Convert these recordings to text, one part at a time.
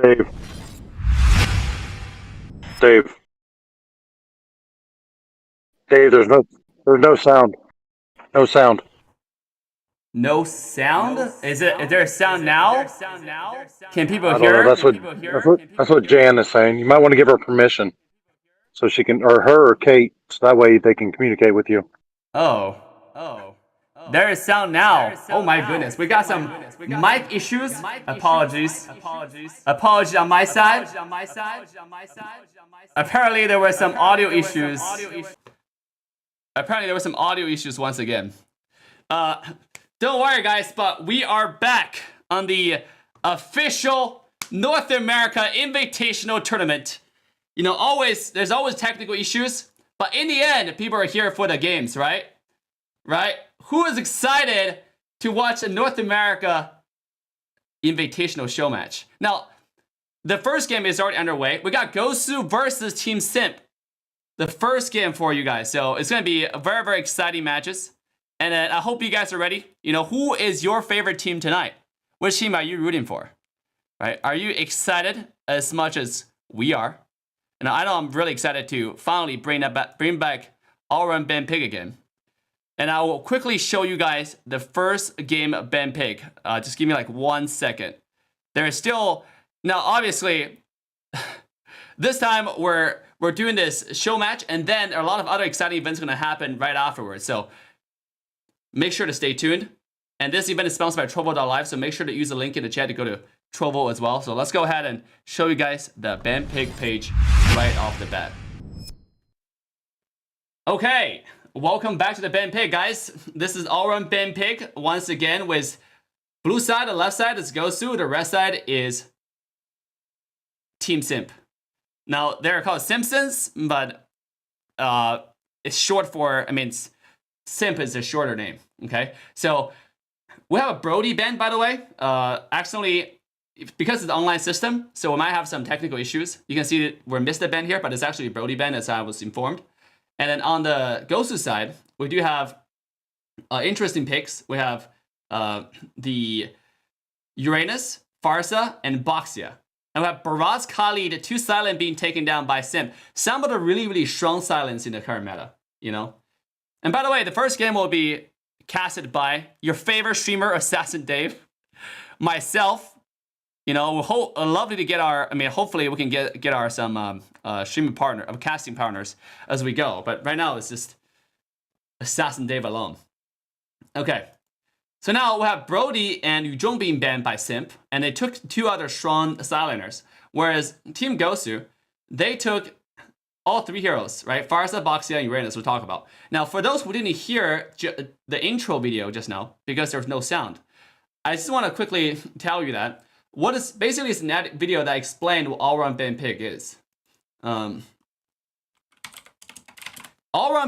Dave. Dave. Dave, there's no sound. No sound. No sound? Is there a sound now? Can people I don't know. hear? That's what Jan is saying. You might want to give her permission so she can, or her or Kate, so that way they can communicate with you. Oh. There is sound now. Oh my goodness. We got some mic issues. Apologies. Apologies on my side. Apparently there were some audio issues. Apparently there were some audio issues once again. Don't worry guys, but we are back on the official North America Invitational Tournament. You know, there's always technical issues, but in the end, people are here for the games, right? Right? Who is excited to watch a North America Invitational show match? Now, the first game is already underway. We got GOSU versus Team Simp. The first game for you guys. So it's going to be very, very exciting matches. And I hope you guys are ready. You know, who is your favorite team tonight? Which team are you rooting for? Right? Are you excited as much as we are? And I know I'm really excited to finally bring back all-around Ben Pig again. And I will quickly show you guys the first game of Ben Pig. Just give me like 1 second. There is still, now obviously, this time we're doing this show match, and then a lot of other exciting events are gonna happen right afterwards. So make sure to stay tuned. And this event is sponsored by Trovo.live, so make sure to use the link in the chat to go to Trovo as well. So let's go ahead and show you guys the Ben Pig page right off the bat. Okay. Welcome back to the Ben Pig, guys. This is all-around Ben Pig once again with blue side, the left side is GOSU, the red side is Team Simp. Now, they're called Simpsons, but it's short for, Simp is a shorter name, okay? So, we have a Brody Ben, by the way. Accidentally, because it's an online system, so we might have some technical issues. You can see that we're Mr. Ben here, but it's actually Brody Ben, as I was informed. And then on the GOSU side, we do have interesting picks. We have the Uranus, Farsa, and Boxia. And we have Baraz, Khalid, 2 silent being taken down by Simp. Some of the really, really strong silence in the current meta, you know? And by the way, the first game will be casted by your favorite streamer, AssassinDave, myself. You know, lovely to get our, hopefully we can get our some streaming partner, casting partners as we go. But right now it's just AssassinDave alone. Okay. So now we have Brody and Yuzhong being banned by Simp, and they took 2 other strong sileners. Whereas Team GOSU, they took all 3 heroes, right? Farsa, Boxia, and Uranus we'll talk about. Now, for those who didn't hear the intro video just now, because there's no sound, I just want to quickly tell you that what is basically it's a video that explained what all-around Ben Pig is. All-around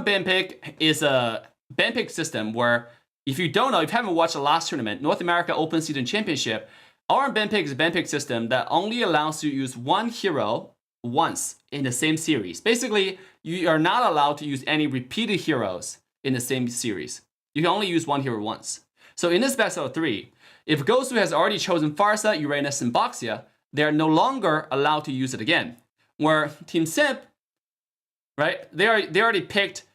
Ben Pig is a Ben Pig system where, if you don't know, if you haven't watched the last tournament, North America Open Season Championship, all-around Ben Pig is a Ben Pig system that only allows you to use 1 hero once in the same series. Basically, you are not allowed to use any repeated heroes in the same series. You can only use 1 hero once. So in this best of 3, if GOSU has already chosen Farsa, Uranus, and Boxia, they are no longer allowed to use it again. Where Team Simp, right, they already picked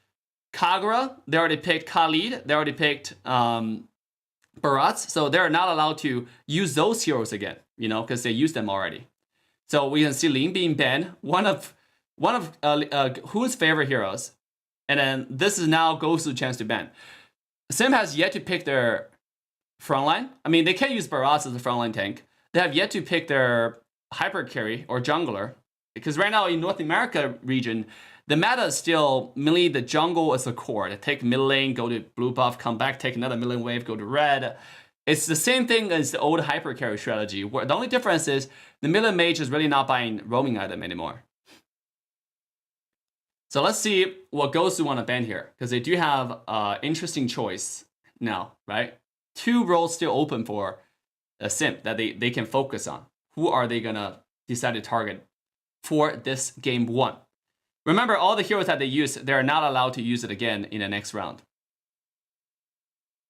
Kagura, they already picked Khalid, they already picked Barat, so they're not allowed to use those heroes again, you know, because they used them already. So we can see Lin being banned, one of Hoon's favorite heroes, and then this is now GOSU's chance to ban. Simp has yet to pick their frontline. They can't use Barat as a frontline tank. They have yet to pick their hyper carry or jungler, because right now in North America region, the meta is still mainly the jungle as the core. They take mid lane, go to blue buff, come back, take another mid lane wave, go to red. It's the same thing as the old hyper carry strategy, where the only difference is the mid lane mage is really not buying roaming item anymore. So let's see what GOSU want to ban here, because they do have interesting choice now, right? 2 roles still open for a Simp that they can focus on. Who are they gonna decide to target for this game 1? Remember, all the heroes that they use, they're not allowed to use it again in the next round.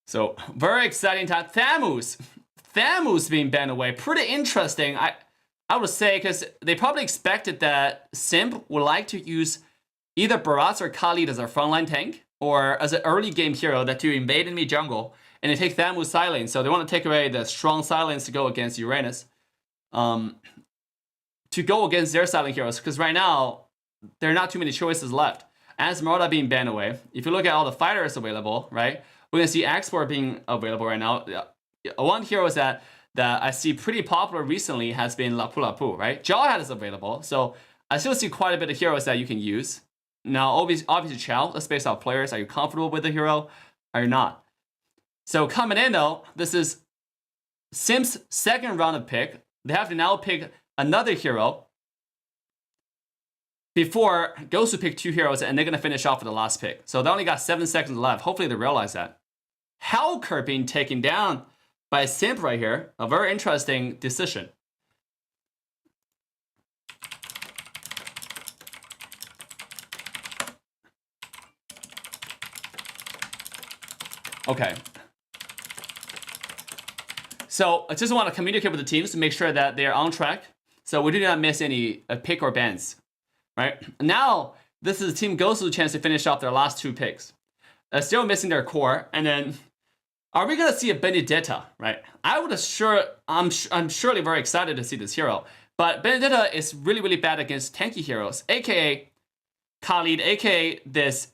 So, very exciting time. Thamus being banned away. Pretty interesting. I would say because they probably expected that Simp would like to use either Barats or Khalid as a frontline tank, or as an early game hero that to invade enemy jungle and they take Thamu's silence. So they want to take away the strong silence to go against Uranus. To go against their silent heroes, because right now there are not too many choices left. Esmeralda being banned away. If you look at all the fighters available, right, we're gonna see Export being available right now. One hero is that I see pretty popular recently has been Lapu Lapu, right? Jawhead is available, so I still see quite a bit of heroes that you can use. Now, obviously, Chow, let's base out players. Are you comfortable with the hero? Are you not? So coming in though, this is Simp's second round of pick. They have to now pick another hero before GOSU pick 2 heroes, and they're going to finish off with the last pick. So they only got 7 seconds left. Hopefully they realize that. Halkir being taken down by Simp right here. A very interesting decision. Okay. So I just want to communicate with the teams to make sure that they are on track, so we do not miss any pick or bans. Right now, this is Team GOSU's chance to finish off their last 2 picks. Still missing their core, and then are we gonna see a Benedetta? Right? I'm surely very excited to see this hero, but Benedetta is really bad against tanky heroes, aka Khalid, aka this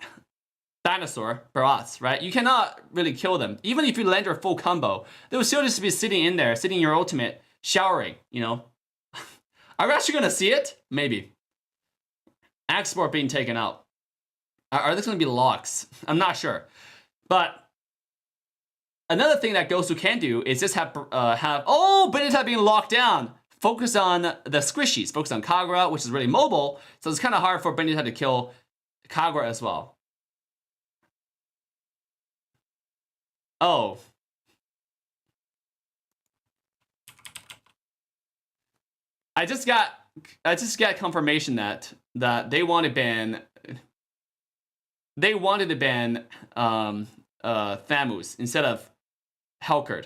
dinosaur Barats. Right? You cannot really kill them, even if you land your full combo. They will still just be sitting in there, sitting in your ultimate, showering. You know, are we actually gonna see it? Maybe. Export being taken out. Are this going to be locks? I'm not sure. But another thing that GOSU can do is just have Benedetta being locked down. Focus on the squishies. Focus on Kagura, which is really mobile. So it's kind of hard for Benedetta to kill Kagura as well. Oh. I just got confirmation that they want to ban Thamus instead of Halkir.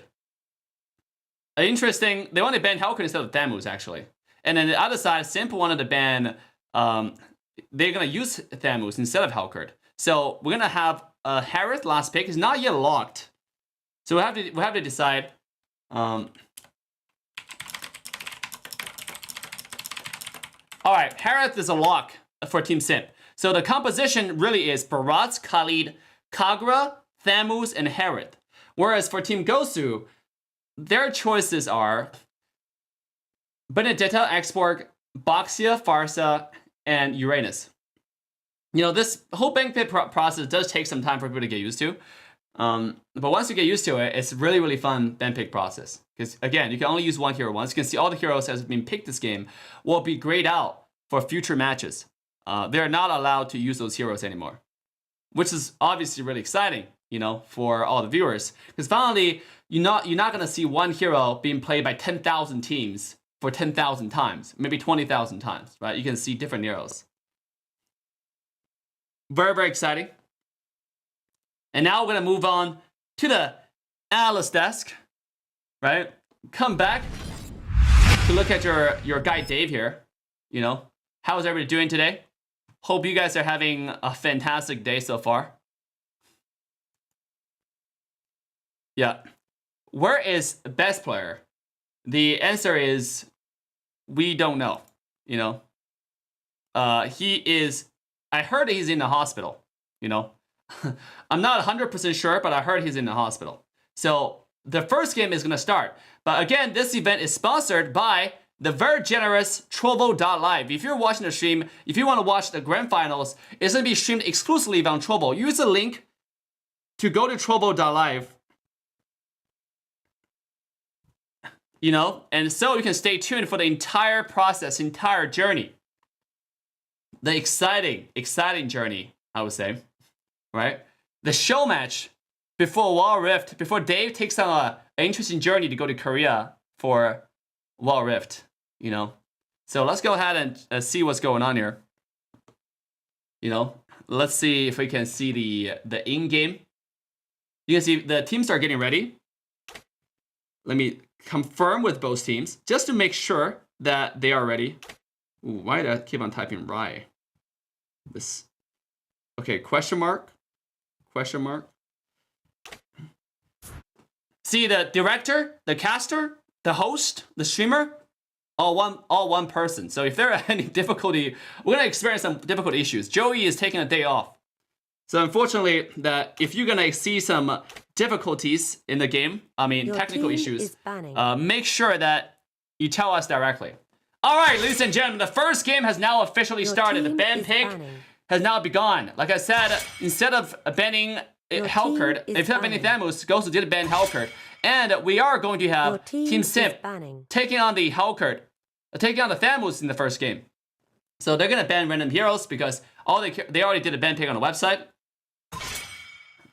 Interesting. They want to ban Halkir instead of Thamus, actually. And then the other side, Simp wanted to ban. They're gonna use Thamus instead of Halkir. So we're gonna have Harith last pick is not yet locked. So we have to decide. All right, Harith is a lock for Team Simp. So the composition really is Barats, Khalid, Kagura, Thamus, and Harith. Whereas for Team GOSU, their choices are Benedetta, Export, Boxia, Farsa, and Uranus. You know, this whole bank pit process does take some time for people to get used to. But once you get used to it, it's really fun bank pick process. Because again, you can only use one hero once. You can see all the heroes that have been picked this game will be grayed out for future matches. They're not allowed to use those heroes anymore, which is obviously really exciting, you know, for all the viewers. Because finally, you're not going to see one hero being played by 10,000 teams for 10,000 times, maybe 20,000 times, right? You can see different heroes. Very exciting. And now we're going to move on to the analyst desk, right? Come back to look at your guy Dave here. You know, how is everybody doing today? Hope you guys are having a fantastic day so far. Yeah. Where is best player? The answer is we don't know, you know. I heard he's in the hospital, you know. I'm not 100% sure, but I heard he's in the hospital. So the first game is going to start. But again, this event is sponsored by the very generous Trovo.live. If you're watching the stream, if you want to watch the grand finals, it's going to be streamed exclusively on Trovo. Use the link to go to Trovo.live. You know, and so you can stay tuned for the entire process, entire journey. The exciting journey, I would say. Right? The show match before Wild Rift, before Dave takes on an interesting journey to go to Korea for Wild Rift, you know. So let's go ahead and see what's going on here. You know, let's see if we can see the in-game. You can see the teams are getting ready. Let me confirm with both teams just to make sure that they are ready. Ooh, why did I keep on typing Rai? This. Okay, question mark. Question mark. See, the director, the caster, the host, the streamer, all one person. So if there are any difficulty, we're gonna experience some difficult issues. Joey is taking a day off. So unfortunately, that if you're gonna see some difficulties in the game, I mean technical issues, make sure that you tell us directly. All right, ladies and gentlemen, the first game has now officially started. The ban pick has now begun. Like I said, instead of banning Hellcurt, instead of banning Thamus, GOSU did ban Hellcurt. And we are going to have Team Simp taking on the Hellcurt, taking on the Thamus in the first game. So they're gonna ban random heroes because they already did a ban pick on the website.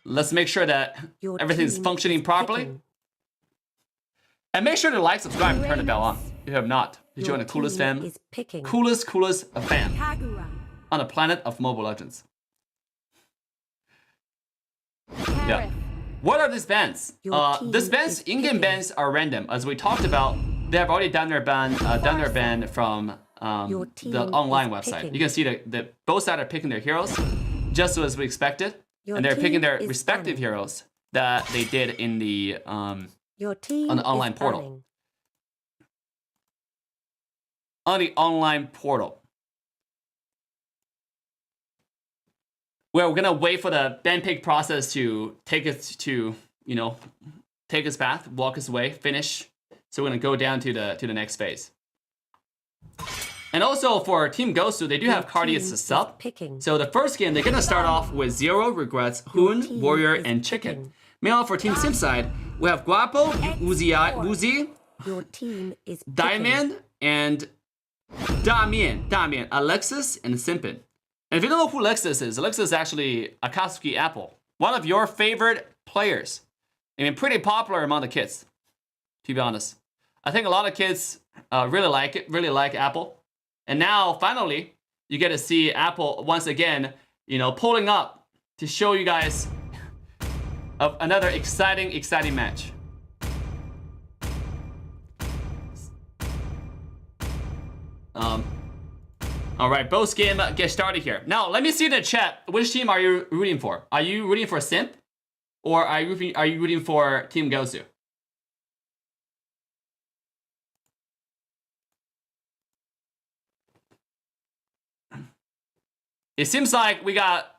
Let's make sure that everything's functioning properly. And make sure to like, subscribe, and turn the bell on if you have not. To join the coolest fam, coolest fam on the planet of Mobile Legends. Yeah. What are these bans? These bans, in-game bans, are random. As we talked about, they have already done their ban from the online website. You can see that both sides are picking their heroes, just as we expected, and they're picking their respective heroes that they did in the on the online portal. On the online portal. Well, we're gonna wait for the ban pick process to take us to, take its path, walk its way, finish. So we're gonna go down to the next phase. And also for Team GOSU, they do have Cardi as a sub. So the first game, they're gonna start off with Zero, Regrets, Hoon, Warrior, and Chicken. Meanwhile, for Team Simp side, we have Guapo, Uzi, Diamond, and Damian, Alexis, and Simpin. And if you don't know who Alexis is actually Akatsuki Apple, one of your favorite players. I mean, pretty popular among the kids, to be honest. I think a lot of kids really like Apple. And now, finally, you get to see Apple once again, pulling up to show you guys another exciting match. All right, both game get started here. Now, let me see in the chat. Which team are you rooting for? Are you rooting for Simp, or are you rooting for Team GOSU? It seems like we got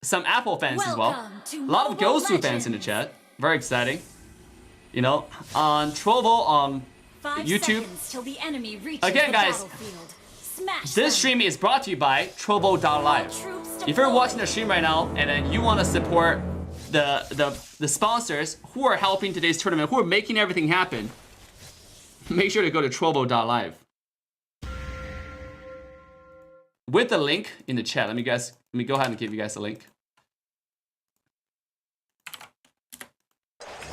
some Apple fans as well. A lot of GOSU fans in the chat. Very exciting. On Trovo on YouTube. Again, guys. This stream is brought to you by Trovo.live. If you're watching the stream right now and then you want to support the sponsors who are helping today's tournament, who are making everything happen, make sure to go to Trovo.live. With the link in the chat, let me go ahead and give you guys the link.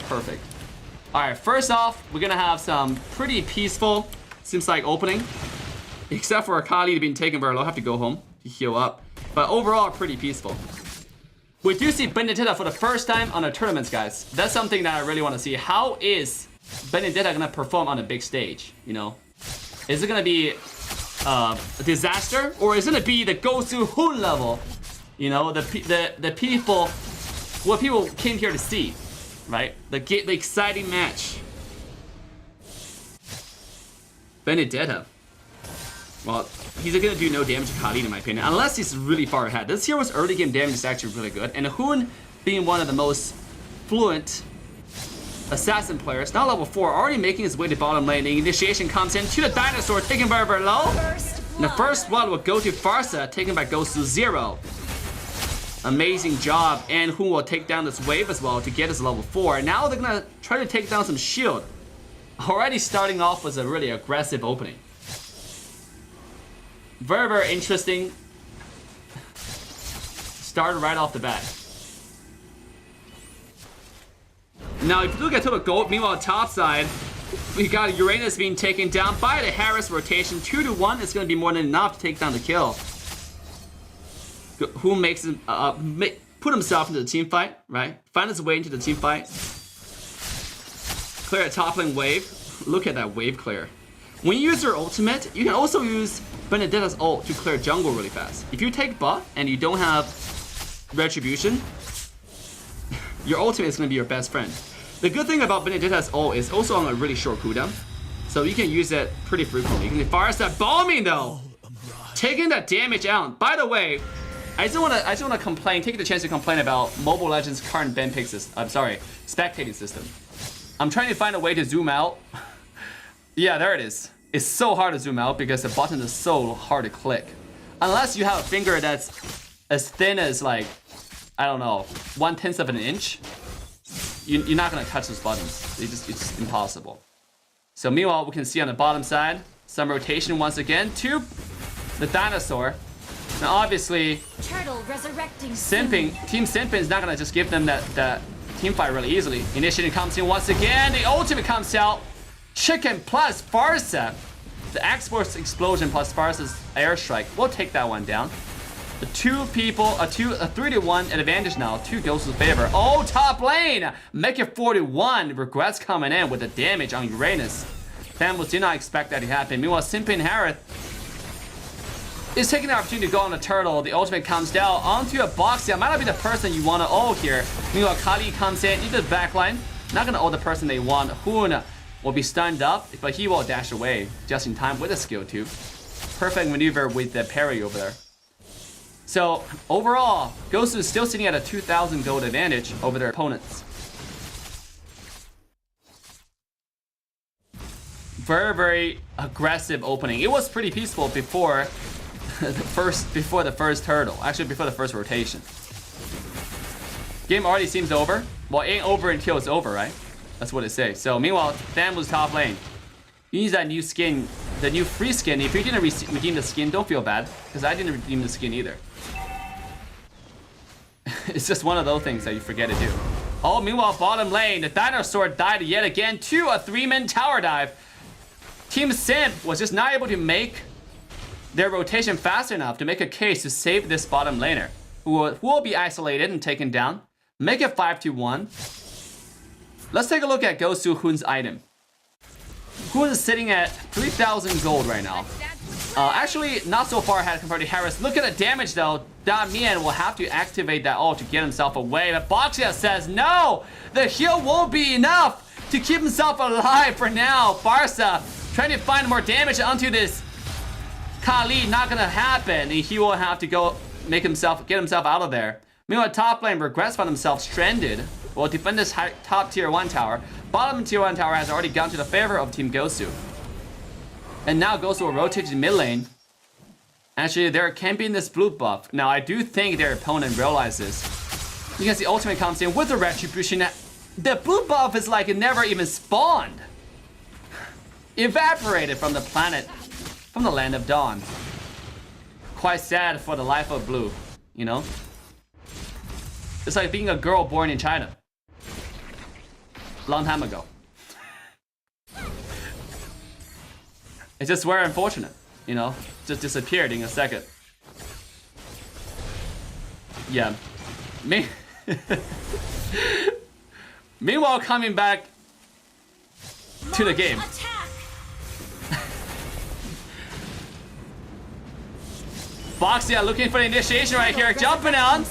Perfect. All right, first off, we're gonna have some pretty peaceful, seems like opening. Except for Akali being taken very low, I have to go home to heal up. But overall, pretty peaceful. We do see Benedetta for the first time on the tournaments, guys. That's something that I really want to see. How is Benedetta gonna perform on a big stage? Is it gonna be a disaster, or is it gonna be the GOSU Hoon level? The people, what people came here to see, right? The exciting match. Benedetta. Well, he's gonna do no damage to Khalid in my opinion, unless he's really far ahead. This hero's early game damage is actually really good, and Hoon being one of the most fluent assassin players, now level 4, already making his way to bottom lane. The initiation comes in to the dinosaur, taken very, very low. And the first blood will go to Farsa, taken by GOSU 0. Amazing job, and Hoon will take down this wave as well to get his level 4. Now they're gonna try to take down some shield. Already starting off with a really aggressive opening. Very, very interesting. Started right off the bat. Now, if you look at total gold, meanwhile, top side, we got Uranus being taken down by the Harris rotation. 2-1 is going to be more than enough to take down the kill. Who makes him put himself into the team fight, right? Find his way into the team fight. Clear a top lane wave. Look at that wave clear. When you use your ultimate, you can also use Benedetta's ult to clear jungle really fast. If you take buff and you don't have retribution, your ultimate is going to be your best friend. The good thing about Benedetta's ult is also on a really short cooldown, so you can use it pretty frequently. You can fire that bombing though, taking that damage out. By the way, I just want to complain, take the chance to complain about Mobile Legends' current ban pick system. I'm sorry, spectating system. I'm trying to find a way to zoom out. Yeah, there it is. It's so hard to zoom out because the button is so hard to click. Unless you have a finger that's as thin as like, I don't know, 1/10 of an inch, you're not gonna touch those buttons. It's just impossible. So meanwhile, we can see on the bottom side, some rotation once again to the dinosaur. Now obviously, Turtle resurrecting Team Simping is not gonna just give them that team fight really easily. Initiative comes in once again, the ultimate comes out. Chicken plus Farsa. The X-Force explosion plus Farsa's airstrike. We'll take that one down. The two people, a 3-1 advantage now. 2 goes to favor. Oh, top lane! Make it 41. Regrets coming in with the damage on Uranus. Thanos did not expect that to happen. Meanwhile, Simping Harith is taking the opportunity to go on the turtle. The ultimate comes down onto a box. Might not be the person you want to ult here. Meanwhile, Kali comes in into the backline. Not going to ult the person they want. Hoon will be stunned up, but he will dash away just in time with a skill too. Perfect maneuver with the parry over there. So overall, GOSU is still sitting at a 2,000 gold advantage over their opponents. Very, very aggressive opening. It was pretty peaceful before the first hurdle. Actually, before the first rotation. Game already seems over. Well, it ain't over until it's over, right? That's what it says. So meanwhile, Thanos top lane. You use that new skin, the new free skin. If you didn't redeem the skin, don't feel bad, because I didn't redeem the skin either. It's just one of those things that you forget to do. Oh, meanwhile, bottom lane, the dinosaur died yet again to a 3-man tower dive. Team Simp was just not able to make their rotation fast enough to make a case to save this bottom laner, who will be isolated and taken down. Make it 5-1. Let's take a look at GOSU Hoon's item. Hoon is sitting at 3,000 gold right now. Actually, not so far ahead compared to Harris. Look at the damage though. Damian will have to activate that ult to get himself away. But Boxia says no! The heal won't be enough to keep himself alive for now. Barca trying to find more damage onto this Kali. Not gonna happen. He will have to go get himself out of there. Meanwhile, top lane regrets found himself stranded. Will defend this top tier 1 tower. Bottom tier 1 tower has already gone to the favor of Team GOSU. And now GOSU will rotate to mid lane. Actually, they're camping this blue buff. Now, I do think their opponent realizes. You can see ultimate comes in with the retribution. The blue buff is like it never even spawned. Evaporated from the planet, from the land of dawn. Quite sad for the life of blue, you know? It's like being a girl born in China. Long time ago. It's just very unfortunate, you know? Just disappeared in a second. Yeah. Meanwhile, coming back to the game. Boxia looking for the initiation right here, jumping on.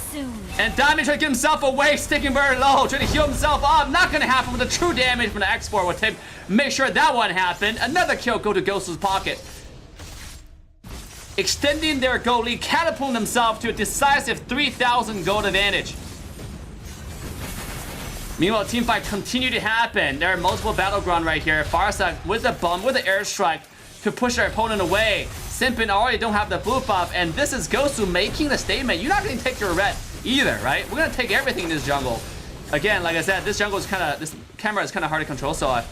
And Diamond trying to get himself away, sticking very low, trying to heal himself up. Not gonna happen with the true damage from the export will take. Make sure that one happened. Another kill go to GOSU's pocket. Extending their gold lead, catapulting themselves to a decisive 3,000 gold advantage. Meanwhile, team fight continue to happen. There are multiple battleground right here. Farsa with the bomb, with the airstrike to push their opponent away. Simpin already don't have the blue buff, and this is GOSU making the statement. You're not gonna take your red either, right? We're gonna take everything in this jungle. Again, like I said, this jungle is this camera is kind of hard to control, so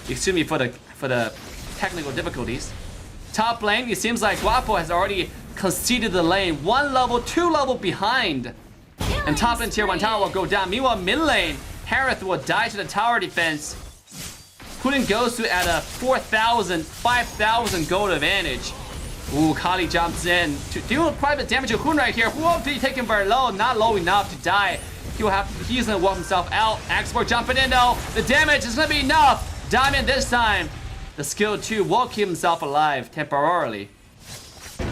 excuse me for the technical difficulties. Top lane, it seems like Guapo has already conceded the lane. 1 level, 2 level behind. And top lane tier 1 tower will go down. Meanwhile, mid lane, Harith will die to the tower defense, putting GOSU at a 4,000, 5,000 gold advantage. Ooh, Kali jumps in to deal private damage to Hoon right here. Who won't be taken very low, not low enough to die. He's gonna walk himself out. Export jumping in though. The damage is gonna be enough. Diamond this time. the skill 2 will keep himself alive temporarily.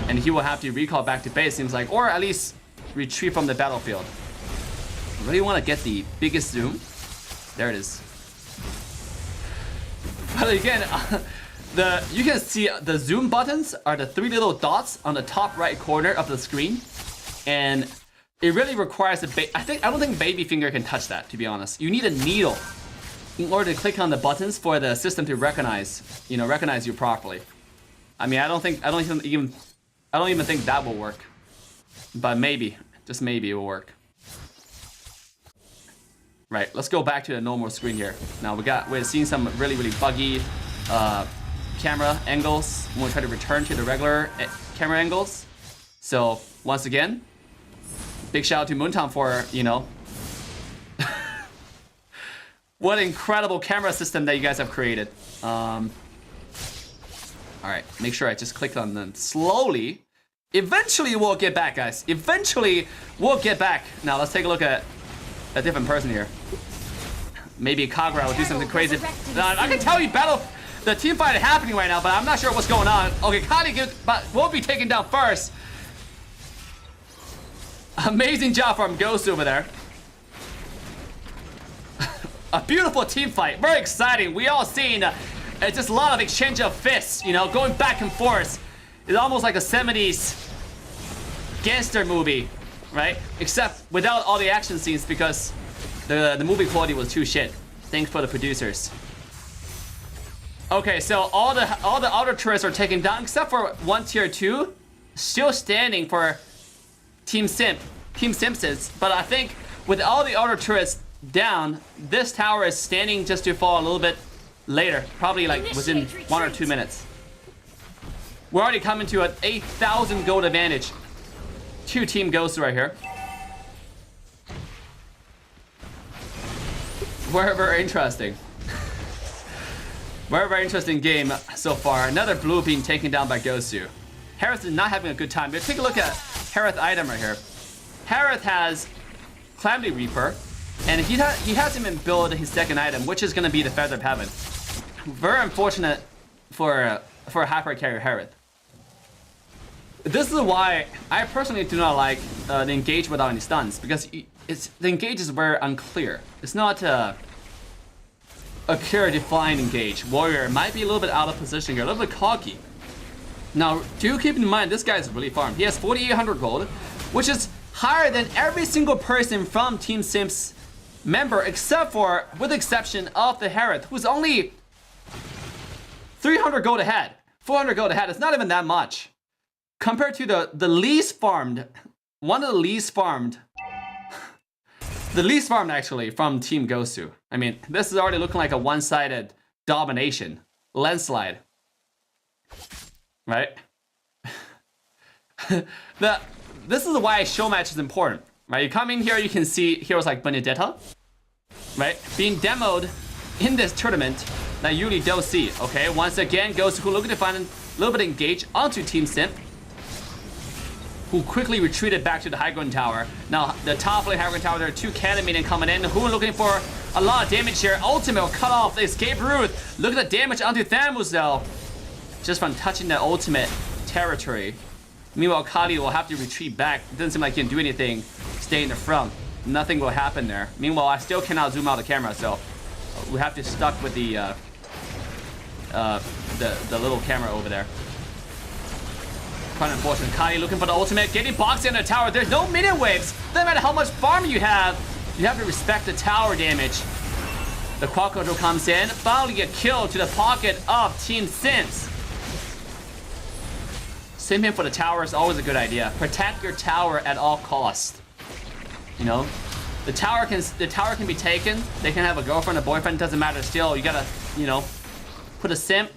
And he will have to recall back to base, seems like, or at least retreat from the battlefield. I really want to get the biggest zoom. There it is. But again, you can see the zoom buttons are the 3 little dots on the top right corner of the screen. And it really requires I don't think baby finger can touch that, to be honest. You need a needle in order to click on the buttons for the system to recognize you properly. I mean, I don't even think that will work. But maybe, just maybe it will work. Right, let's go back to the normal screen here. Now we're seeing some really, really buggy camera angles when we try to return to the regular camera angles. So once again, big shout out to Moontown for, what an incredible camera system that you guys have created. All right, make sure I just click on them slowly. Eventually we'll get back, guys. Eventually we'll get back. Now let's take a look at a different person here. Maybe Kagura will do something crazy. I can tell you the team fight is happening right now, but I'm not sure what's going on. Okay, Kali won't be taken down first. Amazing job from GOSU over there. A beautiful team fight, very exciting. We all seen it's just a lot of exchange of fists, going back and forth. It's almost like a 70s gangster movie, right? Except without all the action scenes because the movie quality was too shit. Thanks for the producers. Okay, so all the outer turrets are taken down except for one tier 2, still standing for Team Simpsons. But I think with all the outer turrets down, this tower is standing just to fall a little bit later, probably like within 1 or 2 minutes. We're already coming to an 8,000 gold advantage to Team GOSU right here. Very interesting. Very interesting game so far. Another blue being taken down by GOSU. Harith is not having a good time. But take a look at Harith item right here. Harith has Calamity Reaper, and he hasn't even built his second item, which is going to be the Feather of Heaven. Very unfortunate for Hyper Carrier Harith. This is why I personally do not like the engage without any stuns, because the engage is very unclear. It's not a clear defined engage. Warrior might be a little bit out of position here, a little bit cocky. Now, do keep in mind, this guy is really farmed. He has 4,800 gold, which is higher than every single person from Team Simps member, with the exception of the Harith, who's only 300 gold ahead, 400 gold ahead. It's not even that much. Compared to the least farmed, one of the least farmed, the least farmed actually from Team GOSU. I mean, this is already looking like a one-sided domination, landslide, right? This is why Showmatch is important, right? You come in here, you can see heroes like Benedetta, right, being demoed in this tournament that you usually don't see. Okay, once again, GOSU looking to find a little bit engaged onto Team Simp, who quickly retreated back to the high ground tower. Now, the top lane high ground tower, there are 2 cannon minions coming in, who are looking for a lot of damage here. Ultimate will cut off the escape route. Look at the damage onto Thamus though, just from touching the ultimate territory. Meanwhile, Kali will have to retreat back. It doesn't seem like he can do anything. Stay in the front. Nothing will happen there. Meanwhile, I still cannot zoom out the camera, so we have to stuck with the little camera over there. Quite unfortunate. Kali looking for the ultimate, getting boxed in the tower. There's no minion waves. No matter how much farm you have to respect the tower damage. The quad control comes in. Finally a kill to the pocket of Team Sims. Simping for the tower is always a good idea. Protect your tower at all costs. The tower can be taken. They can have a girlfriend, a boyfriend, doesn't matter. Still, you gotta, put a simp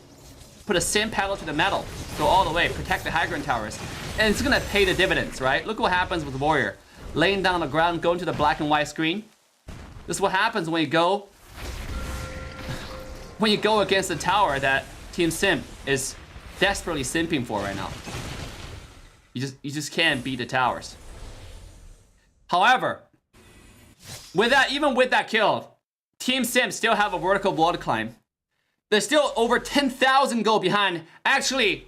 paddle to the metal. Go all the way, protect the high ground towers. And it's gonna pay the dividends, right? Look what happens with Warrior. Laying down on the ground, going to the black and white screen. This is what happens when you go against the tower that Team Simp is desperately simping for right now. You just can't beat the towers. However, even with that kill, Team Simp still have a vertical blood climb. They're still over 10,000 gold behind. Actually,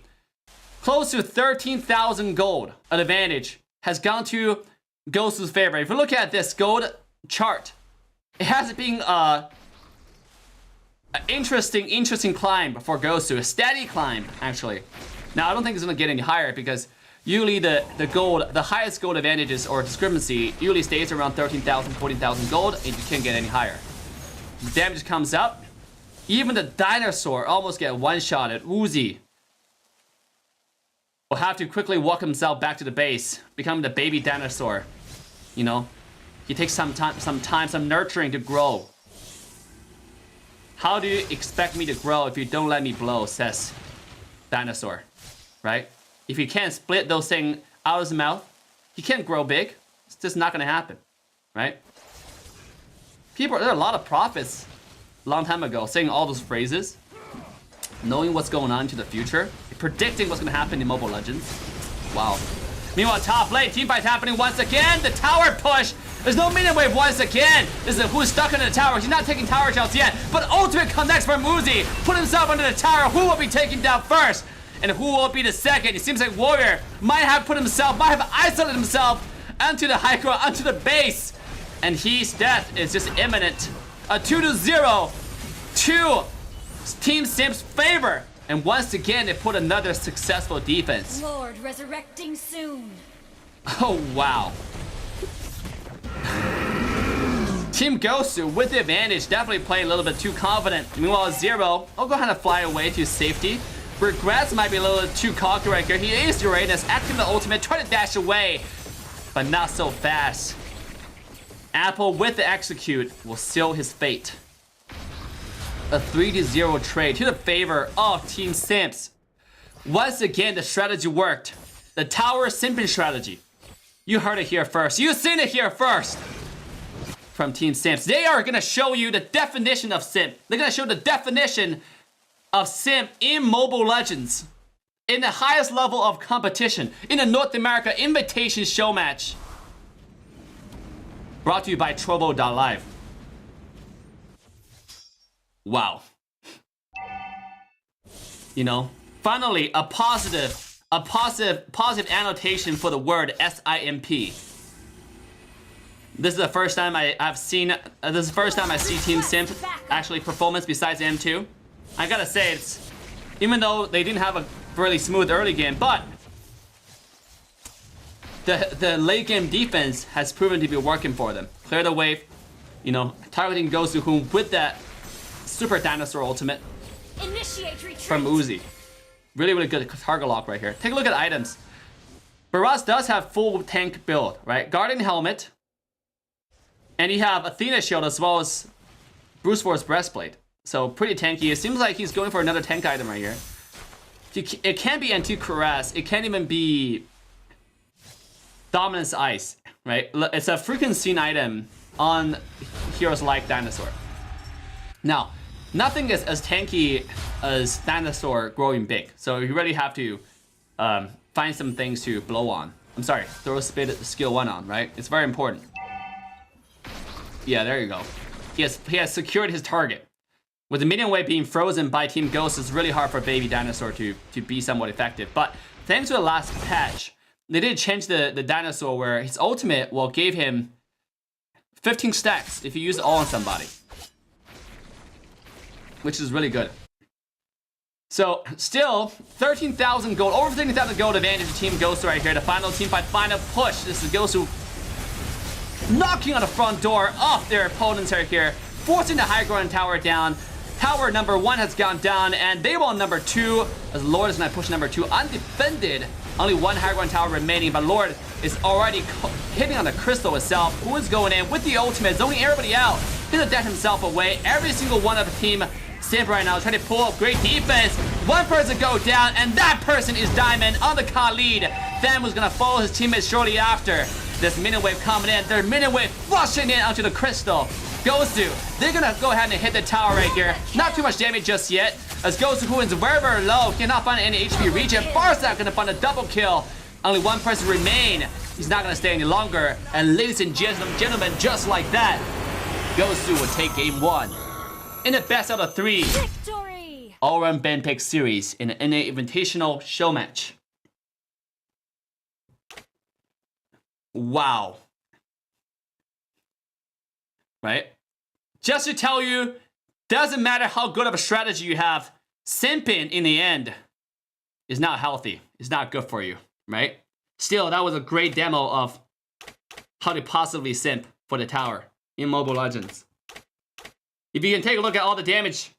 close to 13,000 gold. An advantage has gone to GOSU's favor. If you look at this gold chart, it has been an interesting climb for GOSU. A steady climb, actually. Now, I don't think it's gonna get any higher because usually the highest gold advantages or discrepancy usually stays around 13,000, 14,000 gold, and you can't get any higher. The damage comes up. Even the dinosaur almost get one-shotted. Uzi will have to quickly walk himself back to the base, becoming the baby dinosaur. You know, he takes some nurturing to grow. How do you expect me to grow if you don't let me blow? Says dinosaur, right? If you can't split those things out of his mouth, he can't grow big. It's just not gonna happen, right? There are a lot of prophets a long time ago saying all those phrases, knowing what's going on into the future, predicting what's gonna happen in Mobile Legends. Wow. Meanwhile, top lane, teamfight happening once again. The tower push. There's no minion wave once again. This is who's stuck under the tower. He's not taking tower shots yet, but ultimate connects from Uzi. Put himself under the tower. Who will be taken down first? And who will be the second? It seems like Warrior might have isolated himself onto the high ground, onto the base. And his death is just imminent. A 2-0 to Team Simp's favor. And once again, they put another successful defense. Lord resurrecting soon. Oh, wow. Team GOSU with the advantage definitely played a little bit too confident. Meanwhile, Zero, I'll go ahead and fly away to safety. Regrets might be a little too cocky right here. He is Uranus, acting the ultimate, trying to dash away, but not so fast. Apple with the execute will seal his fate. A 3-0 trade to the favor of Team Simps. Once again, the strategy worked. The tower simping strategy. You heard it here first. You've seen it here first. From Team Simps. They are gonna show you the definition of simp. They're gonna show the definition of simp in Mobile Legends. In the highest level of competition. In the North America Invitation Showmatch. Brought to you by Trovo.live. Wow. You know, finally a positive annotation for the word SIMP. This is the first time I see Team Simp actually performance besides M2. I gotta say, it's even though they didn't have a really smooth early game, but the late game defense has proven to be working for them. Clear the wave, you know, targeting GOSU, whom with that super dinosaur ultimate from Uzi. Really good target lock right here. Take a look at items. Barras does have full tank build, right? Guardian helmet. And you have Athena shield as well as Bruce Force breastplate. So pretty tanky. It seems like he's going for another tank item right here. It can't be anti-caress. It can't even be Dominance Ice, right? It's a freaking scene item on heroes like Dinosaur. Now, nothing is as tanky as Dinosaur growing big. So you really have to find some things to blow on. I'm sorry, throw spit skill 1 on, right? It's very important. Yeah, there you go. He has secured his target. With the minion wave being frozen by Team GOSU, it's really hard for Baby Dinosaur to be somewhat effective. But thanks to the last patch, they did change the dinosaur where his ultimate gave him 15 stacks if you use it all on somebody. Which is really good. So, still, 13,000 gold, over 13,000 gold advantage to Team GOSU right here. The final team fight, final push. This is GOSU knocking on the front door of their opponents right here, forcing the high ground tower down. Tower number 1 has gone down, and they want number 2, as Lord is going to push number 2 undefended. Only 1 high ground tower remaining, but Lord is already hitting on the crystal itself. Who is going in with the ultimate, zoning everybody out. He's gonna dash himself away. Every single one of the team Simp right now is trying to pull up great defense. One person go down, and that person is Diamond on the Khalid. Them was gonna follow his teammates shortly after. This minion wave coming in, their minion wave flushing in onto the crystal. GOSU, they're gonna go ahead and hit the tower right here. Not too much damage just yet, as GOSU, who is very low, cannot find any HP regen. Farsight gonna find a double kill. Only one person remain. He's not gonna stay any longer. And ladies and gentlemen, just like that, GOSU will take game 1. In the best out of 3. Victory! all-around Ben Pick series in an NA Invitational show match. Wow. Right? Just to tell you, doesn't matter how good of a strategy you have, simping in the end is not healthy. It's not good for you, right? Still, that was a great demo of how to possibly simp for the tower in Mobile Legends. If you can take a look at all the damage,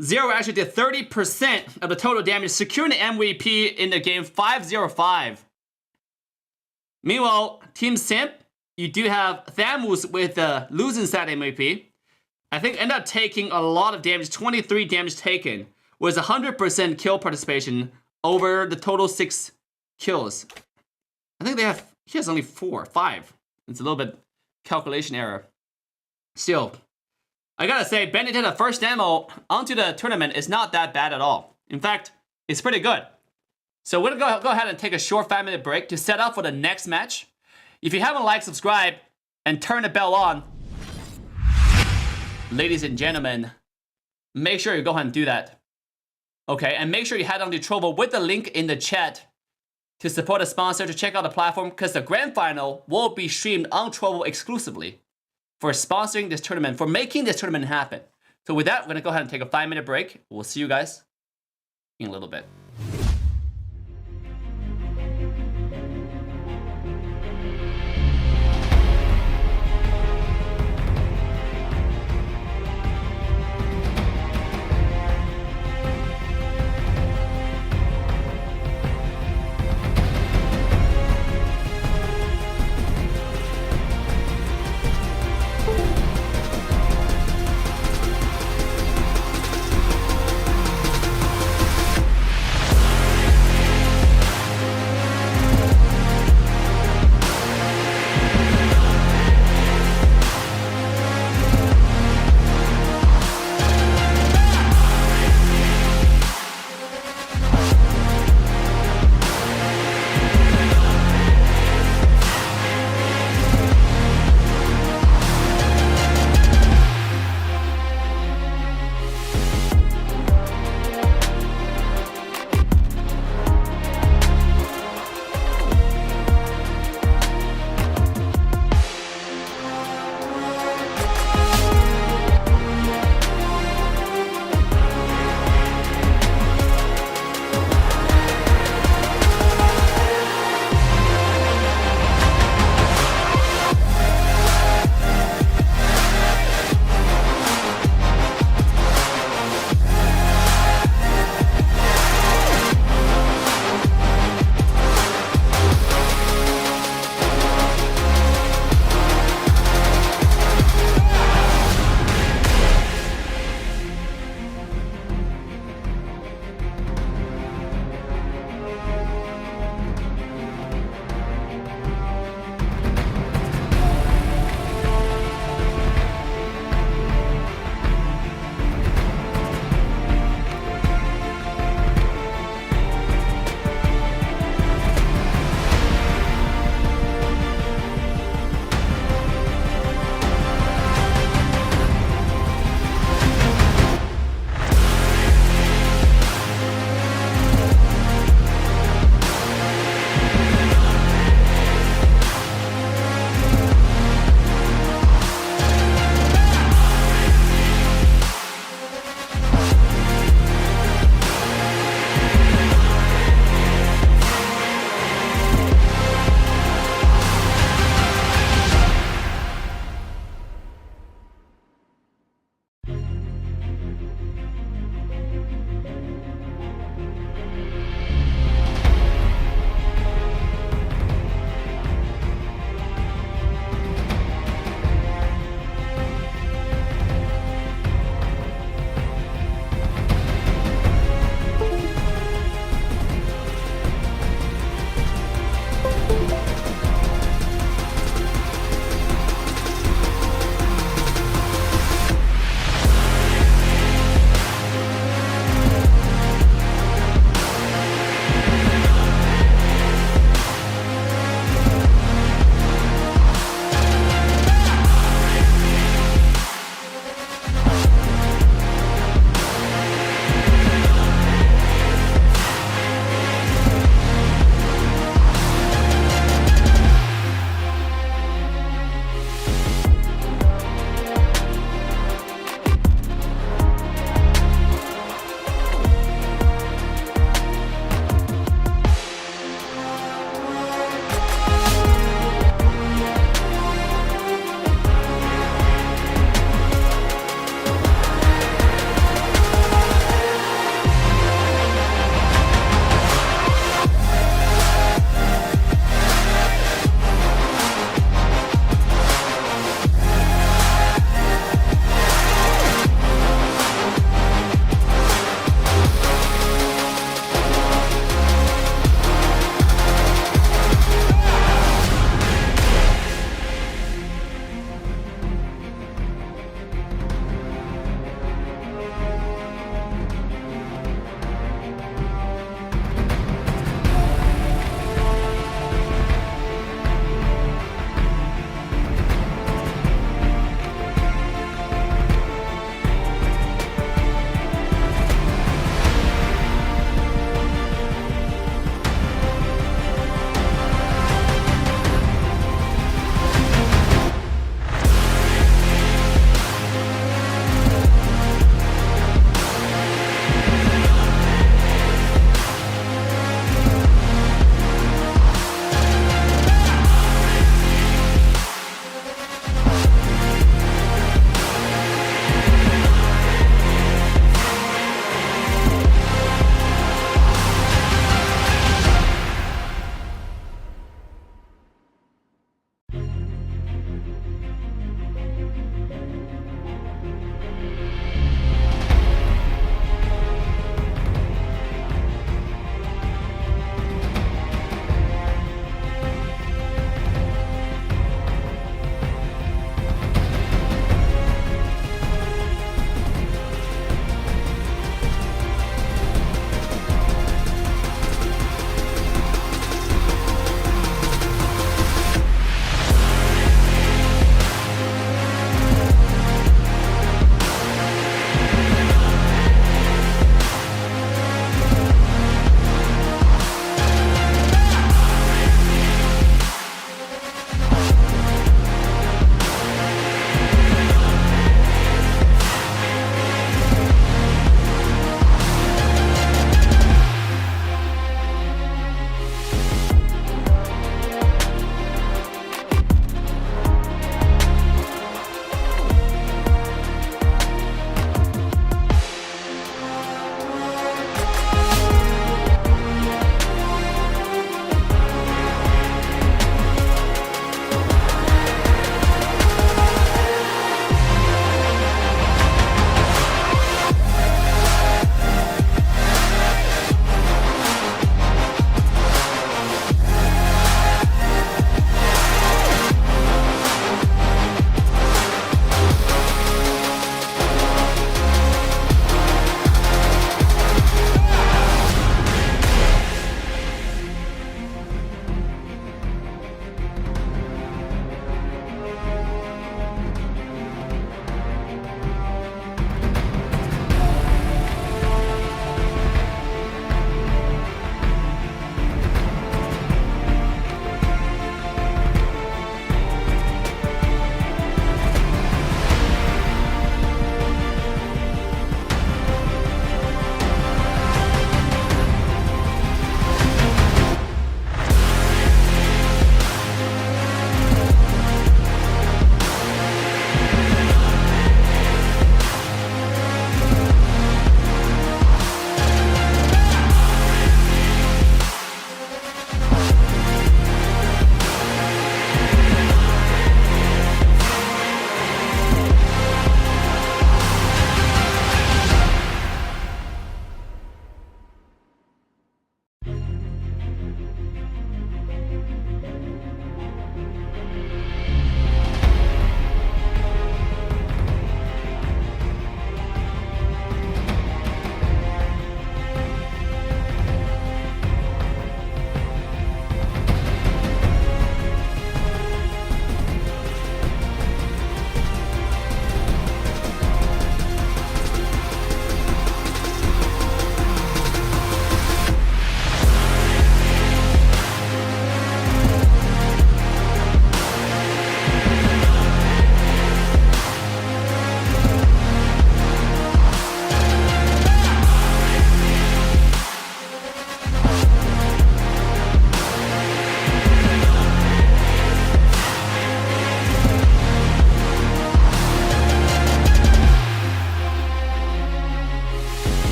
Zero actually did 30% of the total damage, securing the MVP in the game 5-0-5. Meanwhile, Team Simp, you do have Thamus with the losing side MVP. I think ended up taking a lot of damage, 23 damage taken, was 100% kill participation over the total 6 kills. I think he has only 5. It's a little bit calculation error. Still, I gotta say, Benedict, the first demo onto the tournament is not that bad at all. In fact, it's pretty good. So we're gonna go ahead and take a short 5-minute break to set up for the next match. If you haven't liked, subscribe, and turn the bell on, ladies and gentlemen, make sure you go ahead and do that. Okay, and make sure you head on to Trovo with the link in the chat to support a sponsor, to check out the platform, because the grand final will be streamed on Trovo exclusively for sponsoring this tournament, for making this tournament happen. So with that, we're gonna go ahead and take a 5-minute break. We'll see you guys in a little bit.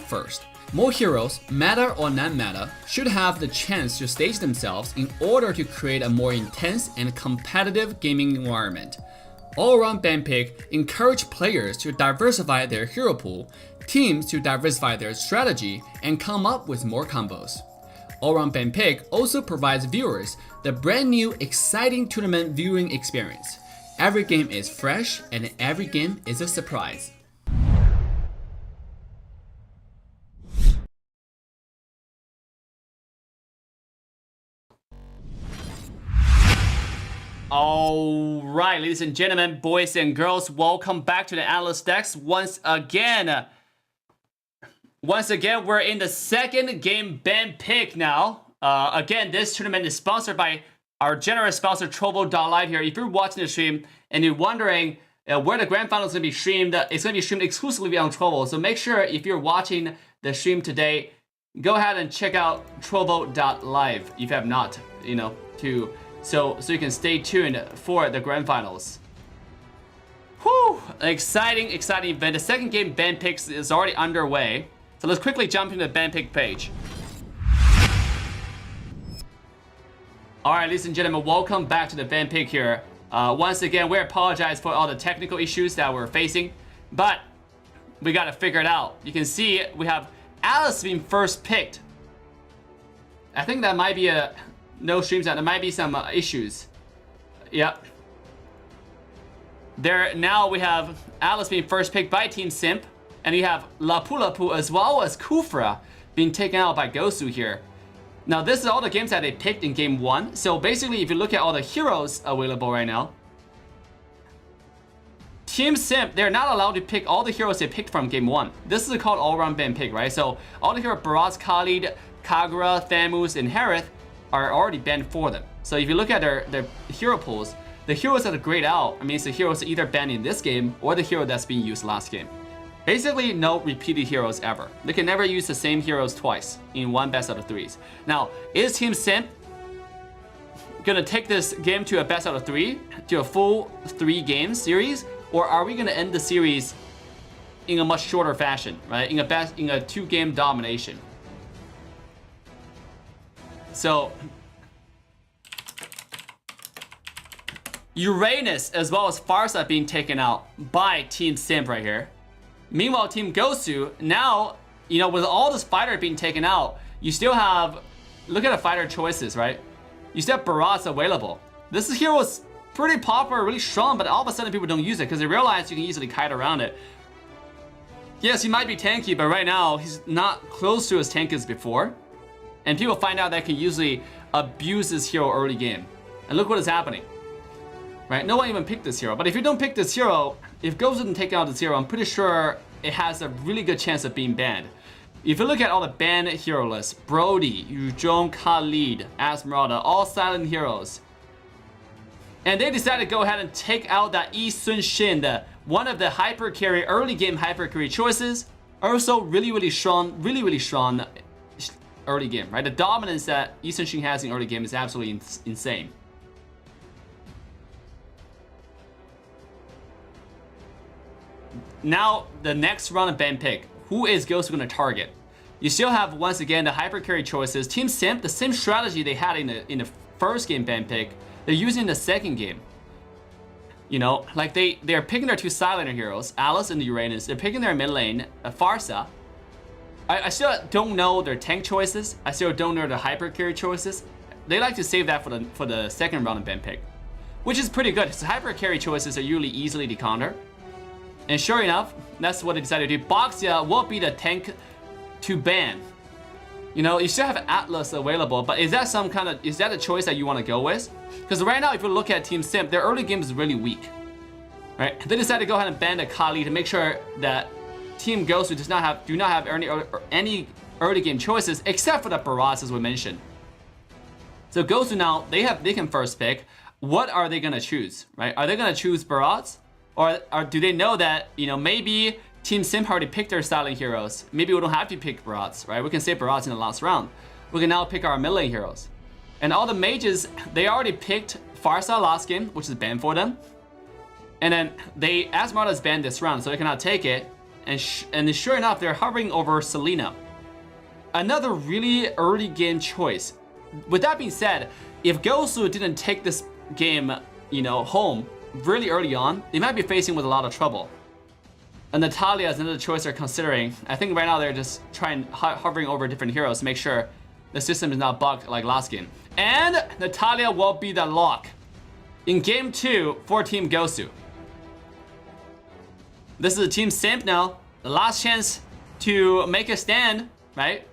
first. More heroes, meta or non-meta, should have the chance to stage themselves in order to create a more intense and competitive gaming environment. All-around ban pick encourage players to diversify their hero pool, teams to diversify their strategy, and come up with more combos. All-around ban pick also provides viewers the brand new exciting tournament viewing experience. Every game is fresh and every game is a surprise. Alright, ladies and gentlemen, boys and girls, welcome back to the Analyst Decks once again. We're in the second game ban pick now. Again, this tournament is sponsored by our generous sponsor, Trovo.live here. If you're watching the stream and you're wondering where the grand final is going to be streamed, it's going to be streamed exclusively on Trovo. So make sure if you're watching the stream today, go ahead and check out Trovo.live if you have not, so you can stay tuned for the grand finals. Whew, an exciting event. The second game ban picks is already underway. So let's quickly jump into the ban pick page. Alright, ladies and gentlemen, welcome back to the ban pick here. Once again, we apologize for all the technical issues that we're facing, but we gotta figure it out. You can see we have Alice being first picked. I think that might be no streams out. There might be some issues. Yep. Now we have Alice being first picked by Team Simp, and you have Lapu Lapu as well as Kufra being taken out by GOSU here. Now this is all the games that they picked in game 1. So basically, if you look at all the heroes available right now, Team Simp, they're not allowed to pick all the heroes they picked from game 1. This is called all-round ban pick, right? So all the heroes, Barats, Khalid, Kagura, Thamus, and Harith are already banned for them. So if you look at their hero pools, the heroes that are grayed out, I mean, it's the heroes either banned in this game or the hero that's being used last game. Basically, no repeated heroes ever. They can never use the same heroes twice in one best out of 3s. Now, is Team Simp gonna take this game to a best out of 3, to a full 3-game series, or are we gonna end the series in a much shorter fashion, right? In a 2-game domination. So, Uranus as well as Farsa being taken out by Team Simp right here. Meanwhile, Team GOSU, now, with all this fighter being taken out, you still have, look at the fighter choices, right? You still have Barats available. This hero is pretty popular, really strong, but all of a sudden people don't use it because they realize you can easily kite around it. Yes, he might be tanky, but right now, he's not close to as tanky as before. And people find out that can usually abuse this hero early game. And look what is happening. Right? No one even picked this hero. But if you don't pick this hero, if GOSU doesn't take out this hero, I'm pretty sure it has a really good chance of being banned. If you look at all the banned hero lists, Brody, Yuzhong, Khalid, Esmeralda, all silent heroes. And they decided to go ahead and take out that Yi Sun Shin, one of the hyper carry, early game hyper carry choices. Also really strong early game, right? The dominance that Yi Sun Shin has in early game is absolutely insane. Now, the next round of ban pick. Who is GOSU going to target? You still have, once again, the hyper carry choices. Team Simp, the same strategy they had in the first game ban pick, they're using in the second game. Like they're picking their 2 silent heroes, Alice and Uranus. They're picking their mid lane, Farsa. I still don't know their tank choices. I still don't know their hyper carry choices. They like to save that for the second round of ban pick, which is pretty good. So hyper carry choices are usually easily to counter. And sure enough, that's what they decided to do. Boxia will be the tank to ban. You still have Atlas available, but is that a choice that you want to go with? Because right now, if you look at Team Simp, their early game is really weak. Right? They decided to go ahead and ban the Kali to make sure that Team GOSU do not have any early game choices except for the Barats, as we mentioned. So GOSU now, they can first pick. What are they gonna choose? Right? Are they gonna choose Barats? Or do they know that, maybe Team Simp already picked their silent heroes. Maybe we don't have to pick Barats, right? We can save Barats in the last round. We can now pick our mid-lane heroes. And all the mages, they already picked Farsa last game, which is banned for them. And then Esmeralda is banned this round, so they cannot take it. and sure enough, they're hovering over Selena. Another really early game choice. With that being said, if GOSU didn't take this game, you know, home really early on, they might be facing with a lot of trouble. And Natalia is another choice they're considering. I think right now they're just hovering over different heroes to make sure the system is not bugged like last game. And Natalia will be the lock in game 2 for Team GOSU. This is a Team Simp now. The last chance to make a stand, right?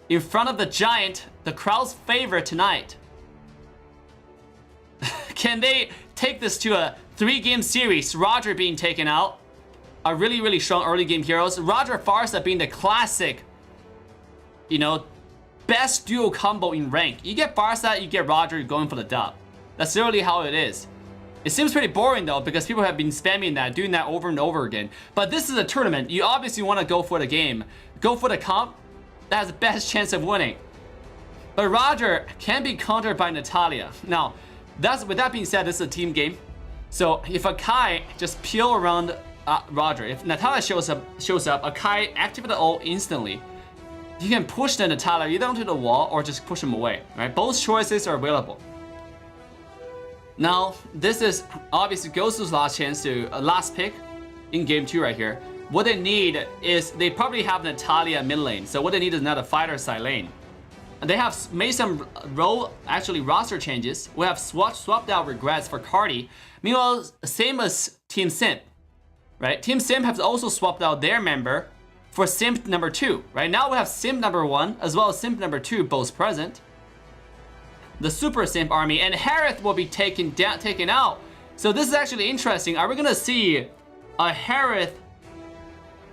In front of the Giant, the crowd's favorite tonight. Can they take this to a 3-game series? Roger being taken out. A really, really strong early game heroes. Roger Farsa being the classic, you know, best duo combo in rank. You get Farsa, you get Roger, you're going for the dub. That's literally how it is. It seems pretty boring though, because people have been spamming that, doing that over and over again. But this is a tournament. You obviously want to go for the game. Go for the comp that has the best chance of winning. But Roger can be countered by Natalia. Now, with that being said, this is a team game. So if Akai just peel around Roger, if Natalia shows up, Akai activate the ult instantly. You can push the Natalia either onto the wall or just push him away, right? Both choices are available. Now, this is obviously GOSU's last chance to last pick in game 2 right here. What they need is they probably have Natalia mid lane. So what they need is another fighter side lane. And they have made some roster changes. We have swapped out Regrets for Cardi. Meanwhile, same as Team Simp, right? Team Simp has also swapped out their member for Simp number 2. Right now we have Simp number 1 as well as Simp number 2 both present. The Super Simp army, and Harith will be taken out. So this is actually interesting. Are we gonna see a Harith?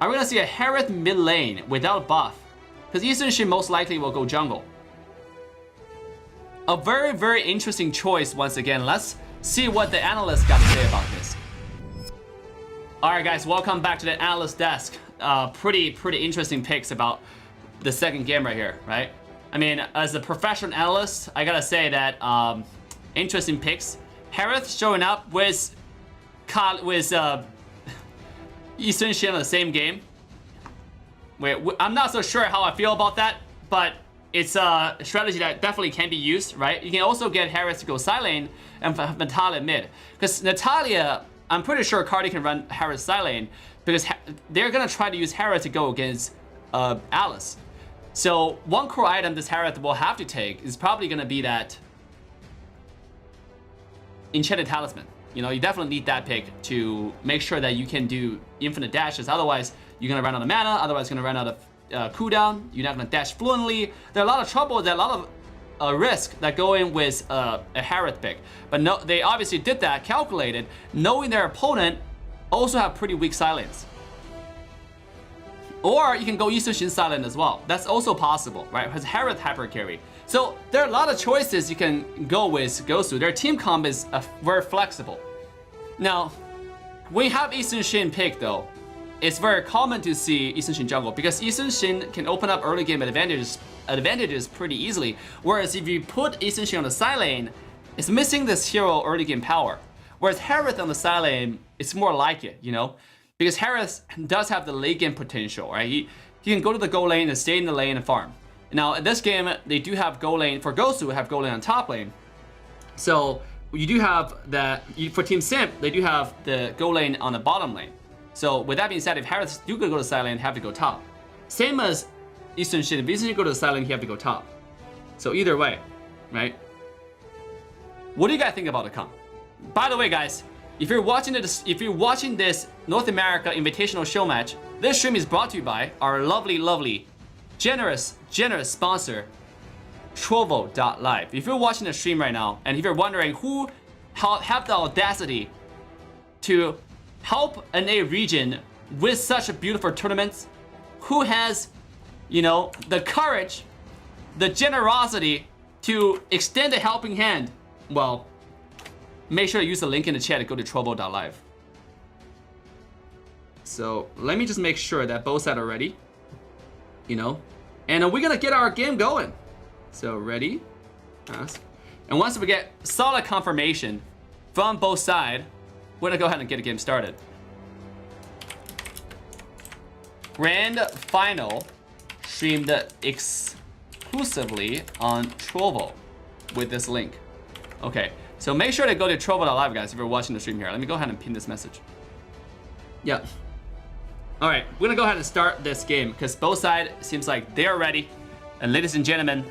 Are we gonna see a Harith mid lane without buff? Because Eastern Shin most likely will go jungle. A very, very interesting choice once again. Let's see what the analysts got to say about this. All right, guys, welcome back to the analyst desk. Pretty interesting picks about the second game right here, right? I mean, as a professional analyst, I gotta say that interesting picks. Harith showing up with Eastern Shin in the same game. Wait, I'm not so sure how I feel about that, but it's a strategy that definitely can be used, right? You can also get Harith to go side lane and Natalia mid. Because Natalia, I'm pretty sure Cardi can run Harith side lane because they're gonna try to use Harith to go against Alice. So one core item this Harith will have to take is probably gonna be that Enchanted Talisman. You know, you definitely need that pick to make sure that you can do infinite dashes. Otherwise, you're gonna run out of mana. Otherwise, you're gonna run out of cooldown. You're not gonna dash fluently. There are a lot of trouble. There are a lot of risk that go in with a Harith pick. But no, they obviously did that, calculated, knowing their opponent also have pretty weak silence. Or you can go Eastern Shin silent as well. That's also possible, right? Because Harith hyper carry. So there are a lot of choices you can go with GOSU. Their team comp is very flexible. Now, when you have Eastern Shin pick though, it's very common to see Eastern Shin jungle because Eastern Shin can open up early game advantages pretty easily. Whereas if you put Eastern Shin on the side lane, it's missing this hero early game power. Whereas Harith on the side lane, it's more like it, you know? Because Harith does have the late game potential, right? He can go to the goal lane and stay in the lane and farm. Now, in this game, they do have goal lane. For GOSU, have goal lane on top lane. So, you do have that. For Team Simp, they do have the goal lane on the bottom lane. So, with that being said, if Harith do go to the side lane, have to go top. Same as Eastern Shin. If Eastern Shin go to the side lane, he have to go top. So, either way, right? What do you guys think about the comp? By the way, guys, if you're watching this North America Invitational Show match, this stream is brought to you by our lovely, generous sponsor, Trovo.live. If you're watching the stream right now, and if you're wondering who have the audacity to help an A region with such beautiful tournaments, who has, you know, the courage, the generosity to extend a helping hand, well, make sure to use the link in the chat to go to Trovo.live. So let me just make sure that both sides are ready, you know, and we're gonna get our game going. So ready, ask, and once we get solid confirmation from both sides, we're gonna go ahead and get a game started. grand final streamed exclusively on Trovo with this link. Okay, so make sure to go to Trovo.live, guys, if you're watching the stream here. Let me go ahead and pin this message. Yeah. All right, we're gonna go ahead and start this game because both sides seems like they're ready. And ladies and gentlemen,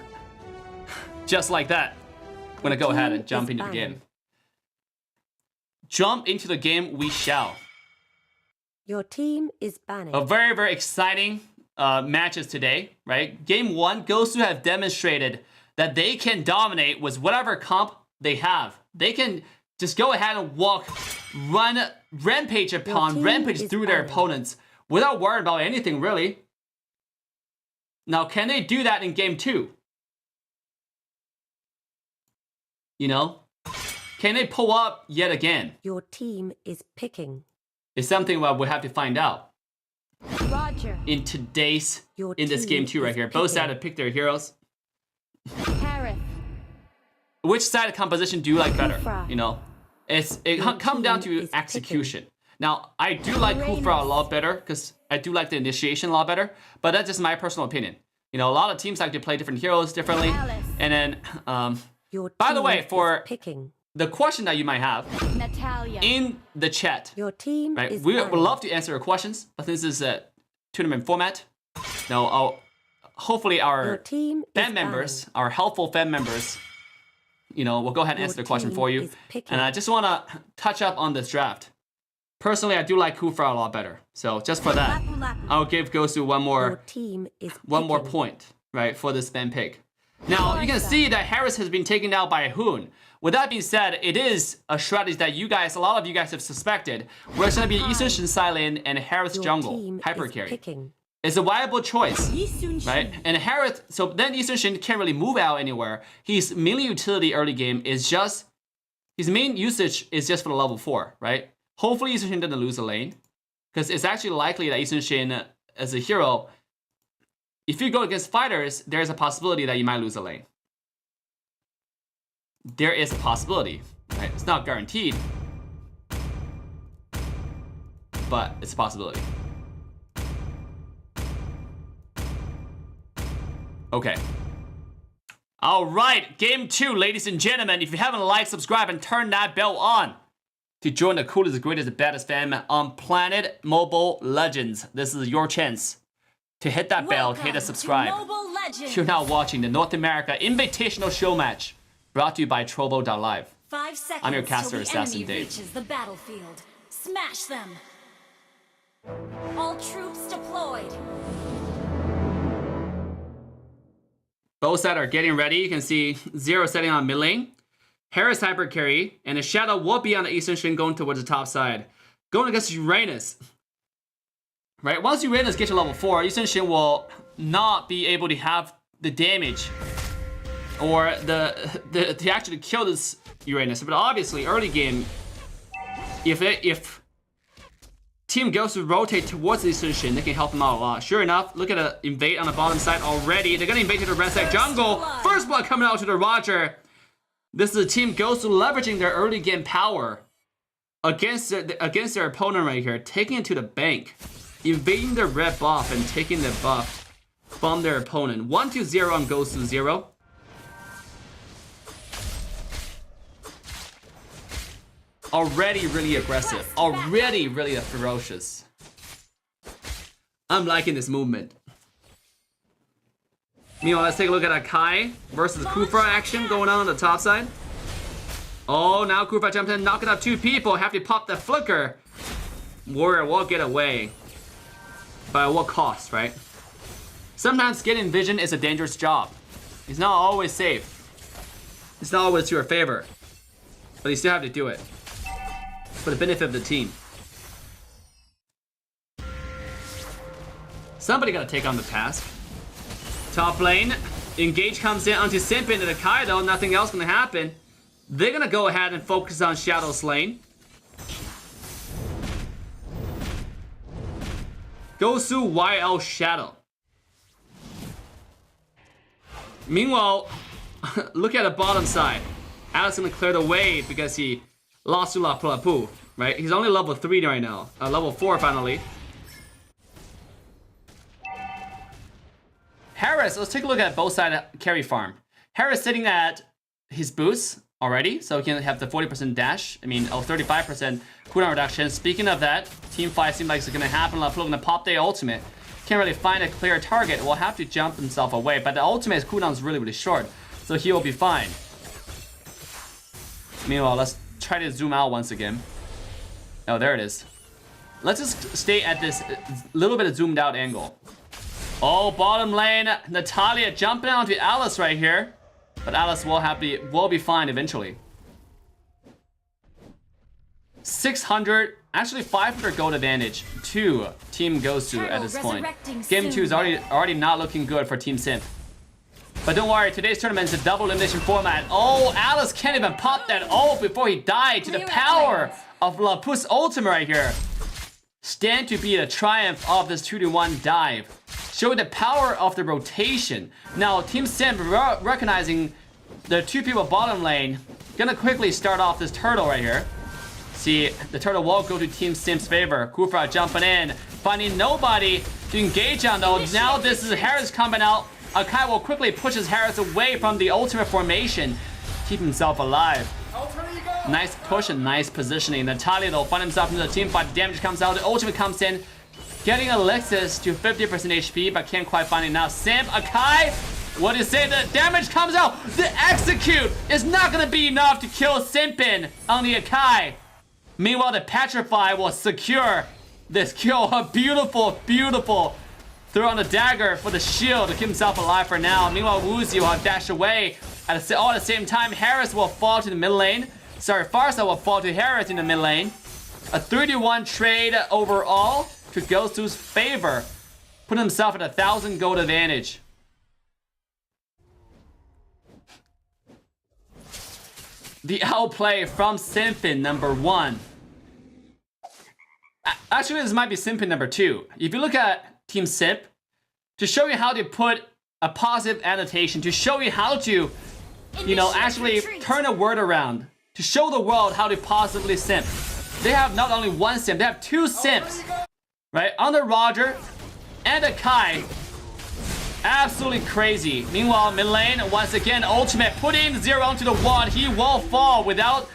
just like that, we're gonna go ahead and jump into the game. Jump into the game we shall. Your team is banning. A very, very exciting matches today, right? Game 1, GOSU have demonstrated that they can dominate with whatever comp they have. They can just go ahead and run rampage upon rampage through their opponents without worrying about anything, really. Now, can they do that in Game 2? You know? Can they pull up yet again? Your team is picking. It's something that we'll have to find out. Roger. In this game 2 right here. Both sides have picked their heroes. Harris. Which side of composition do you like better? You know? It comes down to execution. Now, I do like Kufra a lot better because I do like the initiation a lot better, but that's just my personal opinion. You know, a lot of teams like to play different heroes differently. And then, by the way, for the question that you might have Natalia. in the chat, your team right? is We would love to answer your questions, but this is a tournament format. Now, hopefully our fan members, our helpful fan members, you know, we'll go ahead and answer the question for you. And I just want to touch up on this draft. Personally, I do like Kufra a lot better. So just for that, I'll give GOSU one more point, right, for this spam pick. Now, you can see that Harris has been taken out by Hoon. With that being said, it is a strategy that a lot of you guys have suspected, where it's going to be Yi Sun-shin Silent and Harris jungle, hyper carry. It's a viable choice, right? And Harris, so then Yi Sun-shin can't really move out anywhere. His mainly utility early game is just, his main usage is just for the level 4, right? Hopefully Yi Sun-shin doesn't lose a lane, because it's actually likely that Yi Sun-shin, as a hero, if you go against fighters, there's a possibility that you might lose a lane. There is a possibility, right? It's not guaranteed, but it's a possibility. Okay. All right, game 2, ladies and gentlemen. If you haven't liked, subscribe, and turn that bell on to join the coolest, greatest, and baddest fam on Planet Mobile Legends. This is your chance to hit that bell, hit the subscribe. You're now watching the North America Invitational Showmatch, brought to you by Trovo.live. 5 seconds. I'm your caster, till the enemy AssassinDave. reaches the battlefield. Smash them. All troops deployed. Both sides are getting ready. You can see Zero setting on mid lane. Harris hyper carry, and the shadow will be on the Eastern Shin going towards the top side. Going against Uranus. Right, once Uranus gets to level 4, Eastern Shin will not be able to have the damage or to actually kill this Uranus. But obviously, early game, if Team GOSU rotate towards the Eastern Shin, they can help them out a lot. Sure enough, look at the invade on the bottom side already. They're gonna invade to the red side jungle. First blood coming out to the Roger. This is a Team GOSU leveraging their early game power against their opponent right here, taking it to the bank, invading the red buff and taking the buff from their opponent. 1-0 on GOSU 0. Already really aggressive. Already really ferocious. I'm liking this movement. Meanwhile, let's take a look at Akai versus Kufra action going on the top side. Oh, now Kufra jumped in, knocking up 2 people. Have to pop the flicker. Warrior will get away. But at what cost, right? Sometimes getting vision is a dangerous job. It's not always safe. It's not always to your favor. But you still have to do it. For the benefit of the team. Somebody gotta take on the task. Top lane. Engage comes in onto Simp into the Kaido. Nothing else gonna happen. They're gonna go ahead and focus on Shadow's lane. GOSU YL Shadow. Meanwhile, look at the bottom side. Alex gonna clear the way because he lost to La Pulapu, right? He's only level 3 right now. Level 4 finally. Harris, let's take a look at both sides carry farm. Harris sitting at his boost already, so he can have the 40% dash. I mean, 35% cooldown reduction. Speaking of that, team fight seems like it's gonna happen. Laflo gonna pop their ultimate. Can't really find a clear target. Will have to jump himself away, but the ultimate's cooldown is really, really short, so he will be fine. Meanwhile, let's try to zoom out once again. Oh, there it is. Let's just stay at this little bit of zoomed out angle. Oh, bottom lane, Natalia jumping onto Alice right here. But Alice will be fine eventually. 600, actually 500 gold advantage to Team GOSU at this point. Game 2 is already not looking good for Team Simp. But don't worry, today's tournament is a double elimination format. Oh, Alice can't even pop that ult before he died to the power of Lapus ultimate right here. Stand to be the triumph of this 2-1 dive. Show the power of the rotation. Now, Team Simp recognizing the two people bottom lane, gonna quickly start off this turtle right here. See, the turtle will go to Team Simp's favor. Kufra jumping in, finding nobody to engage on though. Now this is Harris coming out. Akai will quickly pushes Harris away from the ultimate formation, keep himself alive. Nice push and nice positioning. Natalia though find himself into the team fight. The damage comes out, the ultimate comes in. Getting Alexis to 50% HP, but can't quite find it now. Simp, Akai, what do you say? The damage comes out. The execute is not gonna be enough to kill Simpin on the Akai. Meanwhile, the Petrify will secure this kill. A beautiful, beautiful throw on the dagger for the shield to keep himself alive for now. Meanwhile, Woozy will dash away. All at the same time, Harris will fall to the mid lane. Sorry, Farsa will fall to Harris in the mid lane. A 3-1 trade overall to GOSU's favor. Put himself at 1,000 gold advantage. The outplay from Simpin number 1. Actually, this might be Simpin number 2. If you look at Team Simp, to show you how to put a positive annotation, to show you how to, you know, actually turn a word around, to show the world how to positively simp. They have not only one simp, they have 2 simps. Right, on the Roger and a Kai. Absolutely crazy. Meanwhile, mid lane, once again, ultimate putting 0 onto the wall. He will fall without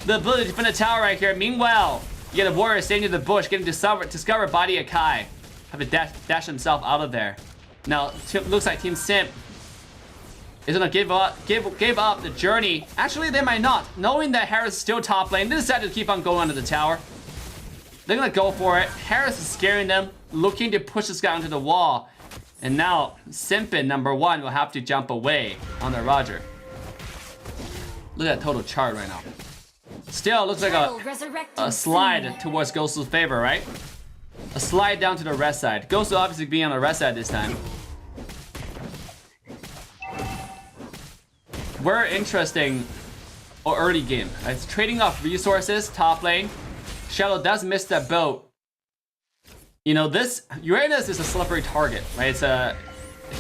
the ability to defend the tower right here. Meanwhile, you get a warrior staying in the bush, getting discovered by the Akai. Have to dash himself out of there. Now, looks like Team Simp is gonna give up the journey. Actually, they might not. Knowing that Harris is still top lane, they decided to keep on going under the tower. They're gonna go for it. Harris is scaring them, looking to push this guy onto the wall. And now, Simpin number 1 will have to jump away on the Roger. Look at that total chart right now. Still, looks like a slide towards GOSU's favor, right? A slide down to the red side. GOSU obviously being on the red side this time. Very interesting early game. It's trading off resources, top lane. Shadow does miss that boat. You know, this Uranus is a slippery target, right? It's a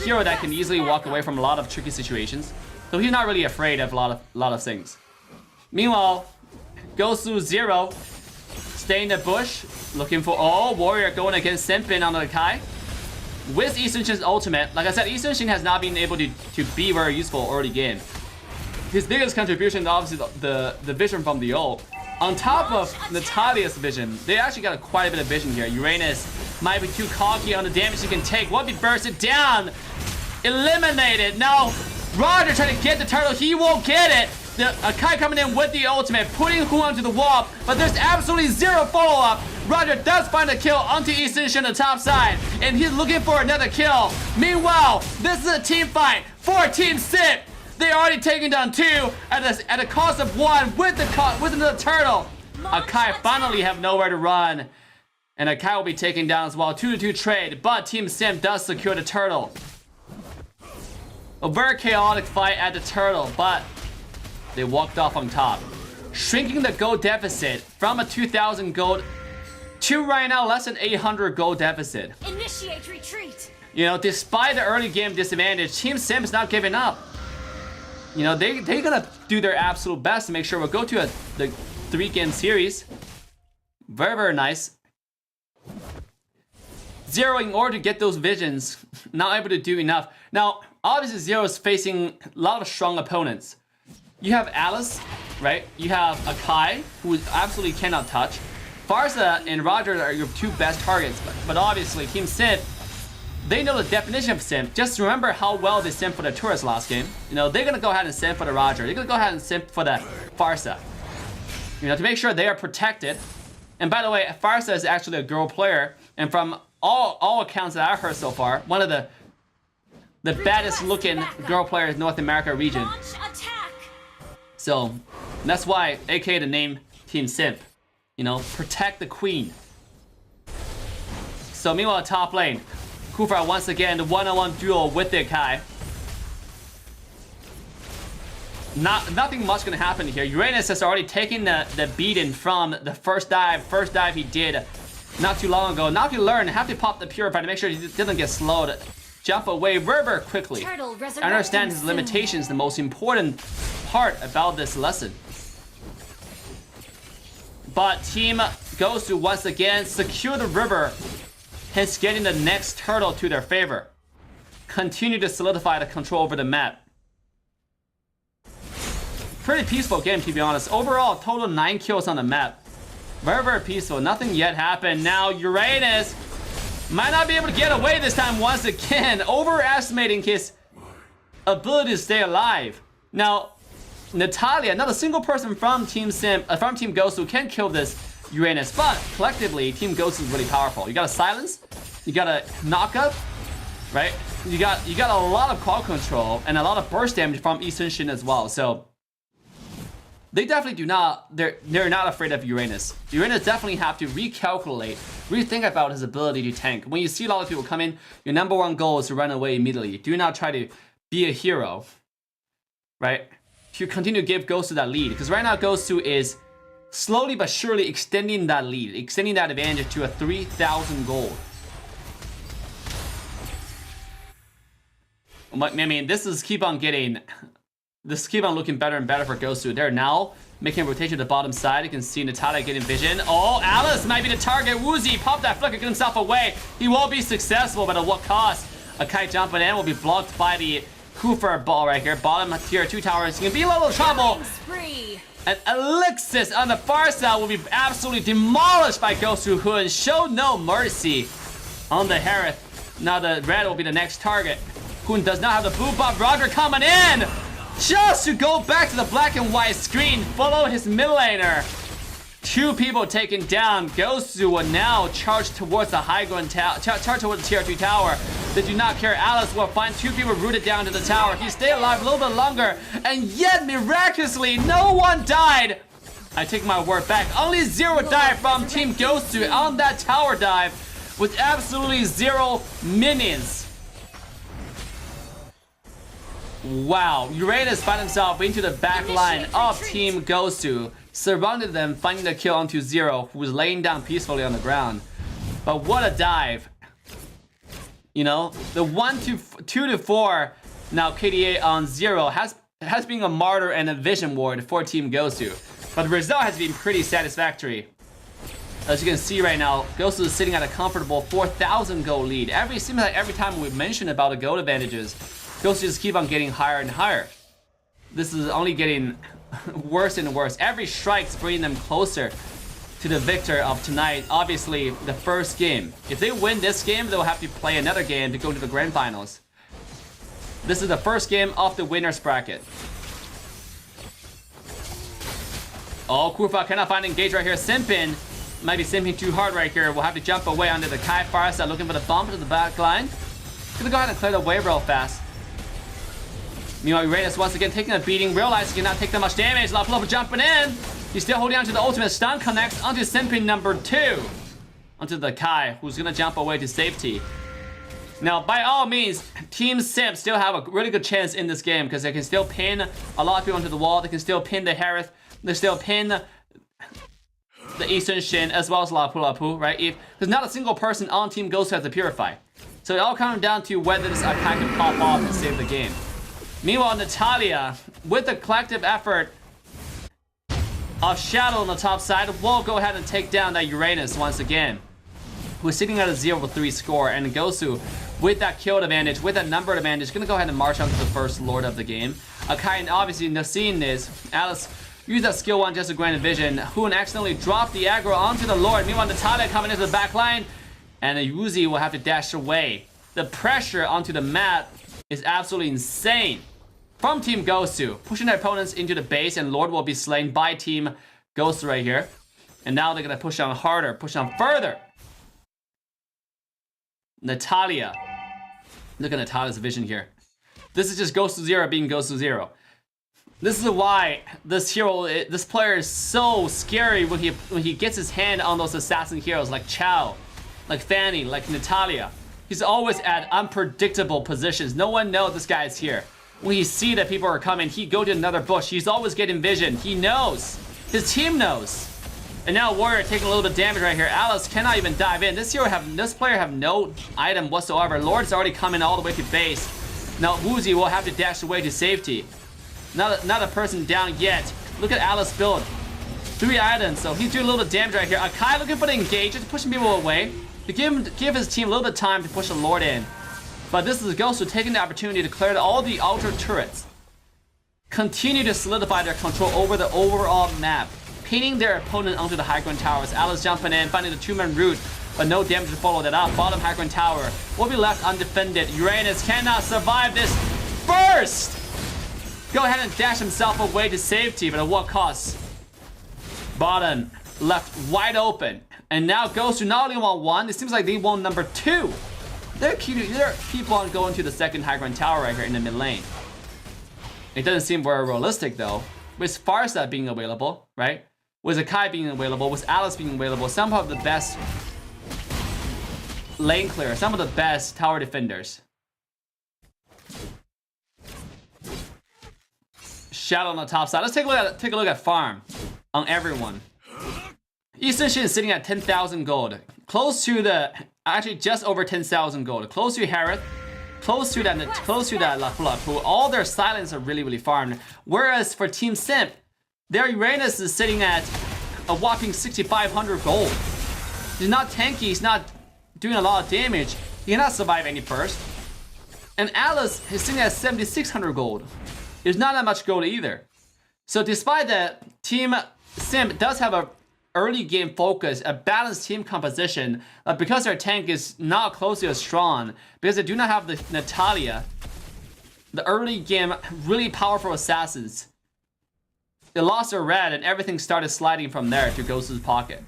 hero that can easily walk away from a lot of tricky situations. So he's not really afraid of a lot of things. Meanwhile, GOSU 0, stay in the bush, looking for warrior going against Simpin on the Kai. With Eastern Shin's ultimate, like I said, Eastern Shin has not been able to be very useful early game. His biggest contribution is obviously the vision from the ult. On top of Natalia's vision, they actually got quite a bit of vision here. Uranus might be too cocky on the damage he can take. What if he bursts it down? Eliminated. Now, Roger trying to get the turtle. He won't get it. The Akai coming in with the ultimate, putting Hu onto the wall, but there's absolutely 0 follow-up. Roger does find a kill onto Eastern Shin on the top side, and he's looking for another kill. Meanwhile, this is a team fight for Team Simp. They already taken down 2 at a cost of 1 with another turtle. Akai finally have nowhere to run, and Akai will be taken down as well. 2-2 trade, but Team Simp does secure the turtle. A very chaotic fight at the turtle, but they walked off on top, shrinking the gold deficit from a 2,000 gold to right now less than 800 gold deficit. Initiate retreat. You know, despite the early game disadvantage, Team Simp is not giving up. You know, they're gonna do their absolute best to make sure we'll go to the 3-game series. Very, very nice. Zero, in order to get those visions, not able to do enough. Now, obviously Zero is facing a lot of strong opponents. You have Alice, right? You have Akai, who absolutely cannot touch. Farsa and Roger are your two best targets, but obviously Team Simp, they know the definition of Simp. Just remember how well they Simp for the tourist last game. You know, they're gonna go ahead and Simp for the Roger. They're gonna go ahead and Simp for the Farsa. You know, to make sure they are protected. And by the way, Farsa is actually a girl player, and from all accounts that I've heard so far, one of the baddest looking girl players in North America region. Launch attack. So that's why, aka the name Team Simp. You know, protect the queen. So meanwhile, top lane, Kufra once again the one-on-one duel with the Kai. Nothing much gonna happen here. Uranus has already taken the beating from the first dive he did not too long ago. Now he learned how to pop the Purify to make sure he didn't get slowed. Jump away river quickly. Understand his limitations, the most important part about this lesson. But Team GOSU once again secure the river, hence getting the next turtle to their favor. Continue to solidify the control over the map. Pretty peaceful game, to be honest. Overall, total 9 kills on the map. Very, very peaceful. Nothing yet happened. Now Uranus might not be able to get away this time once again, overestimating his ability to stay alive. Now, Natalia, not a single person from Team GOSU can kill this Uranus, but collectively, Team GOSU is really powerful. You got a silence, you got a knockup, right? You got a lot of crowd control and a lot of burst damage from Eastern Shin as well. So they definitely they're not afraid of Uranus. Uranus definitely have to recalculate, rethink about his ability to tank. When you see a lot of people come in, your number one goal is to run away immediately. Do not try to be a hero, right? To continue to give GOSU that lead, because right now GOSU is slowly but surely extending that lead, extending that advantage to a 3,000 gold. I mean, this keep on looking better and better for GOSU. They're now making a rotation to the bottom side. You can see Natalia getting vision. Oh, Alice might be the target. Woozy pop that flicker, get himself away. He won't be successful, but at what cost? Akai jumping in will be blocked by the Kufer ball right here. Bottom tier 2 towers. He can be in a little trouble. And Elixis on the far side will be absolutely demolished by GOSU, who and show no mercy on the Harith. Now the red will be the next target. Hoon does not have the blue buff. Roger coming in just to go back to the black and white screen. Follow his mid laner. 2 people taken down. GOSU will now charge towards the high ground tower, charge towards the tier 2 tower. They do not care. Alice will find 2 people rooted down to the tower. He stayed alive a little bit longer, and yet miraculously, no one died. I take my word back. Only 0 died from Team GOSU on that tower dive with absolutely 0 minions. Wow, Uranus found himself into the back line of Team GOSU, surrounded them, finding the kill onto Zero, who was laying down peacefully on the ground. But what a dive. You know, the 2 to 4, now KDA on Zero has been a martyr and a vision ward for Team GOSU. But the result has been pretty satisfactory. As you can see right now, GOSU is sitting at a comfortable 4,000 gold lead. Seems like every time we mention about the gold advantages, GOSU just keep on getting higher and higher. This is only getting worse and worse. Every strike's bringing them closer to the victor of tonight. Obviously, the first game. If they win this game, they'll have to play another game to go to the grand finals. This is the first game of the winner's bracket. Oh, Kufa cannot find engage right here. Simpin might be simping too hard right here. We'll have to jump away under the Kai Farsa, looking for the bump to the back line. Gonna go ahead and clear the wave real fast. Meanwhile, Uranus once again taking a beating, realizing he cannot take that much damage. Loplopa jumping in. He's still holding on to the ultimate stun, connects onto Simpin number 2. Onto the Kai, who's gonna jump away to safety. Now, by all means, Team Simp still have a really good chance in this game because they can still pin a lot of people onto the wall. They can still pin the Harith. They still pin the Eastern Shin as well as Lapu, right? There's not a single person on Team GOSU has the Purify. So it all comes down to whether this attack can pop off and save the game. Meanwhile, Natalia, with the collective effort of Shadow on the top side, will go ahead and take down that Uranus once again. who's sitting at a 0-3 score, and GOSU, with that kill advantage, with that number advantage, gonna go ahead and march on to the first Lord of the game. Akai, and obviously, seeing this, Alice used that skill 1 just to grant vision. Hoon accidentally dropped the aggro onto the Lord. Meanwhile, Natalia coming into the back line, and the Uzi will have to dash away. The pressure onto the map is absolutely insane from Team GOSU, pushing their opponents into the base, and Lord will be slain by Team GOSU right here. And now they're gonna push on harder, push on further. Natalia. Look at Natalia's vision here. This is just GOSU 0 being GOSU 0. This is why this player is so scary when he gets his hand on those assassin heroes like Chao, like Fanny, like Natalia. He's always at unpredictable positions. No one knows this guy is here. When he see that people are coming, he go to another bush. He's always getting vision. He knows. His team knows. And now Warrior taking a little bit of damage right here. Alice cannot even dive in. This player have no item whatsoever. Lord's already coming all the way to base. Now Woozy will have to dash away to safety. Not a person down yet. Look at Alice build. 3 items, so he's doing a little bit of damage right here. Akai looking for the engage, just pushing people away. To give his team a little bit of time to push the Lord in. But this is GOSU taking the opportunity to clear all the outer turrets. Continue to solidify their control over the overall map. Pinning their opponent onto the high ground towers. Alice jumping in, finding the 2-man route, but no damage to follow that up. Bottom high ground tower will be left undefended. Uranus cannot survive this burst! Go ahead and dash himself away to safety, but at what cost? Bottom left wide open. And now GOSU not only want 1, it seems like they want number 2. They're keep on going to the second high ground tower right here in the mid lane. It doesn't seem very realistic though. With Farsa being available, right? With Akai being available, with Alice being available, some of the best lane clear, some of the best tower defenders. Shadow on the top side. Let's take a look at farm on everyone. Eastern Shin is sitting at 10,000 gold, close to the actually just over 10,000 gold, close to Harith, close to that Lafla, who all their silence are really farmed. Whereas for Team Simp, their Uranus is sitting at a whopping 6,500 gold. He's not tanky, he's not doing a lot of damage. He cannot survive any burst. And Alice is sitting at 7,600 gold. There's not that much gold either. So despite that, Team Simp does have a early game focus, a balanced team composition, because their tank is not closely as strong, because they do not have the Natalia, the early game really powerful assassins. They lost their red and everything started sliding from there to GOSU's pocket.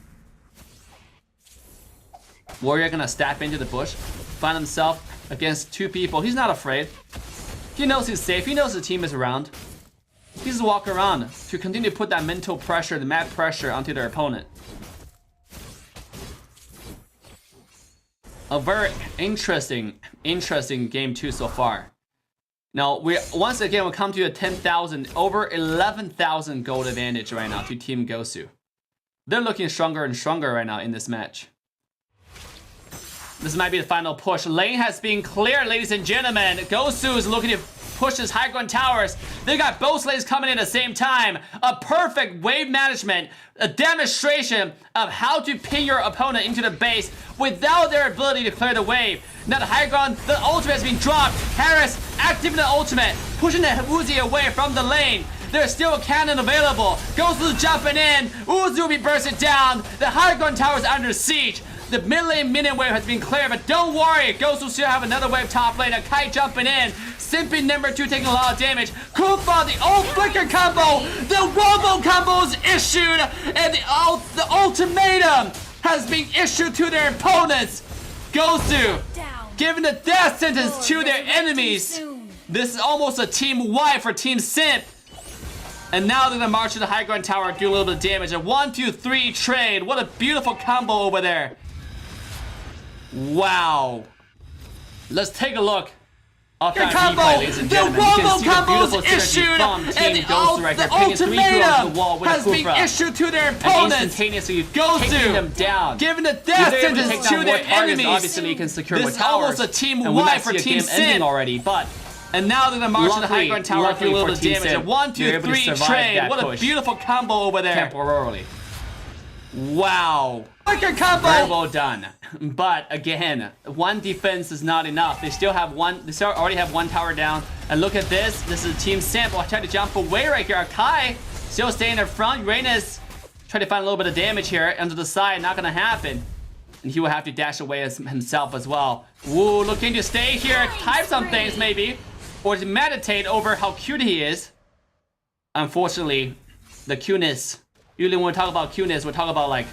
Warrior gonna step into the bush, find himself against 2 people. He's not afraid. He knows he's safe, he knows the team is around. He just walk around to continue to put that mental pressure, the mad pressure onto their opponent. A very interesting game 2 so far. Now, once again, we'll come to a 10,000, over 11,000 gold advantage right now to Team GOSU. They're looking stronger and stronger right now in this match. This might be the final push. Lane has been cleared, ladies and gentlemen. GOSU is looking to push his high ground towers. They got both lanes coming in at the same time. A perfect wave management, a demonstration of how to pin your opponent into the base without their ability to clear the wave. Now the high ground, the ultimate has been dropped. Harris activating the ultimate, pushing the Uzi away from the lane. There's still a cannon available. GOSU's jumping in. Uzi will be bursted down. The high ground tower is under siege. The mid lane minion wave has been cleared, but don't worry, GOSU still have another wave top lane. Akai jumping in. Simpy number 2 taking a lot of damage. Kufa, the old flicker combo. The Robo combo is issued, and the ultimatum has been issued to their opponents. GOSU giving the death sentence to their enemies. This is almost a team wipe for Team Simp. And now they're gonna march to the high ground tower, do a little bit of damage. A 1-2-3 trade. What a beautiful combo over there. Wow. Let's take a look. Your combo, the Robo combo is issued, and the ultimatum has been issued to their opponents. GOSU them down, giving the death sentence to their enemies. Obviously, you can secure this is almost a team wipe for Team Simp already, but. And now they're gonna march to the high ground tower, do a little bit of damage. A 1-2-3 trade. What a beautiful combo over there. Temporarily. Wow. Flicker combo! Very well done. But again, one defense is not enough. They still have one. They still already have one tower down. And look at this. This is Team Simp. Trying to jump away right here. Kai still staying in front. Uranus trying to find a little bit of damage here onto the side. Not gonna happen. And he will have to dash away himself as well. Woo, looking to stay here, type some things maybe, or to meditate over how cute he is. Unfortunately, the cuteness. Usually when we talk about cuteness, we talk about like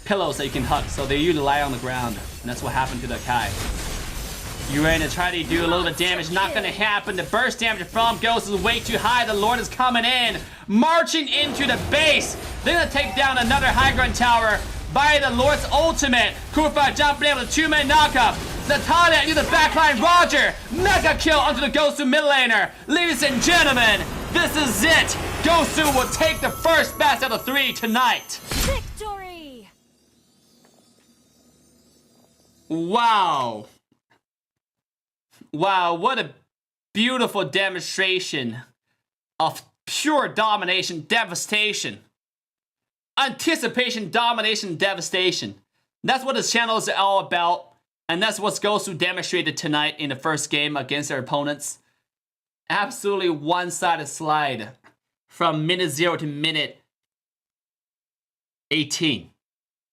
pillows that you can hug. So they usually lie on the ground, and that's what happened to the Kai. Uranus trying to do a little bit of damage, not gonna happen. The burst damage from GOSU is way too high. The Lord is coming in, marching into the base. They're gonna take down another high ground tower by the Lord's ultimate. Kufa jumping in with a 2-man knockup. Natalia into the backline. Roger, mega kill onto the GOSU mid laner. Ladies and gentlemen, this is it. GOSU will take the first best out of 3 tonight. Victory! Wow. Wow, what a beautiful demonstration of pure domination, devastation. Anticipation, domination, devastation. That's what this channel is all about. And that's what GOSU demonstrated tonight in the first game against their opponents. Absolutely one-sided slide from minute 0 to minute 18.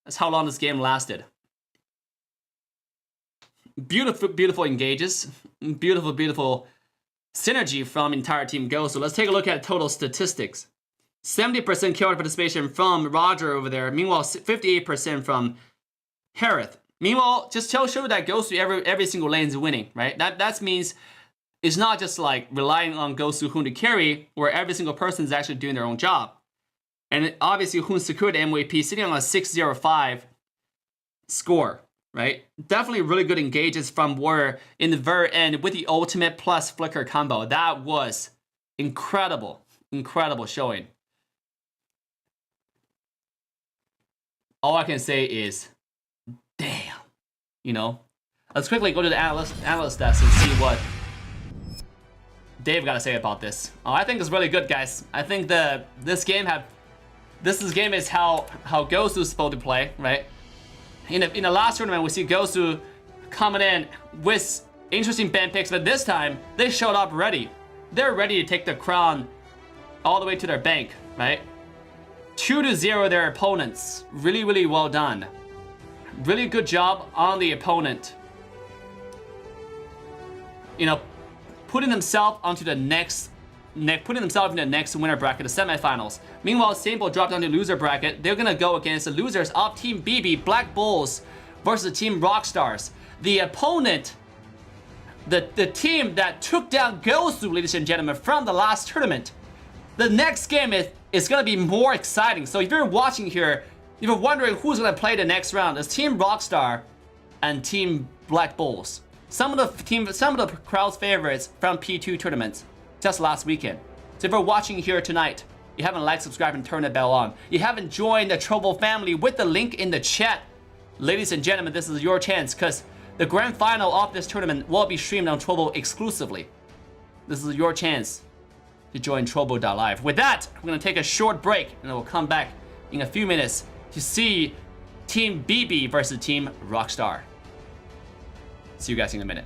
That's how long this game lasted. Beautiful, beautiful engages. Beautiful, beautiful synergy from entire Team GOSU. Let's take a look at total statistics. 70% kill participation from Roger over there. Meanwhile, 58% from Harith. Meanwhile, just show that GOSU every single lane is winning, right? That means it's not just like relying on GOSU Hoon to carry, where every single person is actually doing their own job. And obviously, Hoon secured the MVP, sitting on a 605 score, right? Definitely really good engages from Warrior in the very end with the ultimate plus flicker combo. That was incredible, incredible showing. All I can say is, damn, you know? Let's quickly go to the analyst stats and see what Dave got to say about this. Oh, I think it's really good, guys. I think this game is how GOSU is supposed to play, right? In the last tournament, we see GOSU coming in with interesting ban picks, but this time they showed up ready. They're ready to take the crown all the way to their bank, right? 2-0 their opponents. Really, really well done. Really good job on the opponent. You know, putting themselves into the next winner bracket, the semifinals. Meanwhile, Sample dropped down to loser bracket. They're gonna go against the losers of Team BB, Black Bulls, versus Team Rockstars. The opponent, the team that took down GOSU, ladies and gentlemen, from the last tournament. The next game is gonna be more exciting. So if you're watching here, if you're wondering who's gonna play the next round, it's Team Rockstar and Team Black Bulls. Some of the crowd's favorites from P2 tournaments just last weekend. So if you're watching here tonight, you haven't liked, subscribed, and turned the bell on, you haven't joined the Trovo family with the link in the chat, ladies and gentlemen, this is your chance, because the grand final of this tournament will be streamed on Trovo exclusively. This is your chance to join Trovo.live. With that, we're going to take a short break, and then we'll come back in a few minutes to see Team BB versus Team Rockstar. See you guys in a minute.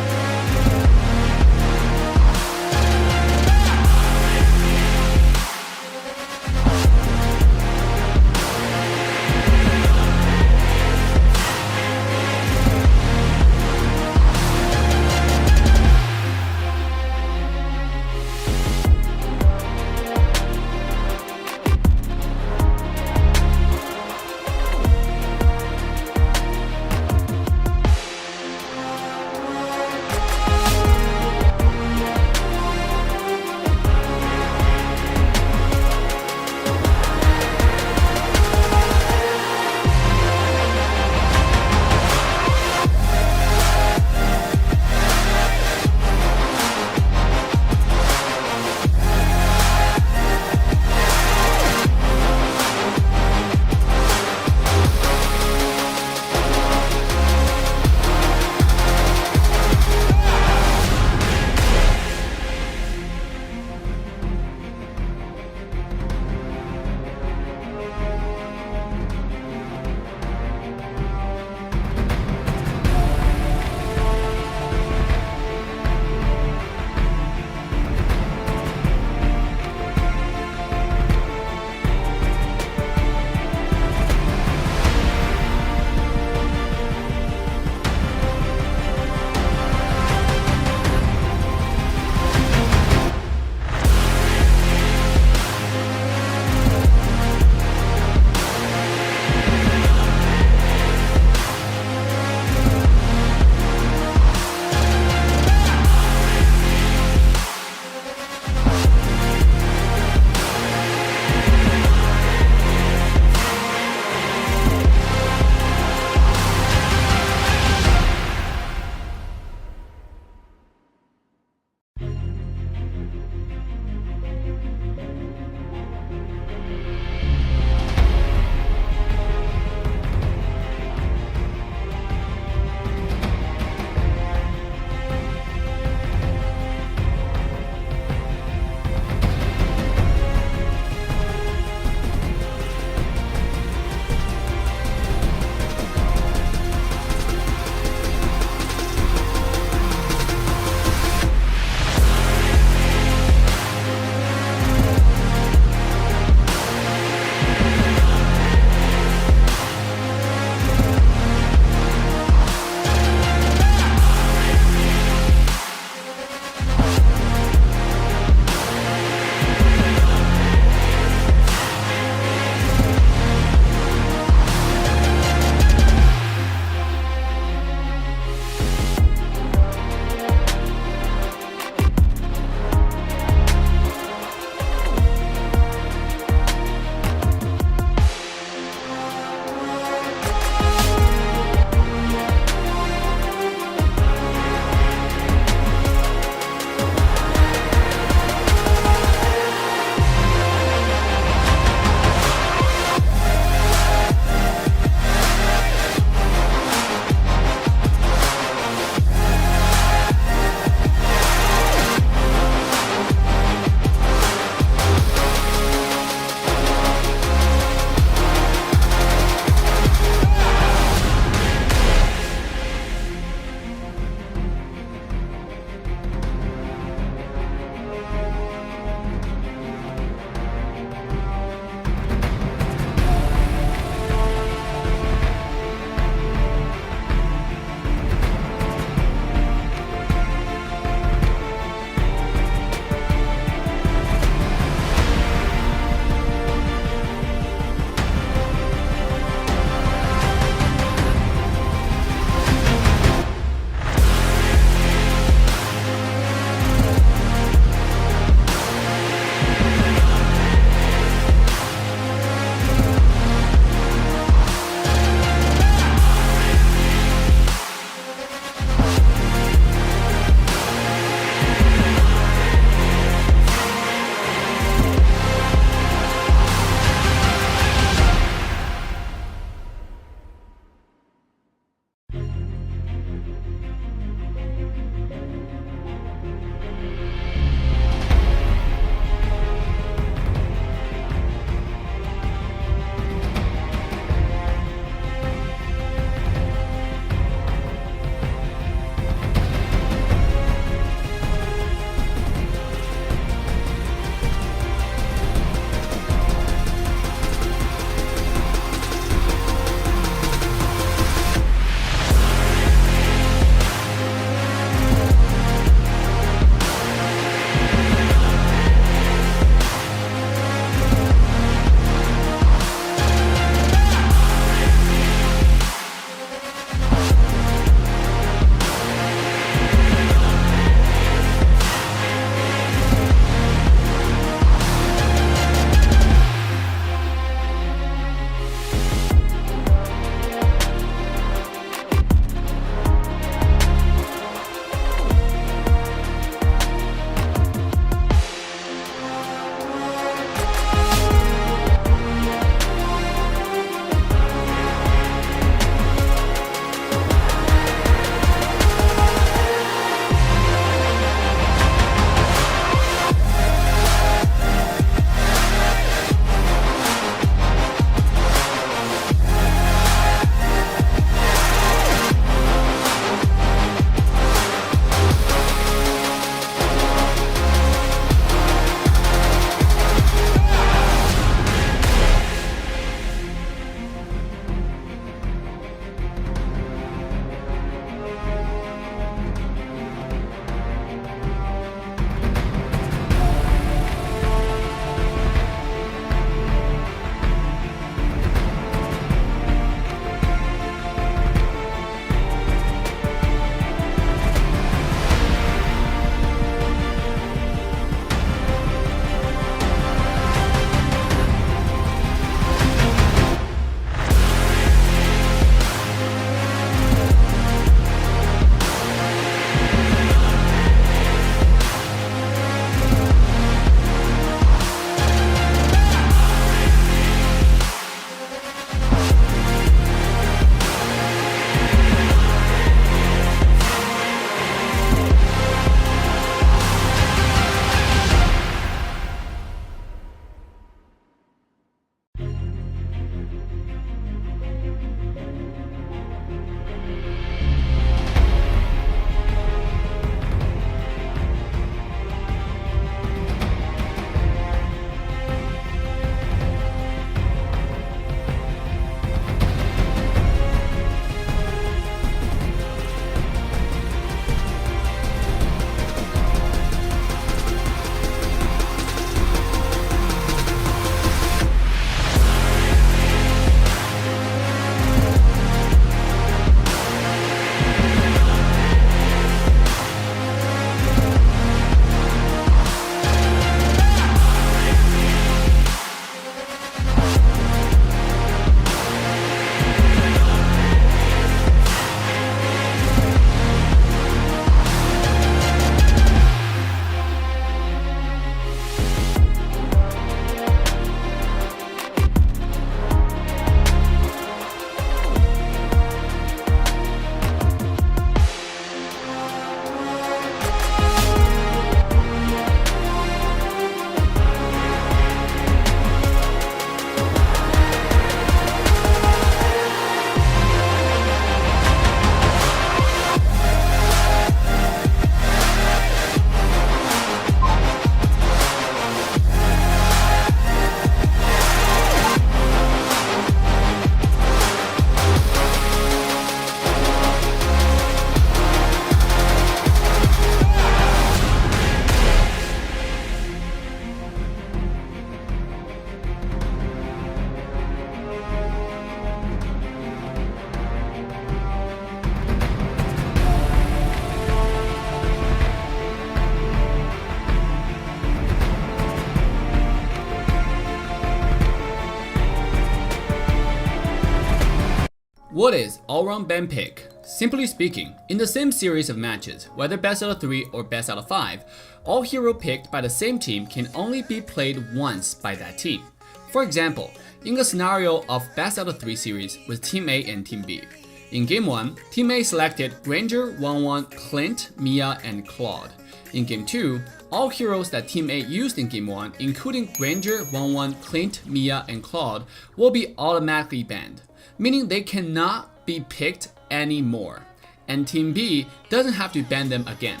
What is all-round ban pick? Simply speaking, in the same series of matches, whether best out of 3 or best out of 5, all hero picked by the same team can only be played once by that team. For example, in a scenario of best out of 3 series with Team A and Team B. In Game 1, Team A selected Granger, 1-1, Clint, Mia, and Claude. In Game 2, all heroes that Team A used in Game 1, including Granger, 1-1, Clint, Mia, and Claude, will be automatically banned, meaning they cannot be picked anymore, and Team B doesn't have to ban them again.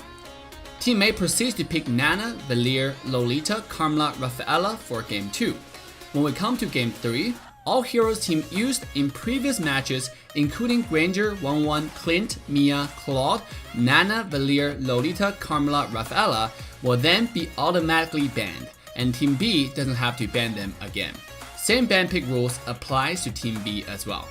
Team A proceeds to pick Nana, Valier, Lolita, Carmela, Rafaela for Game 2. When we come to Game 3, all heroes team used in previous matches, including Granger, 1-1, Clint, Mia, Claude, Nana, Valier, Lolita, Carmela, Rafaela, will then be automatically banned, and Team B doesn't have to ban them again. Same ban pick rules applies to Team B as well.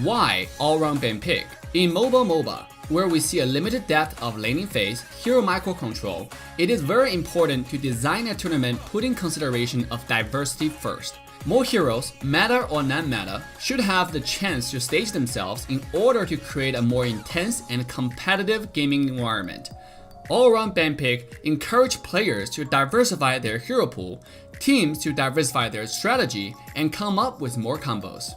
Why all-round ban pick? In MOBA, where we see a limited depth of laning phase, hero microcontrol, it is very important to design a tournament putting consideration of diversity first. More heroes, meta or non-meta, should have the chance to stage themselves in order to create a more intense and competitive gaming environment. All-around ban pick encourage players to diversify their hero pool, teams to diversify their strategy, and come up with more combos.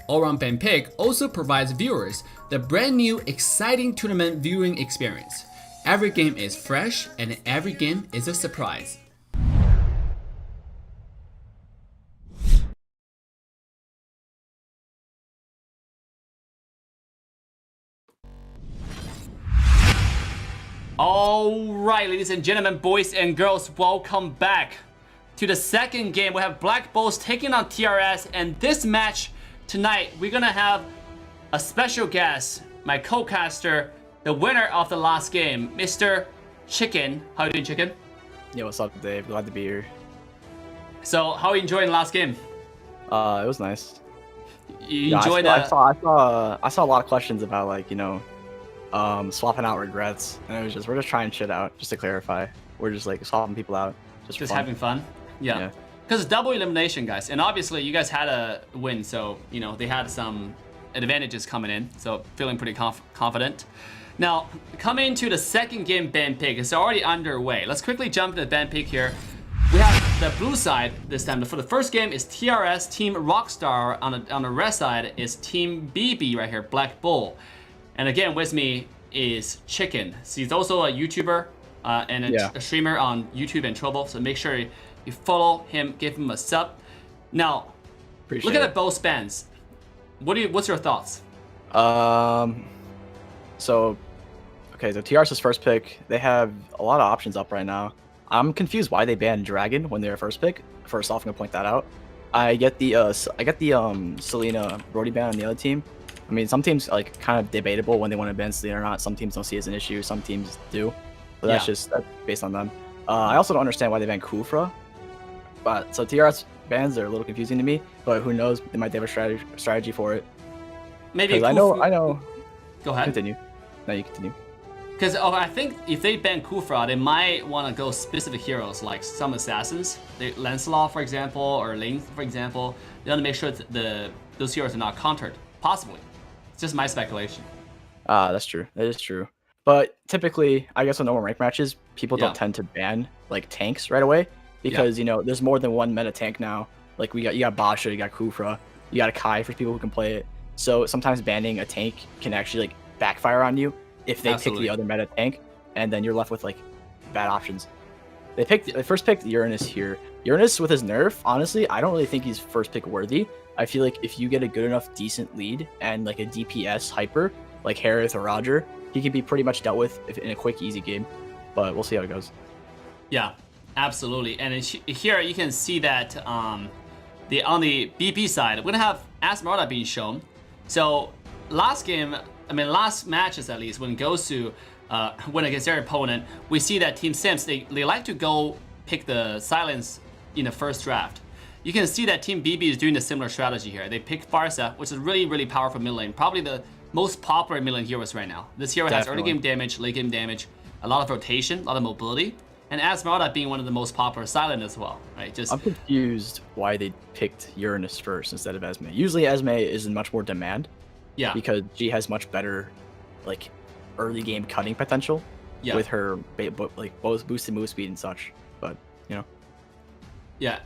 All-round ban pick also provides viewers the brand new exciting tournament viewing experience. Every game is fresh and every game is a surprise. Alright, ladies and gentlemen, boys and girls, welcome back to the second game. We have Black Bulls taking on TRS, and this match tonight, we're gonna have a special guest, my co-caster, the winner of the last game, Mr. Chicken. How you doing, Chicken? Yo, what's up, Dave? Glad to be here. So, how are you enjoying the last game? It was nice. You enjoyed I saw a lot of questions about, like, you know, swapping out regrets, and it was we're just trying shit out. Just to clarify, we're just like swapping people out, just for fun. having fun. Yeah, because it's double elimination, guys, and obviously you guys had a win, so you know they had some advantages coming in, so feeling pretty confident. Now, coming to the second game ban pick, it's already underway. Let's quickly jump into the ban pick here. We have the blue side this time. For the first game is TRS, Team Rockstar. On the red side is Team BB right here, Black Bull. And again, with me is Chicken. So he's also a YouTuber and a streamer on YouTube and Trovo. So make sure you follow him, give him a sub. Now, look at both bans. What's your thoughts? So TRS's first pick, they have a lot of options up right now. I'm confused why they banned Dragon when they were first pick. First off, I'm gonna point that out. I get the Selena Brody ban on the other team. I mean, some teams like kind of debatable when they want to ban Selena or not. Some teams don't see it as an issue. Some teams do. But that's based on them. I also don't understand why they banned Kufra. But so TRS bans are a little confusing to me. But who knows? They might have a strategy for it. Maybe I know. Go ahead. Continue. No, you continue. Because I think if they ban Kufra, they might want to go specific heroes like some assassins, Lancelot, for example, or Ling, for example. They want to make sure that those heroes are not countered. Possibly. It's just my speculation. That's true. That is true. But typically, I guess on normal rank matches, people don't tend to ban like tanks right away because you know there's more than one meta tank now. Like you got Basha, you got Kufra, you got a Kai for people who can play it. So sometimes banning a tank can actually like backfire on you if they pick the other meta tank, and then you're left with like bad options. They first picked Uranus here. Uranus with his nerf, honestly, I don't really think he's first pick worthy. I feel like if you get a good enough decent lead and like a DPS hyper like Harith or Roger, he can be pretty much dealt with in a quick, easy game. But we'll see how it goes. Yeah, absolutely. And here you can see that on the BP side, we're gonna have Astronomia being shown. So last matches at least, when GOSU went against their opponent, we see that Team Sims, they like to go pick the silence in the first draft. You can see that Team BB is doing a similar strategy here. They picked Barca, which is really, really powerful mid lane. Probably the most popular mid lane heroes right now. This hero has early game damage, late game damage, a lot of rotation, a lot of mobility. And Esmeralda being one of the most popular silent as well, right? I'm confused why they picked Uranus first instead of Esme. Usually Esme is in much more demand. Yeah. Because she has much better, like, early game cutting potential with her both boosted move speed and such. But you know. Yeah,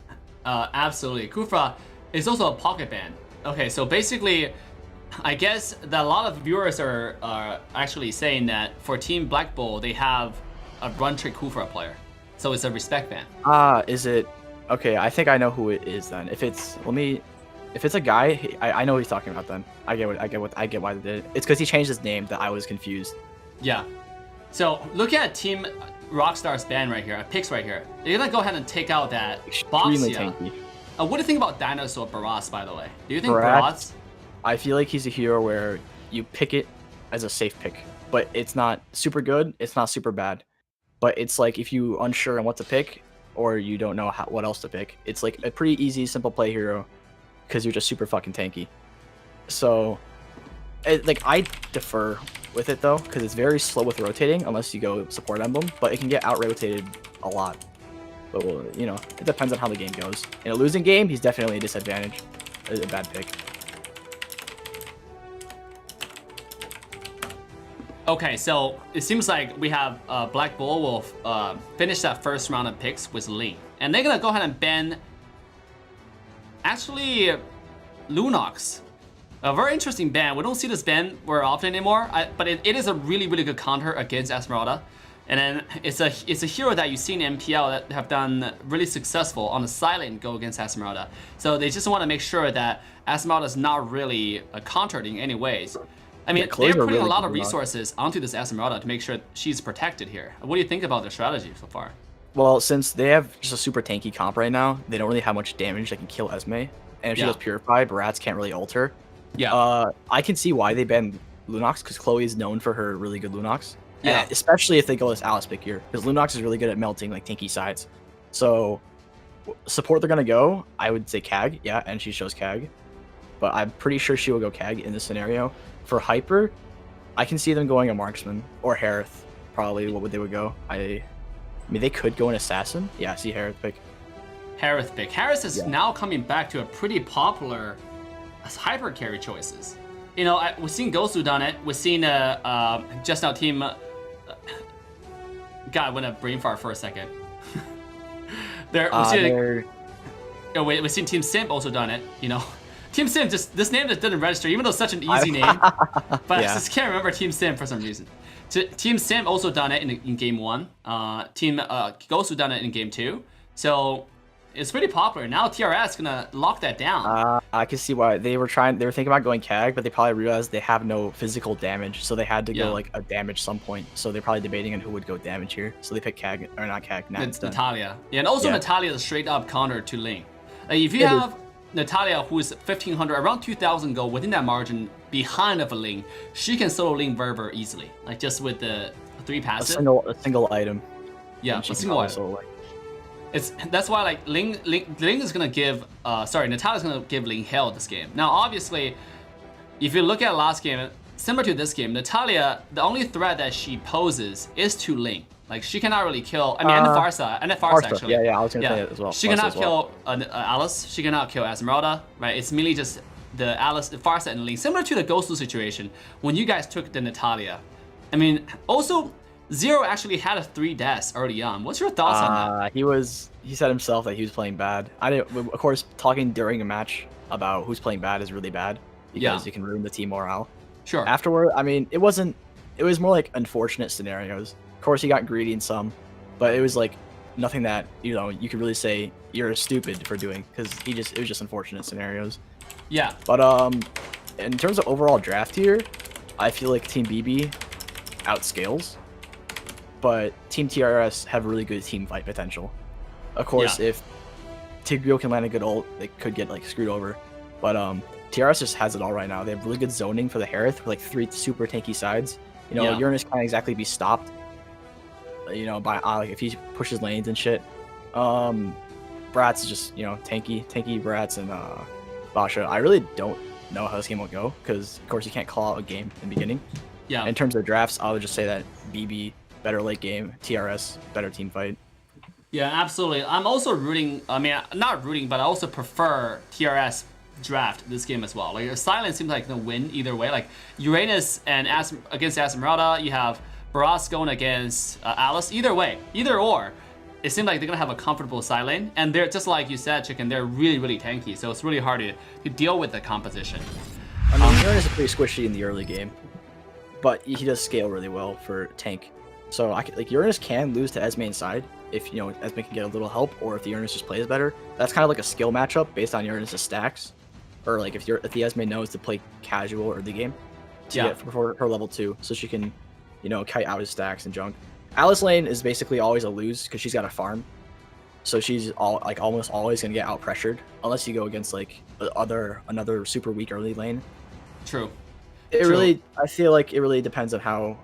absolutely. Kufra is also a pocket ban. Okay, so basically, I guess that a lot of viewers are actually saying that for Team Black Bull, they have a run trick Kufra player. So it's a respect ban. Is it? Okay, I think I know who it is then. If it's a guy, I know what he's talking about then. I get why they did it. It's because he changed his name that I was confused. Yeah. So look at Team Rockstar's ban right here, picks right here. They're gonna go ahead and take out that Extremely Boxia. tanky. What do you think about Dinosaur Barras, by the way? Do you think Barras? Barras? I feel like he's a hero where you pick it as a safe pick, but it's not super good, it's not super bad. But it's like if you unsure on what to pick, or you don't know what else to pick, it's like a pretty easy, simple play hero, because you're just super fucking tanky. So, I defer with it though, because it's very slow with rotating unless you go support emblem, but it can get out rotated a lot. But well, you know, it depends on how the game goes. In a losing game, he's definitely a disadvantage, a bad pick. Okay, so it seems like we have Black Bull will finish that first round of picks with Ling. And they're gonna go ahead and ban, actually, Lunox. A very interesting ban. We don't see this ban very often anymore, but it is a really, really good counter against Esmeralda. And then it's a hero that you've seen in MPL that have done really successful on the silent go against Esmeralda. So they just want to make sure that Esmeralda is not really countered in any ways. I mean, they're putting really a lot of resources onto this Esmeralda to make sure she's protected here. What do you think about their strategy so far? Well, since they have just a super tanky comp right now, they don't really have much damage that can kill Esme. And if she does Purify, Barats can't really alter. Yeah. I can see why they banned Lunox, because Chloe is known for her really good Lunox. Yeah. And especially if they go this Alice pick here, because Lunox is really good at melting like tanky sides. So support they're gonna go, I would say Kag, yeah, and she shows Kag. But I'm pretty sure she will go Kag in this scenario. For Hyper, I can see them going a Marksman or Harith, probably what would they would go. I mean, they could go an Assassin. Yeah, I see Harith pick. Harith pick. Harith is now coming back to a pretty popular Hyper carry choices. You know, we've seen GOSU done it. We've seen just now team. God, I went a brain fart for a second. We've seen Team Simp also done it. You know, Team Simp this name just didn't register, even though it's such an easy name. But I just can't remember Team Simp for some reason. Team Simp also done it in game 1. Team GOSU done it in game 2. So it's pretty popular. Now TRS is gonna lock that down. I can see why they were thinking about going Kag, but they probably realized they have no physical damage, so they had to go like a damage some point. So they're probably debating on who would go damage here. So they picked Kag, or not Kag, Natalia. Yeah, and also Natalia is a straight up counter to Ling. Like if you have Natalia, who is 1500, around 2000 gold within that margin behind of a Ling, she can solo Ling very easily. Like just with the 3 passive. A single item. Yeah, a single item. That's why like Ling is gonna give Natalia's gonna give Ling hell this game. Now obviously, if you look at last game, similar to this game, Natalia, the only threat that she poses is to Ling. Like she cannot really kill. I mean, and the Farsa actually. Yeah, I was gonna say it as well. She cannot kill Alice. She cannot kill Esmeralda. Right? It's merely just the Alice, the Farsa, and Ling. Similar to the GOSU situation when you guys took the Natalia. I mean, also Zero actually had a 3 deaths early on. What's your thoughts on that? He said himself that he was playing bad. Of course, talking during a match about who's playing bad is really bad because it can ruin the team morale. Sure. Afterward, I mean, it was more like unfortunate scenarios. Of course, he got greedy in some, but it was like nothing that, you know, you could really say you're stupid for doing, because it was just unfortunate scenarios. Yeah. But in terms of overall draft here, I feel like Team BB outscales, but Team TRS have really good team fight potential. Of course, if Tigreal can land a good ult, they could get like screwed over. But TRS just has it all right now. They have really good zoning for the Harith with like 3 super tanky sides. You know, Uranus can't exactly be stopped, you know, by like if he pushes lanes and shit. Bratz is just, you know, tanky Bratz and Basha. I really don't know how this game will go, because of course you can't call out a game in the beginning. Yeah. In terms of drafts, I would just say that BB better late game, TRS better team fight. Yeah, absolutely. I'm also rooting. I mean, not rooting, but I also prefer TRS draft this game as well. Like Silent seems like the win either way. Like Uranus and against Esmeralda, you have Barras going against Alice. Either way, either or, it seems like they're gonna have a comfortable side lane, and they're just like you said, Chicken. They're really tanky, so it's really hard to deal with the composition. I mean, Uranus is pretty squishy in the early game, but he does scale really well for tank. So like Uranus can lose to Esme inside if Esme can get a little help, or if the Uranus just plays better. That's kind of like a skill matchup based on Uranus' stacks, or like if the Esme knows to play casual early game to get for her level 2, so she can kite out his stacks and junk. Alice lane is basically always a lose because she's got a farm, so she's almost always gonna get out pressured unless you go against like another super weak early lane. True. I feel like it really depends on how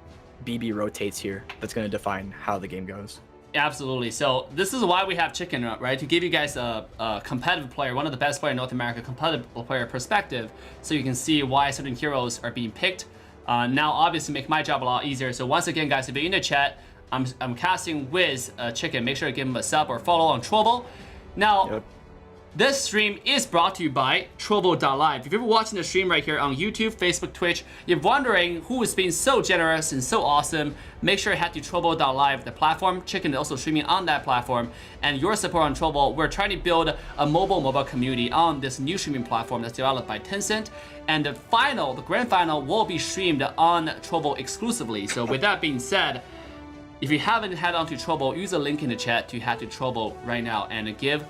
BB rotates here. That's gonna define how the game goes. Absolutely. So this is why we have Chicken, right? To give you guys a competitive player, one of the best player in North America, competitive player perspective, so you can see why certain heroes are being picked. Now, obviously, make my job a lot easier. So once again, guys, if you're in the chat, I'm casting with Chicken. Make sure to give him a sub or follow on Trovo. Now, this stream is brought to you by Trovo.live. If you're watching the stream right here on YouTube, Facebook, Twitch, you're wondering who is being so generous and so awesome, make sure you head to Trovo.live, the platform. Chicken is also streaming on that platform. And your support on Trovo, we're trying to build a mobile community on this new streaming platform that's developed by Tencent. And the grand final will be streamed on Trovo exclusively. So with that being said, if you haven't head on to Trovo, use the link in the chat to head to Trovo right now and give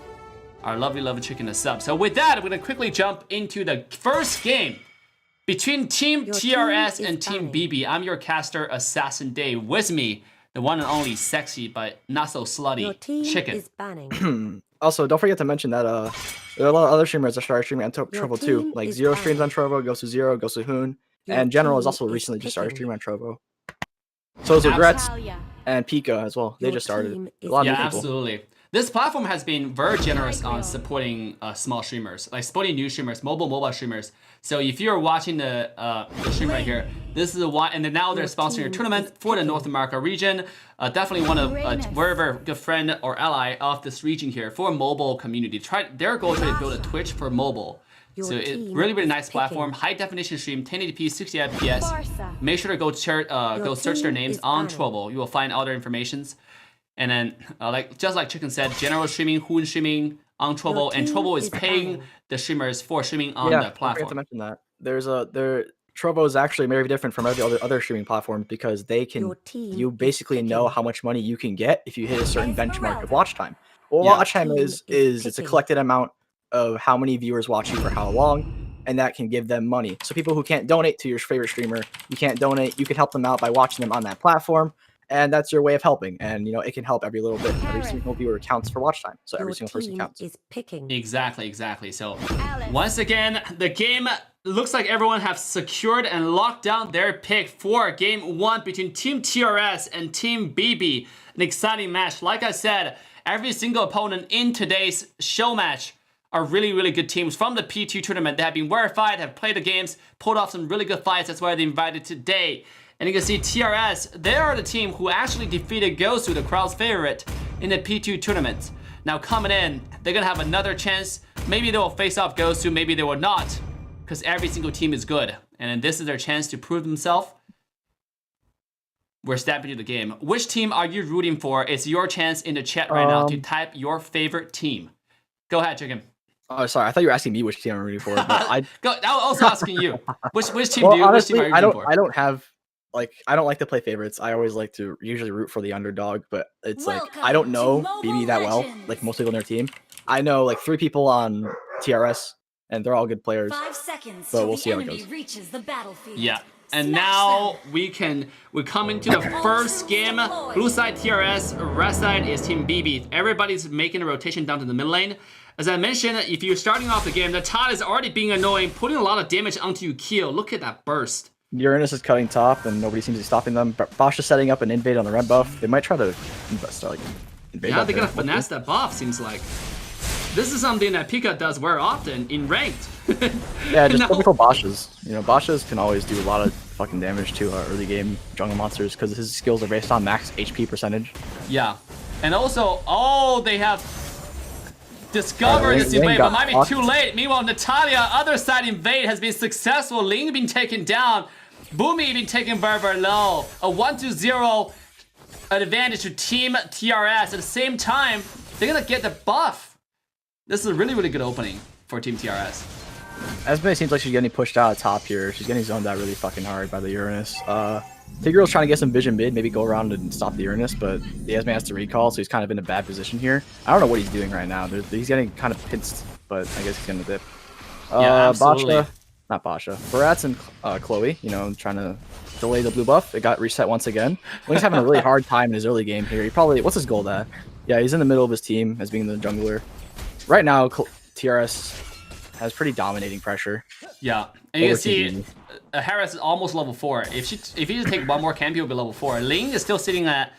our lovely Chicken a sub. So with that, I'm gonna quickly jump into the first game between Team TRS and Team BB. I'm your caster, AssassinDave. With me, the one and only sexy but not so slutty Chicken. Is banning. Also, don't forget to mention that there are a lot of other streamers that started streaming on Trovo too. Like Zero streams on Trovo, GOSU Zero, GOSU Hoon, and General has also recently just started streaming on Trovo. So is Regrets and Pika as well. They just started. A lot of new people. Absolutely. This platform has been very generous on supporting small streamers, like supporting new streamers, mobile streamers. So if you're watching the stream right here, this is why, and then now they're sponsoring a tournament for the North America region. Definitely one of very good friend or ally of this region here for mobile community. Their goal is to build a Twitch for mobile. So it's really nice platform, high definition stream, 1080p, 60 FPS. Make sure to go search their names on Trovo. You will find all their informations. And then, just like Chicken said, general streaming, Hoon streaming on Trovo, and Trovo is paying the streamers for streaming on the platform. I forgot to mention that. Trovo is actually very different from every other streaming platform because you basically know how much money you can get if you hit a certain benchmark of watch time. Well, watch time is it's a collected amount of how many viewers watch you for how long, and that can give them money. So people who can't donate to your favorite streamer, you can't donate, you can help them out by watching them on that platform. And that's your way of helping, and it can help every little bit. Every single viewer counts for watch time, so every single person counts. Exactly. So once again, the game looks like everyone have secured and locked down their pick for game 1 between Team TRS and Team BB. An exciting match. Like I said, every single opponent in today's show match are really good teams from the P2 tournament. They have been verified, have played the games, pulled off some really good fights. That's why they invited today. And you can see TRS, they are the team who actually defeated GOSU, the crowd's favorite, in the P2 tournament. Now coming in, they're gonna have another chance. Maybe they will face off GOSU, maybe they will not, because every single team is good. And then this is their chance to prove themselves. We're stepping into the game. Which team are you rooting for? It's your chance in the chat right now to type your favorite team. Go ahead, Chicken. Oh, sorry. I thought you were asking me which team I'm rooting for. But I was also asking you. Which team do you? Honestly, which team are you rooting for? I don't like to play favorites. I always like to usually root for the underdog, but it's I don't know BB that well, like most people on their team. I know like 3 people on TRS, and they're all good players. 5 seconds but we'll see how it goes. Reaches the battlefield. Yeah. And now we come into the first game. Blue side TRS, red side is Team BB. Everybody's making a rotation down to the mid lane. As I mentioned, if you're starting off the game, the Todd is already being annoying, putting a lot of damage onto you kill. Look at that burst. Uranus is cutting top, and nobody seems to be stopping them. Bosch is setting up an invade on the red buff. They might try to start invade. Yeah, they're gonna finesse that buff. Seems like this is something that Pika does very often in ranked. Yeah, just typical Bosch's. Bosch's can always do a lot of fucking damage to early game jungle monsters because his skills are based on max HP percentage. Yeah, and also, they have discovering this Ling invade, got but might be fucked. too late. Meanwhile, Natalia, other side invade has been successful. Ling being taken down. Boomy being taken very low. A 1-0 advantage to Team TRS. At the same time, they're gonna get the buff. This is a really good opening for Team TRS. Esme seems like she's getting pushed out top here. She's getting zoned out really fucking hard by the Uranus. Tigreal's trying to get some vision mid, maybe go around and stop the Uranus, but the Esme has to recall, so he's kind of in a bad position here. I don't know what he's doing right now. He's getting kind of pinched, but I guess he's gonna dip. Yeah, absolutely. Basha, not Basha. Barats and Chloe, you know, trying to delay the blue buff. It got reset once again. Link's having a really hard time in his early game here. He probably, what's his gold at? Yeah, he's in the middle of his team as being the jungler. Right now, TRS has pretty dominating pressure. Yeah, and you can see Harris is almost level 4. If he just take one more camp, he'll be level 4. Ling is still sitting at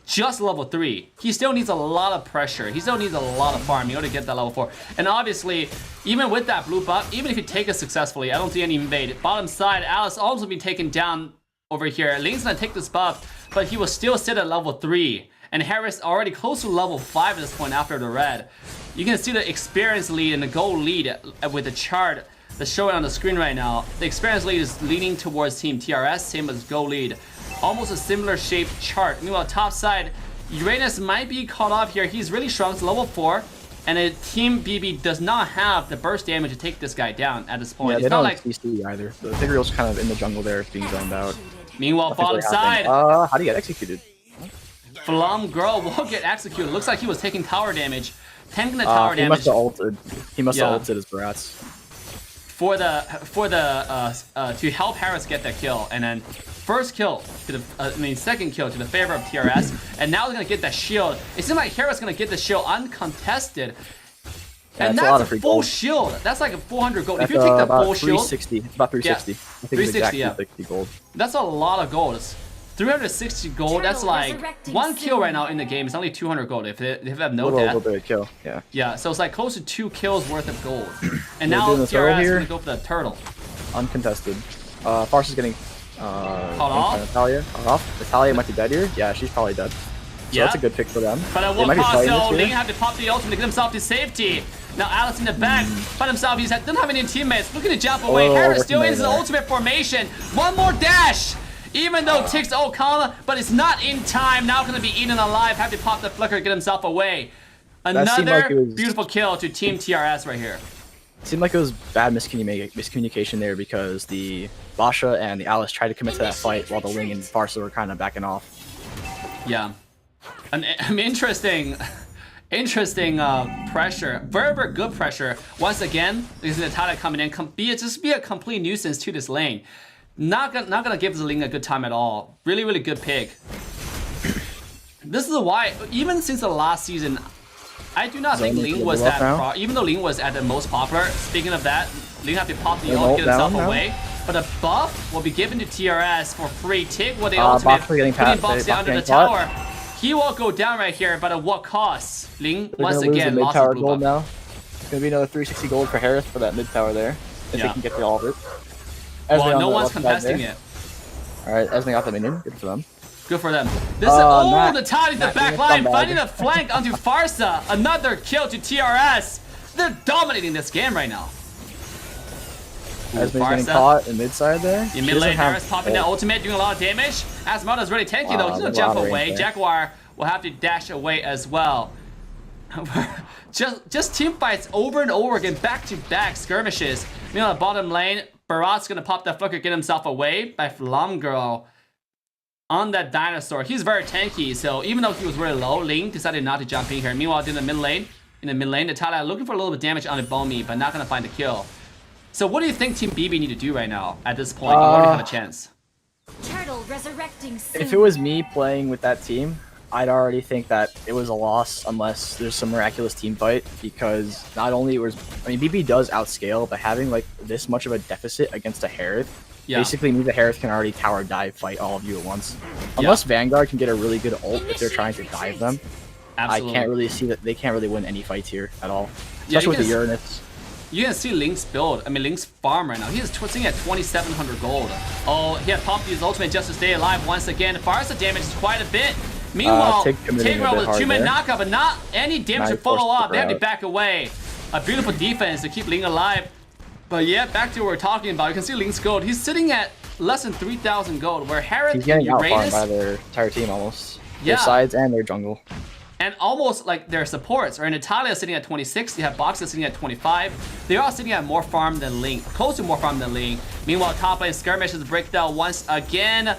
just level 3. He still needs a lot of pressure. He still needs a lot of farm in order to get that level 4. And obviously, even with that blue buff, even if you take it successfully, I don't see any invade. Bottom side, Alice also being taken down over here. Ling's gonna take this buff, but he will still sit at level 3. And Harris already close to level 5 at this point after the red. You can see the experience lead and the gold lead with the chart that's showing on the screen right now. The experience lead is leaning towards Team TRS, same as gold lead. Almost a similar shaped chart. Meanwhile, top side, Uranus might be caught off here. He's really strong, it's level 4. And Team BB does not have the burst damage to take this guy down at this point. Yeah, it's they not don't like CC either. The Tigreal's kind of in the jungle there, being zoned out. Meanwhile, bottom side, how do you get executed? Flum Girl will get executed. Looks like he was taking tower damage. Tanking the tower damage. He must have ulted. He must have ulted his Barats. For the to help Harris get that kill, and then first kill to the second kill to the favor of TRS, and now they're gonna get that shield. It seems like Harris gonna get the shield uncontested, and that's a full shield. That's like a 400 gold. If you take the full shield, 360. It's about 360. Yeah, I think it's 360, exactly yeah. 60 gold. That's a lot of gold. It's 360 gold. That's like one kill right now in the game. It's only 200 gold if they have no death. A little bit of kill. Yeah. Yeah, so it's like close to 2 kills worth of gold. And They're now doing the turtle TRS is here. gonna go for the turtle. Uncontested. Farce is getting Caught off. Natalia. Caught off. Natalia might be dead here. Yeah, she's probably dead. So Yeah. that's a good pick for them. But at They what might be cost playing though? this here. Ling had to pop the ultimate to get himself to safety. Now Alice in the back, by himself, he doesn't have any teammates. Looking to jump away. Harris still in his ultimate formation. One more dash! Even though Ticks ult come, but it's not in time. Now gonna be eaten alive. Have to pop the flicker, get himself away. Another like it was- beautiful kill to Team TRS right here. Seemed like it was bad miscommunication there because the Basha and the Alice tried to commit to that fight while the Ling and Farsa were kind of backing off. Yeah. An interesting pressure. Very good pressure. Once again, because Natalia coming in, just be a complete nuisance to this lane. Not gonna give the Ling a good time at all. Really good pick. This is why, even since the last season, I do not think Ling was that even though Ling was at the most popular. Speaking of that, Ling have to pop the ult, get himself away. But a buff will be given to TRS for free. Tig with the ultimate, putting buffs down under the tower. He will go down right here, but at what cost? Ling once again lost his blue buff. Now. It's gonna be another 360 gold for Harris for that mid tower there. If they can get the all of it. Well, no one's contesting it. Alright, Esme got the minion. Good for them. Good for them. This is Natalia's the back line, finding a flank onto Farsa. Another kill to TRS. They're dominating this game right now. Esme's getting caught in mid side there. In mid lane, Harris popping the ultimate, doing a lot of damage. Asmada's really tanky though. He's gonna jump away. Jaguar will have to dash away as well. just team fights over and over again, back-to-back skirmishes. Meanwhile, bottom lane, Barat's gonna pop that flicker, get himself away by Flum Girl on that dinosaur. He's very tanky, so even though he was really low, Ling decided not to jump in here. Meanwhile, in the mid lane, Natalia looking for a little bit of damage on the Bomi, but not gonna find the kill. So what do you think Team BB need to do right now at this point in order to have a chance? Turtle resurrecting soon. If it was me playing with that team, I'd already think that it was a loss unless there's some miraculous team fight, because not only BB does outscale, but having like this much of a deficit against a Harith basically means that Harith can already tower dive fight all of you at once. Unless Vanguard can get a really good ult if they're trying to dive them. Absolutely. I can't really see that they can't really win any fights here at all. Especially with the Uranus. You can see Link's build. Link's farm right now. He is sitting at 2,700 gold. Oh, he had popped his ultimate just to stay alive once again. Farsa damage is quite a bit. Meanwhile, Tig committing a Tigro bit with hard 2-minute there. knockup, but not any damage to Nice follow force up. They have to out. back away. A beautiful defense to keep Ling alive. But yeah, back to what we're talking about. You can see Ling's gold. He's sitting at less than 3,000 gold, where Harith He's and getting outfarmed Uranus, by their entire team almost. Yeah. Their sides and their jungle. and almost like their supports, right? Natalia sitting at 26, you have Boxer sitting at 25. They're all sitting at more farm than Ling, close to more farm than Ling. Meanwhile, top lane skirmishes break down once again.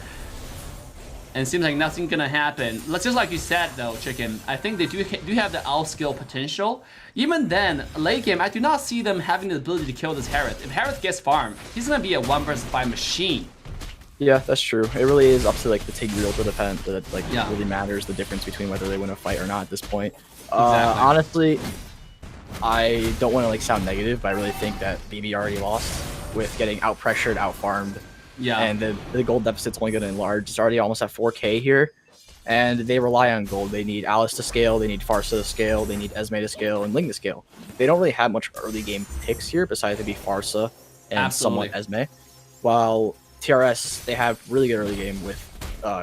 And it seems like nothing's gonna happen. Just like you said though, Chicken, I think they do have the outskill potential. Even then, late game, I do not see them having the ability to kill this Harith. If Harith gets farmed, he's gonna be a 1 versus 5 machine. Yeah, that's true. It really is up to like the Tigreal to defend that Yeah. really matters the difference between whether they win a fight or not at this point. Exactly. Honestly, I don't want to like sound negative, but I really think that BB already lost with getting out pressured, out farmed. Yeah. And the gold deficit's only going to enlarge. It's already almost at 4K here, and they rely on gold. They need Alice to scale, they need Farsa to scale, they need Esme to scale, and Ling to scale. They don't really have much early game picks here besides maybe Farsa and Absolutely. somewhat Esme. While TRS, they have really good early game with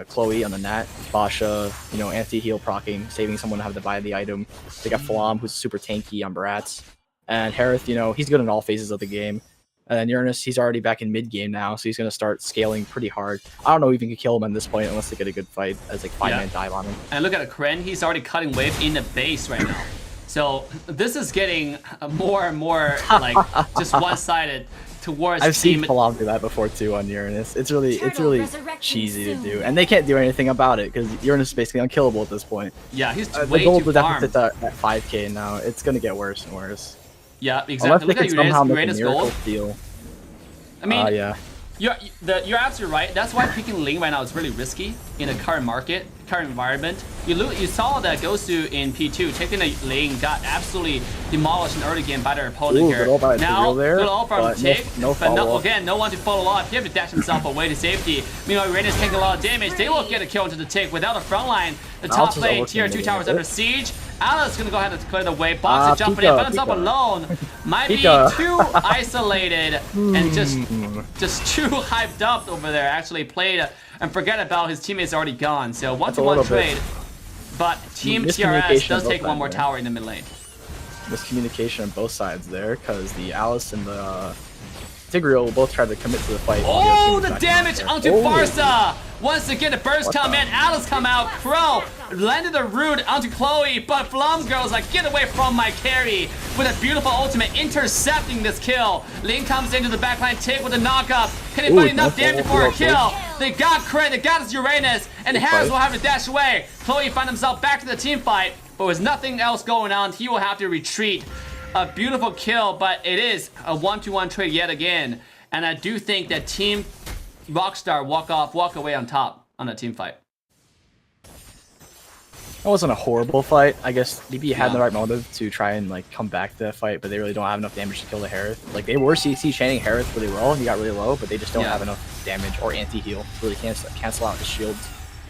Chloe on the Nat, Basha, you know, anti-heal proccing, saving someone to have to buy the item. They got Flam, who's super tanky on Barats. And Harith, you know, he's good in all phases of the game. And then Uranus, he's already back in mid-game now, so he's going to start scaling pretty hard. I don't know if you can kill him at this point unless they get a good fight as like 5-man dive on him. And look at Kren, he's already cutting wave in the base right now. So this is getting more and more like just one-sided towards I've seen team. Falam do that before too on Uranus. It's really Resurrecting cheesy to soon. do, and they can't do anything about it because Uranus is basically unkillable at this point. Yeah, he's The way gold too deficit's farmed. at 5K now. It's gonna get worse and worse. Yeah, Unless exactly. they Look can at somehow make a Uranus miracle gold. steal. I mean, Yeah. you're absolutely right. That's why picking Ling right now is really risky in the current market, current environment. You saw that GOSU in P2 taking the Ling got absolutely demolished in early game by their opponent Ooh, here. good ult by Now, Tigreal there, good ult from but Tig, no but follow-up. again, no one to follow up. He have to dash himself away to safety. Meanwhile, Uranus taking a lot of damage. They will get a kill into the Tig without a front line. The top Alice is lane, overlooking tier a 2 little towers bit. under siege. Alice gonna go ahead and clear the way. Boxer jumping in, Pika, found himself Pika. alone. Might be Pika. too isolated and just too hyped up over there. Actually played and forget about his teammates already gone. So 1-to-1 little bit. trade. But Team TRS Miscommunication does on take both one more sides, tower in the mid lane. Miscommunication on both sides there, because the Alice and the Tigreal both tried to commit to the fight. Oh, other the team was damage backing up onto there. Farsa! Once again, the burst What come the- in, Alice come out, Crow landed the root onto Chloe, but Flum Girl's like, get away from my carry, with a beautiful ultimate intercepting this kill. Ling comes into the backline, Tig with a knockup. Can he Ooh, find enough nice damage little for a push. kill? They got Cray, they got his Uranus, and Good Harris fight. will have to dash away. Chloe found himself back to the team fight, but with nothing else going on, he will have to retreat. A beautiful kill, but it is a 1-to-1 trade yet again. And I do think that Team Rockstar walk away on top on a team fight. That wasn't a horrible fight. I guess BB had Yeah. the right motive to try and like come back to that fight, but they really don't have enough damage to kill the Harith. Like they were CC chaining Harith really well, and he got really low, but they just don't Yeah. have enough damage or anti-heal to really cancel out his shields.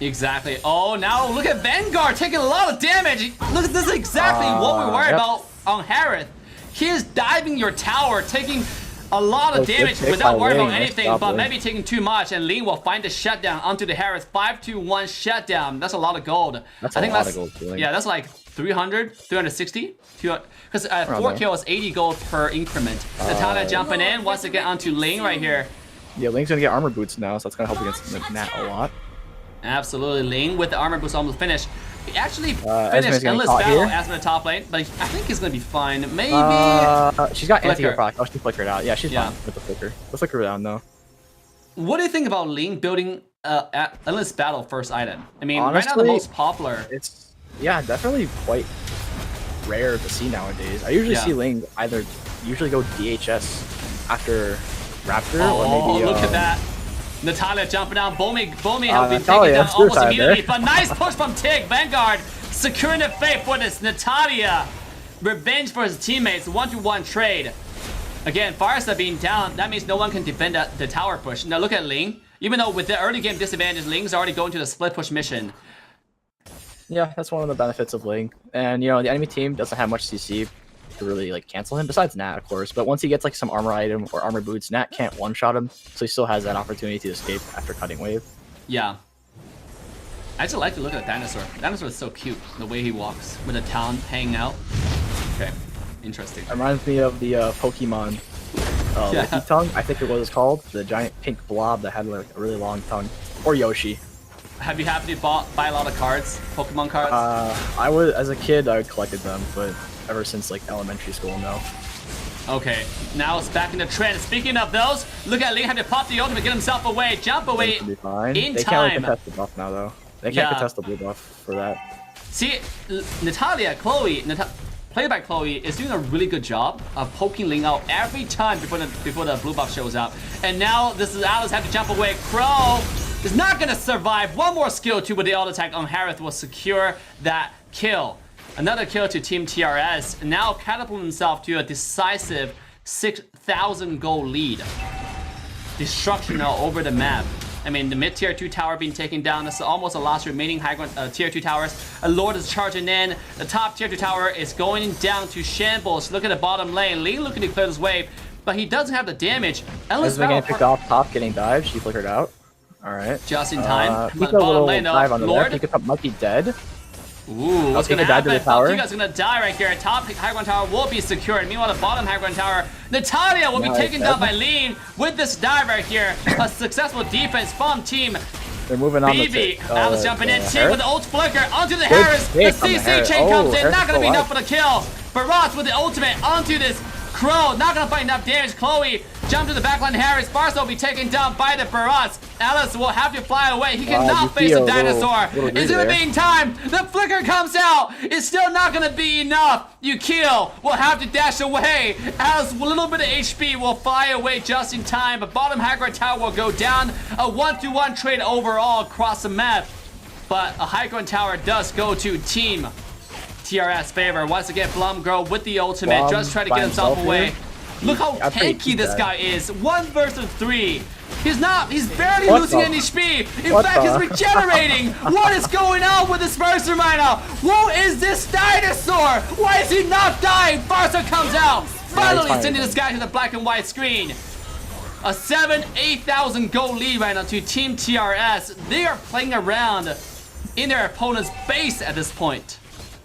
Exactly. Oh, now look at Vanguard taking a lot of damage. Look, this is exactly what we worry Yep. about on Harith. He is diving your tower, taking a lot of Oh, good damage pick without by worrying about Ling. Nice anything, job, but Ling. maybe taking too much, and Ling will find the shutdown onto the Harith. 5-1 shutdown. That's a lot of gold. That's I a think lot that's, of gold, Ling. yeah, that's like 300, 360? Because Around 4 there. kills, 80 gold per increment. Natalia jumping in, wants to get onto Ling right here. Yeah, Link's gonna get armor boots now, so that's gonna help against Nat a lot. Absolutely, Ling with the armor boost almost finished. He actually Esme's finished getting Endless caught Battle here. as in the top lane, but I think he's gonna be fine. Maybe. She's got anti-heal Flicker. proc. Oh, she flickered out. Yeah, she's Yeah. fine with the flicker. The flicker down though. What do you think about Ling building Endless Battle first item? I mean, right now the Honestly, most popular. It's definitely quite rare to see nowadays. I usually Yeah. see Ling usually go DHS after Raptor or Oh, maybe. look at that. Natalia jumping down. Bomi helping taking Natalia, down almost suicide immediately. there. But nice push from Tig. Vanguard securing the fate for this. Natalia. Revenge for his teammates. 1-to-1 trade. Again, Farsa being down, that means no one can defend the tower push. Now look at Ling. Even though with the early game disadvantage, Ling's already going to the split push mission. Yeah, that's one of the benefits of Ling. And you know, the enemy team doesn't have much CC to really like cancel him, besides Nat, of course. But once he gets like some armor item or armor boots, Nat can't one-shot him, so he still has that opportunity to escape after cutting wave. Yeah. I just like to look at the dinosaur. The dinosaur is so cute. The way he walks with the tongue hanging out. Okay, interesting. It reminds me of the Pokemon Licky tongue. I think it was called the giant pink blob that had like a really long tongue. Or Yoshi. Have you happened to buy a lot of cards, Pokemon cards? I was as a kid. I collected them, but ever since like elementary school, no. Okay, now it's back in the trend. Speaking of those, look at Ling having to pop the ultimate, get himself away, jump away in They time. can't really contest the buff now, though. They can't contest the blue buff for that. See, Natalia, played by Chloe, is doing a really good job of poking Ling out every time before the blue buff shows up. And now this is Alice having to jump away. Crow is not gonna survive. One more skill too, but the auto attack on Harith will secure that kill. Another kill to Team TRS, now catapulting himself to a decisive 6,000 gold lead. Destruction now over the map. I mean, the mid-tier 2 tower being taken down. This is almost the last remaining high tier 2 towers. A Lord is charging in. The top tier 2 tower is going down to shambles. Look at the bottom lane. Lee looking to clear this wave, but he doesn't have the damage. As we getting picked off top, getting dived. She flickered out. All right. Just in time. Bottom lane though. Lord. Pika might be dead. Ooh, what's gonna happen? Pika's gonna die right here. Top high ground tower will be secured. Meanwhile, the bottom high ground tower, Natalia will be taken down by Lean with this dive right here. A successful defense from Team They're moving on. BB. Alice jumping in. Team with the ult flicker onto the Harris. The CC chain comes in. Not gonna be enough for the kill. Barats with the ultimate onto this Crow. Not gonna find enough damage. Chloe jump to the backline. Harris. Barca will be taken down by the Barats. Alice will have to fly away. He cannot face a dinosaur. It's gonna be in time. The flicker comes out. It's still not gonna be enough. You kill. Will have to dash away. Alice, a little bit of HP, will fly away just in time. But bottom high ground tower will go down. A 1-to-1 trade overall across the map. But a high ground tower does go to Team TRS favor. Once again, Blumgirl with the ultimate. Just try to get himself away. Look how tanky this guy is. 1 versus 3. He's barely losing any HP. In fact, he's regenerating. What is going on with this person right now? Who is this dinosaur? Why is he not dying? Barca comes out. Finally sending this guy to the black and white screen. A 8,000 gold lead right now to Team TRS. They are playing around in their opponent's base at this point.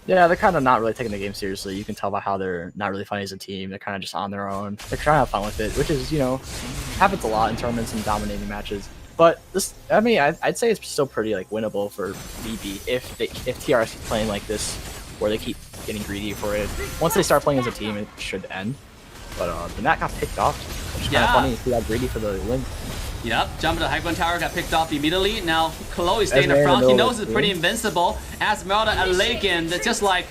Yeah, they're kind of not really taking the game seriously. You can tell by how they're not really fighting as a team. They're kind of just on their own. They're trying to have fun with it, which is, you know, happens a lot in tournaments and dominating matches. But this, I mean, I'd say it's still pretty like winnable for BB if TRS keep playing like this, where they keep getting greedy for it. Once they start playing as a team, it should end. But the Nat got picked off, which is kind of funny. He got greedy for the win. Yep, jump to the high ground tower, got picked off immediately. Now, Chloe staying in the front. He knows it's pretty invincible. Esmeralda and Lagan, that's just like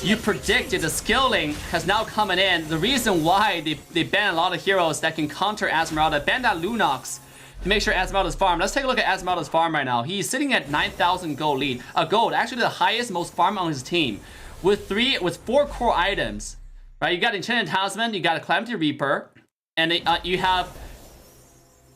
you predicted, the skilling has now coming in. The reason why they ban a lot of heroes that can counter Esmeralda, ban that Lunox to make sure Esmeralda's farm. Let's take a look at Esmeralda's farm right now. He's sitting at 9,000 gold lead. Gold, actually the highest, most farm on his team. With 4 core items, right? You got Enchanted Talisman, you got a Calamity Reaper, and you have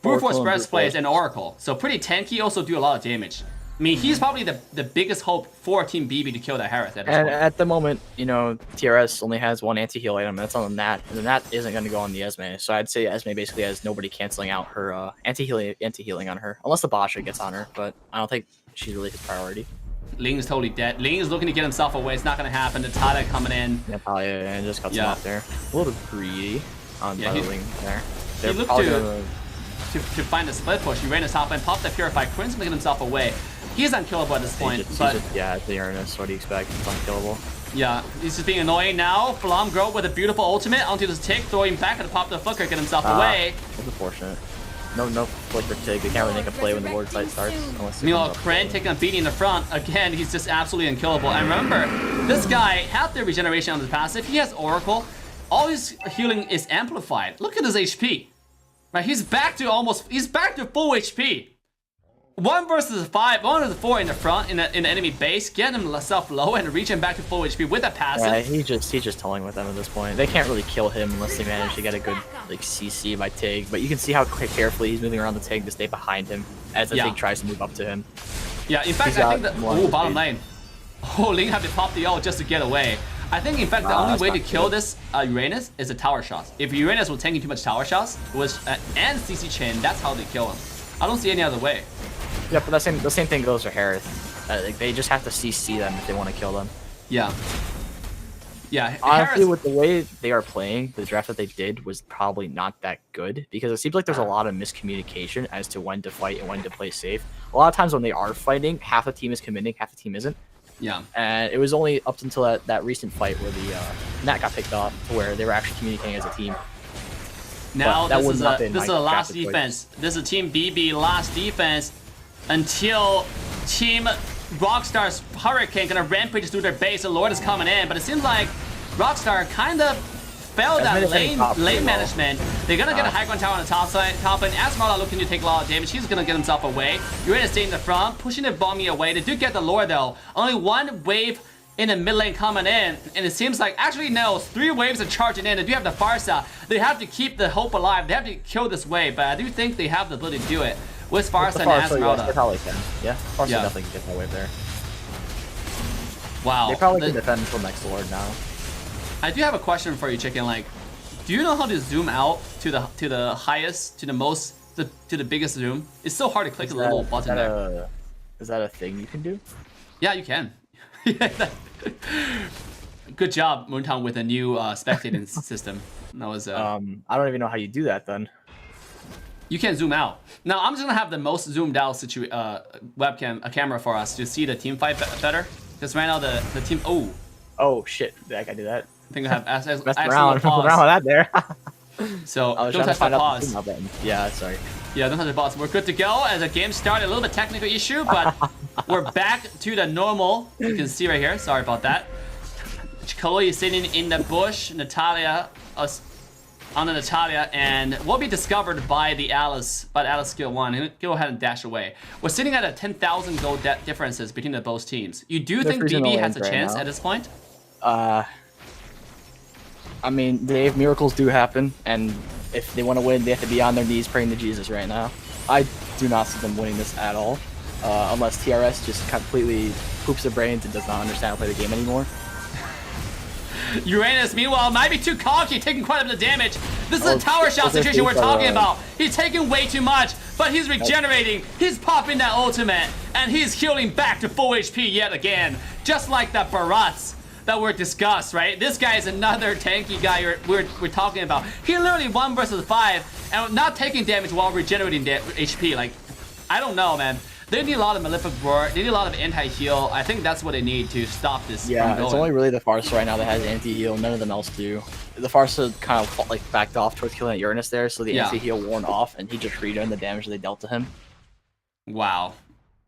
Brute Force Breastplate and Oracle. So pretty tanky, also do a lot of damage. I mean, he's probably the biggest hope for Team BB to kill that Harith at this point. At the moment, you know, TRS only has 1 anti-heal item, and that's on the Nat, and the Nat isn't going to go on the Esme. So I'd say Esme basically has nobody canceling out her anti-healing on her, unless the Basha gets on her, but I don't think she's really his priority. Ling is totally dead. Ling is looking to get himself away. It's not going to happen. Natalia coming in. Natalia and just cuts him off there. A little greedy on Ling there. He looked to find a split push. He ran his top and popped the Purify. Quinn's gonna get himself away. He's unkillable at this point. Yeah, it's the Ernest. What do you expect? It's unkillable. Yeah, he's just being annoying now. Blomgirl with a beautiful ultimate onto this tick, throwing back to pop the flicker, get himself away. That's unfortunate. No flicker tick. They can't really make a play when the ward fight starts. Meanwhile, Kren taking a beating in the front. Again, he's just absolutely unkillable. And remember, this guy had the regeneration on his passive. He has Oracle. All his healing is amplified. Look at his HP. Right, he's back to full HP. 1 versus 5, 1 versus 4 in the front, in the enemy base, getting himself low and reaching back to full HP with a passive. Yeah, he's just toying with them at this point. They can't really kill him unless they manage to get a good like CC by Tig. But you can see how carefully he's moving around the Tig to stay behind him as the Tig tries to move up to him. Yeah, in fact, I think that bottom lane. Oh, Ling had to pop the ult just to get away. I think, in fact, the only way to kill this Uranus is a tower shot. If Uranus was taking too much tower shots and CC chain, that's how they kill him. I don't see any other way. Yeah, but the same thing goes for Harith. Like, they just have to CC them if they want to kill them. Yeah. Yeah. Honestly, with the way they are playing, the draft that they did was probably not that good because it seems like there's a lot of miscommunication as to when to fight and when to play safe. A lot of times when they are fighting, half the team is committing, half the team isn't. Yeah. And it was only up until that recent fight where the Nat got picked off, where they were actually communicating as a team. Now this is a last defense. This is Team BB last defense until Team Rockstar's Hurricane gonna rampage through their base. The Lord is coming in, but it seems like Rockstar kind of failed at lane management. They're gonna get a high ground tower on the top lane. Astronomia looking to take a lot of damage. He's gonna get himself away. Uranus staying in the front, pushing the bombing away. They do get the lore though. Only one wave in the mid lane coming in, and it seems like actually no, 3 waves are charging in. They do have the Farsa. They have to keep the hope alive. They have to kill this wave, but I do think they have the ability to do it with Farsa and Astronomia. They probably can. Yeah, Farsa definitely can get that wave there. Wow. They probably can defend until next Lord now. I do have a question for you, Chicken. Like, do you know how to zoom out to the highest, to the most, to the biggest zoom? It's so hard to click a little button there. Is that a thing you can do? Yeah, you can. Good job, Moontown, with a new spectating system. That was. I don't even know how you do that then. You can zoom out. Now I'm just gonna have the most zoomed out webcam camera for us to see the team fight better. Because right now the team. Oh shit! I can do that. I think I have messing around with that there. So I was don't touch trying the to pause. Yeah, sorry. Yeah, don't touch the pause. We're good to go. As the game started, a little bit technical issue, but we're back to the normal. You can see right here. Sorry about that. Chloe is sitting in the bush. Natalia, on the Natalia, and will be discovered by the Alice skill 1. And go ahead and dash away. We're sitting at a 10,000 gold differences between the both teams. You do think BB has a chance at this point? I mean, miracles do happen, and if they want to win, they have to be on their knees praying to Jesus right now. I do not see them winning this at all, unless TRS just completely poops their brains and does not understand how to play the game anymore. Uranus, meanwhile, might be too cocky, taking quite a bit of damage. This is a tower shot situation we're talking about. He's taking way too much, but he's regenerating. He's popping that ultimate, and he's healing back to full HP yet again, just like the Barats that were discussed, right? This guy is another tanky guy we're talking about. He literally 1 versus 5 and not taking damage while regenerating HP. Like, I don't know, man. They need a lot of Malefic Roar. They need a lot of anti-heal. I think that's what they need to stop this from going. It's only really the Farsa right now that has anti-heal. None of them else do. The Farsa kind of like backed off towards killing Uranus there, so the anti-heal worn off, and he just redone the damage they dealt to him. Wow.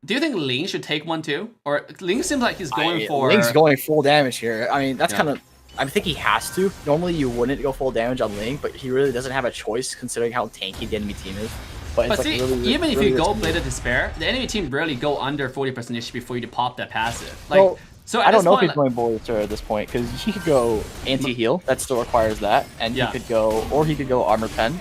Do you think Ling should take one too? Or Ling seems like he's going for... Ling's going full damage here. I mean, that's kind of... I think he has to. Normally you wouldn't go full damage on Ling, but he really doesn't have a choice considering how tanky the enemy team is. But see, like really, even if really you go Blade of Despair, the enemy team rarely go under 40% HP for you to pop that passive. Like, well, so I don't know if he's going Bullet Despair at this point, because he could go anti-heal, that still requires that, and he could go, or he could go Armor Pen,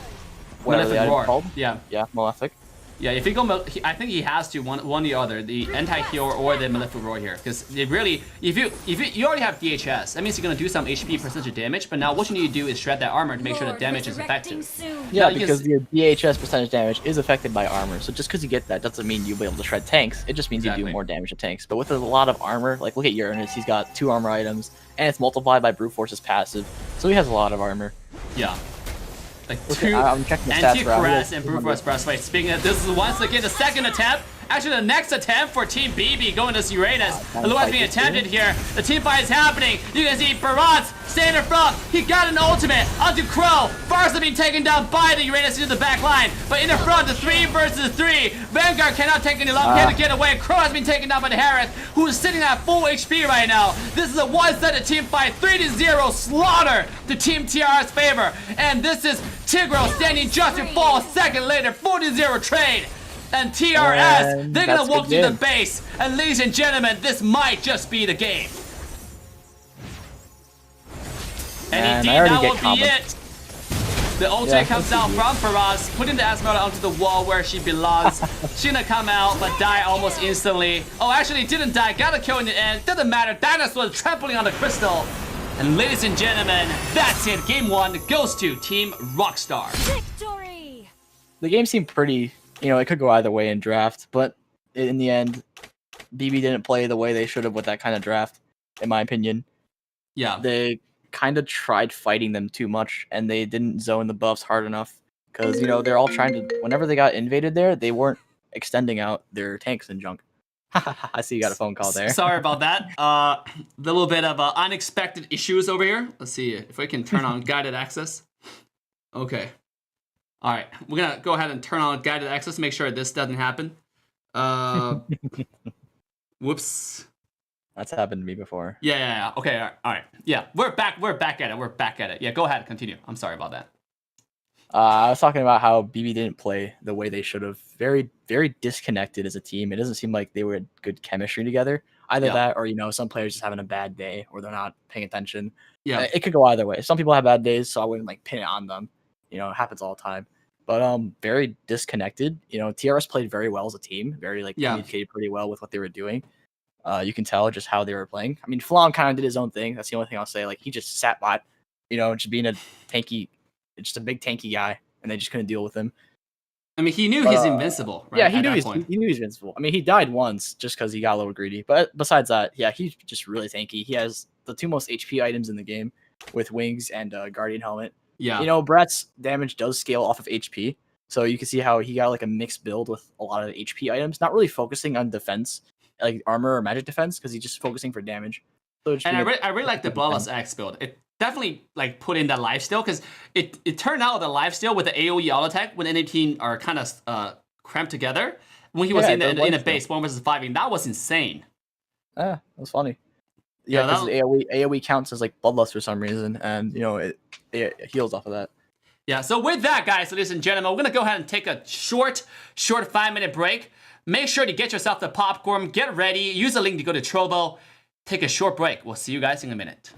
whatever the item's called. Yeah, Malefic. Yeah, if he go, I think he has to one or the other, the anti-heal or the Malefic Roar here, because they really, if you already have DHS, that means you're gonna do some HP percentage damage, but now what you need to do is shred that armor to make sure the damage is effective. Yeah, because the DHS percentage damage is affected by armor, so just because you get that doesn't mean you'll be able to shred tanks. It just means you do more damage to tanks. But with a lot of armor, like look at Uranus, he's got 2 armor items, and it's multiplied by Brute Force's passive, so he has a lot of armor. Yeah. Like I'm checking the stats Anti-Caress and Brute Force Breastplate. Speaking of, this is once again the second attempt. Actually, the next attempt for Team BB going to Uranus. The one's being attempted here. The team fight is happening. You can see Barats staying in front. He got an ultimate onto Crow. Farsa being taken down by the Uranus into the back line. But in the front, the 3 versus 3. Vanguard cannot take any love. Can't get away. Crow has been taken down by the Harris, who is sitting at full HP right now. This is a one-sided team fight. 3-0 slaughter to Team TRS favor. And this is Tigro standing just to fall a second later. 40-0 trade. And TRS, they're gonna walk to the base. And ladies and gentlemen, this might just be the game. And indeed, that will be it. The ultimate comes out from Faraz, putting the Astronomia onto the wall where she belongs. She's gonna come out, but die almost instantly. Oh, actually, didn't die. Got a kill in the end. Doesn't matter. Dinosaur trampling on the crystal. And ladies and gentlemen, that's it. Game 1 goes to Team Rockstar. Victory! The game seemed pretty... You know, it could go either way in draft, but in the end, BB didn't play the way they should have with that kind of draft, in my opinion. Yeah. They kind of tried fighting them too much, and they didn't zone the buffs hard enough. Because, they're all trying to... Whenever they got invaded there, they weren't extending out their tanks and junk. I see you got a phone call there. Sorry about that. A little bit of unexpected issues over here. Let's see if we can turn on guided access. Okay. All right. We're going to go ahead and turn on guided access. Make sure this doesn't happen. Whoops. That's happened to me before. Yeah. Okay. All right. Yeah. We're back at it. Yeah. Go ahead. Continue. I'm sorry about that. I was talking about how BB didn't play the way they should have. Very, very disconnected as a team. It doesn't seem like they were good chemistry together. Either that or, some players just having a bad day or they're not paying attention. Yeah. It could go either way. Some people have bad days, so I wouldn't pin it on them. It happens all the time. But very disconnected. TRS played very well as a team. Very communicated pretty well with what they were doing. You can tell just how they were playing. I mean, Flom kind of did his own thing. That's the only thing I'll say. He just sat by, just being a big tanky guy, and they just couldn't deal with him. I mean, he knew he's invincible, right? Yeah, he knew he's invincible. I mean, he died once just because he got a little greedy. But besides that, yeah, he's just really tanky. He has the 2 most HP items in the game with wings and Guardian Helmet. Yeah. Brett's damage does scale off of HP. So you can see how he got a mixed build with a lot of HP items, not really focusing on defense, like armor or magic defense, because he's just focusing for damage. So and I really like the Bloodless Axe build. It definitely put in that lifesteal, because it turned out the lifesteal with the AoE auto attack when any team are kind of cramped together. When he was in a base 1 versus 5, that was insane. That was funny. Yeah, because AoE counts as Bloodlust for some reason, and it heals off of that. Yeah, so with that, guys, ladies and gentlemen, we're going to go ahead and take a short 5-minute break. Make sure to get yourself the popcorn, get ready, use the link to go to Trovo, take a short break. We'll see you guys in a minute.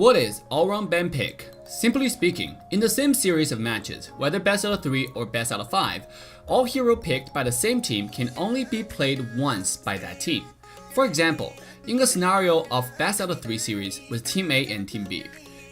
What is all-round ban pick? Simply speaking, in the same series of matches, whether best out of 3 or best out of 5, all hero picked by the same team can only be played once by that team. For example, in a scenario of best out of 3 series with Team A and Team B.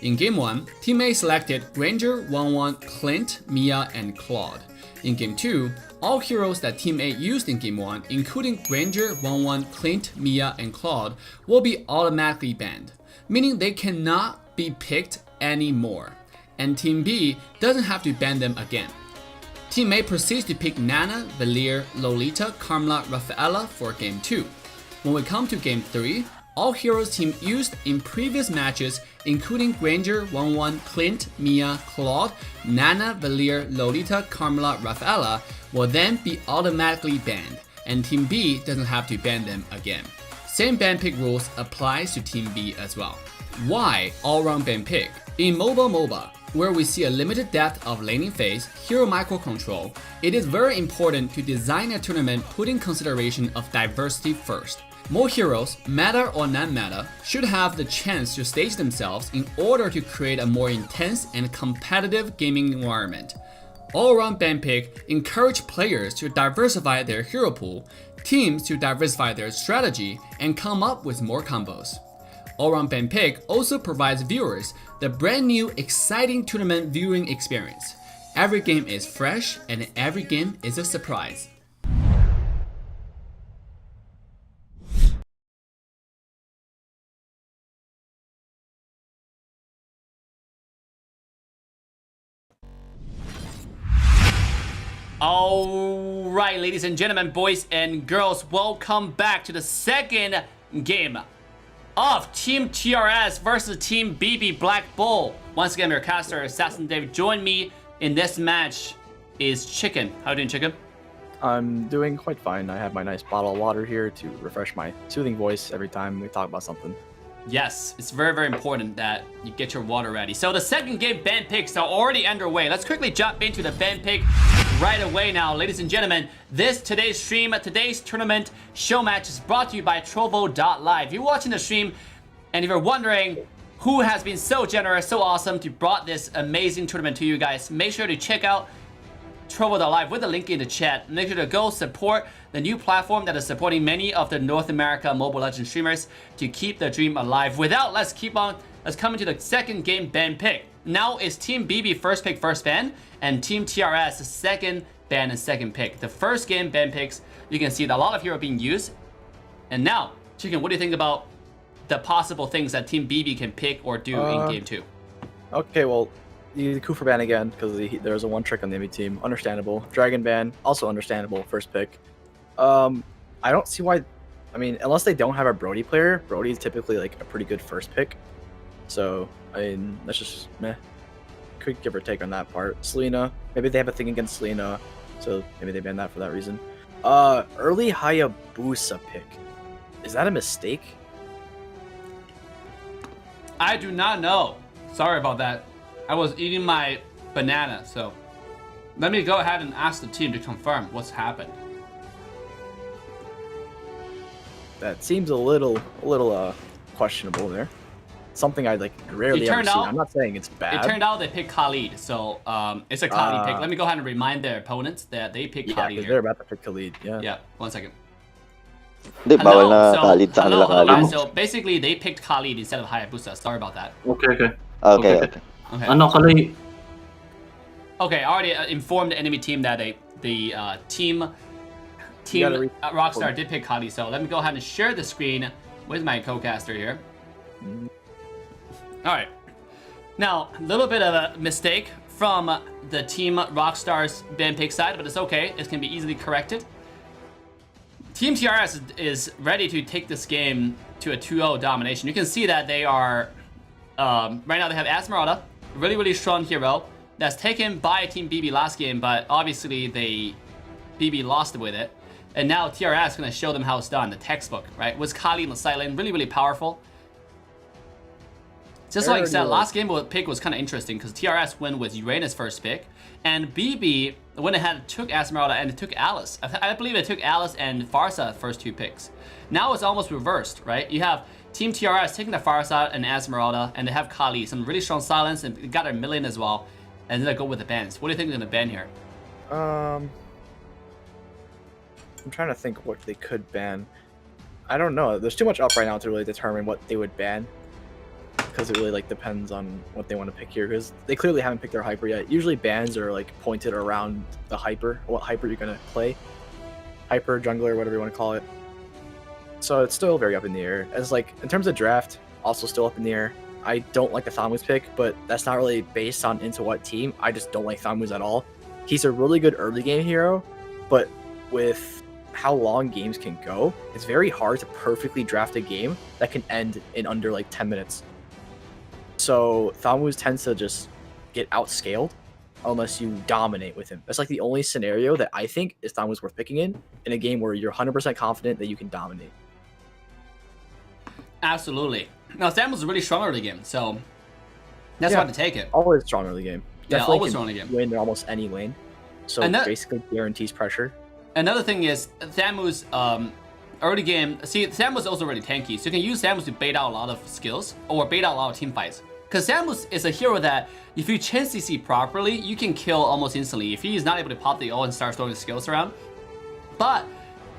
In Game 1, Team A selected Granger, 1-1, Clint, Mia, and Claude. In Game 2, all heroes that Team A used in Game 1, including Granger, 1-1, Clint, Mia, and Claude, will be automatically banned, meaning they cannot be picked anymore, and Team B doesn't have to ban them again. Team A proceeds to pick Nana, Valier, Lolita, Carmela, Rafaela for Game 2. When we come to Game 3, all heroes team used in previous matches, including Granger, 1-1, Clint, Mia, Claude, Nana, Valier, Lolita, Carmela, Rafaela, will then be automatically banned, and Team B doesn't have to ban them again. Same ban pick rules applies to Team B as well. Why all-round ban pick? In MOBA, where we see a limited depth of laning phase, hero microcontrol, it is very important to design a tournament putting consideration of diversity first. More heroes, meta or non-meta, should have the chance to stage themselves in order to create a more intense and competitive gaming environment. All-around ban pick encourage players to diversify their hero pool, teams to diversify their strategy, and come up with more combos. All-round ban pick also provides viewers the brand new exciting tournament viewing experience. Every game is fresh and every game is a surprise. All right, ladies and gentlemen, boys and girls, welcome back to the second game of Team TRS versus Team BB Black Bull. Once again, your caster, AssassinDave. Join me in this match is Chicken. How you doing, Chicken? I'm doing quite fine. I have my nice bottle of water here to refresh my soothing voice every time we talk about something. Yes, it's very, very important that you get your water ready. So the second game ban picks are already underway. Let's quickly jump into the ban pick right away now. Ladies and gentlemen, today's stream, today's tournament Showmatch is brought to you by Trovo.live. If you're watching the stream and if you're wondering who has been so generous, so awesome to brought this amazing tournament to you guys, make sure to check out Trovo.live with the link in the chat. Make sure to go support the new platform that is supporting many of the North America Mobile Legends streamers to keep the dream alive. Let's come into the second game ban pick. Now is Team BB first pick, first ban, and Team TRS second ban and second pick. The first game ban picks, you can see that a lot of hero being used. And now, Chicken, what do you think about the possible things that Team BB can pick or do in game 2? Okay, well, the Kufa ban again, because there's a one trick on the enemy team. Understandable. Dragon ban, also understandable, first pick. I don't see why, I mean, unless they don't have a Brody player, Brody is typically like a pretty good first pick. So, I mean, that's just meh. Could give or take on that part. Selena, maybe they have a thing against Selena, so maybe they ban that for that reason. Early Hayabusa pick. Is that a mistake? I do not know. Sorry about that. I was eating my banana, so let me go ahead and ask the team to confirm what's happened. That seems a little questionable there. Something I like rarely ever see. I'm not saying it's bad. It turned out they picked Khalid, so it's a Khalid pick. Let me go ahead and remind their opponents that they picked Khalid here. They're about to pick Khalid. Yeah. Yeah. 1 second. Hello. So basically, they picked Khalid instead of Hayabusa. Sorry about that. Okay. Okay. Okay, I already informed the enemy team that the team Rockstar did pick Khalid. So let me go ahead and share the screen with my co-caster here. All right. Now, a little bit of a mistake from the team Rockstar's ban pick side, but it's okay. It can be easily corrected. Team TRS is ready to take this game to a 2-0 domination. You can see that they are, right now they have Esmeralda, really, really strong hero that's taken by Team BB last game, but obviously BB lost with it. And now TRS is going to show them how it's done, the textbook, right? With Kali in the side lane, really, really powerful. Just like I said, last game pick was kind of interesting because TRS went with Uranus first pick, and BB went ahead, took Esmeralda, and it took Alice. I believe it took Alice and Farsa first 2 picks. Now it's almost reversed, right? You have Team TRS taking the Farsa and Esmeralda, and they have Kali, some really strong silence, and got a million as well. And then they go with the bans. What do you think they're gonna ban here? I'm trying to think what they could ban. I don't know. There's too much up right now to really determine what they would ban, because it really like depends on what they want to pick here. Because they clearly haven't picked their hyper yet. Usually bans are like pointed around the hyper, what hyper you're gonna play, hyper jungler, whatever you want to call it. So it's still very up in the air. As like in terms of draft, also still up in the air. I don't like the Thamuz pick, but that's not really based on into what team. I just don't like Thamuz at all. He's a really good early game hero, but with how long games can go, it's very hard to perfectly draft a game that can end in under like 10 minutes. So Thamuz tends to just get outscaled unless you dominate with him. That's like the only scenario that I think is Thamuz worth picking in a game where you're 100% confident that you can dominate. Absolutely. Now Thamuz is really strong early game, so that's why to take it. Always strong early game. Definitely always strong early game. Win in almost any lane. So basically guarantees pressure. Another thing is Thamuz early game. See, Thamuz is also really tanky, so you can use Thamuz to bait out a lot of skills or bait out a lot of team fights. Because Thamuz is a hero that if you chain CC properly, you can kill almost instantly. If he is not able to pop the ult and start throwing his skills around, but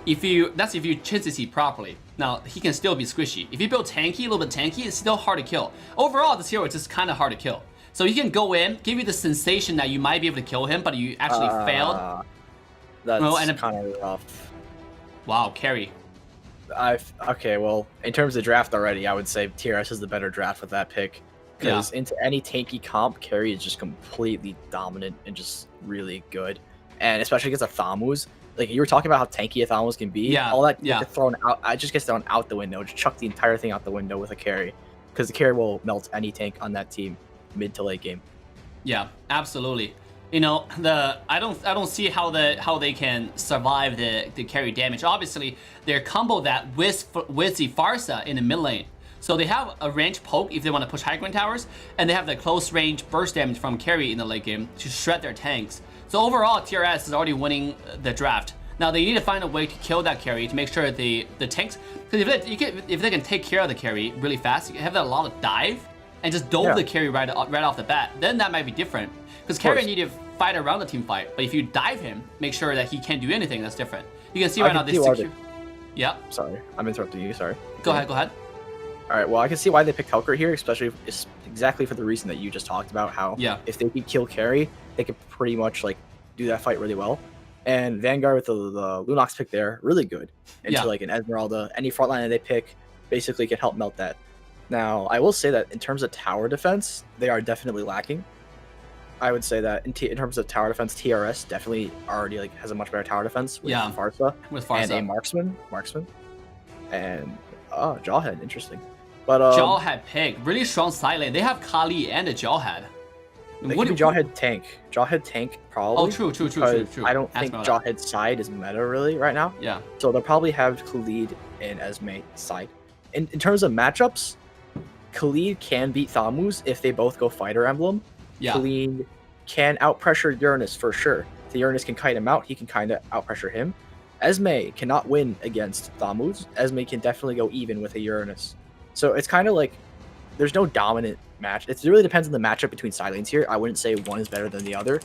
if you chain CC properly. Now he can still be squishy. If you build tanky, a little bit tanky, it's still hard to kill. Overall, this hero is just kind of hard to kill. So you can go in, give you the sensation that you might be able to kill him, but you actually failed. That's kind of rough. Wow, carry. Okay, well, in terms of draft already, I would say TRS is the better draft with that pick. Because into any tanky comp, carry is just completely dominant and just really good. And especially against a Thamuz. Like, you were talking about how tanky a Thamuz can be. All that gets thrown out. It just gets thrown out the window. Just chuck the entire thing out the window with a carry. Because the carry will melt any tank on that team mid to late game. Yeah, absolutely. You know, I don't see how they can survive the carry damage. Obviously, they're combo that with the Farsa in the mid lane. So they have a range poke if they want to push high ground towers, and they have the close range burst damage from carry in the late game to shred their tanks. So overall, TRS is already winning the draft. Now they need to find a way to kill that carry to make sure the tanks, because if they can take care of the carry really fast, you have that a lot of dive and just dove the carry right off the bat. Then that might be different, because carry need to fight around the team fight. But if you dive him, make sure that he can't do anything. That's different. You can see right now this. Yeah. Sorry, I'm interrupting you. Sorry. Go ahead. All right. Well, I can see why they picked Helker here, especially exactly for the reason that you just talked about. How if they could kill carry, they could pretty much like do that fight really well. And Vanguard with the Lunox pick there, really good. Into like an Esmeralda, any frontline that they pick basically can help melt that. Now, I will say that in terms of tower defense, they are definitely lacking. I would say that in terms of tower defense, TRS definitely already like has a much better tower defense with Farsa. And a marksman, and Jawhead, interesting. But Jawhead pick, really strong side lane. They have Kali and a Jawhead. They could be Jawhead tank. Jawhead tank probably. Oh, true. I don't think Jawhead's side is meta really right now. Yeah. So they'll probably have Khalid and Esme side. In terms of matchups, Khalid can beat Thamuz if they both go fighter emblem. Yeah. Khalid can outpressure Uranus for sure. If the Uranus can kite him out, he can kind of outpressure him. Esme cannot win against Thamuz. Esme can definitely go even with a Uranus. So it's kind of like there's no dominant match. It really depends on the matchup between side lanes here. I wouldn't say one is better than the other,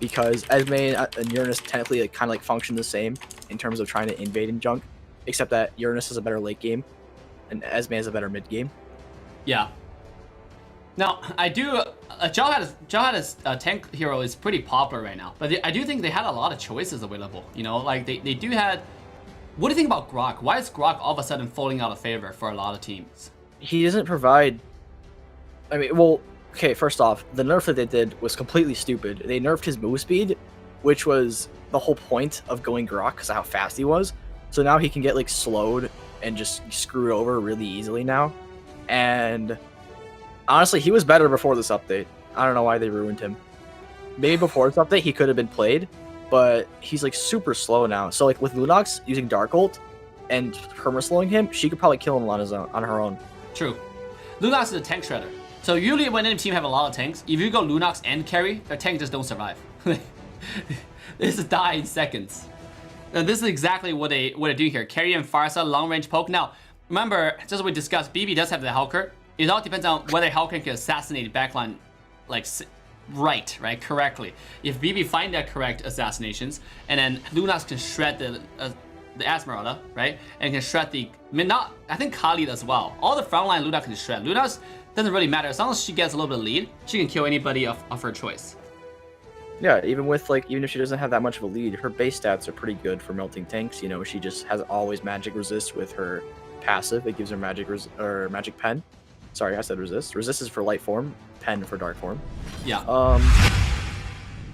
because Esme and Uranus technically like, kind of like function the same in terms of trying to invade and junk, except that Uranus has a better late game and Esme has a better mid game. Yeah. Now, I do... Jawhead as a tank hero is pretty popular right now, but I do think they had a lot of choices available. You know, like they do had... What do you think about Grok? Why is Grok all of a sudden falling out of favor for a lot of teams? He doesn't provide... I mean, well, okay, first off, the nerf that they did was completely stupid. They nerfed his move speed, which was the whole point of going Grok because of how fast he was. So now he can get like slowed and just screwed over really easily now. And honestly, he was better before this update. I don't know why they ruined him. Maybe before this update, he could have been played, but he's like super slow now. So like with Lunox using Dark Ult and Hermer slowing him, she could probably kill him on her own. True. Lunox is a tank shredder. So usually when any team have a lot of tanks, if you go Lunox and carry, their tank just don't survive. They just die in seconds. And this is exactly what they're doing here. Carry and Farsa, long range poke. Now, remember, just as we discussed, BB does have the Helker. It all depends on whether Helker can assassinate backline like right, correctly. If BB find that correct assassinations, and then Lunox can shred the Esmeralda, right? And can shred I think Khalid as well. All the frontline Lunox can shred. Lunox doesn't really matter. As long as she gets a little bit of lead, she can kill anybody of her choice. Yeah, even if she doesn't have that much of a lead, her base stats are pretty good for melting tanks. You know, she just has always magic resist with her passive. It gives her magic pen. Sorry, I said resist. Resist is for light form, pen for dark form. Yeah.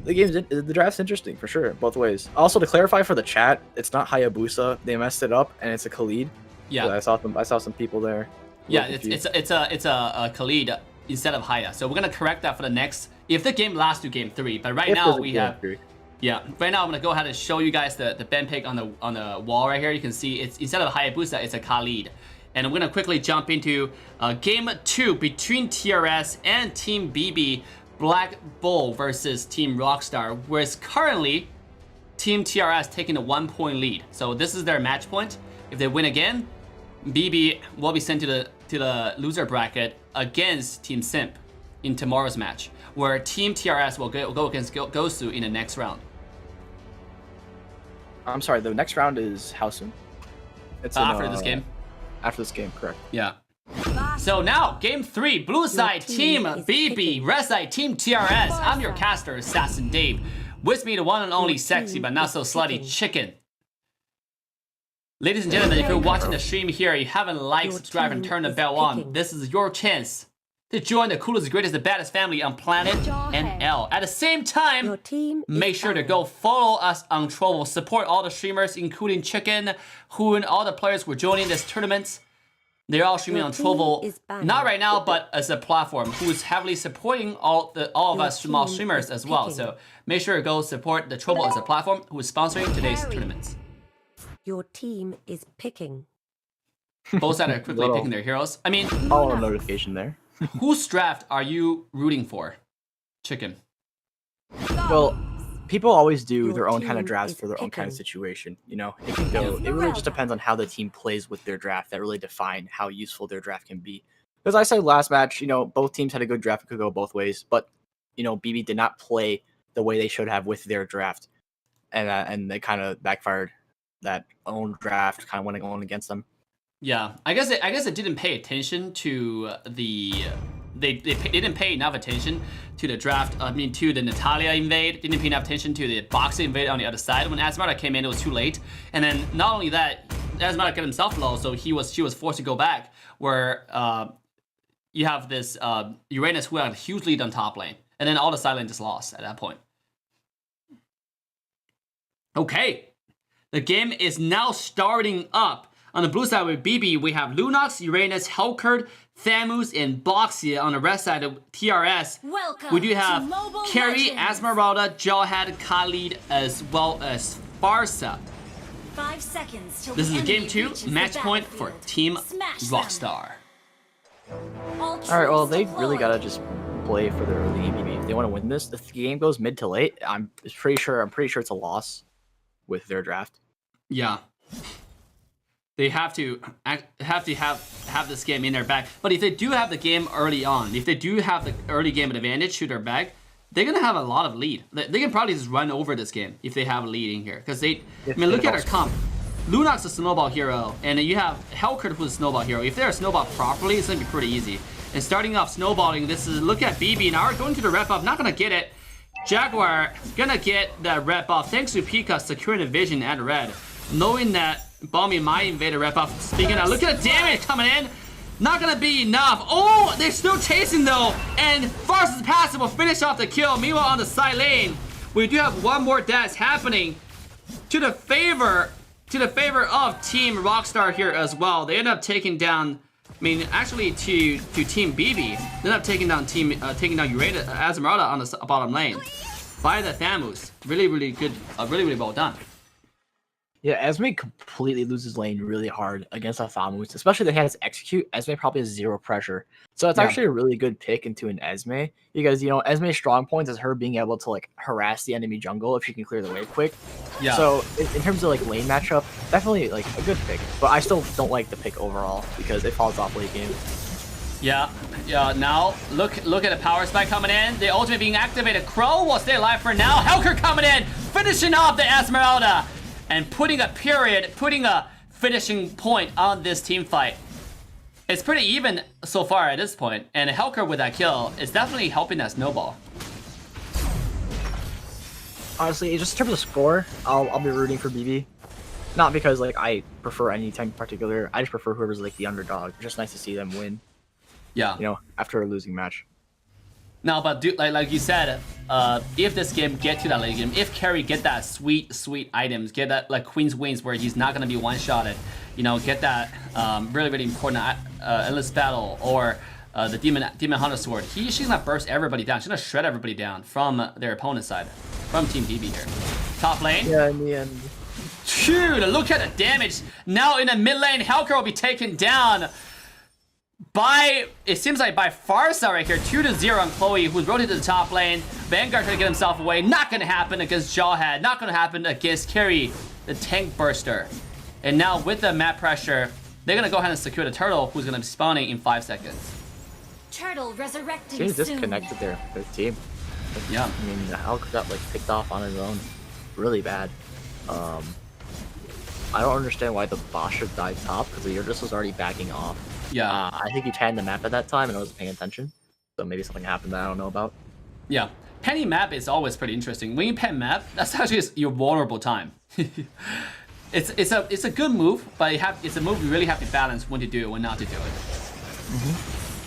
The draft's interesting for sure, both ways. Also, to clarify for the chat, it's not Hayabusa. They messed it up, and it's a Khalid. Yeah. I saw some people there. Yeah, it's a Khalid instead of Haya. So we're gonna correct that for the next. If the game lasts to game 3, but right now we have. Yeah, right now I'm gonna go ahead and show you guys the Ben pick on the wall right here. You can see it's instead of Hayabusa, it's a Khalid. And we're gonna quickly jump into game 2 between TRS and Team BB, Black Bull versus Team Rockstar, whereas currently Team TRS taking a 1-point lead. So this is their match point. If they win again, BB will be sent to the loser bracket against Team Simp in tomorrow's match, where Team TRS will go against GOSU in the next round. I'm sorry, the next round is how soon? It's after this game. After this game, correct. Yeah. So now, game 3, blue side Team BB, red side Team TRS. I'm your caster, AssassinDave. With me, the one and only sexy but not so slutty Chicken. Ladies and gentlemen, if you're watching the stream here, you haven't liked, subscribed, and turned the bell on, this is your chance to join the coolest, greatest, the baddest family on planet NL. At the same time, make sure to go follow us on Trovo. Support all the streamers, including Chicken, Hoon, all the players who are joining this tournament. They're all streaming on Trovo, not right now, but as a platform who is heavily supporting all of us small streamers as well. So make sure to go support the Trovo as a platform who is sponsoring today's tournament. Your team is picking. Both sides are quickly picking their heroes. I mean, follow notification there. Whose draft are you rooting for? Chicken. Well, people always do their own kind of drafts for their own kind of situation. You know, it can go. It really just depends on how the team plays with their draft that really define how useful their draft can be. As I said last match, you know, both teams had a good draft. It could go both ways, but you know, BB did not play the way they should have with their draft, and they kind of backfired. That own draft kind of went going against them. Yeah, I guess it didn't pay attention to the. They didn't pay enough attention to the draft. I mean, to the Natalia invade. Didn't pay enough attention to the Boxer invade on the other side. When Asmara came in, it was too late. And then not only that, Asmara got himself low, so she was forced to go back. Where you have this Uranus who had a huge lead on top lane, and then all the side lane just lost at that point. Okay, the game is now starting up. On the blue side with BB, we have Lunox, Uranus, Helkerd, Thamus, and Boxia. On the red side of TRS, we do have Carrie, Esmeralda, Jawhead, Khalid, as well as Farsa. 5 seconds till this is the game 2, reaches match the point for battlefield. Team Smash them. Rockstar. Alright, well, they really gotta just play for the early game. If they want to win this, if the game goes mid to late, I'm pretty sure it's a loss with their draft. Yeah. They have to have this game in their bag. But if they do have the game early on, if they do have the early game advantage to their bag, they're gonna have a lot of lead. They can probably just run over this game if they have a lead in here. Because I mean, look at their comp. Lunox is a snowball hero, and you have Helkerd who's a snowball hero. If they're snowball properly, it's gonna be pretty easy. And starting off snowballing, this is look at BB now. We're going to the rep up, not gonna get it. Jaguar gonna get that rep off thanks to Pika securing the vision at red, knowing that Bombi might invade a rep off. Speaking of, look at the damage coming in. Not gonna be enough. Oh, they're still chasing though, and Farsa's passive will finish off the kill. Meanwhile, on the side lane, we do have one more dash happening to the favor of Team Rockstar here as well. They end up taking down. I mean, actually, to Team BB, they end up taking down Uranus, Esmeralda on the bottom lane by the Thamus. Really, really good. Really, really well done. Yeah, Esme completely loses lane really hard against Athamus, especially if he has execute. Esme probably has 0 pressure. So it's actually a really good pick into an Esme because, you know, Esme's strong points is her being able to, like, harass the enemy jungle if she can clear the wave quick. Yeah. So in terms of, like, lane matchup, definitely, like, a good pick. But I still don't like the pick overall because it falls off late game. Yeah, now look at the power spike coming in. The ultimate being activated. Crow will stay alive for now. Helker coming in, finishing off the Esmeralda. And putting a finishing point on this team fight. It's pretty even so far at this point, and Helker with that kill is definitely helping that snowball. Honestly, just in terms of score, I'll be rooting for BB. Not because, like, I prefer any team in particular. I just prefer whoever's, like, the underdog. It's just nice to see them win. Yeah. You know, after a losing match. No, but dude, like you said, if this game get to that late game, if Carry get that sweet items, get that like Queen's Wings where he's not gonna be one-shotted, you know, get that really important endless battle or the Demon Hunter Sword. She's gonna burst everybody down. She's gonna shred everybody down from their opponent's side, from Team BB here. Top lane. Yeah, in the end. Dude, look at the damage. Now in the mid lane, Helker will be taken down by, it seems like by Farsa right here, 2-0 on Chloe, who's rotated to the top lane. Vanguard trying to get himself away. Not gonna happen against Jawhead. Not gonna happen against Carry, the tank burster. And now with the map pressure, they're gonna go ahead and secure the turtle, who's gonna be spawning in 5 seconds. Turtle resurrecting He's soon. disconnected their team. Yeah. I mean, the Hulk got, like, picked off on his own. Really bad. I don't understand why the boss should die top, because the Yurgis was already backing off. Yeah. I think he panned the map at that time and I wasn't paying attention. So maybe something happened that I don't know about. Yeah. Penny map is always pretty interesting. When you pen map, that's actually your vulnerable time. It's a good move, but it's a move you really have to balance when to do it, when not to do it.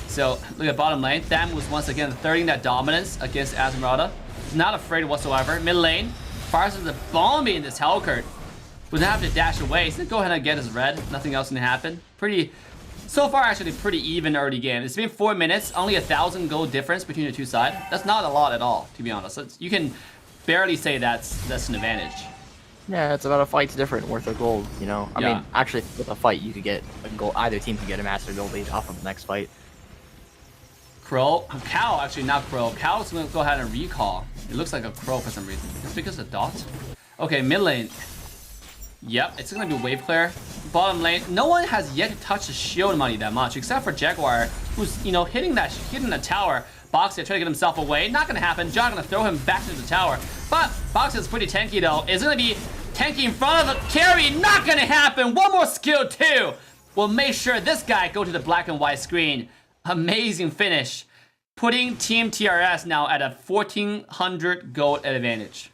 So look at bottom lane. Tham was once again thirding that dominance against Esmeralda. Not afraid whatsoever. Mid lane, fires the bombing in this Hellcurt. Would have to dash away. He's gonna go ahead and get his red. Nothing else can happen. So far, actually, pretty even early game. It's been 4 minutes, only 1,000 gold difference between the two sides. That's not a lot at all, to be honest. You can barely say that's an advantage. Yeah, it's about a fight's different, worth a gold, you know? I mean, actually, with a fight, you could get a gold. Either team could get a master gold lead off of the next fight. Crow, Cow, actually not Crow. Cow's gonna go ahead and recall. It looks like a Crow for some reason. It's because of dots. Okay, mid lane. Yep, it's gonna be wave clear. Bottom lane, no one has yet to touch the shield money that much, except for Jaguar, who's, you know, hitting the tower. Boxer trying to get himself away. Not gonna happen. John gonna throw him back into the tower. But Boxer's pretty tanky though. It's gonna be tanky in front of a carry. Not gonna happen. One more skill too. We'll make sure this guy go to the black and white screen. Amazing finish. Putting Team TRS now at a 1,400 gold advantage.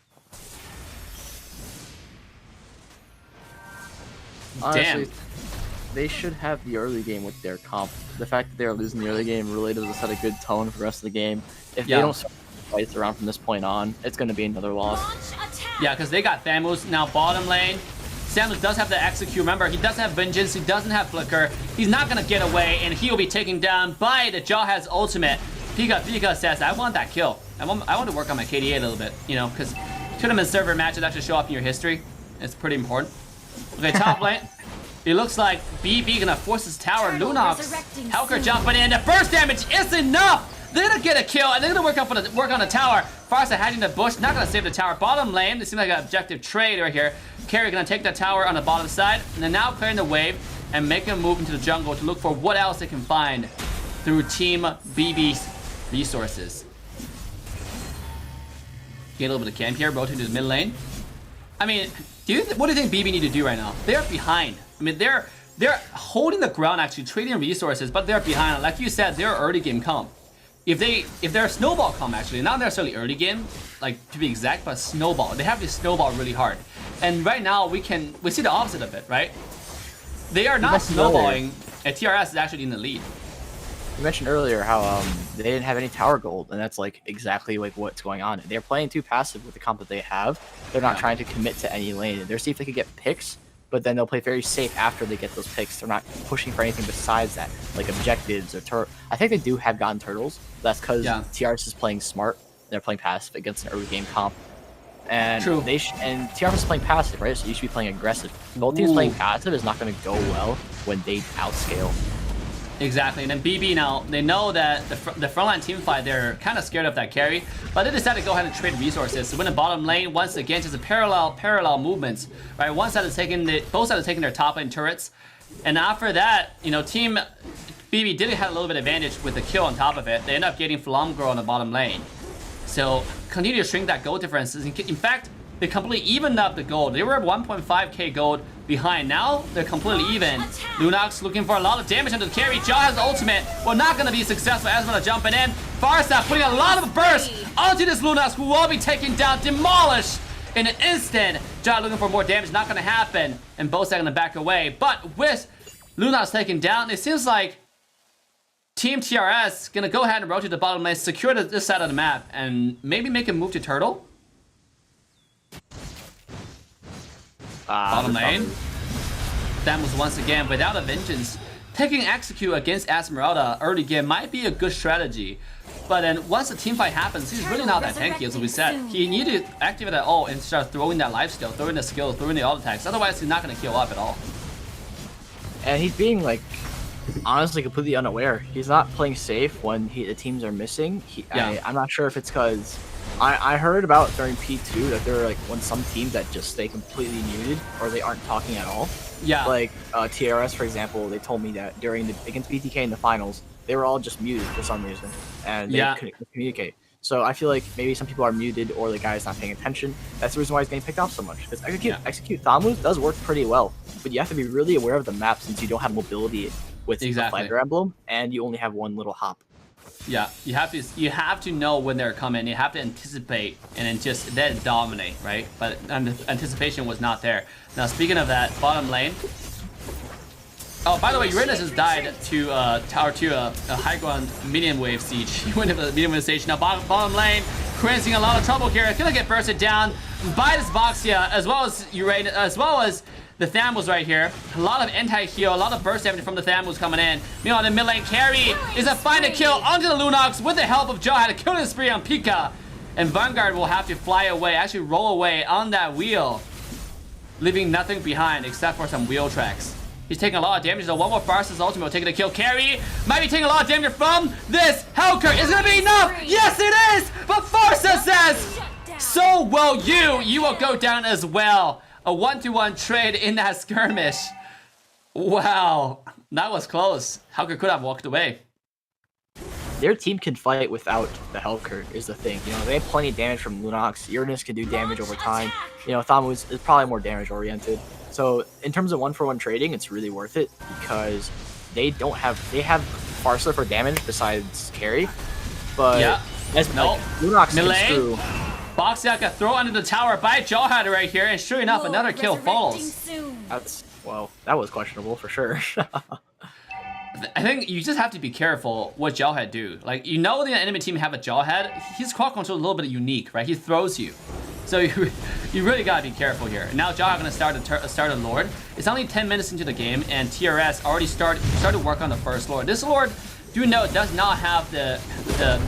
Honestly, Damn. they should have the early game with their comp. The fact that they're losing the early game really doesn't set a good tone for the rest of the game. If they don't start fights around from this point on, it's going to be another loss. Yeah, because they got Thamus now bottom lane. Samus does have the execute. Remember, he doesn't have Vengeance. He doesn't have Flicker. He's not going to get away, and he will be taken down by the Jawhead's ultimate. Pika says, I want that kill. I want to work on my KDA a little bit, you know, because tournament server matches actually show up in your history. It's pretty important. Okay, top lane. It looks like BB gonna force his tower. Lunox, Helker jumping in. The burst damage is enough. They're gonna get a kill, and they're gonna work on the tower. Farsa hiding the bush, not gonna save the tower. Bottom lane, this seems like an objective trade right here. Carry gonna take the tower on the bottom side, and they're now clearing the wave and making a move into the jungle to look for what else they can find through Team BB's resources. Get a little bit of camp here, rotate to the mid lane. I mean, what do you think BB need to do right now? They're behind. I mean, they're holding the ground, actually trading resources, but they're behind. Like you said, they're early game comp. If they're snowball comp, actually, not necessarily early game, like to be exact, but snowball. They have to snowball really hard. And right now we see the opposite of it, right? They are not snowballing, and TRS is actually in the lead. You mentioned earlier how they didn't have any tower gold, and that's like exactly like what's going on. They're playing too passive with the comp that they have. They're not trying to commit to any lane. They're seeing if they could get picks, but then they'll play very safe after they get those picks. They're not pushing for anything besides that, like objectives or I think they do have gotten turtles. That's because TRS is playing smart. They're playing passive against an early game comp. And True. and TRS is playing passive, right? So you should be playing aggressive. Both teams playing passive is not going to go well when they outscale. Exactly, and then BB now, they know that the frontline team fight, they're kind of scared of that carry, but they decided to go ahead and trade resources to win the bottom lane. Once again, just a parallel movements, right? One side is taking both sides are taking their top lane turrets, and after that, you know, team BB did have a little bit of advantage with the kill on top of it. They end up getting Flomgirl on the bottom lane, so continue to shrink that gold difference. In fact, they completely evened up the gold. They were 1.5k gold behind. Now they're completely even. Lunox looking for a lot of damage into the carry. Jaw has the ultimate. Well, not going to be successful. Asmara jumping in. Farsa putting a lot of burst onto this Lunox, who will be taken down, demolished in an instant. Jaw looking for more damage. Not going to happen. And both are going to back away. But with Lunox taken down, it seems like Team TRS going to go ahead and rotate the bottom lane, secure this side of the map, and maybe make a move to Turtle. Bottom lane. Thamus once again without a vengeance. Taking execute against Esmeralda early game might be a good strategy. But then once the team fight happens, he's really not that tanky, as we said. He needed to activate that ult and start throwing that lifesteal, throwing the skills, throwing the auto attacks. Otherwise, he's not going to heal up at all. And he's being, like, honestly completely unaware. He's not playing safe when the teams are missing. I'm not sure if it's because I heard about during P2 that there are like some teams that just stay completely muted or they aren't talking at all. Yeah. Like TRS, for example, they told me that against BTK in the finals, they were all just muted for some reason and they couldn't communicate. So I feel like maybe some people are muted or the guy's not paying attention. That's the reason why he's getting picked off so much. Because execute Thamus does work pretty well, but you have to be really aware of the map since you don't have mobility with the fighter emblem and you only have one little hop. Yeah, you have to know when they're coming. You have to anticipate and then dominate, right? But anticipation was not there. Now speaking of that, bottom lane. Oh, by the way, Uranus has died to Tower 2, a high ground medium wave siege. He went to the medium wave siege. Now bottom lane, Quincy's in a lot of trouble here. Gonna get bursted down by this Boxia, as well as Uranus, as well as the Thamus right here. A lot of anti-heal, a lot of burst damage from the Thamus coming in. Meanwhile, the mid lane carry is a find a kill onto the Lunox with the help of Joe. Had a killing spree on Pika. And Vanguard will have to fly away, actually roll away on that wheel, leaving nothing behind except for some wheel tracks. He's taking a lot of damage, though. One more Farsa's ultimate will take the kill. Carry might be taking a lot of damage from this Hellcurt. Is gonna be enough! Yes, it is! But Farsa says, so will you. You will go down as well. A 1-to-1 trade in that skirmish. Wow, that was close. Hellcurt could have walked away. Their team can fight without the Hellcurt is the thing. You know, they have plenty of damage from Lunox. Uranus can do damage over time. You know, Thamus is probably more damage oriented. So in terms of 1-for-1 trading, it's really worth it because they have Farsa for damage besides carry. But Lunox can screw. Boxia got thrown under the tower by Jawhead right here, and sure enough, another kill falls. Well, that was questionable for sure. I think you just have to be careful what Jawhead do. Like, you know the enemy team have a Jawhead, his quad control is a little bit unique, right? He throws you. So you really gotta be careful here. Now Jawhead gonna start a Lord. It's only 10 minutes into the game, and TRS already started work on the first Lord. This Lord, do note, does not have the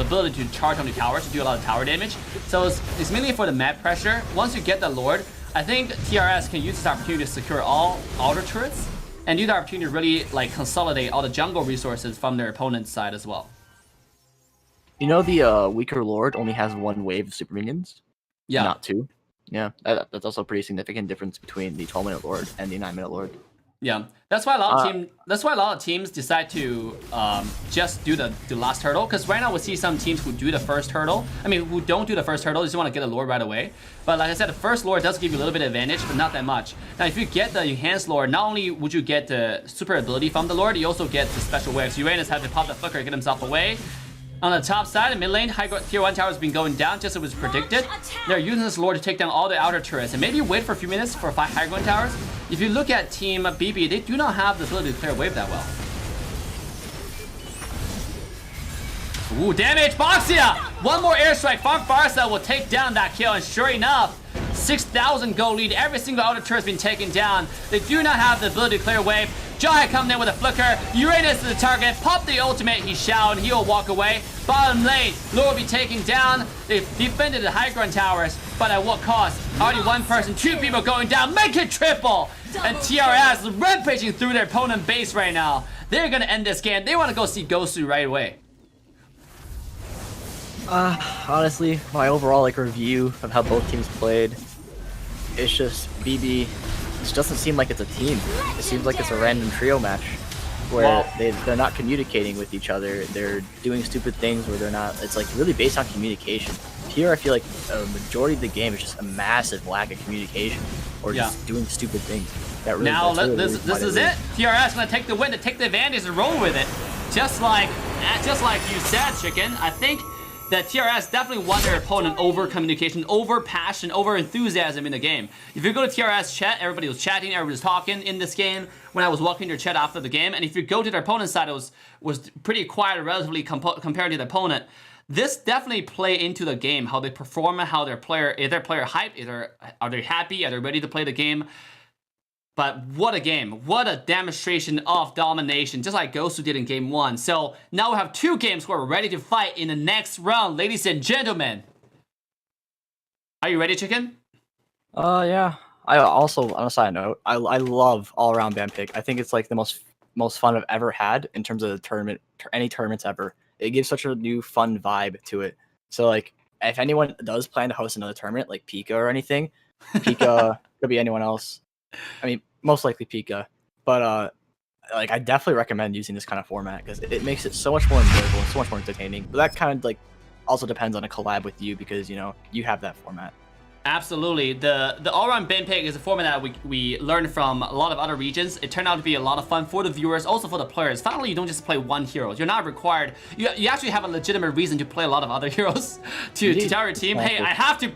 ability to charge on the towers to do a lot of tower damage. So it's mainly for the map pressure. Once you get the Lord, I think TRS can use this opportunity to secure all outer turrets and use the opportunity to really like consolidate all the jungle resources from their opponent's side as well. You know the weaker Lord only has one wave of super minions? Yeah. Not two. Yeah, that's also a pretty significant difference between the 12-minute Lord and the 9-minute Lord. Yeah, that's why a lot of teams decide to just do the last hurdle. Because right now we see some teams who do the first hurdle. I mean, who don't do the first hurdle, they just want to get a Lord right away. But like I said, the first Lord does give you a little bit of advantage, but not that much. Now, if you get the enhanced Lord, not only would you get the super ability from the Lord, you also get the special waves. Uranus had to pop the flicker, get himself away. On the top side, in mid lane, tier 1 tower has been going down just as it was predicted. They're using this Lord to take down all the outer turrets and maybe wait for a few minutes for 5 high ground towers. If you look at Team BB, they do not have the ability to clear a wave that well. Ooh, damage! Boxia! One more airstrike from Farsa will take down that kill, and sure enough, 6,000 gold lead. Every single outer turret has been taken down. They do not have the ability to clear wave. Jai coming in with a flicker. Uranus is the target. Pop the ultimate. He's shouting. He'll walk away. Bottom lane. Lure will be taken down. They've defended the high ground towers, but at what cost? Already one person, 2 people going down. Make it triple. And TRS is rampaging through their opponent base right now. They're gonna end this game. They want to go see GOSU right away. Honestly, my overall review of how both teams played, it's just BB. It doesn't seem like it's a team. It seems like it's a random trio match where they're not communicating with each other. They're doing stupid things where they're not. It's like really based on communication. Here, I feel like a majority of the game is just a massive lack of communication or just doing stupid things. That really, now really this is it. TRS gonna take the win, to take the advantage and roll with it. Just like you said, Chicken. I think that TRS definitely won their opponent over communication, over passion, over enthusiasm in the game. If you go to TRS chat, everybody was chatting, everybody was talking in this game when I was walking their chat after the game. And if you go to their opponent's side, it was pretty quiet, relatively compared to the opponent. This definitely play into the game, how they perform, how is their player hyped, are they happy, are they ready to play the game? But what a game. What a demonstration of domination, just like GOSU did in game 1. So now we have 2 games who are ready to fight in the next round, ladies and gentlemen. Are you ready, Chicken? Yeah. I also, on a side note, I love all-around ban pick. I think it's like the most fun I've ever had in terms of the tournament, any tournaments ever. It gives such a new fun vibe to it. So like, if anyone does plan to host another tournament, like Pika or anything, Pika could be anyone else. I mean, most likely Pika, but like I definitely recommend using this kind of format because it makes it so much more enjoyable and so much more entertaining. But that kind of like also depends on a collab with you because you have that format. Absolutely. The all-around ban pick is a format that we learned from a lot of other regions. It turned out to be a lot of fun for the viewers, also for the players. Finally, you don't just play one hero. You're not required. You actually have a legitimate reason to play a lot of other heroes to tell your team, hey, I have to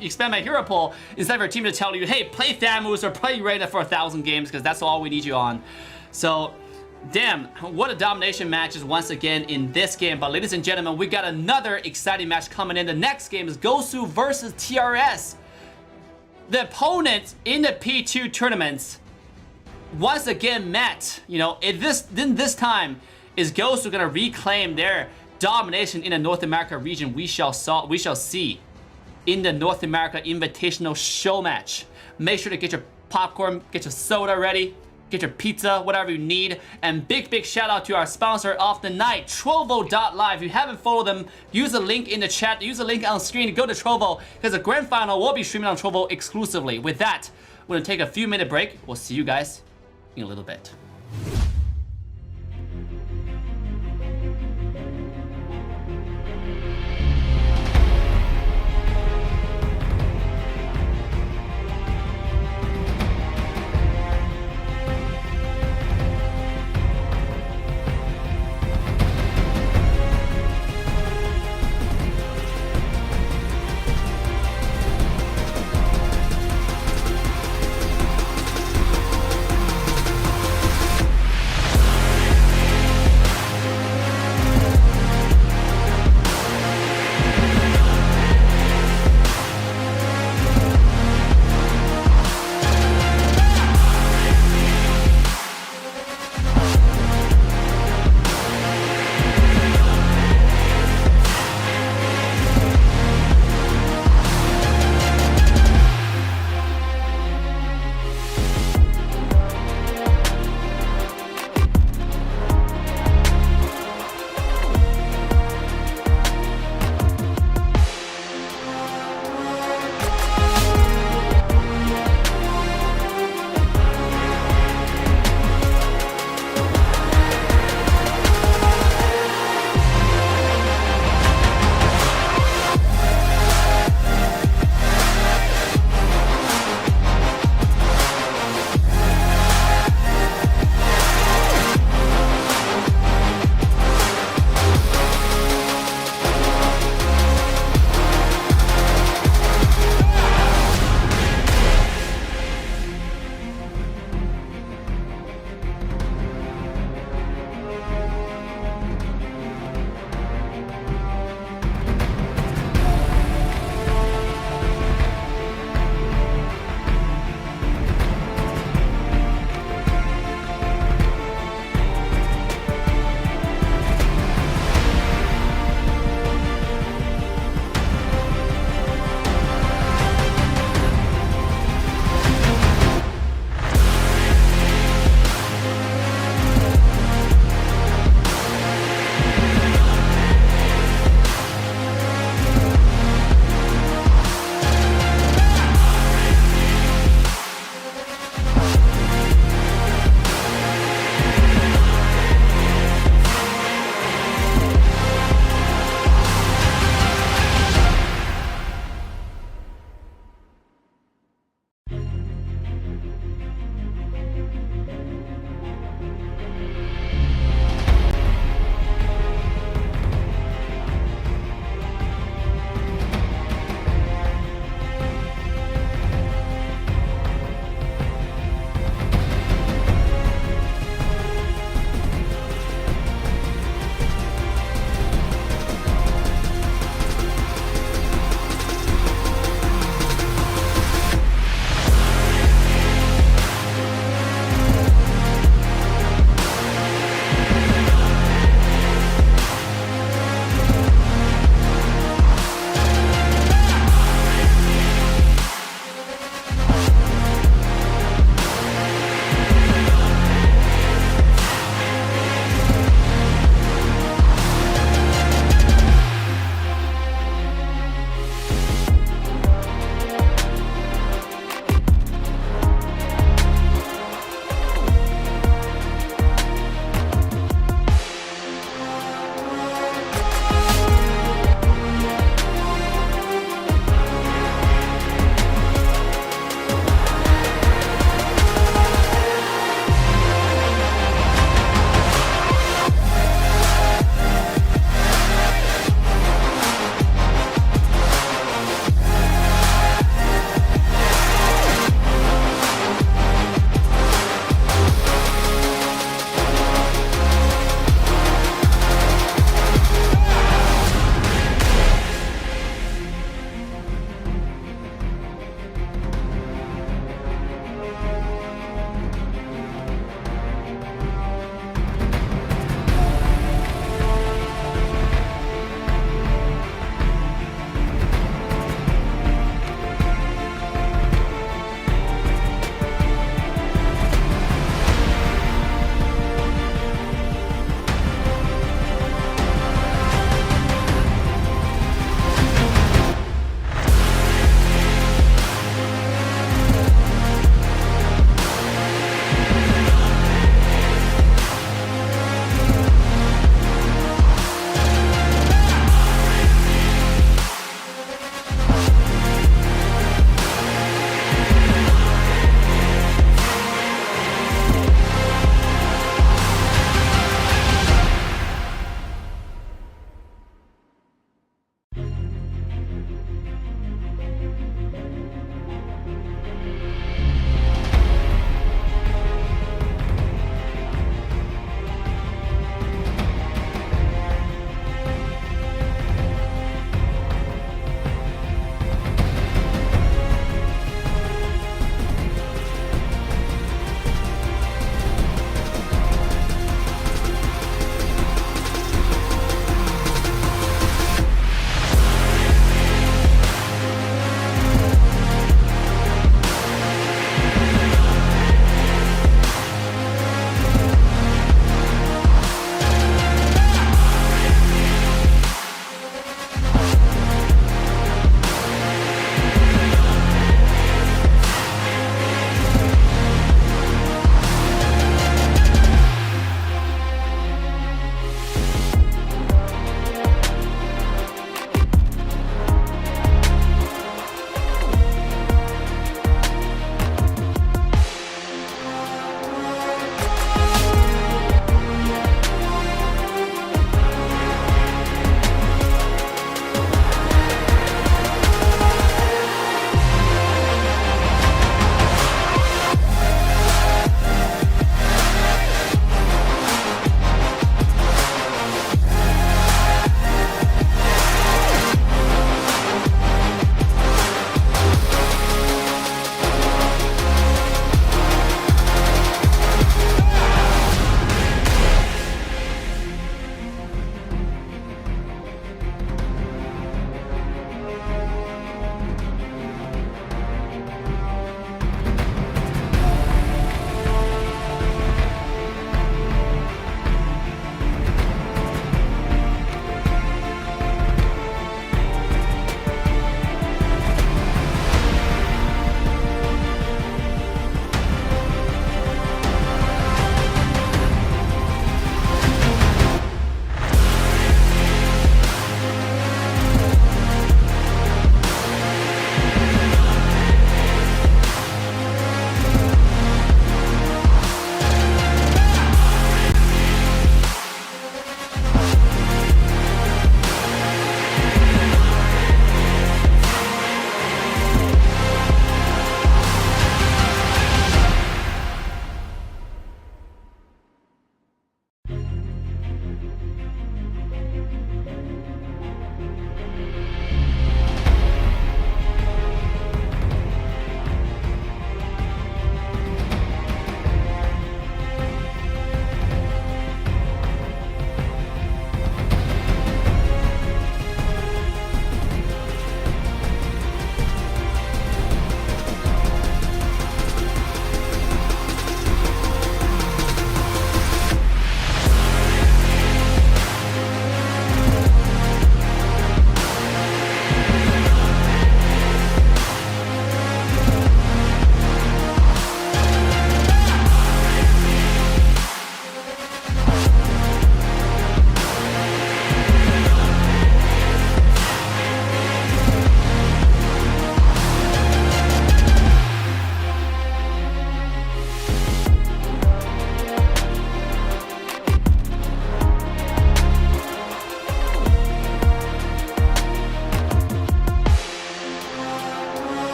expand my hero pool, instead of your team to tell you, hey, play Thamus or play Urena for 1,000 games because that's all we need you on. So, damn, what a domination match is once again in this game. But ladies and gentlemen, we got another exciting match coming in. The next game is GOSU versus TRS. The opponents in the P2 tournaments once again met. This time is GOSU gonna reclaim their domination in the North America region. We shall see in the North America Invitational show match. Make sure to get your popcorn, get your soda ready, get your pizza, whatever you need. And big shout out to our sponsor of the night, Trovo.live. If you haven't followed them, use the link in the chat, use the link on screen to go to Trovo, because the grand final will be streaming on Trovo exclusively. With that, we're gonna take a few minute break. We'll see you guys in a little bit.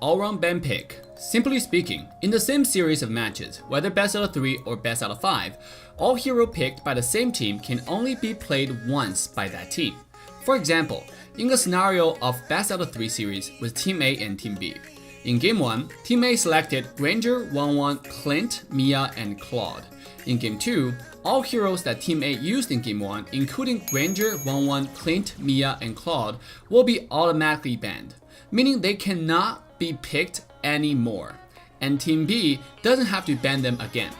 all-round ban pick. Simply speaking, in the same series of matches, whether best out of 3 or best out of 5, all hero picked by the same team can only be played once by that team. For example, in a scenario of best out of 3 series with Team A and Team B. In Game 1, Team A selected Granger, 1-1, Clint, Mia, and Claude. In Game 2, all heroes that Team A used in Game 1, including Granger, 1-1, Clint, Mia, and Claude, will be automatically banned, meaning they cannot be picked anymore, and Team B doesn't have to ban them again.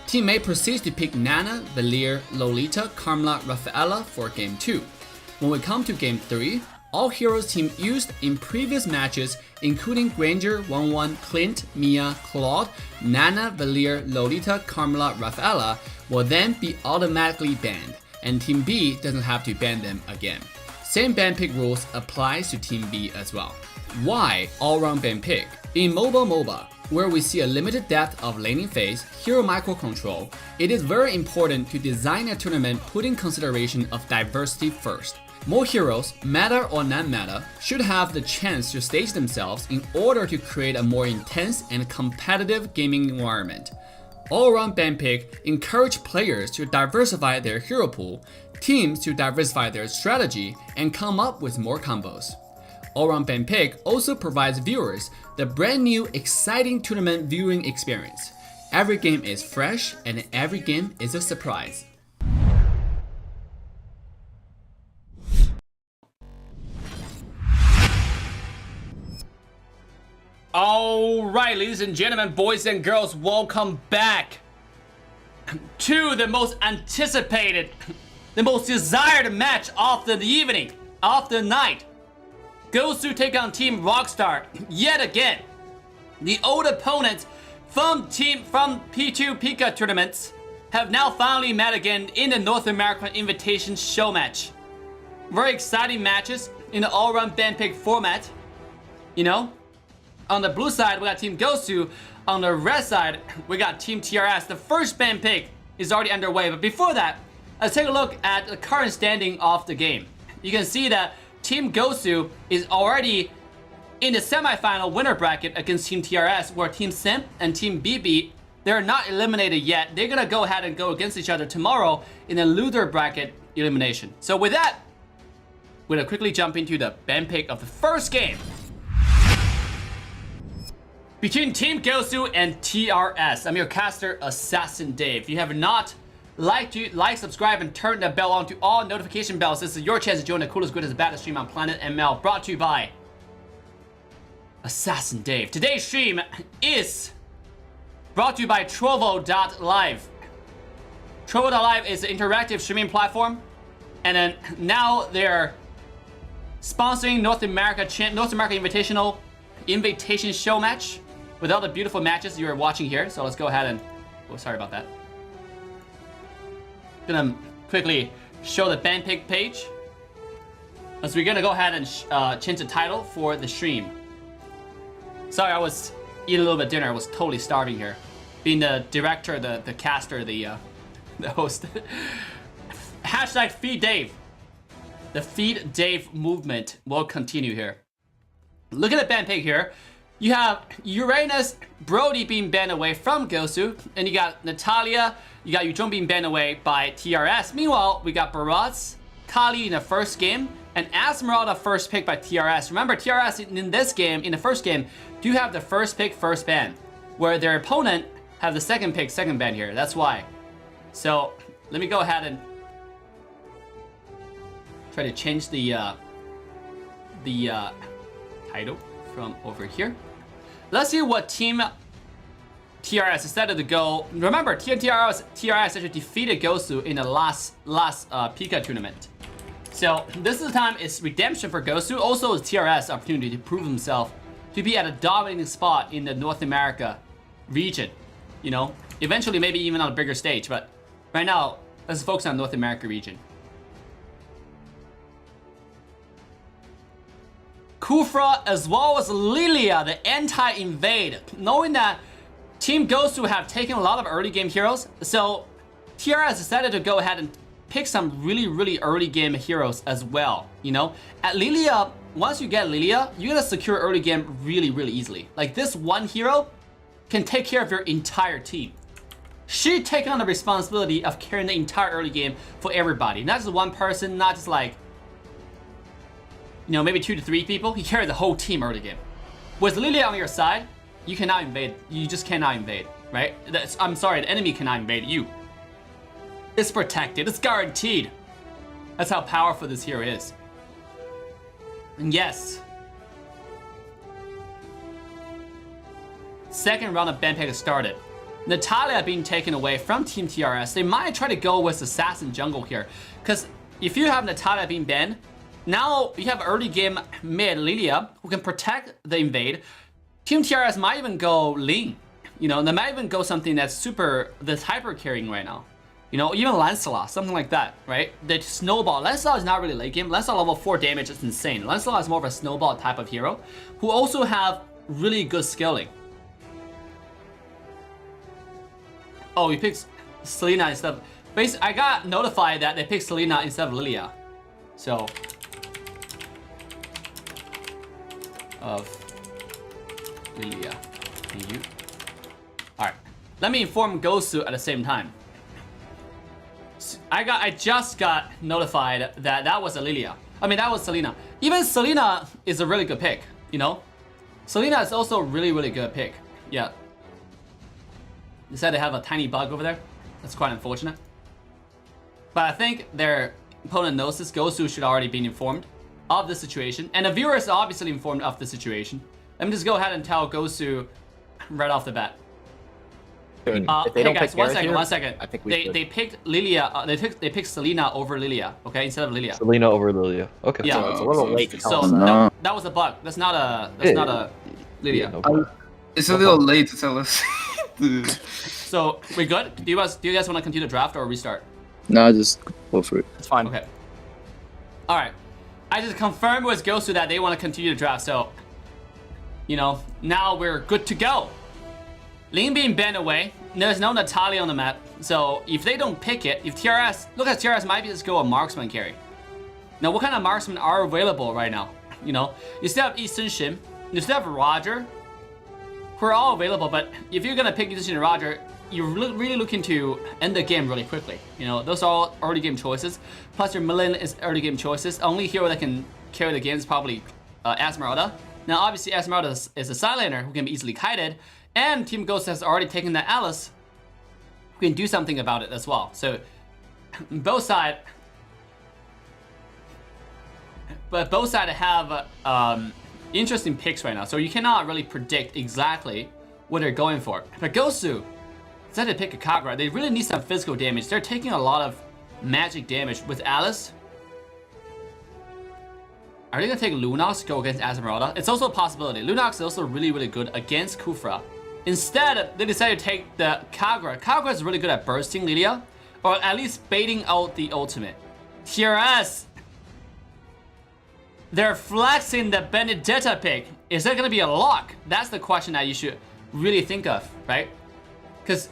Team A proceeds to pick Nana, Valier, Lolita, Carmela, Rafaela for Game 2. When we come to Game 3, all heroes team used in previous matches, including Granger, 1-1, Clint, Mia, Claude, Nana, Valier, Lolita, Carmela, Rafaela, will then be automatically banned, and Team B doesn't have to ban them again. Same ban pick rules applies to Team B as well. Why all-round ban pick? In MOBA, where we see a limited depth of laning phase, hero microcontrol, it is very important to design a tournament putting consideration of diversity first. More heroes, meta or non-meta, should have the chance to stage themselves in order to create a more intense and competitive gaming environment. All-around ban pick encourage players to diversify their hero pool, teams to diversify their strategy, and come up with more combos. All-round ban pick also provides viewers the brand new exciting tournament viewing experience. Every game is fresh and every game is a surprise. Alright, ladies and gentlemen, boys and girls, welcome back to the most anticipated, the most desired match of the evening, of the night. GOSU take on Team Rockstar yet again. The old opponents from P2 Pika tournaments have now finally met again in the North American Invitation Showmatch. Very exciting matches in the all-round ban pick format. You know, on the blue side we got Team GOSU, on the red side we got Team TRS. The first ban pick is already underway, but before that, let's take a look at the current standing of the game. You can see that Team GOSU is already in the semifinal winner bracket against Team TRS, where Team Simp and Team BB, they're not eliminated yet. They're gonna go ahead and go against each other tomorrow in the loser bracket elimination. So with that, we're gonna quickly jump into the ban pick of the first game between Team GOSU and TRS. I'm your caster, AssassinDave. If you have not like, subscribe, and turn the bell on to all notification bells. This is your chance to join the coolest, greatest, baddest stream on planet ML, brought to you by AssassinDave. Today's stream is brought to you by Trovo.live. Trovo.live is an interactive streaming platform, and then now they're sponsoring North America Invitation Showmatch with all the beautiful matches you're watching here. So let's go ahead and, oh, sorry about that. Gonna quickly show the ban pick page, as we're gonna go ahead and change the title for the stream. Sorry, I was eating a little bit of dinner. I was totally starving here. Being the director, the caster, the host. Hashtag Feed Dave. The Feed Dave movement will continue here. Look at the ban pick here. You have Uranus, Brody being banned away from GOSU, and you got Natalia, you got Yujong being banned away by TRS. Meanwhile, we got Baraz, Kali in the first game, and Esmeralda first pick by TRS. Remember, TRS in this game, in the first game, do have the first pick, first ban, where their opponent have the second pick, second ban here. That's why. So let me go ahead and try to change the title from over here. Let's see what Team TRS decided to go. Remember, Team TRS actually defeated GOSU in the last Pika tournament. So this is the time, it's redemption for GOSU. Also, it's TRS opportunity to prove himself to be at a dominating spot in the North America region. You know, eventually maybe even on a bigger stage, but right now, let's focus on North America region. Kufra as well as Lilia, the anti-invade. Knowing that Team GOSU have taken a lot of early game heroes, so TRS decided to go ahead and pick some really early game heroes as well. You know, at Lilia, once you get Lilia, you're gonna secure early game really, really easily. Like this one hero can take care of your entire team. She take on the responsibility of carrying the entire early game for everybody. Not just one person, not just like, you know, maybe 2 to 3 people. He carried the whole team early game. With Lilia on your side, you cannot invade. You just cannot invade, right? I'm sorry, the enemy cannot invade you. It's protected, it's guaranteed. That's how powerful this hero is. And yes. Second round of ban pick has started. Natalia being taken away from Team TRS. They might try to go with Assassin Jungle here. Because if you have Natalia being banned, now you have early game mid Lilia who can protect the invade. Team TRS might even go Ling. You know, they might even go something that's hyper carrying right now. You know, even Lancelot, something like that, right? The snowball. Lancelot is not really late game. Lancelot level 4 damage is insane. Lancelot is more of a snowball type of hero who also have really good scaling. Oh, he picks Selena instead of... Basically, I got notified that they picked Selena instead of Lilia. So... Of... Lilia. And you... Alright. Let me inform GOSU at the same time. I just got notified that that was a Lilia. I mean, that was Selena. Even Selena is a really good pick, you know? Selena is also a really, really good pick. Yeah. They said they have a tiny bug over there. That's quite unfortunate. But I think their opponent knows this. GOSU should already be informed of the situation. And the viewers are obviously informed of the situation. Let me just go ahead and tell GOSU right off the bat. If they hey don't guys, pick one second. I think they picked Lilia. They picked Selena over Lilia. Okay, instead of Lilia. Selena over Lilia. Okay. Yeah. So it's a little late to tell So us. no, that was a bug. That's not a. That's not a Lilia. No problem. It's a little late to tell us. So we good? Do you guys want to continue the draft or restart? No, just go for it. It's fine. Okay. All right. I just confirmed with GOSU that they want to continue the draft. So, you know, now we're good to go. Ling being banned away. There's no Natalia on the map. So if they don't pick it, if TRS, look at TRS might just go a marksman carry. Now what kind of marksmen are available right now? You know, you still have Yi Sun-shin, you still have Roger, who are all available, but if you're gonna pick Yi Sun-shin and Roger, you're really looking to end the game really quickly. You know, those are all early game choices. Plus your Malay is early game choices. Only hero that can carry the game is probably Esmeralda. Now obviously Esmeralda is a silentlaner who can be easily kited, and Team GOSU has already taken the Alice, who can do something about it as well. So both sides have interesting picks right now. So you cannot really predict exactly what they're going for. But GOSU decided to pick a Kagura. They really need some physical damage. They're taking a lot of magic damage with Alice. Are they gonna take Lunox to go against Esmeralda? It's also a possibility. Lunox is also really, really good against Kufra. Instead, they decided to take the Kagura. Kagura is really good at bursting Lilia, or at least baiting out the ultimate. TRS, they're flexing the Benedetta pick. Is that gonna be a lock? That's the question that you should really think of, right? Because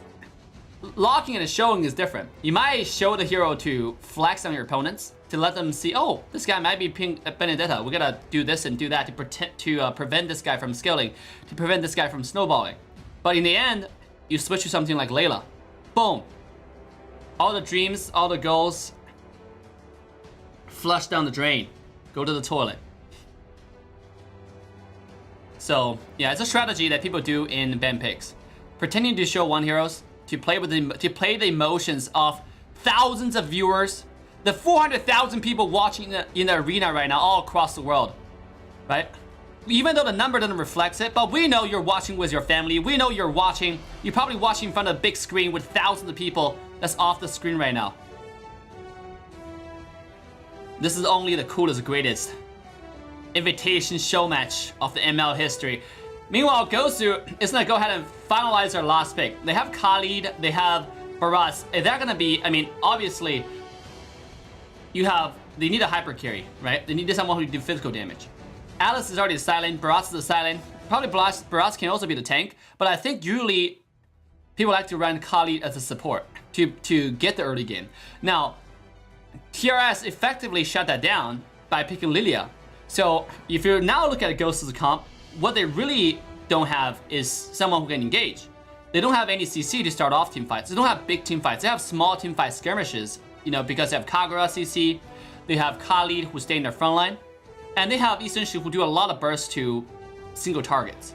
locking and showing is different. You might show the hero to flex on your opponents, to let them see, oh, this guy might be ping Benedetta. We gotta do this and do that to prevent this guy from scaling, to prevent this guy from snowballing. But in the end, you switch to something like Layla. Boom. All the dreams, all the goals, flush down the drain. Go to the toilet. So yeah, it's a strategy that people do in ban picks. Pretending to show one heroes, to play the emotions of thousands of viewers, the 400,000 people watching in the arena right now, all across the world, right? Even though the number doesn't reflect it, but we know you're watching with your family. We know you're probably watching in front of a big screen with thousands of people that's off the screen right now. This is only the coolest, greatest invitation show match of the ML history. Meanwhile, GOSU is gonna go ahead and finalize their last pick. They have Khalid, they have Baras. If they're gonna be, I mean, obviously, they need a hyper carry, right? They need someone who can do physical damage. Alice is already a silent, Baras is a silent. Probably Baras can also be the tank, but I think usually people like to run Khalid as a support to get the early game. Now, TRS effectively shut that down by picking Lilia. So if you now look at GOSU's comp, what they really don't have is someone who can engage. They don't have any CC to start off team fights. They don't have big team fights. They have small team fight skirmishes, you know, because they have Kagura CC, they have Khalid who stay in their front line, and they have Essentially who do a lot of bursts to single targets.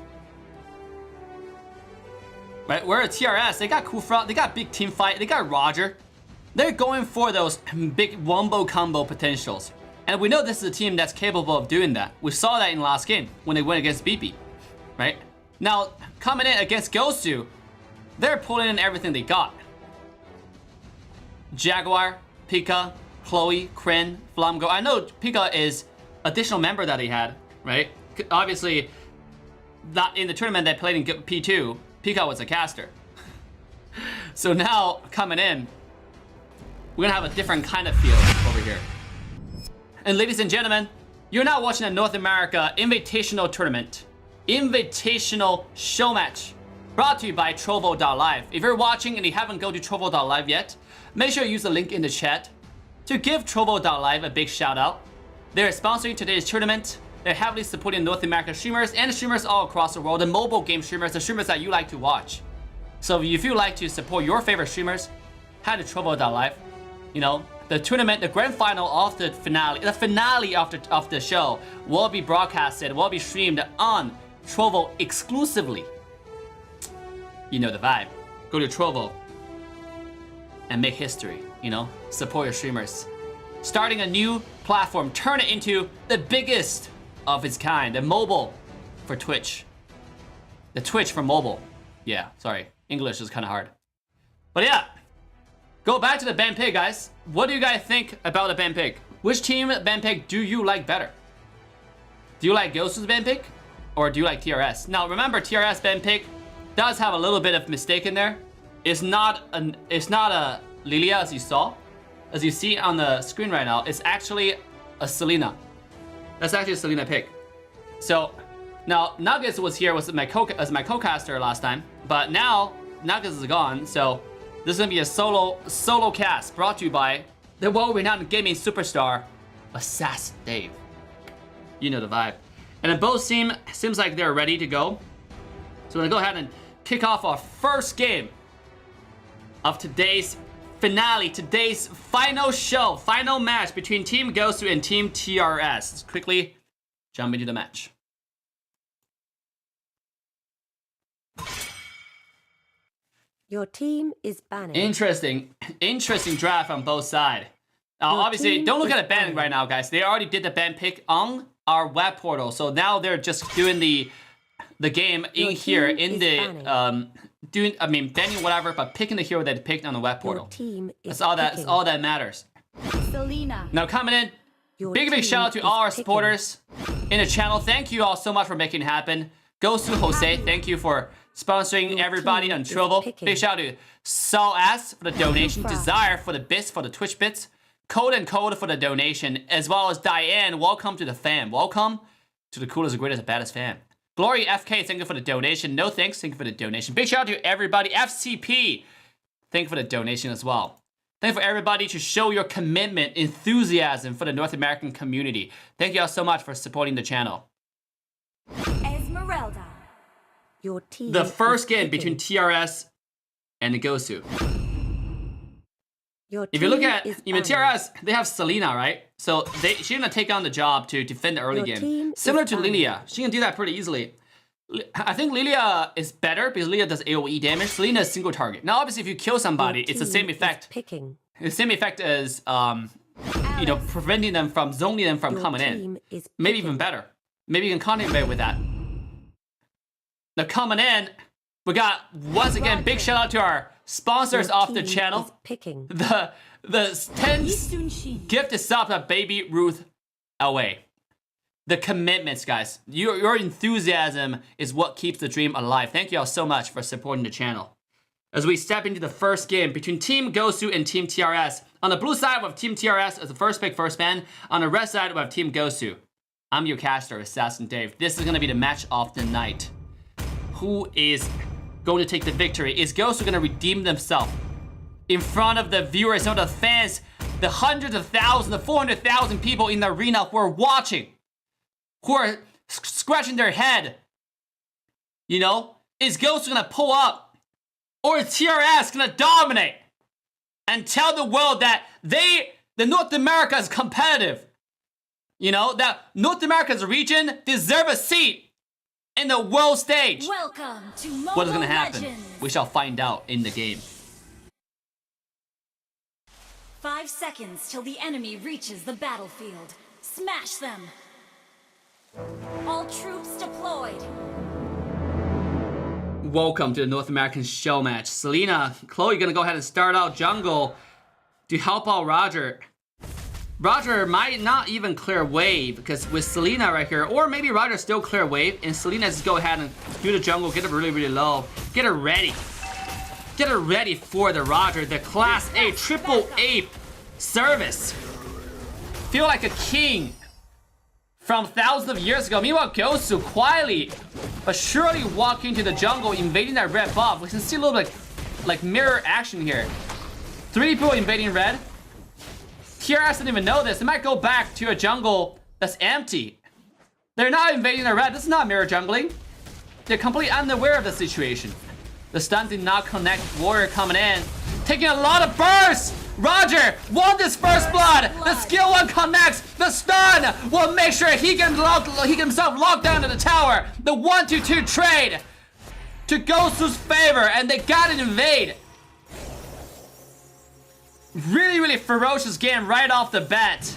Right, where at TRS, they got Kufra, they got big team fight, they got Roger. They're going for those big wombo combo potentials. And we know this is a team that's capable of doing that. We saw that in the last game when they went against BP, right? Now, coming in against GOSU, they're pulling in everything they got. Jaguar, Pika, Chloe, Kryn, Flamgo. I know Pika is additional member that he had, right? Obviously, that in the tournament they played in P2, Pika was a caster. So now, coming in, we're gonna have a different kind of feel over here. And ladies and gentlemen, you're now watching a North America Invitational Tournament. Invitational Showmatch. Brought to you by Trovo.live. If you're watching and you haven't go to Trovo.live yet, make sure you use the link in the chat to give Trovo.live a big shout out. They're sponsoring today's tournament. They're heavily supporting North American streamers and streamers all across the world, and mobile game streamers, the streamers that you like to watch. So if you like to support your favorite streamers, head to Trovo.live. You know, the tournament, the grand final of the finale of the show will be broadcasted, will be streamed on Trovo exclusively. You know the vibe. Go to Trovo and make history, you know? Support your streamers. Starting a new platform, turn it into the biggest of its kind, the mobile for Twitch. The Twitch for mobile. Yeah, sorry, English is kind of hard. But yeah, go back to the Ben Pig, guys. What do you guys think about the Ben Pig? Which team Ben Pig do you like better? Do you like GOSU's Ben Pig? Or do you like TRS? Now remember, TRS Ben Pig does have a little bit of mistake in there. It's not a Lilia as you saw. As you see on the screen right now, it's actually a Selena. That's actually a Selena pick. So now Nuggets was here as my co-caster last time, but now Nuggets is gone. So this is gonna be a solo cast brought to you by the world-renowned gaming superstar, AssassinDave. You know the vibe. And then both seems like they're ready to go. So we're gonna go ahead and kick off our first game of today's finale, today's final show, final match between Team GOSU and Team TRS. Let's quickly jump into the match. Your team is banning. Interesting draft on both sides. Now, obviously, don't look at the ban right now, guys. They already did the ban pick on our web portal, so now they're just doing the game in here in the banning whatever, but picking the hero that they picked on the web portal. That's all that matters. Selena. Now coming in, big shout out to all our supporters in the channel. Thank you all so much for making it happen. GOSU Jose, thank you for sponsoring everybody on Trovo. Big shout out to Saul S for the donation, Desire for the bits, for the Twitch bits, Code and Code for the donation, as well as Diane. Welcome to the fam. Welcome to the coolest, greatest, and baddest fam. Glory FK, thank you for the donation. No thanks, thank you for the donation. Big shout out to everybody. FCP, thank you for the donation as well. Thank you for everybody to show your commitment, enthusiasm for the North American community. Thank you all so much for supporting the channel. Esmeralda. Your team. The first game between TRS and the GOSU. If you look at even TRS, they have Selena, right? So she's gonna take on the job to defend the early game. Similar to Lilia, she can do that pretty easily. I think Lilia is better because Lilia does AoE damage. Selena is single target. Now, obviously, if you kill somebody, it's the same effect. The same effect as you know, preventing them from zoning them from coming in. Maybe even better. Maybe you can contribute with that. Now coming in, we got once again big shout out to our sponsors of the channel. The 10 gift is sub to Baby Ruth LA. The commitments, guys. Your enthusiasm is what keeps the dream alive. Thank you all so much for supporting the channel. As we step into the first game between Team GOSU and Team TRS. On the blue side, we have Team TRS as the first pick, first ban. On the red side, we have Team GOSU. I'm your caster, AssassinDave. This is gonna be the match of the night. Who is going to take the victory? Is GOSU gonna redeem themselves in front of the viewers, some of the fans, the hundreds of thousands, the 400,000 people in the arena who are watching? who are scratching their head. You know, is GOSU gonna pull up? Or is TRS gonna dominate? And tell the world that the North America is competitive. You know, that North America's region deserve a seat in the world stage. Welcome to Mobile What is gonna happen? Legends. We shall find out in the game. 5 seconds till the enemy reaches the battlefield. Smash them. All troops deployed. Welcome to the North American Showmatch. Selena, Chloe gonna go ahead and start out jungle to help out Roger. Roger might not even clear wave because with Selena right here, or maybe Roger still clear wave and Selena just go ahead and do the jungle, get it really, really low. Get her ready. Get her ready for the Roger, the Class A, Triple A service. Feel like a king from thousands of years ago. Meanwhile, GOSU quietly but surely walking into the jungle, invading that red buff. We can see a little bit like mirror action here. 3 people invading red. TRS didn't even know this. They might go back to a jungle that's empty. They're not invading the red. This is not mirror jungling. They're completely unaware of the situation. The stun did not connect. Warrior coming in, taking a lot of bursts. Roger won this first blood. The skill 1 connects. The stun will make sure he can himself lock down to the tower. The 1-2 trade to GOSU's favor, and they got it invade. Really, really ferocious game right off the bat.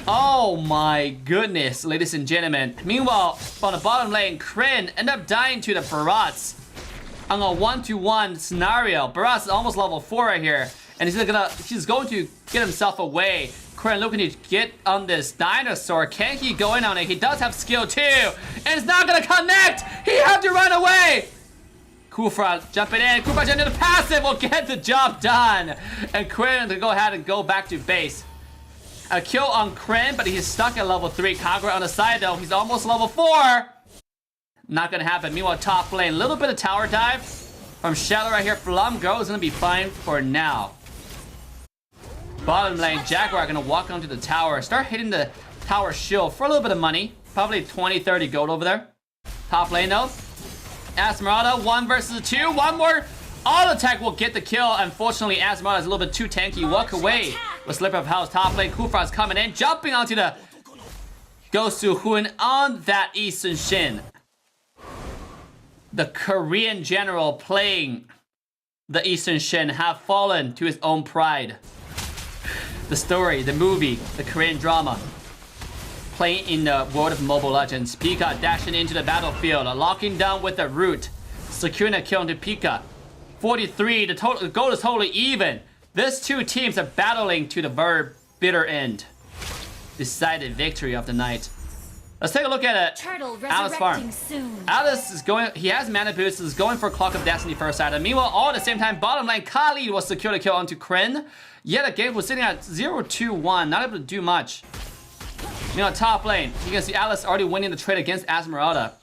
Oh my goodness, ladies and gentlemen. Meanwhile, on the bottom lane, Kryn ended up dying to the Barats on a 1-1 scenario. Barats is almost level 4 right here. And he's going to get himself away. Kryn looking to get on this dinosaur. Can he go in on it? He does have skill 2. And it's not gonna connect! He had to run away! Kufra jumping in. Kufra jumping into the passive will get the job done. And Kryn to go ahead and go back to base. A kill on Kryn, but he's stuck at level 3. Kagura on the side though. He's almost level 4. Not gonna happen. Meanwhile, top lane. Little bit of tower dive from Shadow right here. Flumgo is gonna be fine for now. Bottom lane, Jaguar gonna walk onto the tower. Start hitting the tower shield for a little bit of money. Probably 20, 30 gold over there. Top lane though. Esmeralda, 1 versus 2. One more auto attack will get the kill. Unfortunately, Esmeralda is a little bit too tanky. Walk away with Slipper of House. Top lane, Kufra's coming in, jumping onto the GOSU Huan on that Eastern Shin. The Korean general playing the Eastern Shin have fallen to his own pride. The story, the movie, the Korean drama. Playing in the world of Mobile Legends. Pika dashing into the battlefield, locking down with the root, securing a kill into Pika. 43, the goal is totally even. These two teams are battling to the very bitter end. Decided victory of the night. Let's take a look at it. Alice farm. Soon. Alice is going, he has mana boost, is going for Clock of Destiny first item. Meanwhile, all at the same time, bottom lane, Khalid was secure to kill onto Kryn. Yet again, was sitting at 0-2-1, not able to do much. Meanwhile, top lane, you can see Alice already winning the trade against Esmeralda.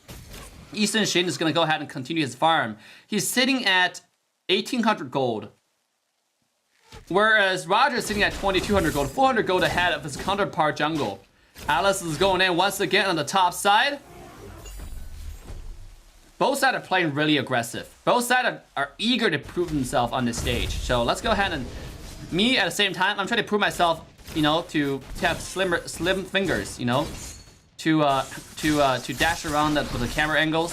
Eastern Shin is going to go ahead and continue his farm. He's sitting at 1,800 gold. Whereas Roger is sitting at 2,200 gold, 400 gold ahead of his counterpart jungle. Alice is going in once again on the top side. Both sides are playing really aggressive. Both sides are eager to prove themselves on this stage. So let's go ahead and, me at the same time, I'm trying to prove myself, you know, to have slim fingers, you know, to dash around with the camera angles.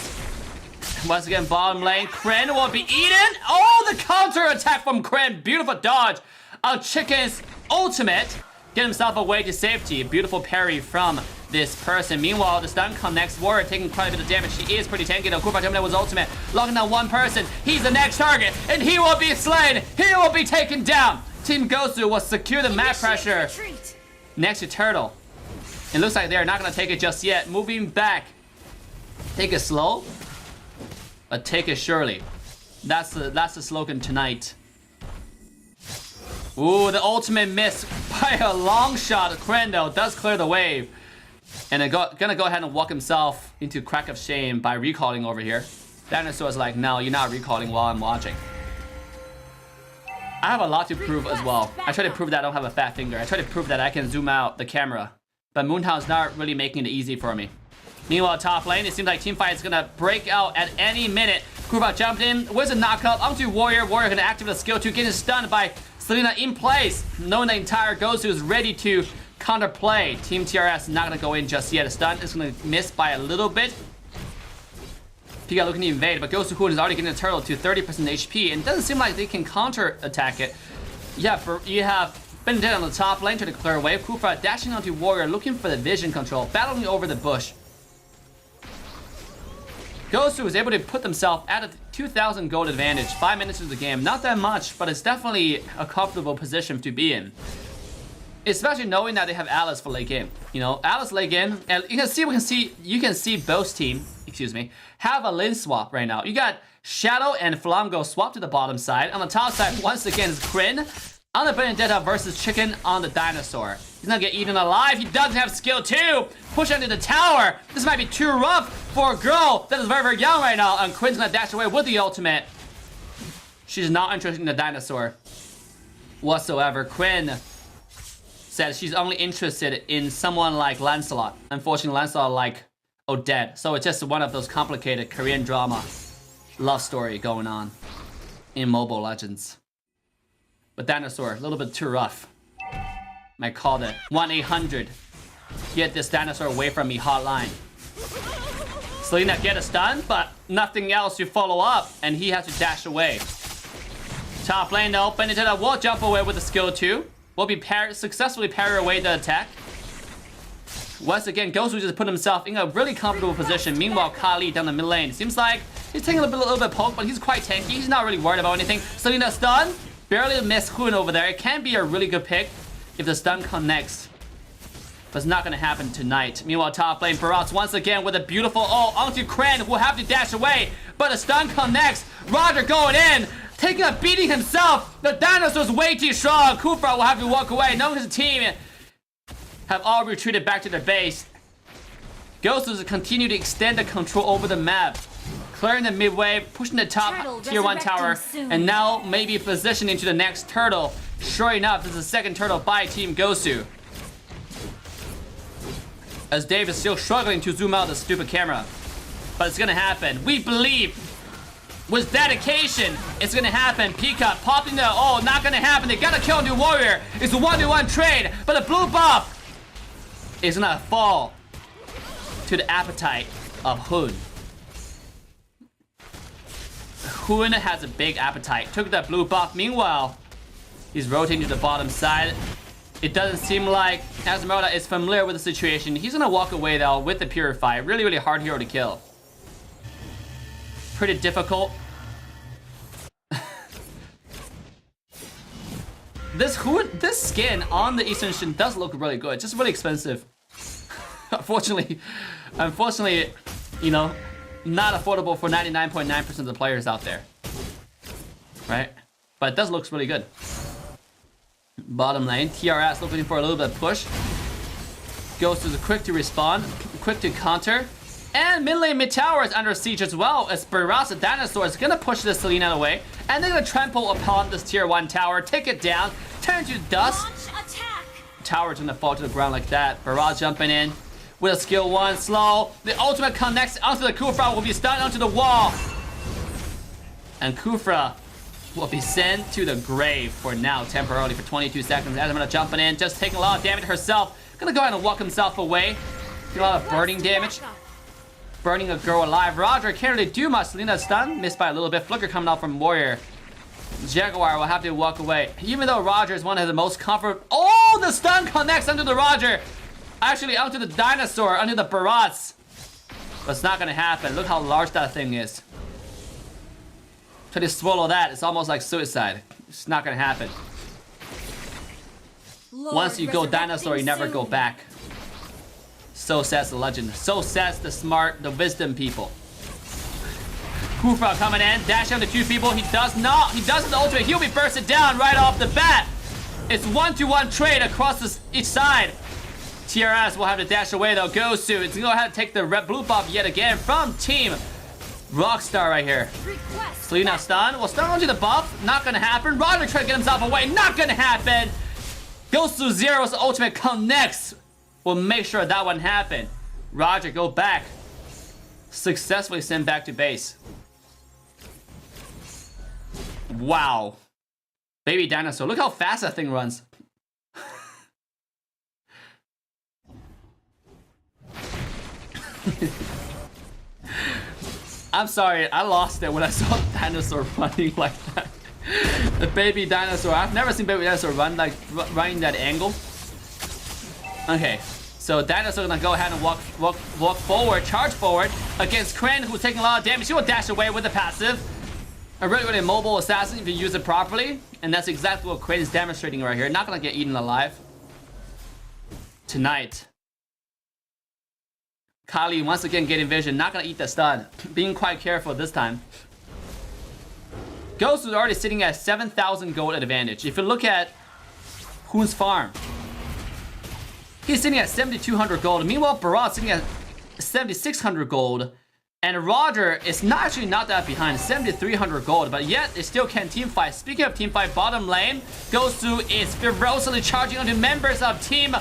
Once again, bottom lane, Kryn will be eaten. Oh, the counter attack from Kryn. Beautiful dodge on Chicken's ultimate. Get himself away to safety. Beautiful parry from this person. Meanwhile, the stun connects. Warrior taking quite a bit of damage. He is pretty tanky though. Kufa terminated with ultimate. Locking down one person. He's the next target. And he will be slain. He will be taken down. Team GOSU will secure the map pressure next to Turtle. It looks like they're not going to take it just yet. Moving back. Take it slow, but take it surely. That's the slogan tonight. Ooh, the ultimate miss by a long shot. Krendo does clear the wave. And they're gonna go ahead and walk himself into crack of shame by recalling over here. Dinosaur's like, no, you're not recalling while I'm watching. I have a lot to prove as well. I try to prove that I don't have a fat finger. I try to prove that I can zoom out the camera but Moonhound's not really making it easy for me. Meanwhile, top lane, it seems like teamfight is gonna break out at any minute. Kufa jumped in, with a knockup onto Warrior. Warrior gonna activate the skill 2, getting stunned by Selena in place. Knowing the entire GOSU is ready to counterplay. Team TRS not gonna go in just yet. A stun is gonna miss by a little bit. Pika looking to invade, but GOSU Hoon is already getting the turtle to 30% HP, and it doesn't seem like they can counter attack it. Yeah, you have Benedict on the top lane to declare a wave. Kufa dashing onto Warrior, looking for the vision control, battling over the bush. GOSU is able to put themselves at a 2,000 gold advantage. 5 minutes into the game, not that much, but it's definitely a comfortable position to be in. Especially knowing that they have Alice for late game. You know, Alice late game, and you can see both team, have a lane swap right now. You got Shadow and Flamgo swap to the bottom side. On the top side, once again, is Kryn on the Benedetta versus Chicken on the Dinosaur. He's gonna get eaten alive. He doesn't have skill 2. Push into the tower. This might be too rough for a girl that is very, very young right now. And Quinn's gonna dash away with the ultimate. She's not interested in the Dinosaur whatsoever. Quinn said she's only interested in someone like Lancelot. Unfortunately, Lancelot like Odette. So it's just one of those complicated Korean drama love story going on in Mobile Legends. But Dinosaur, a little bit too rough. Might call it 1-800. Get this Dinosaur away from me hotline. Selena get a stun, but nothing else to follow up, and he has to dash away. Top lane though, Benedetta will jump away with the skill 2. Will be successfully parry away the attack. Once again, GOSU just put himself in a really comfortable position. Meanwhile, Kali down the mid lane. Seems like he's taking a little bit poke, but he's quite tanky. He's not really worried about anything. Selena stun. Barely miss Hoon over there. It can be a really good pick if the stun connects. But it's not going to happen tonight. Meanwhile, top lane, Barats once again with a beautiful ult onto Kren, who will have to dash away. But the stun connects. Roger going in. Taking a beating himself. The Dinosaur's way too strong. Kufa will have to walk away. Knowing his team have all retreated back to their base. GOSU continue to extend the control over the map. Clearing the midway, pushing the top tier 1 tower, and now maybe positioning to the next turtle. Sure enough, this is the second turtle by Team GOSU. As Dave is still struggling to zoom out the stupid camera. But it's gonna happen. We believe. With dedication, it's gonna happen. Peacock popping the, oh, not gonna happen. They gotta kill the Warrior. It's a 1v1 trade, but the blue buff is gonna fall to the appetite of Hoon. Hoon has a big appetite. Took that blue buff. Meanwhile, he's rotating to the bottom side. It doesn't seem like Esmeralda is familiar with the situation. He's gonna walk away though with the Purify. Really, really hard hero to kill. Pretty difficult. This skin on the Eastern Shin does look really good. Just really expensive. Unfortunately, you know, not affordable for 99.9% of the players out there. Right? But it does look really good. Bottom lane, TRS looking for a little bit of push. GOSU quick to respond, quick to counter. And mid lane mid tower is under siege as well, as Barasa Dinosaur is gonna push this Selena away. And they're gonna trample upon this tier 1 tower, take it down, turn to dust. Tower's gonna fall to the ground like that. Barrage jumping in with a skill 1, slow. The ultimate connects onto the Kufra, will be stunned onto the wall. And Kufra will be sent to the grave for now, temporarily for 22 seconds. Azamata jumping in, just taking a lot of damage herself. Gonna go ahead and walk himself away. Get a lot of burning damage. Burning a girl alive. Roger can't really do much. Selena stun, missed by a little bit. Flicker coming out from Warrior. Jaguar will have to walk away. Even though Roger is one of the most comfort. Oh, the stun connects onto the Roger. Actually, onto the Dinosaur, onto the Barats. But it's not gonna happen. Look how large that thing is. Try to swallow that. It's almost like suicide. It's not gonna happen. Once you go Dinosaur, you never go back. So says the legend. So says the smart, the wisdom people. Kufra coming in, dash down to 2 people. He does not. He does his ultimate. He'll be bursted down right off the bat. It's 1-to-1 trade across each side. TRS will have to dash away though. GOSU. It's gonna go ahead and take the red blue buff yet again from Team Rockstar right here. Selena stun. Well, stun onto the buff. Not gonna happen. Roger trying to get himself away. Not gonna happen. GOSU Zero's ultimate connects will make sure that one happen. Roger, go back. Successfully sent back to base. Wow. Baby dinosaur. Look how fast that thing runs. I'm sorry, I lost it when I saw a dinosaur running like that. The baby dinosaur. I've never seen baby dinosaur run like running that angle. Okay, so dinosaur gonna go ahead and walk forward, charge forward against Kryn, who's taking a lot of damage. She will dash away with the passive. A really mobile assassin if you use it properly, and that's exactly what Kryn is demonstrating right here. Not gonna get eaten alive tonight. Kali once again getting vision, not gonna eat the stun. Being quite careful this time. GOSU is already sitting at 7,000 gold advantage. If you look at Hoon's farm, he's sitting at 7,200 gold. Meanwhile, Barat's sitting at 7,600 gold. And Roger is actually not that behind, 7,300 gold, but yet it still can team fight. Speaking of team fight, bottom lane, GOSU is ferociously charging onto members of Team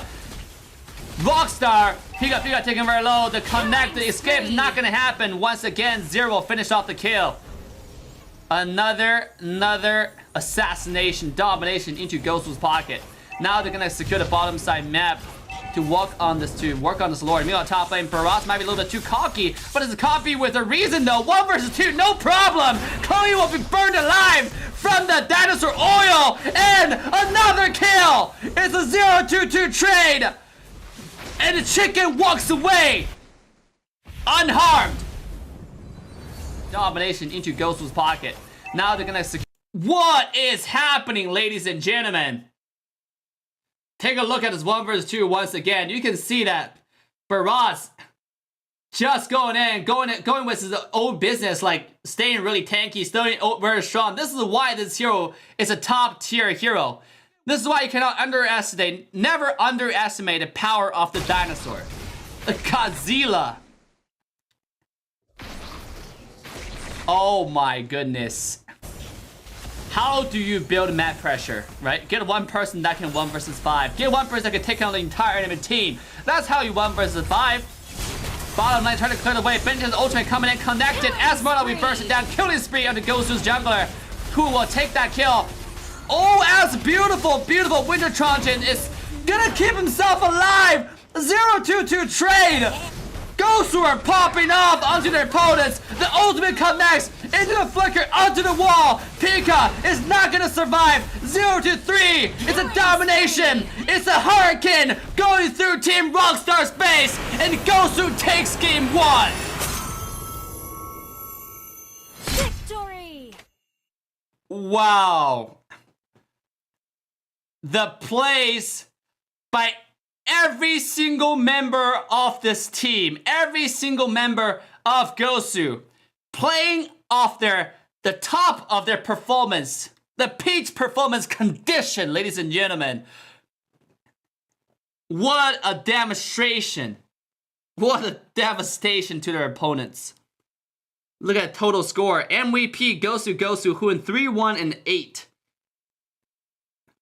Rockstar. Pika taking very low. The connect, the escape is not gonna happen. Once again, Zero will finish off the kill. Another assassination, domination into GOSU's pocket. Now they're gonna secure the bottom side map to work on this lord. Meanwhile, top lane, Barat might be a little bit too cocky, but it's cocky with a reason though. 1 versus 2, no problem. Chloe will be burned alive from the dinosaur oil, and another kill. It's a 0-2-2 trade. And the chicken walks away unharmed. Domination into GOSU's pocket. Now they're gonna secure. What is happening, ladies and gentlemen? Take a look at this 1 versus 2 once again. You can see that Barat's just going with his own business, like staying really tanky, staying very strong. This is why this hero is a top tier hero. This is why you cannot never underestimate the power of the dinosaur. The Godzilla. Oh my goodness. How do you build map pressure, right? Get one person that can 1 versus 5. Get one person that can take on the entire enemy team. That's how you 1 versus 5. Bottom lane trying to clear the way. Benjamin's ultimate coming in connected. Asmona will be bursting down. Killing spree onto GOSU's jungler, who will take that kill. Oh, as beautiful Winter Truncheon is gonna keep himself alive. 0-2-2 trade. GOSU are popping off onto their opponents. The ultimate connects into the flicker onto the wall. Pika is not gonna survive. 0-3. It's a domination. It's a hurricane going through Team Rockstar's base, and GOSU takes game 1. Victory! Wow. The plays by every single member of this team, every single member of GOSU, playing off the top of their performance, the peak performance condition, ladies and gentlemen. What a demonstration. What a devastation to their opponents. Look at total score. MVP GOSU, who in 3-1 and 8.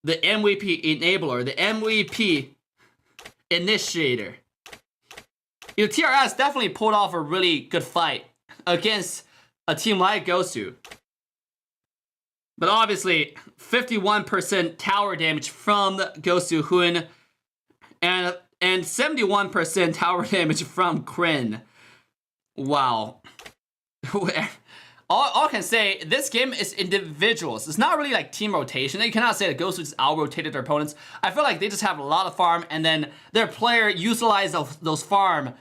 The MVP enabler, the MVP initiator. You know, TRS definitely pulled off a really good fight against a team like GOSU. But obviously, 51% tower damage from GOSU Hun, and 71% tower damage from Kryn. Wow. All I can say, this game is individuals. It's not really like team rotation. You cannot say that GOSU just out-rotated their opponents. I feel like they just have a lot of farm, and then their player utilized those farm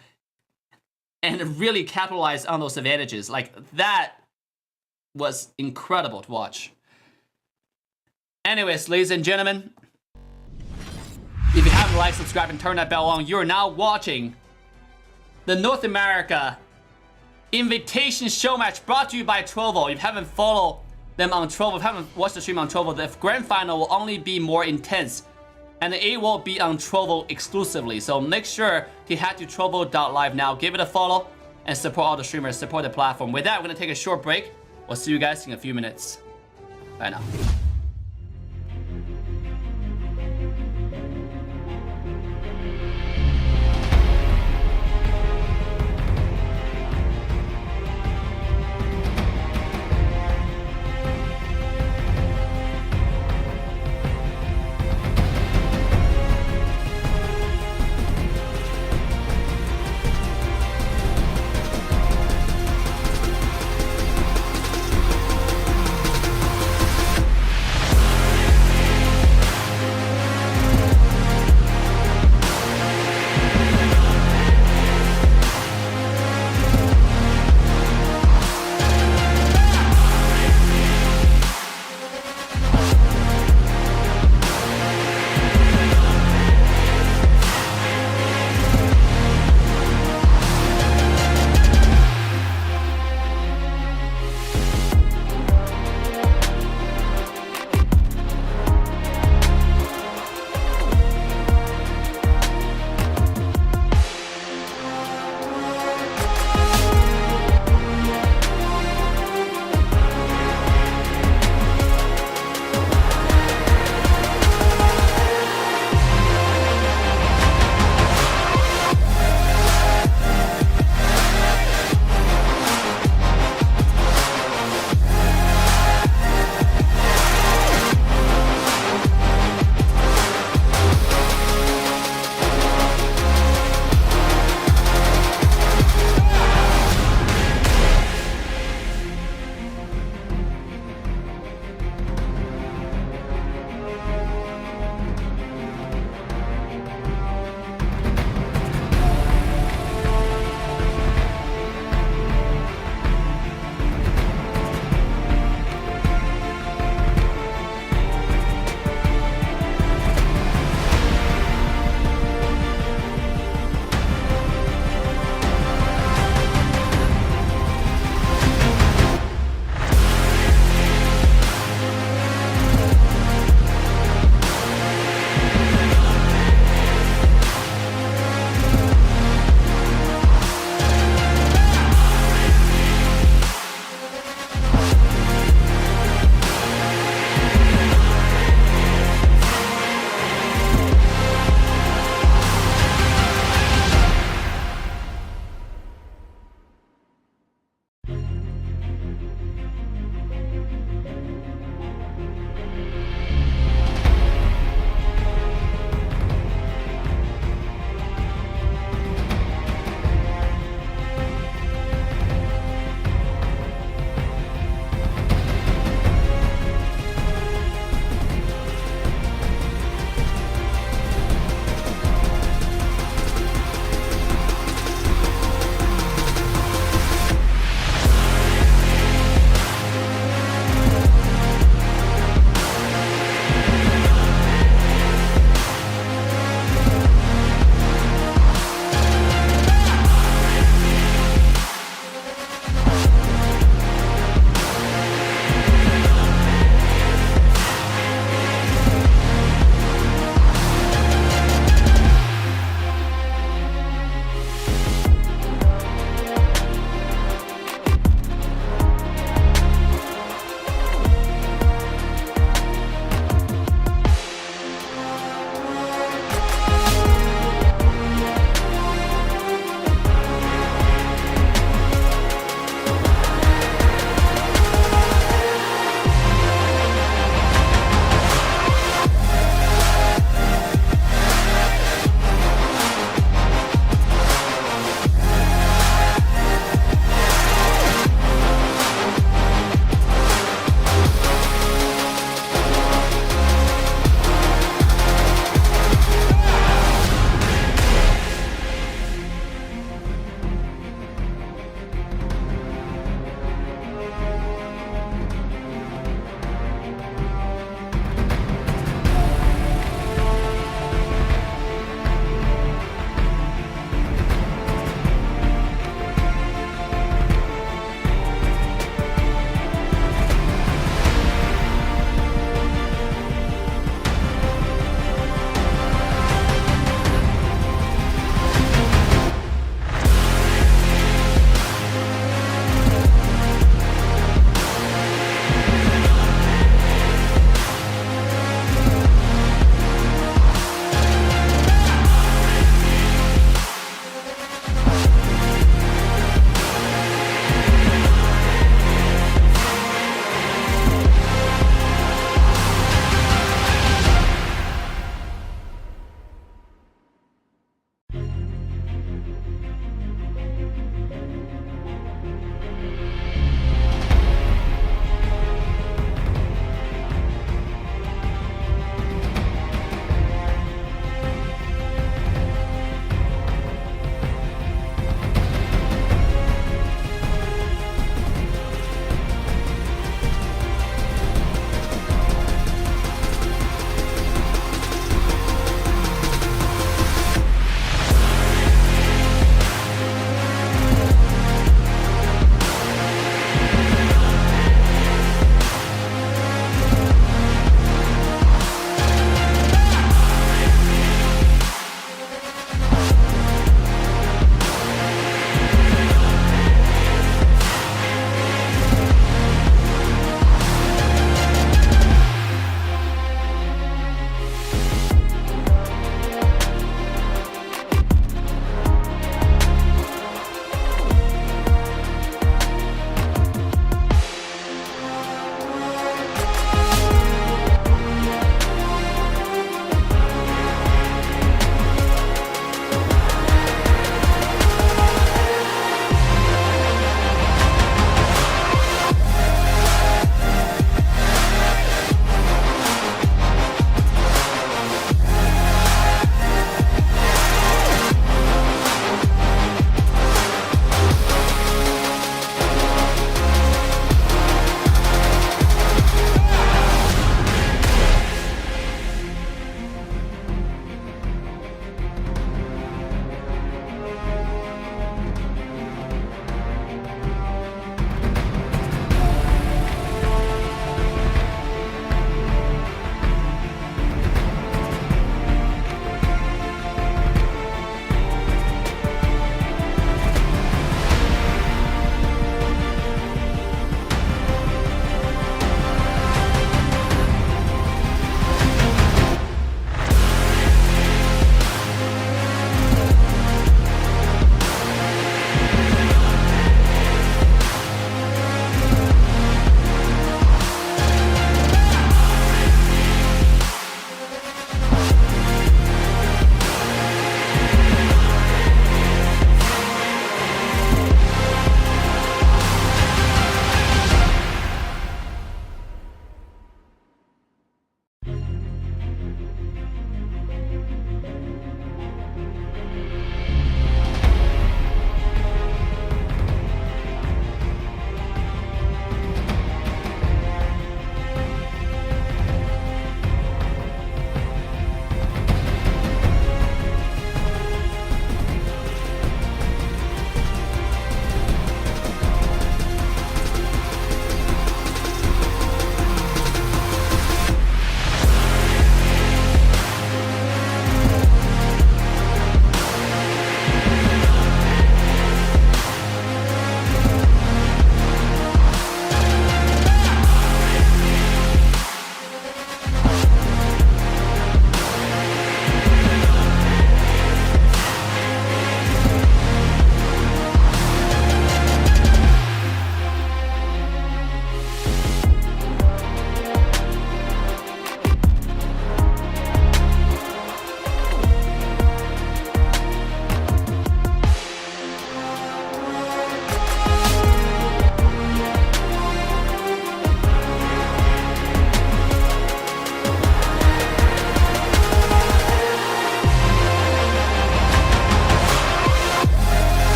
and really capitalized on those advantages. Like, that was incredible to watch. Anyways, ladies and gentlemen, if you haven't liked, subscribe, and turn that bell on, you are now watching the North America Invitation Showmatch brought to you by Trovo. If you haven't followed them on Trovo, if you haven't watched the stream on Trovo, the grand final will only be more intense, and it will be on Trovo exclusively. So make sure to head to trovo.live now, give it a follow, and support all the streamers, support the platform. With that, we're gonna take a short break. We'll see you guys in a few minutes. Bye now.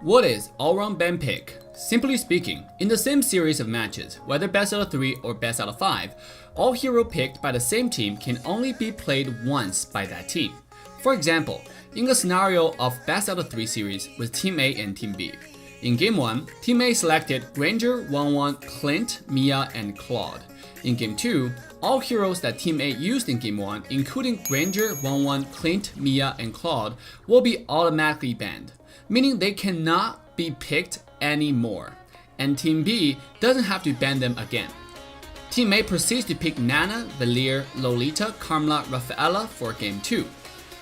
What is all-round ban pick? Simply speaking, in the same series of matches, whether best out of 3 or best out of 5, all hero picked by the same team can only be played once by that team. For example, in the scenario of best out of 3 series with Team A and Team B. In Game 1, Team A selected Granger, 1-1, Clint, Mia, and Claude. In Game 2, all heroes that Team A used in Game 1, including Granger, 1-1, Clint, Mia, and Claude, will be automatically banned, meaning they cannot be picked anymore, and Team B doesn't have to ban them again. Team A proceeds to pick Nana, Valier, Lolita, Carmela, Rafaela for Game 2.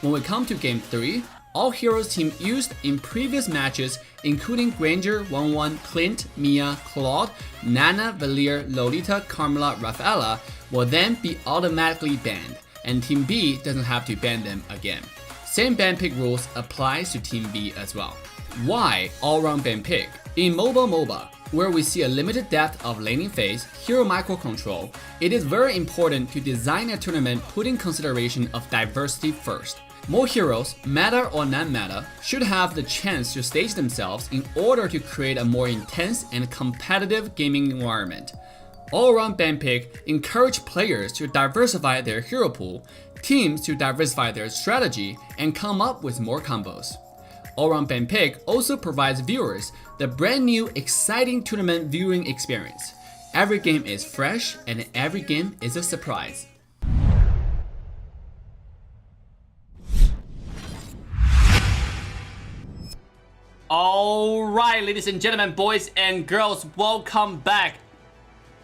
When we come to Game 3, all heroes team used in previous matches, including Granger, 1-1, Clint, Mia, Claude, Nana, Valier, Lolita, Carmela, Rafaela, will then be automatically banned, and Team B doesn't have to ban them again. Same ban pick rules applies to Team B as well. Why all-round ban pick? In mobile MOBA, where we see a limited depth of laning phase, hero microcontrol, it is very important to design a tournament putting consideration of diversity first. More heroes, meta or non-meta, should have the chance to stage themselves in order to create a more intense and competitive gaming environment. All-around ban pick encourage players to diversify their hero pool, teams to diversify their strategy, and come up with more combos. All-round ban pick also provides viewers the brand new exciting tournament viewing experience. Every game is fresh and every game is a surprise. Alright, ladies and gentlemen, boys and girls, welcome back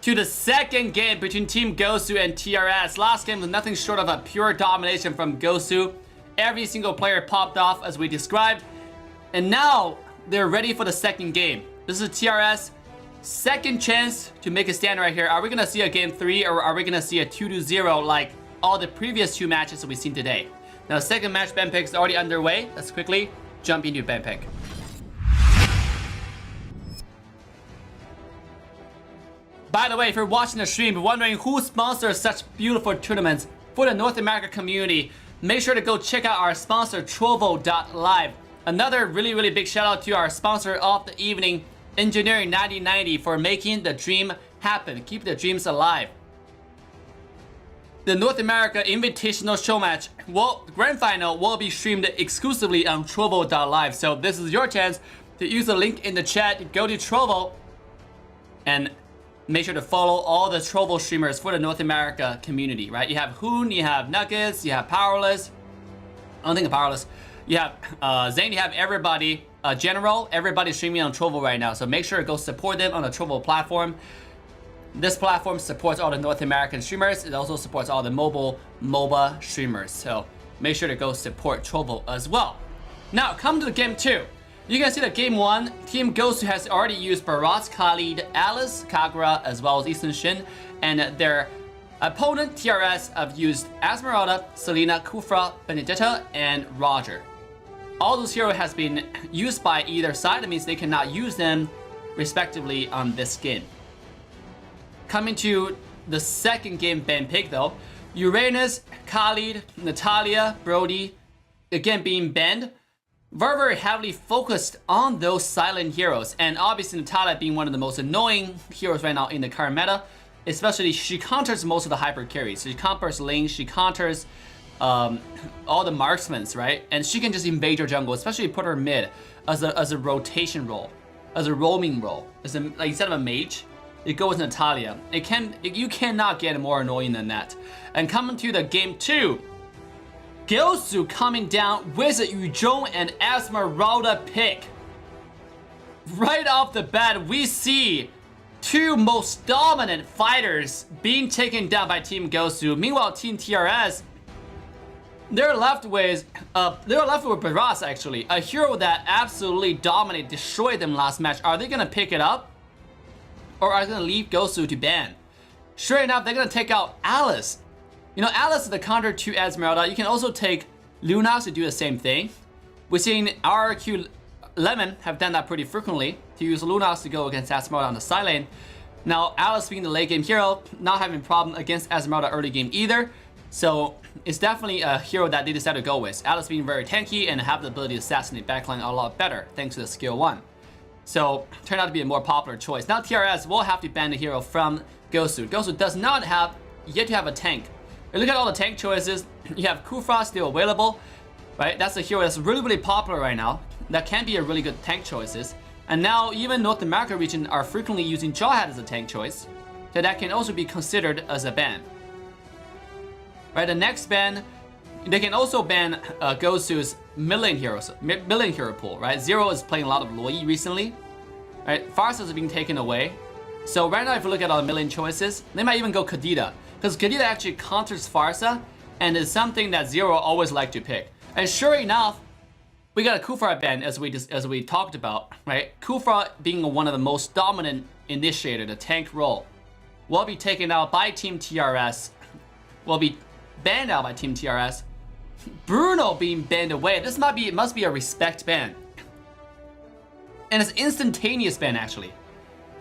to the second game between Team GOSU and TRS. Last game was nothing short of a pure domination from GOSU. Every single player popped off as we described. And now they're ready for the second game. This is TRS second chance to make a stand right here. Are we gonna see a game 3 or are we gonna see a 2-0 like all the previous 2 matches that we've seen today? Now the second match ban pick is already underway. Let's quickly jump into ban pick. By the way, if you're watching the stream wondering who sponsors such beautiful tournaments for the North America community, make sure to go check out our sponsor Trovo.live. Another really big shout out to our sponsor of the evening, Engineering 9090, for making the dream happen. Keep the dreams alive. The North America Invitational Showmatch, the grand final will be streamed exclusively on Trovo.live. So this is your chance to use the link in the chat. Go to Trovo and make sure to follow all the Trovo streamers for the North America community, right? You have Hoon, you have Nuggets, you have Powerless. I don't think of Powerless. You have Zane, you have everybody. General, everybody's streaming on Trovo right now. So make sure to go support them on the Trovo platform. This platform supports all the North American streamers. It also supports all the mobile MOBA streamers. So make sure to go support Trovo as well. Now, come to the game 2. You can see that game 1, Team GOSU has already used Barat, Khalid, Alice, Kagura, as well as Easton Shin, and their opponent, TRS, have used Esmeralda, Selena, Kufra, Benedetta, and Roger. All those heroes has been used by either side. That means they cannot use them respectively on this game. Coming to the second game ban pick though, Uranus, Khalid, Natalia, Brody, again being banned. Very heavily focused on those silent heroes, and obviously Natalia being one of the most annoying heroes right now in the current meta. Especially, she counters most of the hyper carries. She counters Ling, she counters all the marksmen, right? And she can just invade your jungle, especially put her mid as a rotation role, as a roaming role. Like instead of a mage, it goes Natalia. You cannot get more annoying than that. And coming to the game 2. GOSU coming down with a Yuzhong and Esmeralda pick. Right off the bat, we see 2 most dominant fighters being taken down by Team GOSU. Meanwhile, Team TRS, they're left with Baras actually, a hero that absolutely dominated, destroyed them last match. Are they gonna pick it up, or are they gonna leave GOSU to ban? Sure enough, they're gonna take out Alice. You know, Alice is the counter to Esmeralda. You can also take Lunox to do the same thing. We've seen RQ Lemon have done that pretty frequently, to use Lunox to go against Esmeralda on the side lane. Now, Alice being the late game hero, not having a problem against Esmeralda early game either. So it's definitely a hero that they decided to go with. Alice being very tanky and have the ability to assassinate backline a lot better, thanks to the skill 1. So turned out to be a more popular choice. Now TRS will have to ban the hero from GOSU. GOSU does not have yet to have a tank. If you look at all the tank choices, you have Kufra still available, right? That's a hero that's really popular right now. That can be a really good tank choices. And now even North America region are frequently using Jawhead as a tank choice. So that can also be considered as a ban. Right, the next ban, they can also ban GOSU's mid-lane hero pool, right? Zero is playing a lot of Luoyi recently, right? Farsa is being taken away. So right now, if you look at all the mid-lane choices, they might even go Kadita, because Kadita actually counters Farsa, and is something that Zero always like to pick. And sure enough, we got a Kufra ban as we talked about, right? Kufra being one of the most dominant initiator, the tank role, will be taken out by Team TRS, will be banned out by Team TRS. Bruno being banned away. This must be a respect ban. And it's instantaneous ban actually.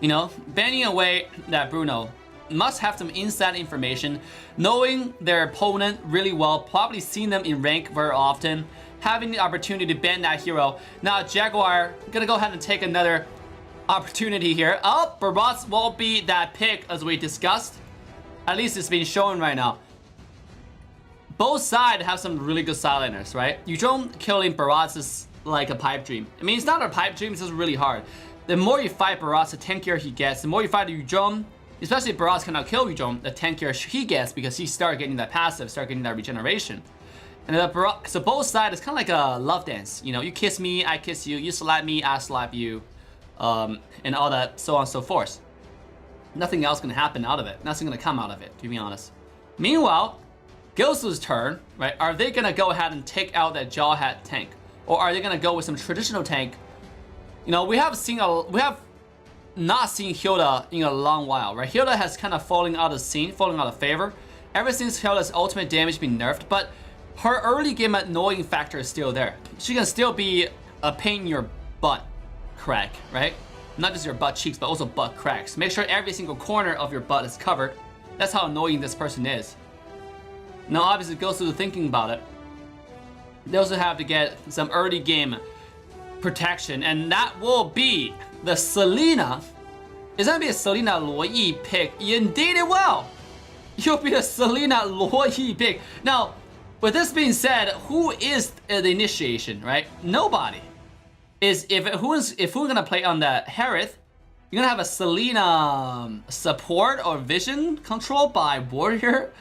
You know, banning away that Bruno must have some inside information, knowing their opponent really well, probably seen them in rank very often, having the opportunity to ban that hero. Now Jaguar gonna go ahead and take another opportunity here. Oh, Barats won't be that pick as we discussed. At least it's being shown right now. Both sides have some really good sideliners, right? Yuzhong killing Barats is like a pipe dream. I mean, it's not a pipe dream, it's just really hard. The more you fight Barats, the tankier he gets. The more you fight Yuzhong, especially if Barats cannot kill Yuzhong, the tankier he gets because he starts getting that passive, start getting that regeneration. And so both sides is kind of like a love dance. You know, you kiss me, I kiss you. You slap me, I slap you. And all that, so on and so forth. Nothing else gonna happen out of it. Nothing gonna come out of it, to be honest. Meanwhile, GOSU's turn, right? Are they gonna go ahead and take out that Jawhead tank, or are they gonna go with some traditional tank? You know, we have not seen Hilda in a long while, right? Hilda has kind of fallen out of scene, fallen out of favor. Ever since Hilda's ultimate damage been nerfed, but her early game annoying factor is still there. She can still be a pain in your butt crack, right? Not just your butt cheeks, but also butt cracks. Make sure every single corner of your butt is covered. That's how annoying this person is. Now, obviously, GOSU thinking about it. They also have to get some early game protection, and that will be the Selena. It's gonna be a Selena Luoyi pick. Indeed it will. You'll be a Selena Luoyi pick. Now, with this being said, who is the initiation, right? Nobody. If we're gonna play on the Harith, you're gonna have a Selena support or vision control by Warrior,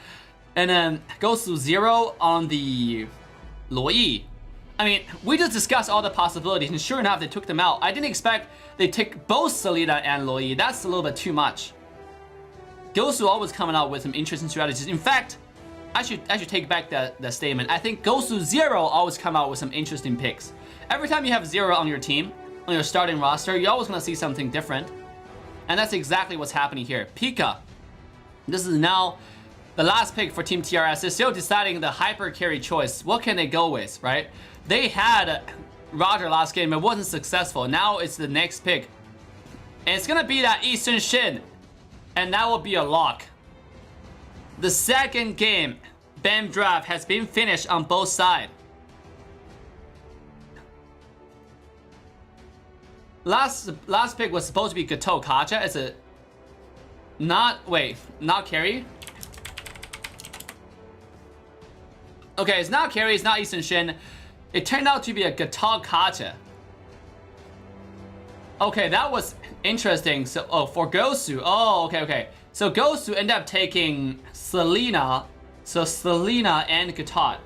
and then goes to Zero on the Luoyi. I mean, we just discussed all the possibilities, and sure enough, they took them out. I didn't expect they take both Selena and Luoyi. That's a little bit too much. GOSU always coming out with some interesting strategies. In fact, I should take back that statement. I think GOSU Zero always come out with some interesting picks. Every time you have Zero on your team, on your starting roster, you're always gonna see something different. And that's exactly what's happening here. Pika. This is now the last pick for Team TRS. They're still deciding the hyper carry choice. What can they go with, right? They had Roger last game, it wasn't successful. Now it's the next pick. And it's gonna be that Eastern Shin. And that will be a lock. The second game, ban draft has been finished on both sides. Last pick was supposed to be Gato Kacha. It's a not carry. Okay, it's not carry, it's not Eastern Shin. It turned out to be a Gato Kacha. Okay, that was interesting. So, for GOSU. Oh, okay. So GOSU ended up taking Selena. So Selena and Gatot.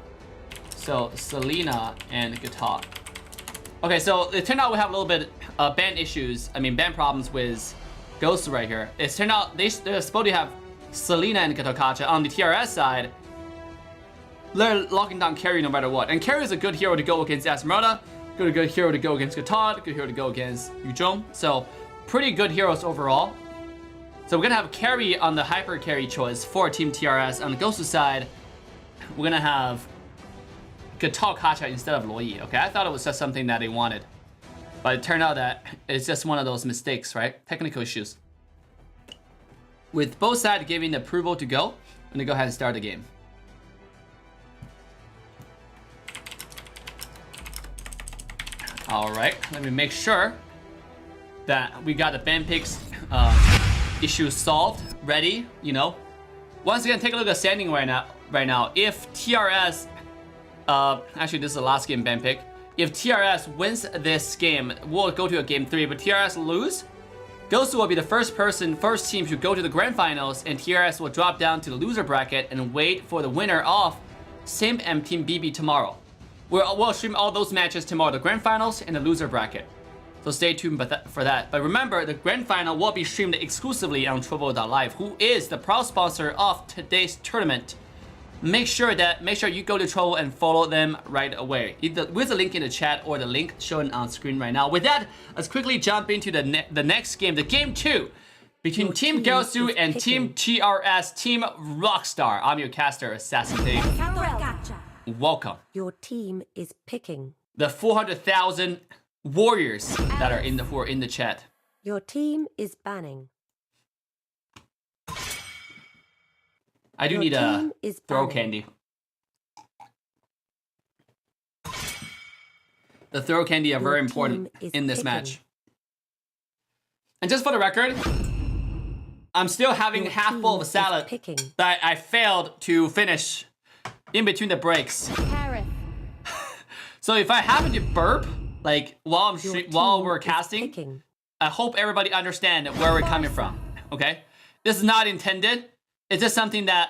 Okay, so it turned out we have a little bit ban issues. I mean, ban problems with GOSU right here. It's turned out they're supposed to have Selena and Gato Kacha. On the TRS side, they're locking down carry no matter what. And carry is a good hero to go against Esmeralda. Good hero to go against Gatot. Good hero to go against Yuzhong. So pretty good heroes overall. So we're gonna have carry on the hyper carry choice for Team TRS. On the GOSU side, we're gonna have Gato Kacha instead of Luoyi. Okay, I thought it was just something that they wanted, but it turned out that it's just one of those mistakes, right? Technical issues. With both sides giving the approval to go, I'm gonna go ahead and start the game. All right, let me make sure that we got the ban picks issue solved, ready, you know. Once again, take a look at standing right now. If TRS, actually this is the last game ban pick. If TRS wins this game, we'll go to a game 3, but TRS lose, GOSU will be the first team to go to the grand finals, and TRS will drop down to the loser bracket and wait for the winner of Simp and Team BB tomorrow. We'll stream all those matches tomorrow, the grand finals and the loser bracket. So stay tuned for that. But remember, the grand final will be streamed exclusively on Trovo.live, who is the proud sponsor of today's tournament. Make sure you go to Trovo and follow them right away. Either with the link in the chat or the link shown on screen right now. With that, let's quickly jump into the next game, the game 2 between Team GOSU and Team TRS, Team Rockstar. I'm your caster, AssassinDave. Welcome. Your team is picking. The 400,000 warriors that are in the chat. Your team is banning. I do need a throw candy. The throw candy are very important in this match. And just for the record, I'm still having half bowl of a salad that I failed to finish in between the breaks. So if I happen to burp, like while we're casting, I hope everybody understand where we're coming from. Okay, this is not intended. It's just something that,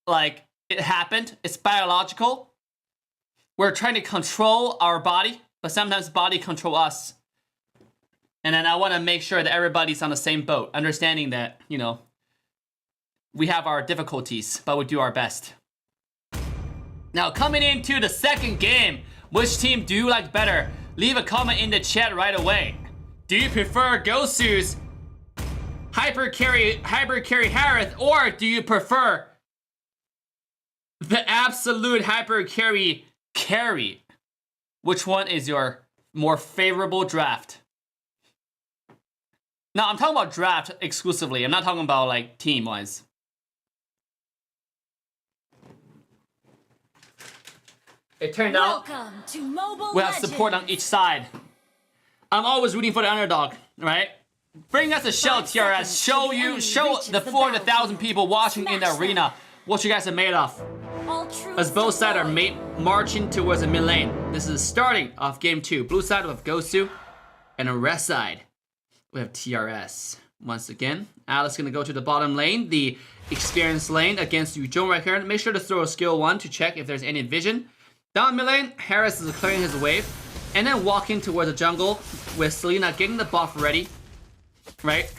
like, it happened. It's biological. We're trying to control our body, but sometimes body control us. And then I want to make sure that everybody's on the same boat, understanding that, you know, we have our difficulties, but we do our best. Now, coming into the second game, which team do you like better? Leave a comment in the chat right away. Do you prefer GOSU's Hyper Carry Harith, or do you prefer the absolute Hyper Carry? Which one is your more favorable draft? Now, I'm talking about draft exclusively. I'm not talking about, like, team-wise. It turned out we have support on each side. I'm always rooting for the underdog, right? Bring us a show, TRS. Show the 400,000 people watching in the arena what you guys are made of. As both sides are marching towards the mid lane. This is the starting of game 2. Blue side with GOSU, and on red side we have TRS. Once again, Alex gonna go to the bottom lane, the experience lane against Yujon right here. Make sure to throw a skill 1 to check if there's any vision. Down mid lane, Harris is clearing his wave, and then walking towards the jungle with Selena getting the buff ready. Right?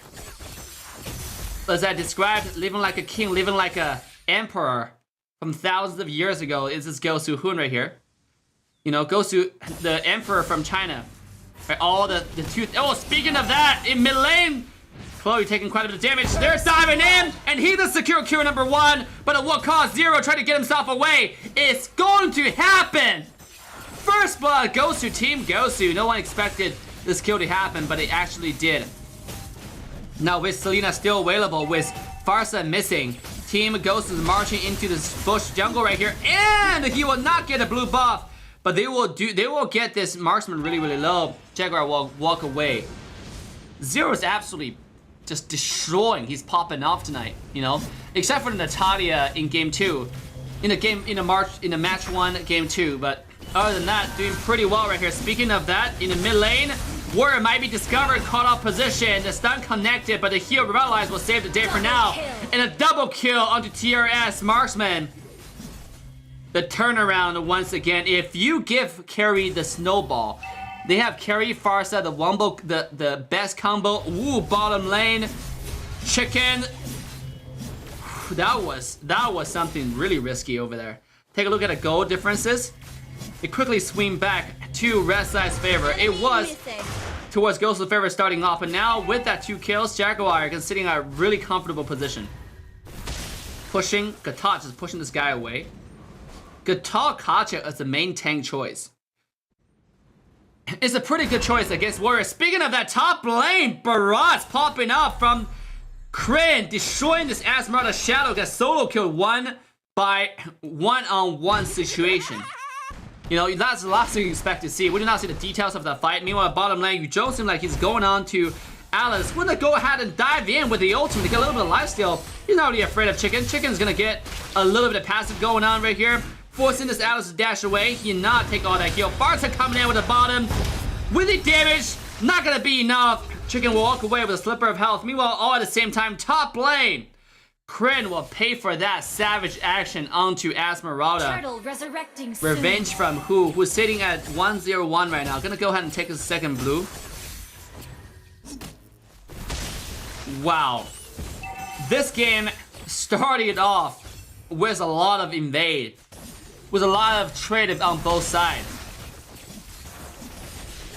As I described, living like a king, living like a emperor from thousands of years ago is this GOSU Hun right here. You know, GOSU, the emperor from China. Right, all the two. Oh, speaking of that, in mid lane, Chloe taking quite a bit of damage. They're diving in, and he the secure kill number 1, but at what cost? Zero trying to get himself away. It's going to happen. First blood, GOSU, Team GOSU. No one expected this kill to happen, but it actually did. Now with Selena still available, with Farsa missing, Team GOSU is marching into this bush jungle right here, and he will not get a blue buff, but they will get this marksman really, really low. Jaguar will walk away. Zero is absolutely just destroying. He's popping off tonight, you know, except for Natalia in game 2, in the match 1, game 2. But other than that, doing pretty well right here. Speaking of that, in the mid lane, Warrior might be discovered, caught off position, the stun connected, but the heal revitalize will save the day for now. And a double kill onto TRS Marksman. The turnaround once again. If you give Carry the snowball, they have Carry, Farsa, the wombo, the best combo. Ooh, bottom lane, chicken. That was something really risky over there. Take a look at the goal differences. It quickly swing back to red side's favor. It was towards GOSU's favor starting off, and now with that 2 kills, Jaguar is sitting at a really comfortable position. Pushing, Gatach is pushing this guy away. Gatach Kacha is the main tank choice. It's a pretty good choice against Warrior. Speaking of that top lane, Barat's popping up from Kryn, destroying this Asmarada Shadow, gets solo killed 1 by 1-on-1 situation. You know, that's the last thing you expect to see. We do not see the details of the fight. Meanwhile, bottom lane, Yu Zhou seems like he's going on to Alice. We're gonna go ahead and dive in with the ultimate to get a little bit of lifesteal. He's not really afraid of Chicken. Chicken's gonna get a little bit of passive going on right here, forcing this Alice to dash away. He not take all that heal. Barca coming in with the bottom. With the damage, not gonna be enough. Chicken will walk away with a slipper of health. Meanwhile, all at the same time, top lane. Kryn will pay for that savage action onto Esmeralda. Turtle resurrecting soon. Revenge from who? Who's sitting at 1-0-1 right now. Gonna go ahead and take his second blue. Wow. This game started off with a lot of invade. With a lot of trade on both sides.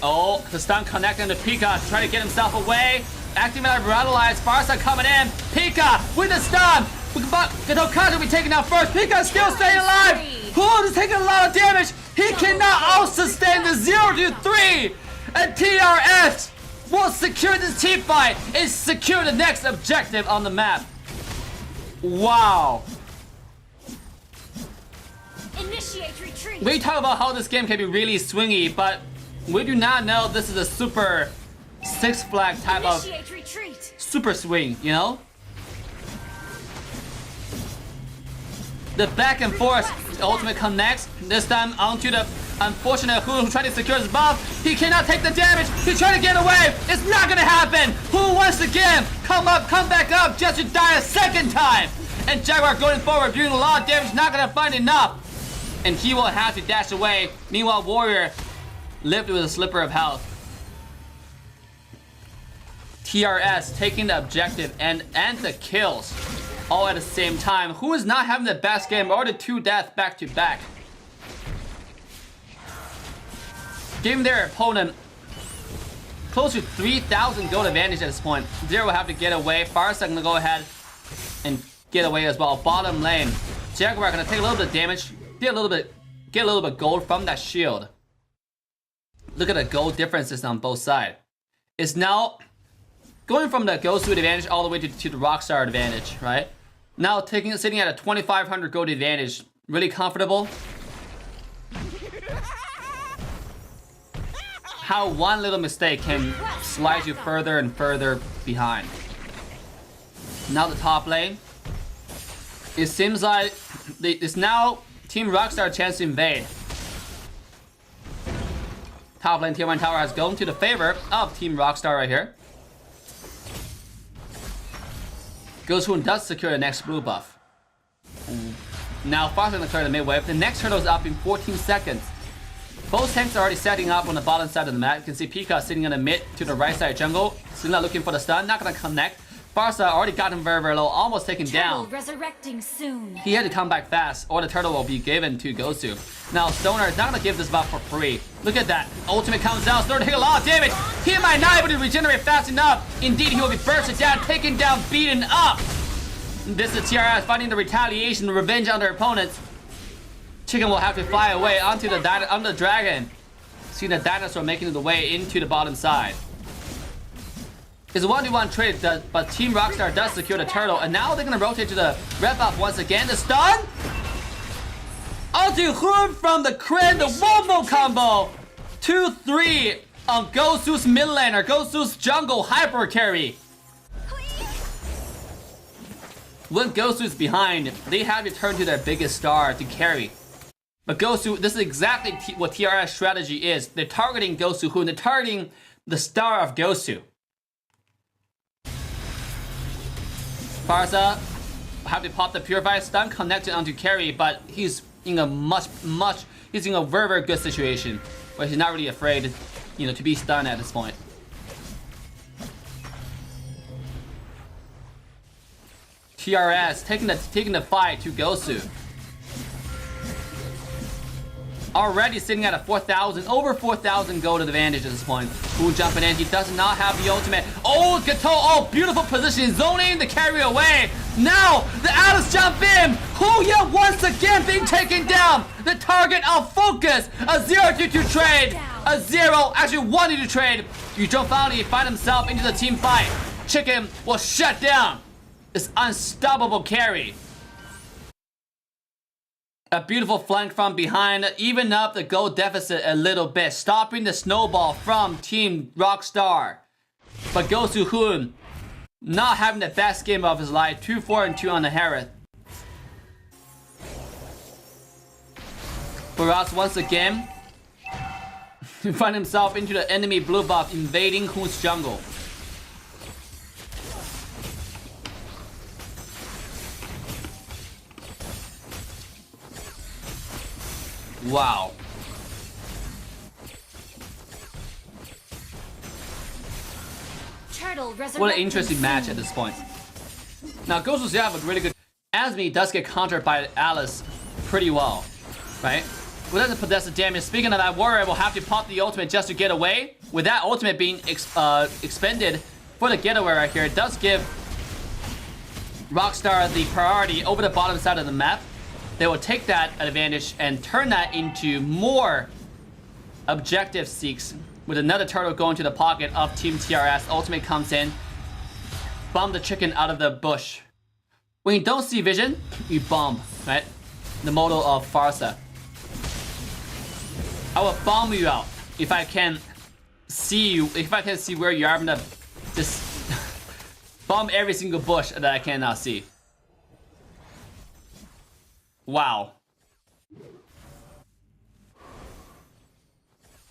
Oh, the stun connecting to Pika to try to get himself away. Activate Revitalize, Barca coming in. Pika with the stun. Gatokazu will be taken out first. Pika still staying alive. Pool is taking a lot of damage. He cannot out-sustain the 0-3. And TRS will secure this team fight and secure the next objective on the map. Wow. Initiate retreat. We talk about how this game can be really swingy, but we do not know this is a super Six Flag type Initiate of retreat. super swing, you know? The back and forth ultimate connects, this time onto the unfortunate who trying to secure his buff. He cannot take the damage. He's trying to get away. It's not gonna happen. Who once again come back up just to die a second time. And Jaguar going forward, doing a lot of damage, not gonna find enough. And he will have to dash away. Meanwhile, Warrior lived with a slipper of health. TRS taking the objective and the kills all at the same time. Who is not having the best game or the 2 death back to back? Giving their opponent close to 3,000 gold advantage at this point. Zero will have to get away. Farsa gonna go ahead and get away as well. Bottom lane, Jaguar gonna take a little bit of damage, get a little bit gold from that shield. Look at the gold differences on both sides. It's now going from the GOSU advantage all the way to the Rockstar advantage, right? Now sitting at a 2,500 gold advantage, really comfortable. How one little mistake can slide you further and further behind. Now the top lane. It seems like it's now Team Rockstar chance to invade. Top lane tier 1 tower has gone to the favor of Team Rockstar right here. GOSU does secure the next blue buff. Now Fox gonna clear the mid wave. The next turtle is up in 14 seconds. Both tanks are already setting up on the bottom side of the map. You can see Pika sitting in the mid to the right side jungle. Still not looking for the stun, not gonna connect. Barca already got him very, very low, almost taken down. Resurrecting soon. He had to come back fast, or the turtle will be given to GOSU. Now Stoner is not gonna give this buff for free. Look at that. Ultimate comes out, Stoner taking a lot of damage. He might not be able to regenerate fast enough. Indeed, he will be bursted down, taken down, beaten up. This is TRS finding the retaliation, the revenge on their opponents. Chicken will have to fly away onto the dragon. See the dinosaur making the way into the bottom side. It's a 1v1 trade, but Team Rockstar does secure the turtle, and now they're gonna rotate to the red buff once again. The stun! Onto Hood from the Kryn, the Wombo combo! 2-3 on GOSU's mid laner, GOSU's jungle hyper carry. When GOSU is behind, they have to turn to their biggest star to carry. But GOSU, this is exactly what TRS strategy is. They're targeting GOSU, who they're targeting the star of GOSU. Barca have to pop the Purify stun connected onto carry, but he's in a he's in a very, very good situation where he's not really afraid, you know, to be stunned at this point. TRS taking the fight to GOSU. Already sitting at a 4,000, over 4,000 gold advantage at this point. Who jumping in? He does not have the ultimate. Oh, Gato! Oh, beautiful position, zoning the carry away. Now the Alice jump in. Who yet once again being taken down. The target of focus. A 0-2 trade. A 0 actually wanted to trade. Yu Zhou finally find himself into the team fight. Chicken will shut down this unstoppable carry. A beautiful flank from behind, even up the gold deficit a little bit, stopping the snowball from Team Rockstar. But GOSU Hoon not having the best game of his life, 2-4-2 on the Harith. Baras once again find himself into the enemy blue buff, invading Hoon's jungle. Wow. What an interesting match at this point. Now, GOSU have a really good... Asmi does get countered by Alice pretty well, right? Without the possessive damage, speaking of that, Warrior will have to pop the ultimate just to get away. With that ultimate being expended for the getaway right here, it does give Rockstar the priority over the bottom side of the map. They will take that advantage and turn that into more objective seeks. With another turtle going to the pocket of Team TRS, ultimate comes in, bomb the chicken out of the bush. When you don't see vision, you bomb, right? The model of Farsa. I will bomb you out if I can see you, if I can see where you are. I'm gonna just bomb every single bush that I cannot see. Wow.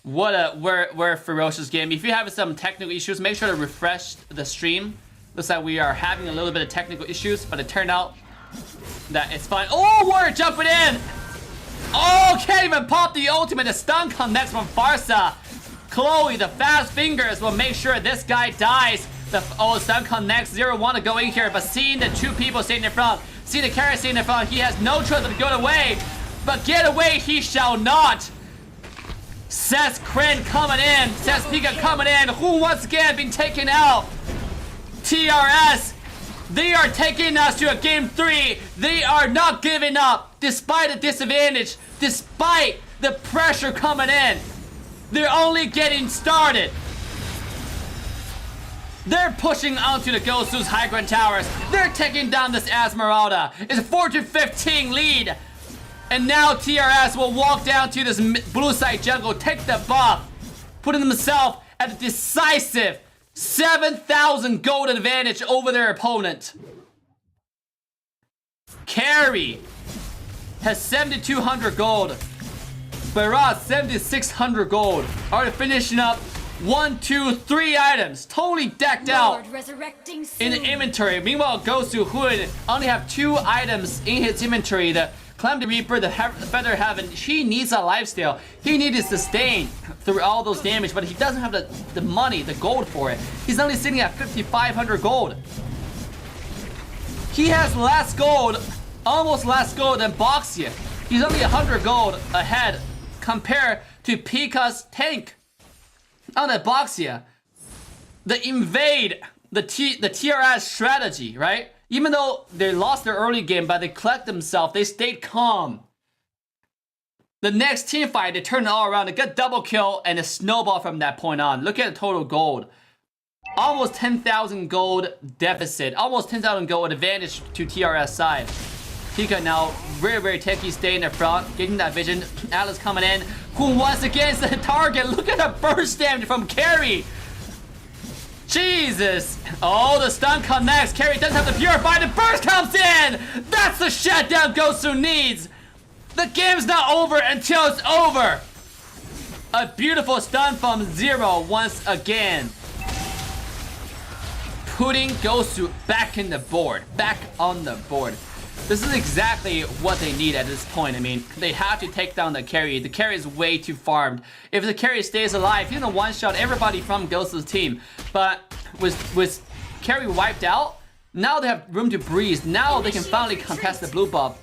What a ferocious game. If you have some technical issues, make sure to refresh the stream. Looks like we are having a little bit of technical issues, but it turned out that it's fine. Oh, Warrior jumping in! Oh, can't even pop the ultimate. The stun connects from Farsa. Chloe, the fast fingers, will make sure this guy dies. The stun connects. 0-1 to go in here, but seeing the two people sitting in front, seeing the carry sitting in front, he has no choice but to go away. But get away he shall not. Says Kryn coming in. Says Pika coming in. Who once again being taken out? TRS. They are taking us to a game 3. They are not giving up. Despite the disadvantage. Despite the pressure coming in. They're only getting started. They're pushing onto the GOSU's high ground towers. They're taking down this Esmeralda. It's a 4-15 lead. And now TRS will walk down to this blue side jungle, take the buff, putting himself at a decisive 7,000 gold advantage over their opponent. Carry has 7,200 gold. Barat 7,600 gold. Are finishing up 1, 2, 3 items, totally decked out in the inventory. Meanwhile, GOSU Hood only have 2 items in his inventory. The Calamity Reaper, the Feather Heaven, he needs a lifesteal. He needs to sustain through all those damage, but he doesn't have the money, the gold for it. He's only sitting at 5,500 gold. He has less gold, almost less gold than Boxia. He's only 100 gold ahead compared to Pika's tank. On the Boxia, the invade, the TRS strategy, right? Even though they lost their early game, but they collect themselves, they stayed calm. The next team fight, they turn it all around, they get double kill and a snowball from that point on. Look at the total gold. Almost 10,000 gold deficit, almost 10,000 gold advantage to TRS side. Pika now very, very techy, staying in the front, getting that vision. Alice coming in, who once again is the target. Look at the burst damage from Carry. Jesus. Oh, the stun connects. Carry doesn't have the purify. The burst comes in. That's the shutdown GOSU needs. The game's not over until it's over. A beautiful stun from Zero once again. Putting GOSU back in the board. Back on the board. This is exactly what they need at this point. I mean, they have to take down the carry. The carry is way too farmed. If the carry stays alive, he's gonna one-shot everybody from GOSU's team. But with carry wiped out, now they have room to breathe. Now they can finally contest the blue buff.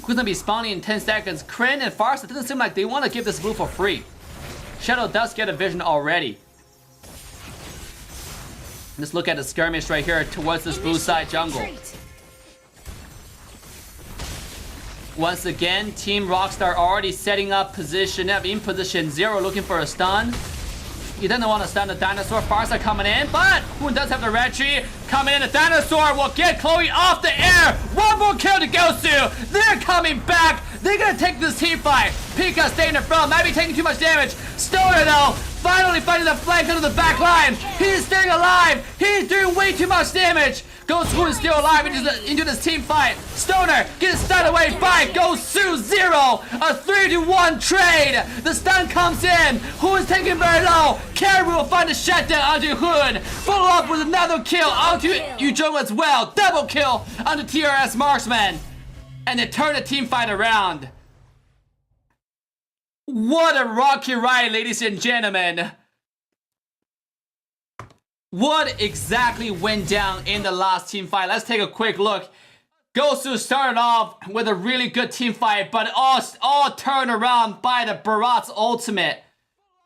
Who's gonna be spawning in 10 seconds? Kryn and Farsa, it doesn't seem like they want to give this blue for free. Shadow does get a vision already. Let's look at the skirmish right here towards this blue side jungle. Once again, Team Rockstar already setting up position, in position. Zero looking for a stun. He doesn't want to stun the dinosaur. Farsa coming in, but Hoon does have the red tree. Coming in, the dinosaur will get Chloe off the air. One more kill to GOSU. They're coming back. They're gonna take this team fight. Pika staying in front, might be taking too much damage. Stoner though, finally fighting the flank under the back line. He's staying alive. He's doing way too much damage. GOSU is still alive into this team fight. Stoner gets stunned away by GOSU 0. A 3-1 trade. The stun comes in. Hoon is taking very low. Carry will find a shutdown onto Hoon. Follow up with another kill onto Yuzhong as well. Double kill onto TRS Marksman. And they turn the team fight around. What a rocky ride, ladies and gentlemen. What exactly went down in the last team fight? Let's take a quick look. GOSU started off with a really good team fight, but all turned around by the Barat's ultimate,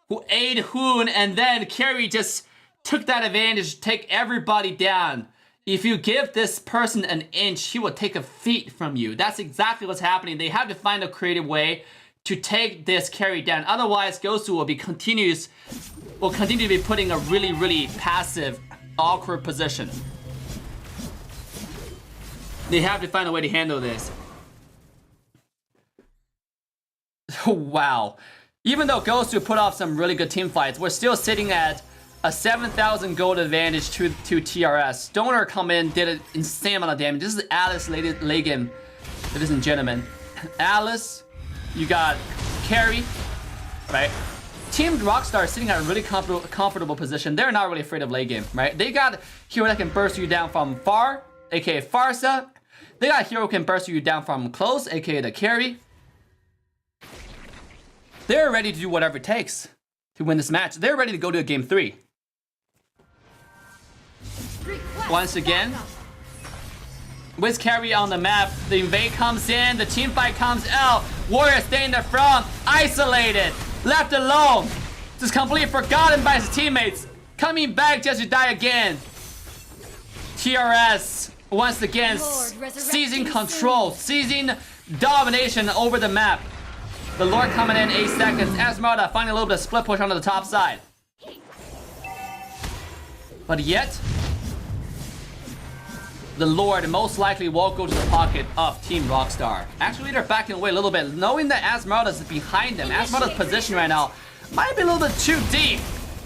who ate Hoon, and then Carry just took that advantage to take everybody down. If you give this person an inch, he will take a feet from you. That's exactly what's happening. They have to find a creative way to take this Carry down. Otherwise, GOSU will continue to be putting a really passive, awkward position. They have to find a way to handle this. Wow. Even though GOSU put off some really good team fights, we're still sitting at a 7,000 gold advantage to TRS. Stoner come in, did an insane amount of damage. This is Alice Lagan, ladies and gentlemen. Alice, you got Carry, right? Team Rockstar is sitting at a really comfortable position. They're not really afraid of late game, right? They got hero that can burst you down from far, aka Farsa. They got hero who can burst you down from close, aka the Carry. They're ready to do whatever it takes to win this match. They're ready to go to game 3. Once again, with Carry on the map, the invade comes in, the team fight comes out. Warrior stay in the front, isolated, left alone, just completely forgotten by his teammates. Coming back just to die again. TRS once again seizing control, seizing domination over the map. The Lord coming in 8 seconds. Esmeralda finding a little bit of split push onto the top side. But yet, the Lord most likely won't go to the pocket of Team Rockstar. Actually, they're backing away a little bit, knowing that Esmeralda is behind them. Esmeralda's position right now might be a little bit too deep.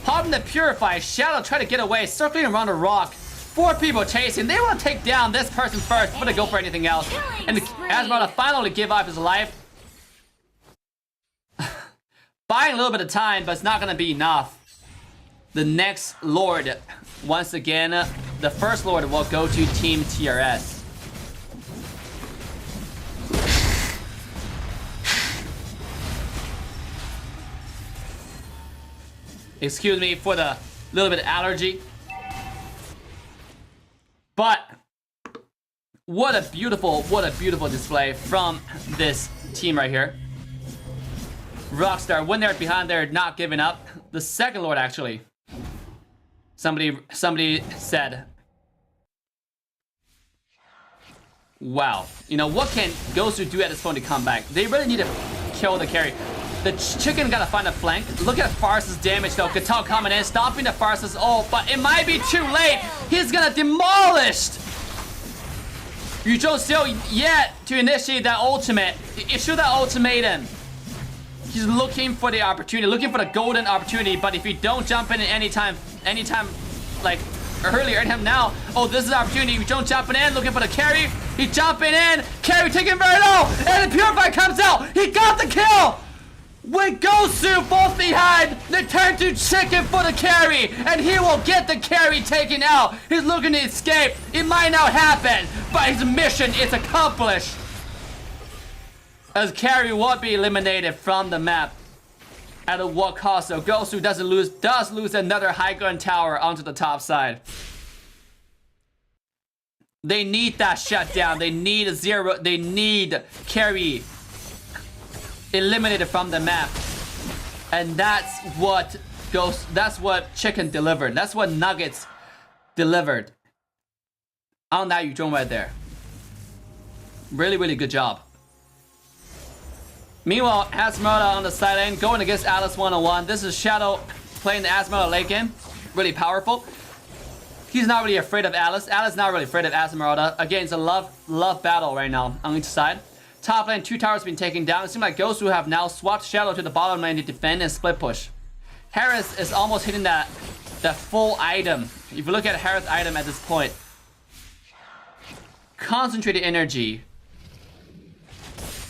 Popping the Purify, Shadow try to get away, circling around the rock. 4 people chasing. They want to take down this person first before they go for anything else. And Esmeralda finally give up his life. Buying a little bit of time, but it's not going to be enough. The next Lord, once again, the first Lord will go to Team TRS. Excuse me for the little bit of allergy. But what a beautiful display from this team right here. Rockstar, when they're behind, they're not giving up. The second Lord, actually. Somebody said, wow. You know, what can GOSU do at this point to come back? They really need to kill the Carry. The chicken gotta find a flank. Look at Farsa's damage though. Gatal coming in, stopping the Farsa's ult, but it might be too late. He's gonna demolish Yuzhou still yet to initiate that ultimate. Issue that ultimatum. He's looking for the opportunity, looking for the golden opportunity, but if you don't jump in anytime, like earlier, anytime now, oh, this is the opportunity. You don't jumping in, looking for the Carry. He jumping in, Carry taking very low, and the Purify comes out. He got the kill. When GOSU both behind, they turn to chicken for the Carry, and he will get the Carry taken out. He's looking to escape. It might not happen, but his mission is accomplished. As Carry will be eliminated from the map. At what cost? So GOSU does lose another high ground tower onto the top side. They need that shutdown. They need a zero. They need Carry eliminated from the map, and that's what Chicken delivered. That's what Nuggets delivered on that Yuzhong right there. Really good job. Meanwhile, Esmeralda on the side lane going against Alice 101. This is Shadow playing the Esmeralda late game. Really powerful. He's not really afraid of Alice. Alice not really afraid of Esmeralda. Again, it's a love battle right now on each side. Top lane, 2 towers being taken down. It seems like GOSU have now swapped Shadow to the bottom lane to defend and split push. Harris is almost hitting that full item. If you look at Harris' item at this point, Concentrated Energy,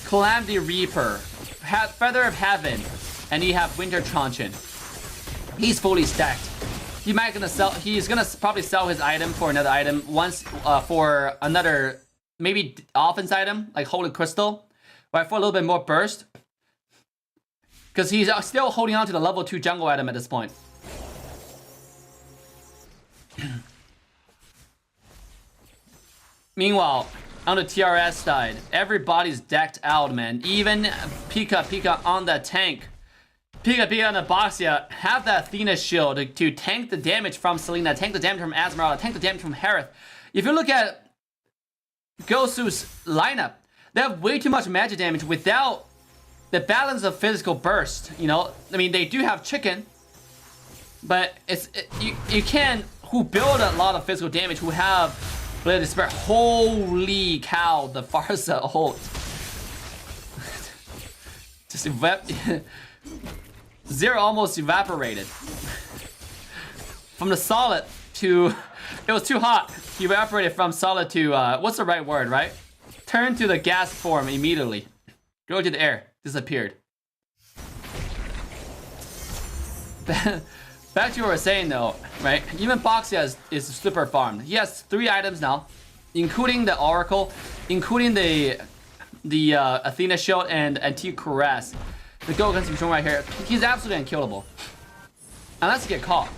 Calamity Reaper, Feather of Heaven, and you have Winter Truncheon. He's fully stacked. He's gonna probably sell his item for another item once for another maybe offense item like Holy Crystal, right, for a little bit more burst. Because he's still holding on to the level 2 jungle item at this point. Meanwhile, on the TRS side, everybody's decked out, man. Even Pika on the tank. Pika and Abaxia have that Athena shield to tank the damage from Selena, tank the damage from Esmeralda, tank the damage from Harith. If you look at GOSU's lineup, they have way too much magic damage without the balance of physical burst. You know, I mean, they do have chicken, but you can who build a lot of physical damage, who have Blade of Despair. Holy cow, the Farsa ult. Just Zero almost evaporated. From the solid to, it was too hot. He evaporated from solid to, what's the right word, right? Turn to the gas form immediately. Go to the air, disappeared. Back to what we were saying though, right? Even Boxia is super farmed. He has 3 items now, including the Oracle, including the Athena shield and TRS. The go against control right here. He's absolutely unkillable. Unless he get caught.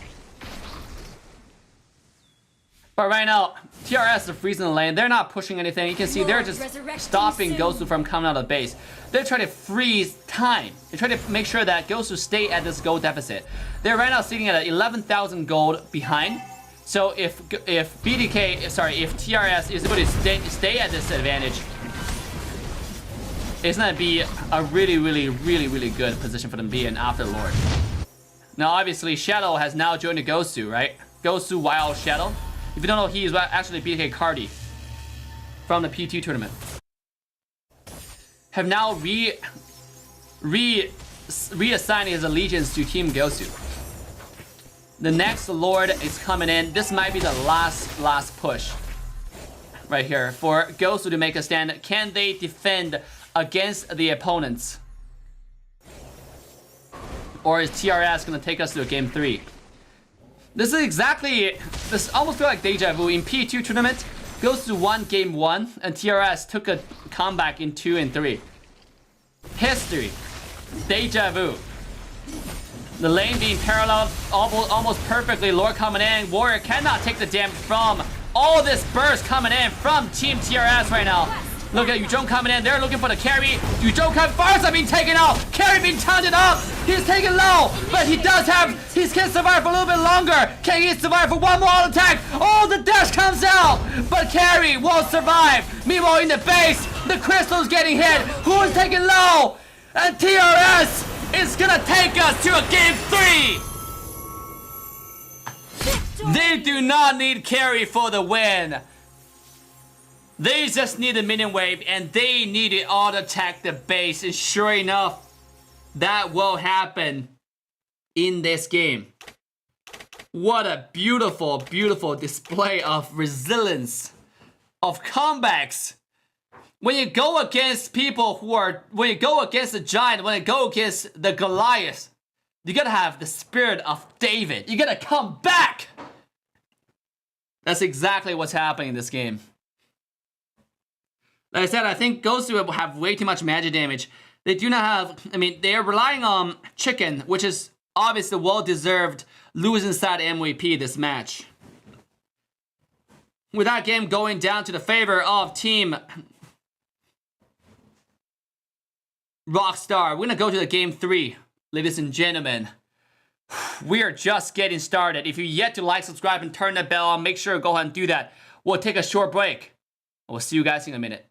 But right now, TRS are freezing the lane. They're not pushing anything. You can see they're just stopping GOSU from coming out of the base. They're trying to freeze time. They're trying to make sure that GOSU stay at this gold deficit. They're right now sitting at 11,000 gold behind. So if TRS is able to stay at this advantage, it's gonna be a really good position for them to be in after Lord. Now obviously Shadow has now joined the GOSU, right? GOSU Wild Shadow. If you don't know, he is actually BDK Cardi from the P2 tournament. Have now reassigned his allegiance to Team GOSU. The next Lord is coming in. This might be the last push right here for GOSU to make a stand. Can they defend against the opponents? Or is TRS gonna take us to a game 3? This almost feels like deja vu. In P2 tournament, GOSU won game 1 and TRS took a comeback in 2 and 3. History. Deja vu. The lane being paralleled almost perfectly. Lord coming in. Warrior cannot take the damage from all this burst coming in from Team TRS right now. Look at Yuzhong coming in. They're looking for the carry. Yuzhong coming. Farsa being taken out. Carry being taunted up. He's taken low, but he can survive for a little bit longer. Can he survive for one more attack? Oh, the dash comes out, but carry won't survive. Meanwhile, in the base, the crystal's getting hit. Who is taken low? And TRS is gonna take us to a game 3. They do not need carry for the win. They just need a minion wave and they need to auto attack the base, and sure enough, that will happen in this game. What a beautiful display of resilience, of comebacks. When you go against people when you go against the giant, when you go against the Goliath, you gotta have the spirit of David. You gotta come back. That's exactly what's happening in this game. Like I said, I think GOSU will have way too much magic damage. They do not have, I mean, they are relying on chicken, which is obviously well-deserved losing side MVP this match. With that game going down to the favor of Team Rockstar, we're gonna go to the game 3, ladies and gentlemen. We are just getting started. If you're yet to like, subscribe, and turn the bell on, make sure to go ahead and do that. We'll take a short break. We'll see you guys in a minute.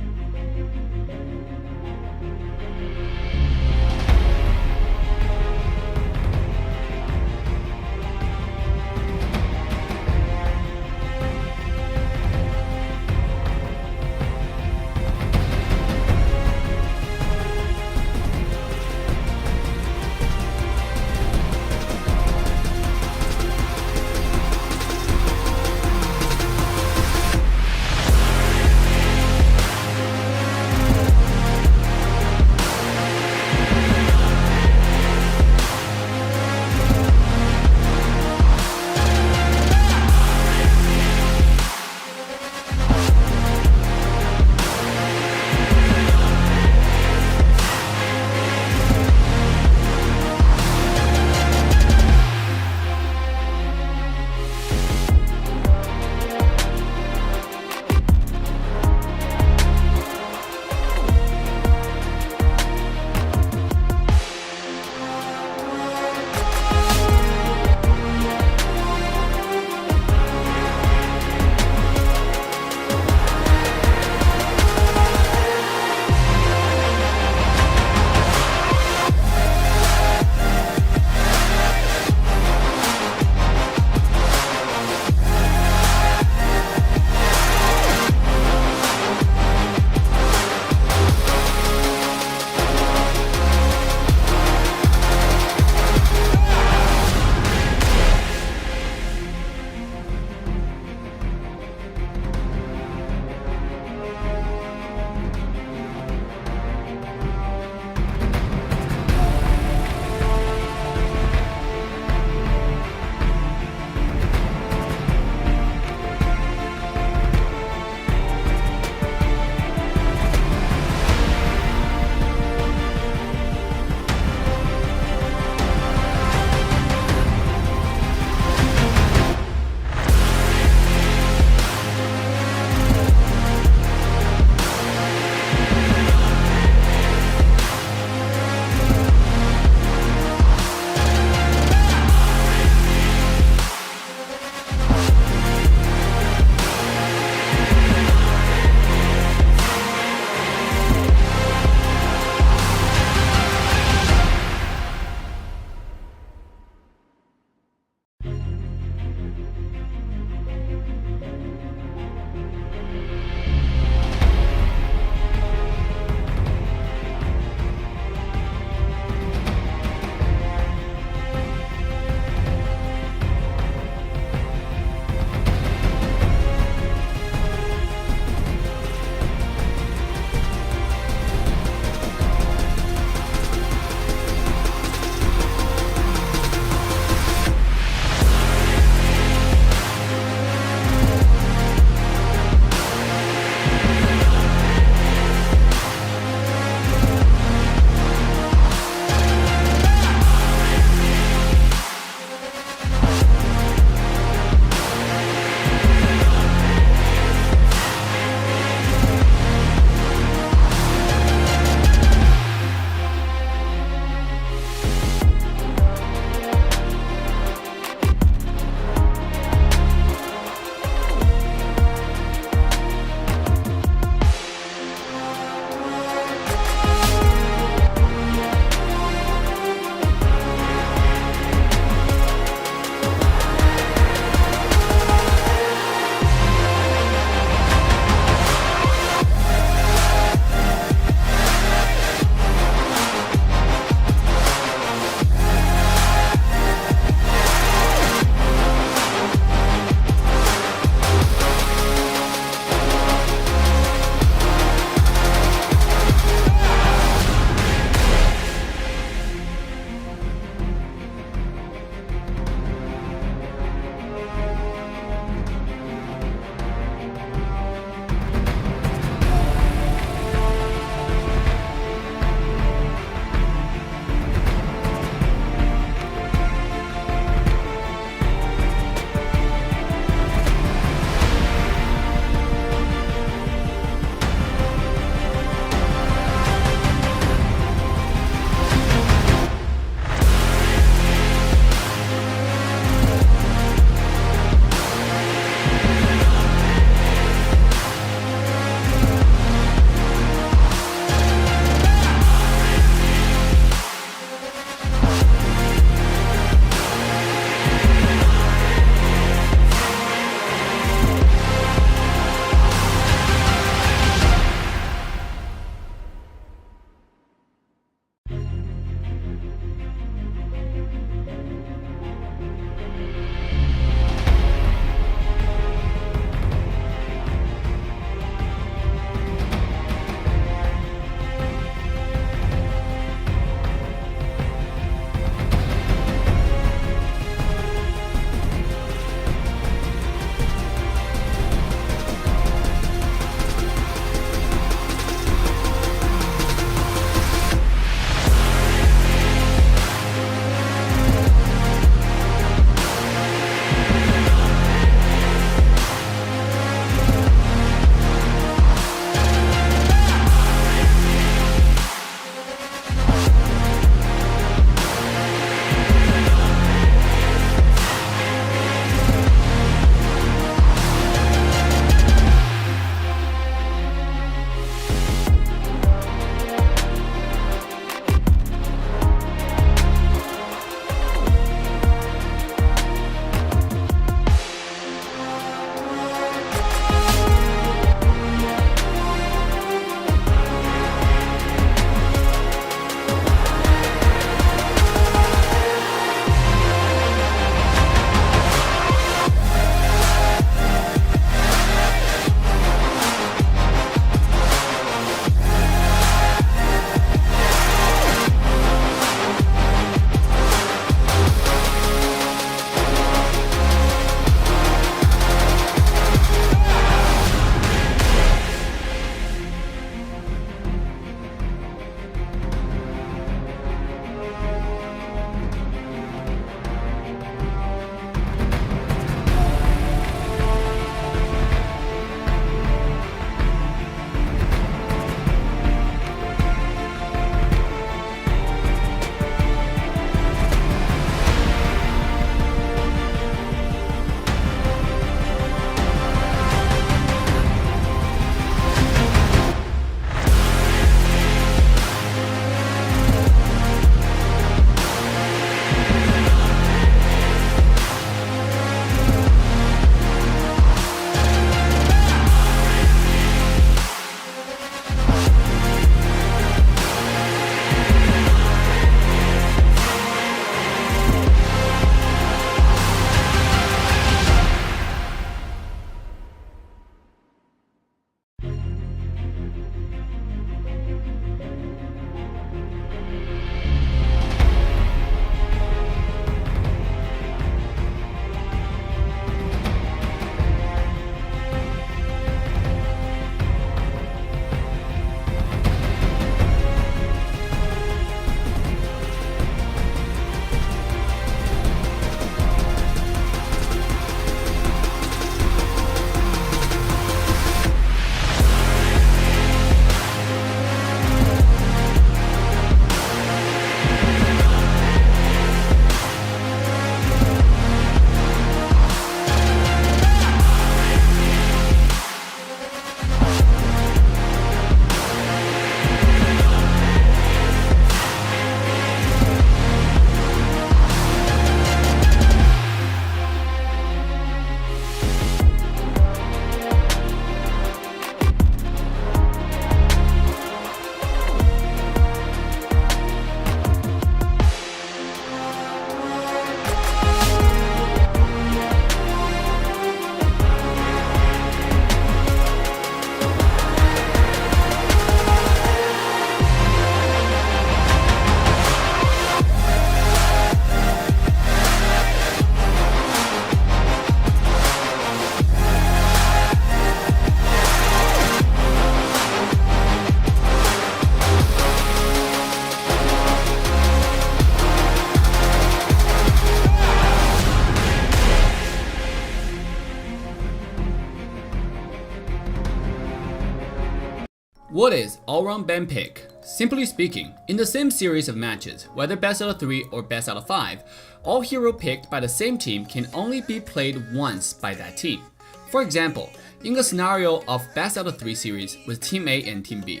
What is all-round ban pick? Simply speaking, in the same series of matches, whether best out of 3 or best out of 5, all hero picked by the same team can only be played once by that team. For example, in the scenario of best out of 3 series with Team A and Team B.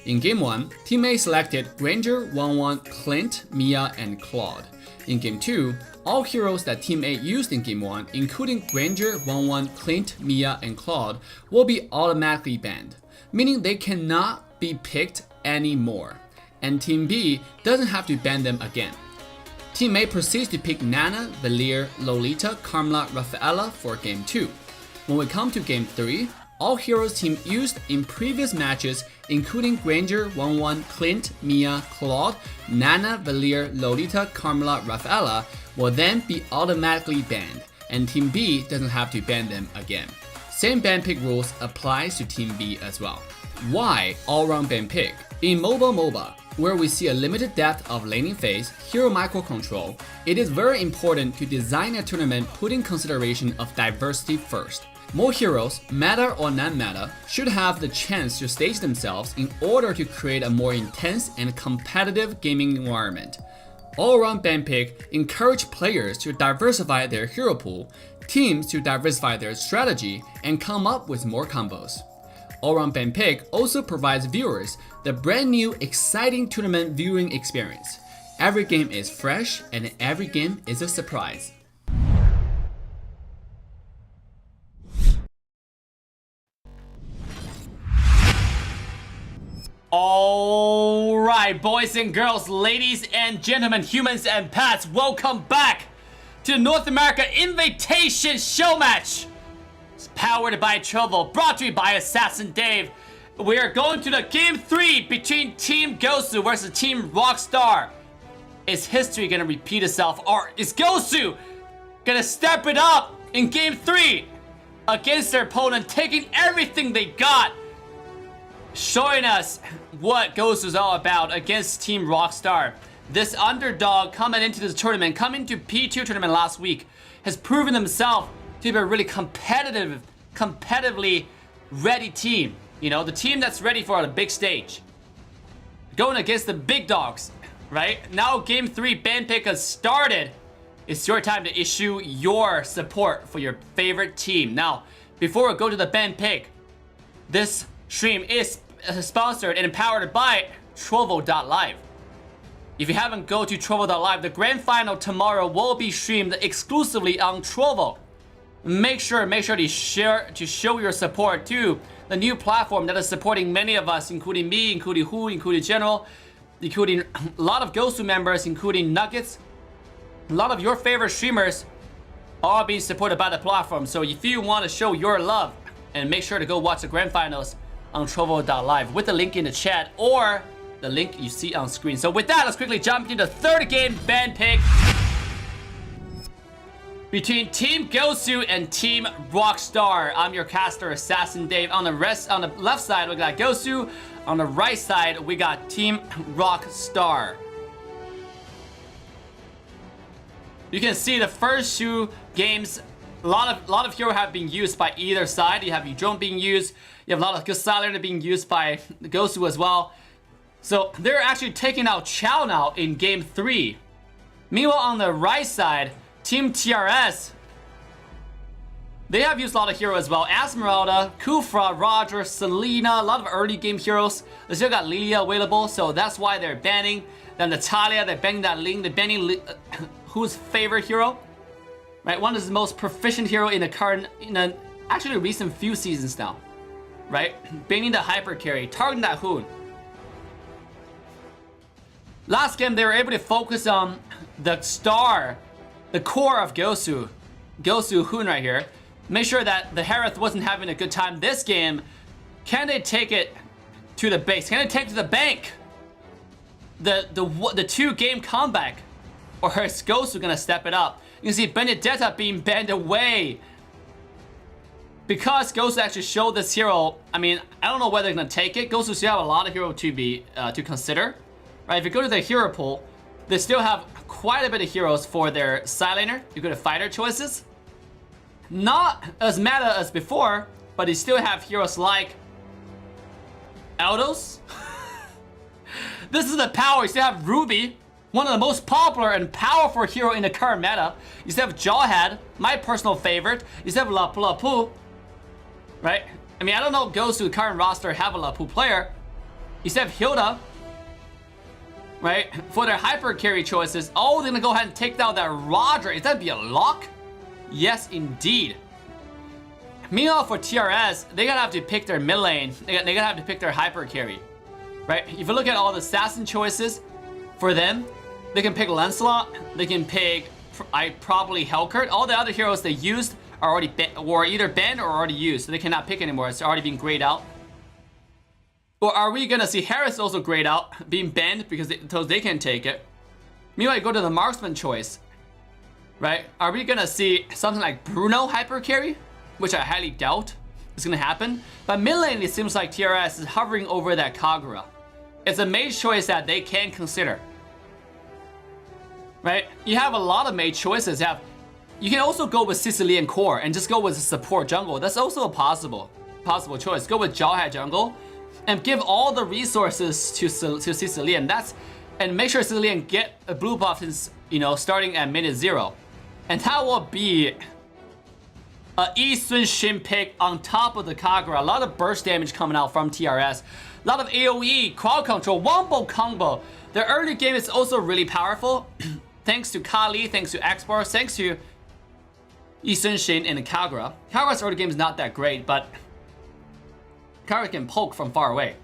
In Game 1, Team A selected Granger, 1-1, Clint, Mia, and Claude. In Game 2, all heroes that Team A used in Game 1, including Granger, 1-1, Clint, Mia, and Claude, will be automatically banned, meaning they cannot be picked anymore, and Team B doesn't have to ban them again. Team A proceeds to pick Nana, Valier, Lolita, Carmela, Rafaela for Game 2. When we come to Game 3, all heroes team used in previous matches, including Granger, 1-1, Clint, Mia, Claude, Nana, Valier, Lolita, Carmela, Rafaela, will then be automatically banned, and Team B doesn't have to ban them again. Same ban pick rules applies to Team B as well. Why all-round ban pick? In mobile MOBA, where we see a limited depth of laning phase, hero microcontrol, it is very important to design a tournament putting consideration of diversity first. More heroes, meta or non-meta, should have the chance to stage themselves in order to create a more intense and competitive gaming environment. All-around ban pick encourage players to diversify their hero pool, teams to diversify their strategy, and come up with more combos. All-round ban pick also provides viewers the brand new exciting tournament viewing experience. Every game is fresh and every game is a surprise. Alright, boys and girls, ladies and gentlemen, humans and pets, welcome back to North America Invitation Showmatch. It's powered by Trovo, brought to you by AssassinDave. We are going to the Game 3 between Team GOSU versus Team Rockstar. Is history gonna repeat itself, or is GOSU gonna step it up in Game 3 against their opponent, taking everything they got, showing us what GOSU is all about against Team Rockstar. This underdog coming into this tournament, coming to P2 tournament last week, has proven himself to be a really competitively ready team. You know, the team that's ready for the big stage. Going against the big dogs, right? Now Game 3 ban pick has started. It's your time to issue your support for your favorite team. Now, before we go to the ban pick, this stream is sponsored and empowered by Trovo.live. If you haven't go to Trovo.live, the grand final tomorrow will be streamed exclusively on Trovo. Make sure to show your support to the new platform that is supporting many of us, including me, including Who, including General, including a lot of GOSU members, including Nuggets. A lot of your favorite streamers are being supported by the platform. So if you want to show your love, and make sure to go watch the grand finals on Trovo.live with the link in the chat or the link you see on screen. So with that, let's quickly jump into the third game ban pick between Team GOSU and Team Rockstar. I'm your caster, AssassinDave. On the left side, we got GOSU. On the right side, we got Team Rockstar. You can see the first 2 games, a lot of hero have been used by either side. You have Udrone being used. You have a lot of good Silent being used by the GOSU as well. So they're actually taking out Chow now in Game 3. Meanwhile, on the right side, Team TRS, they have used a lot of heroes as well. Esmeralda, Kufra, Roger, Selena, a lot of early game heroes. They still got Lilia available, so that's why they're banning. Then Natalia, they're banning that Ling. They're banning whose favorite hero? Right, one is the most proficient hero in the current, actually recent few seasons now. Right, banning the hyper carry, targeting that Hoon. Last game, they were able to focus on the star, the core of GOSU Hoon right here. Make sure that the Harith wasn't having a good time this game. Can they take it to the base? Can they take it to the bank? The 2-game comeback, or is GOSU gonna step it up? You can see Benedetta being banned away because GOSU actually showed this hero. I mean, I don't know whether they're gonna take it. GOSU still have a lot of hero to consider. Right, if you go to the hero pool, they still have quite a bit of heroes for their side laner. You go to fighter choices. Not as meta as before, but they still have heroes like Eldos? This is the power. You still have Ruby, one of the most popular and powerful hero in the current meta. You still have Jawhead, my personal favorite. You still have Lapu Lapu, right? I mean, I don't know if GOSU current roster have a Lapu player. You still have Hilda, right? For their hyper carry choices, oh, they're gonna go ahead and take down that Roger. Is that be a lock? Yes, indeed. Meanwhile, for TRS, they're gonna have to pick their mid lane. They're gonna have to pick their hyper carry, right? If you look at all the assassin choices for them, they can pick Lancelot, they can pick probably Hellcurt. All the other heroes they used are already were either banned or already used, so they cannot pick anymore. It's already been grayed out. Or are we gonna see Harris also grayed out, being banned because they can't take it? Meanwhile, you go to the marksman choice, right? Are we gonna see something like Bruno hyper carry? Which I highly doubt is gonna happen. But mid lane, it seems like TRS is hovering over that Kagura. It's a mage choice that they can consider, right? You have a lot of mage choices. You can also go with Sicilian core and just go with support jungle. That's also a possible choice. Go with Jawhead jungle and give all the resources to Sicilian. And make sure Sicilian get a blue buff since, starting at minute 0. And that will be a Yi Sun Shin pick on top of the Kagura. A lot of burst damage coming out from TRS. A lot of AoE, crowd control, wombo combo. The early game is also really powerful. Thanks to Kali, thanks to X-Bar, thanks to Yi Sun Shin and the Kagura. Kagura's early game is not that great, but Kagura can poke from far away.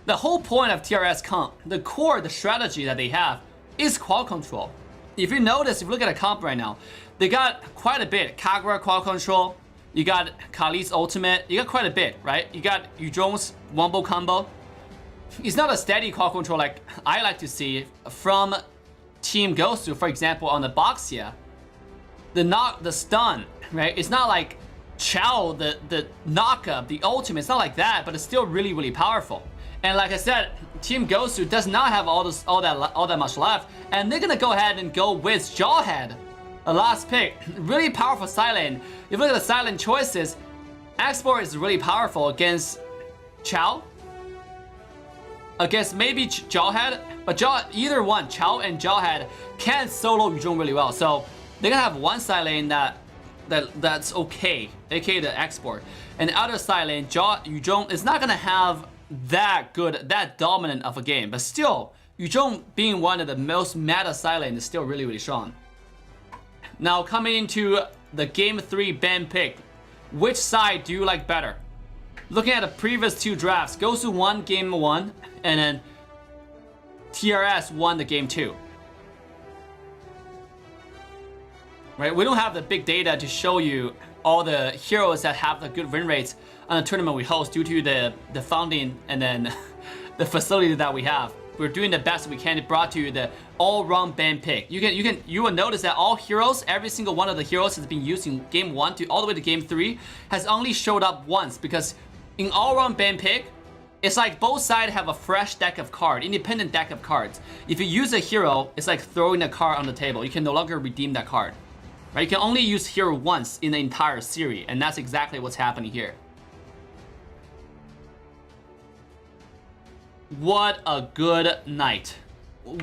The whole point of TRS comp, the core, the strategy that they have, is crowd control. If you notice, if you look at a comp right now, they got quite a bit. Kagura crowd control, you got Kali's ultimate, you got quite a bit, right? You got Yuzhong's wombo combo. It's not a steady crowd control like I like to see from Team GOSU, for example, on the Boxia. The stun, right? It's not like Chow, the knockup, the ultimate. It's not like that, but it's still really, really powerful. And like I said, Team GOSU does not have all that much left, and they're gonna go ahead and go with Jawhead, a last pick. Really powerful silent. If you look at the silent choices, Export is really powerful against Chow, against maybe Jawhead, but either one, Chow and Jawhead, can solo Yuzhong really well. So they're gonna have one side lane that's okay, aka the Export, and the other side lane, Yuzhong is not gonna have that good, that dominant of a game, but still, Yuzhong being one of the most meta side lane is still really, really strong. Now coming into the game 3 ban pick, which side do you like better? Looking at the previous 2 drafts, GOSU won game 1, and then TRS won the game 2. Right, we don't have the big data to show you all the heroes that have the good win rates on the tournament we host due to the funding and then the facility that we have. We're doing the best we can to brought to you the all-round ban pick. You will notice that all heroes, every single one of the heroes has been used in game 1 to all the way to game 3 has only showed up once, because in all-round ban pick, it's like both sides have a fresh deck of cards, independent deck of cards. If you use a hero, it's like throwing a card on the table. You can no longer redeem that card. Right? You can only use hero once in the entire series, and that's exactly what's happening here. What a good night.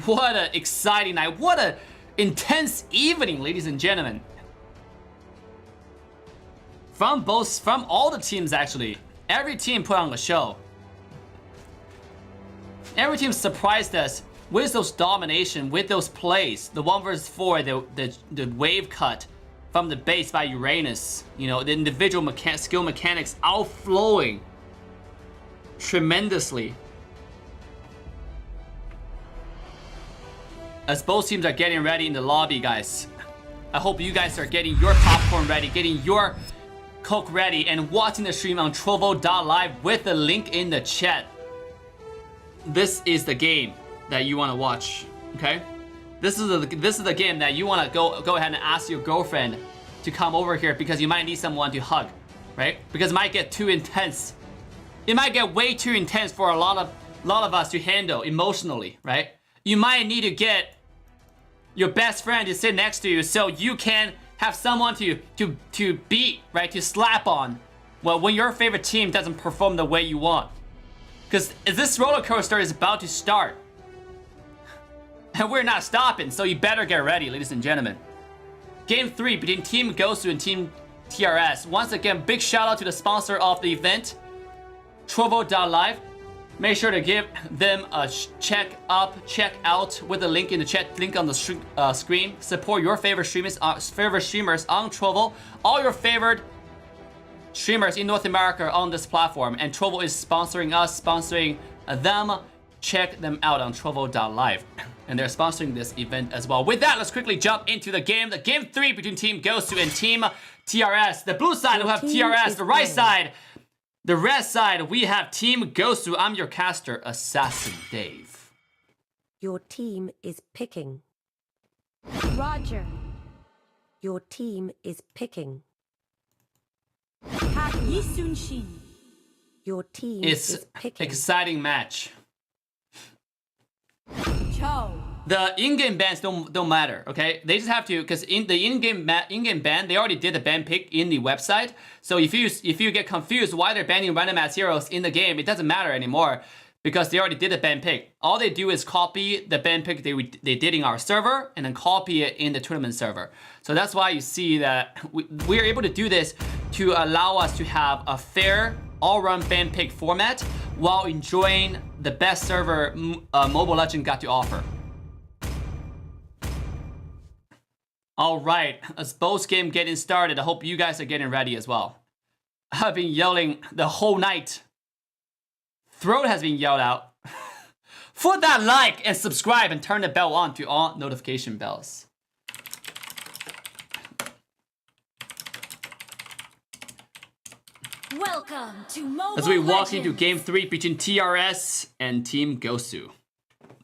What an exciting night. What an intense evening, ladies and gentlemen. From all the teams actually. Every team put on a show. Every team surprised us with those domination, with those plays. The 1vs4, the wave cut from the base by Uranus. The individual skill mechanics outflowing tremendously. As both teams are getting ready in the lobby, guys. I hope you guys are getting your popcorn ready, getting your Coke ready, and watching the stream on Trovo.live with the link in the chat. This is the game that you want to watch, okay? This is the game that you want to go ahead and ask your girlfriend to come over here, because you might need someone to hug, right? Because it might get too intense. It might get way too intense for a lot of us to handle emotionally, right? You might need to get your best friend to sit next to you so you can have someone to beat, right? To slap on. Well, when your favorite team doesn't perform the way you want. Because this roller coaster is about to start. And we're not stopping, so you better get ready, ladies and gentlemen. Game 3 between Team GOSU and Team TRS. Once again, big shout out to the sponsor of the event, Trovo.live. Make sure to give them a check out with the link in the chat, link on the screen. Support your favorite streamers on Trovo. All your favorite streamers in North America are on this platform, and Trovo is sponsoring us, sponsoring them. Check them out on Trovo.live. And they're sponsoring this event as well. With that, let's quickly jump into the game. The game 3 between Team GOSU and Team TRS. The blue side, we have TRS. The right side, the red side, we have Team GOSU. I'm your caster, AssassinDave. Your team is picking. Roger. Your team is picking. Yisunshin. Your team It's is picking. exciting match. Cho. The in-game bans don't matter, okay? They just have to, because in the in-game ban, they already did the ban pick in the website. So if you get confused why they're banning random ass heroes in the game, it doesn't matter anymore because they already did the ban pick. All they do is copy the ban pick they did in our server and then copy it in the tournament server. So that's why you see that we are able to do this to allow us to have a fair all-round ban pick format while enjoying the best server Mobile Legends got to offer. All right, as both game getting started, I hope you guys are getting ready as well. I've been yelling the whole night. Throat has been yelled out. Put that like and subscribe and turn the bell on to all notification bells. Welcome to Mobile As we walk into Legends. game 3 between TRS and Team GOSU.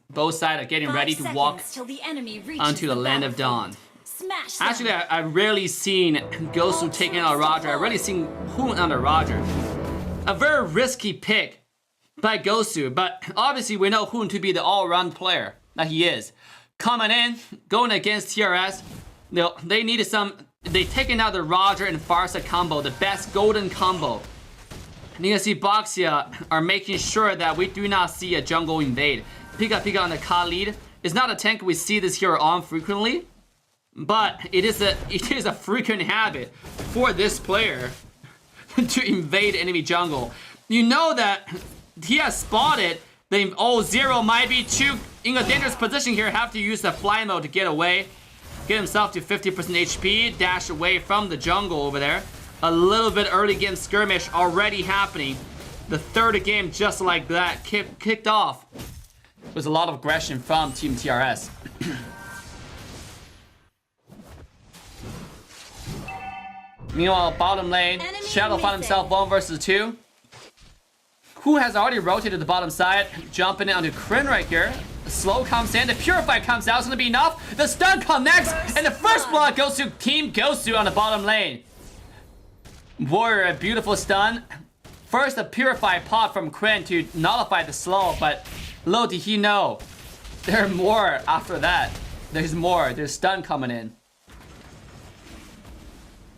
Both sides are getting 5 ready to seconds walk till the enemy reaches onto the land of battlefield. dawn. Smash them. Actually, I've rarely seen GOSU taking out Roger. I've rarely seen Hoon under Roger. A very risky pick by GOSU, but obviously we know Hoon to be the all-round player that he is. Coming in, going against TRS, they needed some. They taken out the Roger and Farsa combo, the best golden combo. And you can see Boxia are making sure that we do not see a jungle invade. Pika on the Khalid is not a tank we see this hero on frequently, but it is a frequent habit for this player to invade enemy jungle. You know that he has spotted the Zero might be too in a dangerous position here, have to use the fly mode to get away. Get himself to 50% HP, dash away from the jungle over there. A little bit early game skirmish already happening. The third game just like that, kicked off. There's a lot of aggression from Team TRS. Meanwhile, bottom lane, Enemy Shadow found missing. himself 1 versus 2. Who has already rotated the bottom side, jumping onto Kryn right here. The slow comes in, the Purify comes out, it's gonna be enough. The stun connects, and the first blood goes to Team GOSU on the bottom lane. Warrior, a beautiful stun. First, a Purify pop from Kryn to nullify the slow, but little did he know, there are more after that. There's more, there's stun coming in.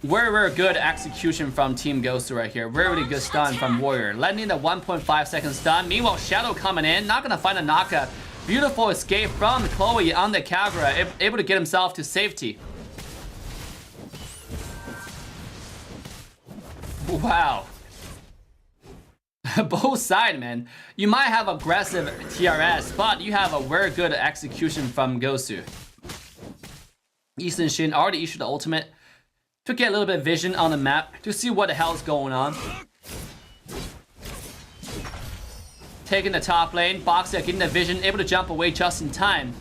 Very good execution from Team GOSU right here. Really good stun from Warrior. Landing the 1.5 second stun. Meanwhile, Shadow coming in. Not gonna find a knockup. Beautiful escape from Chloe on the Kagura. Able to get himself to safety. Wow. Both sides, man. You might have aggressive TRS, but you have a very good execution from GOSU. Easton Shin already issued the ultimate to get a little bit of vision on the map to see what the hell is going on. Taking the top lane, Boxer getting the vision, able to jump away just in time.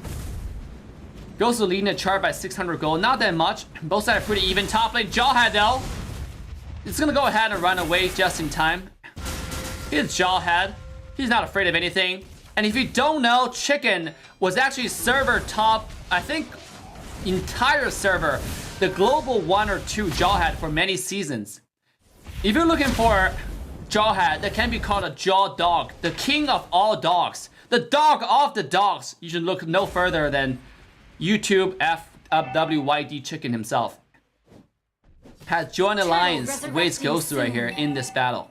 GOSU leading the chart by 600 gold, not that much. Both sides are pretty even. Top lane, Jawhead though. It's gonna go ahead and run away just in time. Here's Jawhead. He's not afraid of anything. And if you don't know, Chicken was actually server top, I think, entire server, the global 1 or 2 Jawhead for many seasons. If you're looking for Jawhead that can be called a Jaw Dog, the king of all dogs, the dog of the dogs, you should look no further than YouTube FWYD Chicken himself. Has joined alliance with GOSU right here in this battle.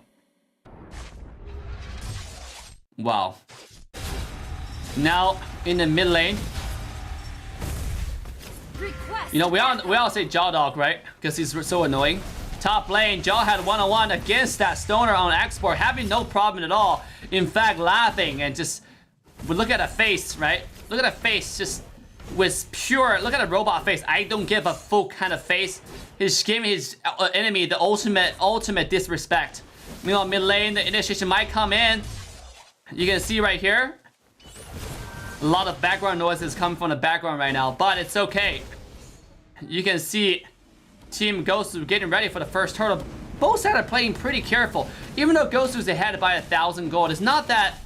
Wow. Now in the mid lane. You know, we all say Jaw Dog, right? Because he's so annoying. Top lane, Jaw had one-on-one against that stoner on export, having no problem at all. In fact, laughing and just look at a face, right? Look at a face, just with pure. Look at a robot face. I don't give a full kind of face. He's giving his enemy the ultimate disrespect. Meanwhile, mid lane, the initiation might come in. You can see right here. A lot of background noises coming from the background right now, but it's okay. You can see Team GOSU getting ready for the first turtle. Both sides are playing pretty careful. Even though GOSU's ahead by 1,000 gold, it's not that,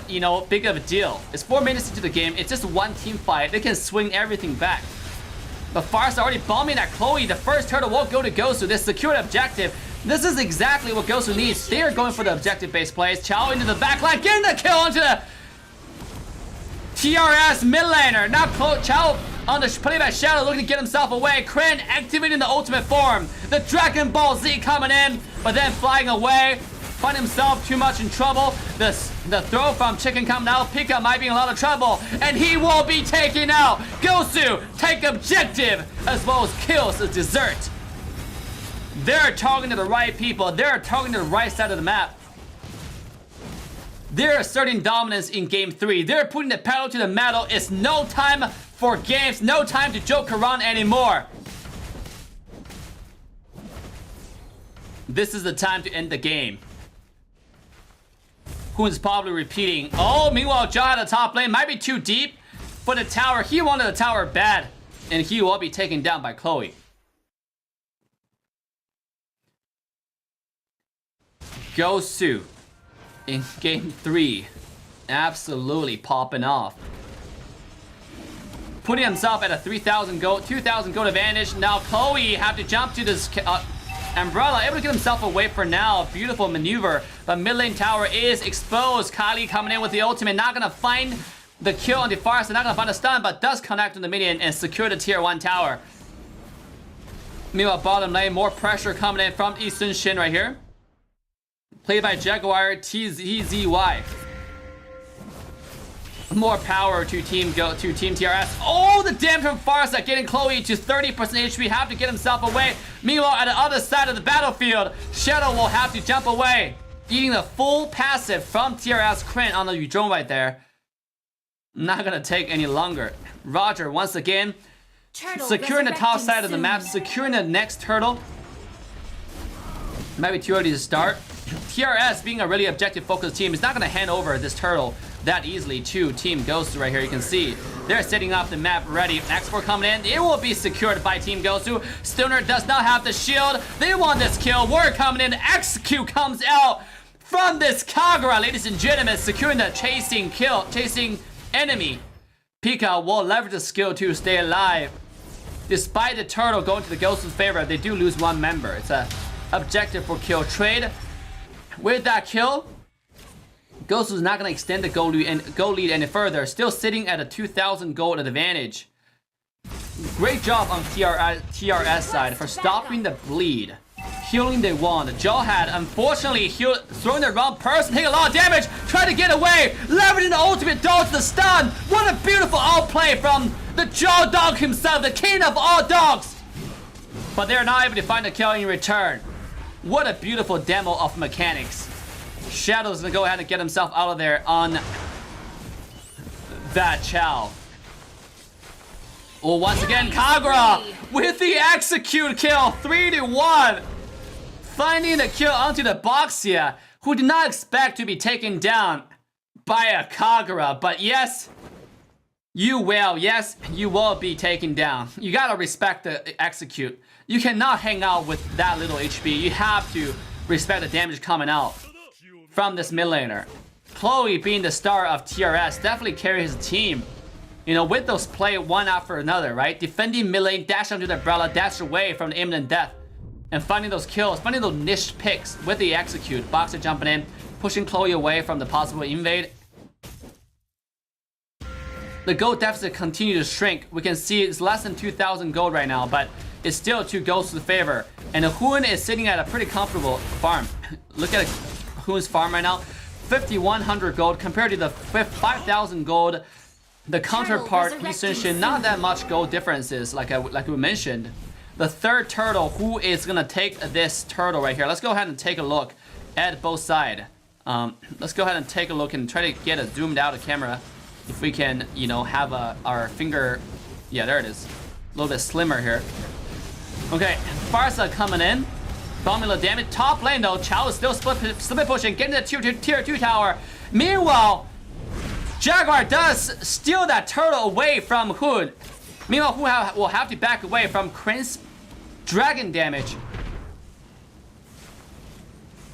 you know, big of a deal. It's 4 minutes into the game. It's just one team fight. They can swing everything back. But Far's already bombing at Chloe. The first turtle won't go to GOSU. They secured objective. This is exactly what GOSU needs. They are going for the objective-based plays. Chow into the backline, getting the kill onto the TRS mid laner. Now Chow on the play by Shadow, looking to get himself away. Kryn activating the ultimate form. The Dragon Ball Z coming in, but then flying away. Find himself too much in trouble. The throw from Chicken coming out. Pika might be in a lot of trouble, and he will be taken out. GOSU take objective as well as kills the dessert. They're targeting the right people. They're targeting the right side of the map. They're asserting dominance in game 3. They're putting the pedal to the metal. It's no time for games. No time to joke around anymore. This is the time to end the game. Who's probably repeating. Oh, meanwhile, Jaw at the top lane might be too deep for the tower. He wanted the tower bad, and he will be taken down by Chloe. GOSU in game 3, absolutely popping off. Putting himself at a 3,000 gold, 2,000 gold advantage. Now Chloe have to jump to this umbrella, able to get himself away for now. Beautiful maneuver, but mid lane tower is exposed. Kali coming in with the ultimate, not gonna find the kill on the far side, not gonna find a stun, but does connect to the minion and secure the tier 1 tower. Meanwhile, bottom lane, more pressure coming in from Eastern Shin right here. Played by Jaguar TZY. More power to Team TRS. Oh, the damage from Farsa getting Chloe to 30% HP. Have to get himself away. Meanwhile, at the other side of the battlefield, Shadow will have to jump away. Eating the full passive from TRS Kryn on the drone right there. Not gonna take any longer. Roger, once again, Turtle securing the top resurrecting side of the soon. map, securing the next turtle. Might be too early to start. TRS being a really objective focused team is not gonna hand over this turtle that easily to Team GOSU right here. You can see they're setting up the map ready. Export coming in. It will be secured by Team GOSU. Stoner does not have the shield. They want this kill. Word coming in. Execute comes out from this Kagura, ladies and gentlemen, securing the chasing enemy. Pika will leverage the skill to stay alive. Despite the turtle going to the GOSU's favor, they do lose one member. It's a objective for kill trade. With that kill, GOSU's not going to extend the goal lead any further. Still sitting at a 2,000 gold advantage. Great job on TRS side for stopping the bleed. Healing they want. Jaw had unfortunately throwing the wrong person, taking a lot of damage, trying to get away, leveraging the ultimate dodge the stun. What a beautiful outplay from the Jaw Dog himself, the king of all dogs. But they're not able to find the kill in return. What a beautiful demo of mechanics. Shadow's gonna go ahead and get himself out of there on that Chow. Oh, once again, Kagura with the execute kill, 3-1. Finding the kill onto the Boxia, who did not expect to be taken down by a Kagura. But yes, you will be taken down. You gotta respect the execute. You cannot hang out with that little HP. You have to respect the damage coming out from this mid laner. Chloe being the star of TRS definitely carries the team. You know, with those play one after another, right? Defending mid lane, dash onto the umbrella, dash away from the imminent death. And finding those kills, finding those niche picks with the execute. Boxer jumping in, pushing Chloe away from the possible invade. The gold deficit continues to shrink. We can see it's less than 2,000 gold right now, but it's still to GOSU's favor. And the Hoon is sitting at a pretty comfortable farm. Look at Hoon's farm right now. 5,100 gold compared to the 5,000 gold. The counterpart, Yisenshin, not that much gold differences, like we mentioned. The third turtle, who is gonna take this turtle right here? Let's go ahead and take a look at both sides. Let's go ahead and take a look and try to get a zoomed out camera. If we can, you know, have our finger, yeah, there it is. A little bit slimmer here. Okay, Farsa coming in. Bombing the damage. Top lane though, Chao is still split pushing, getting the tier 2 tower. Meanwhile, Jaguar does steal that turtle away from Hood. Meanwhile, Hood will have to back away from Crin's dragon damage.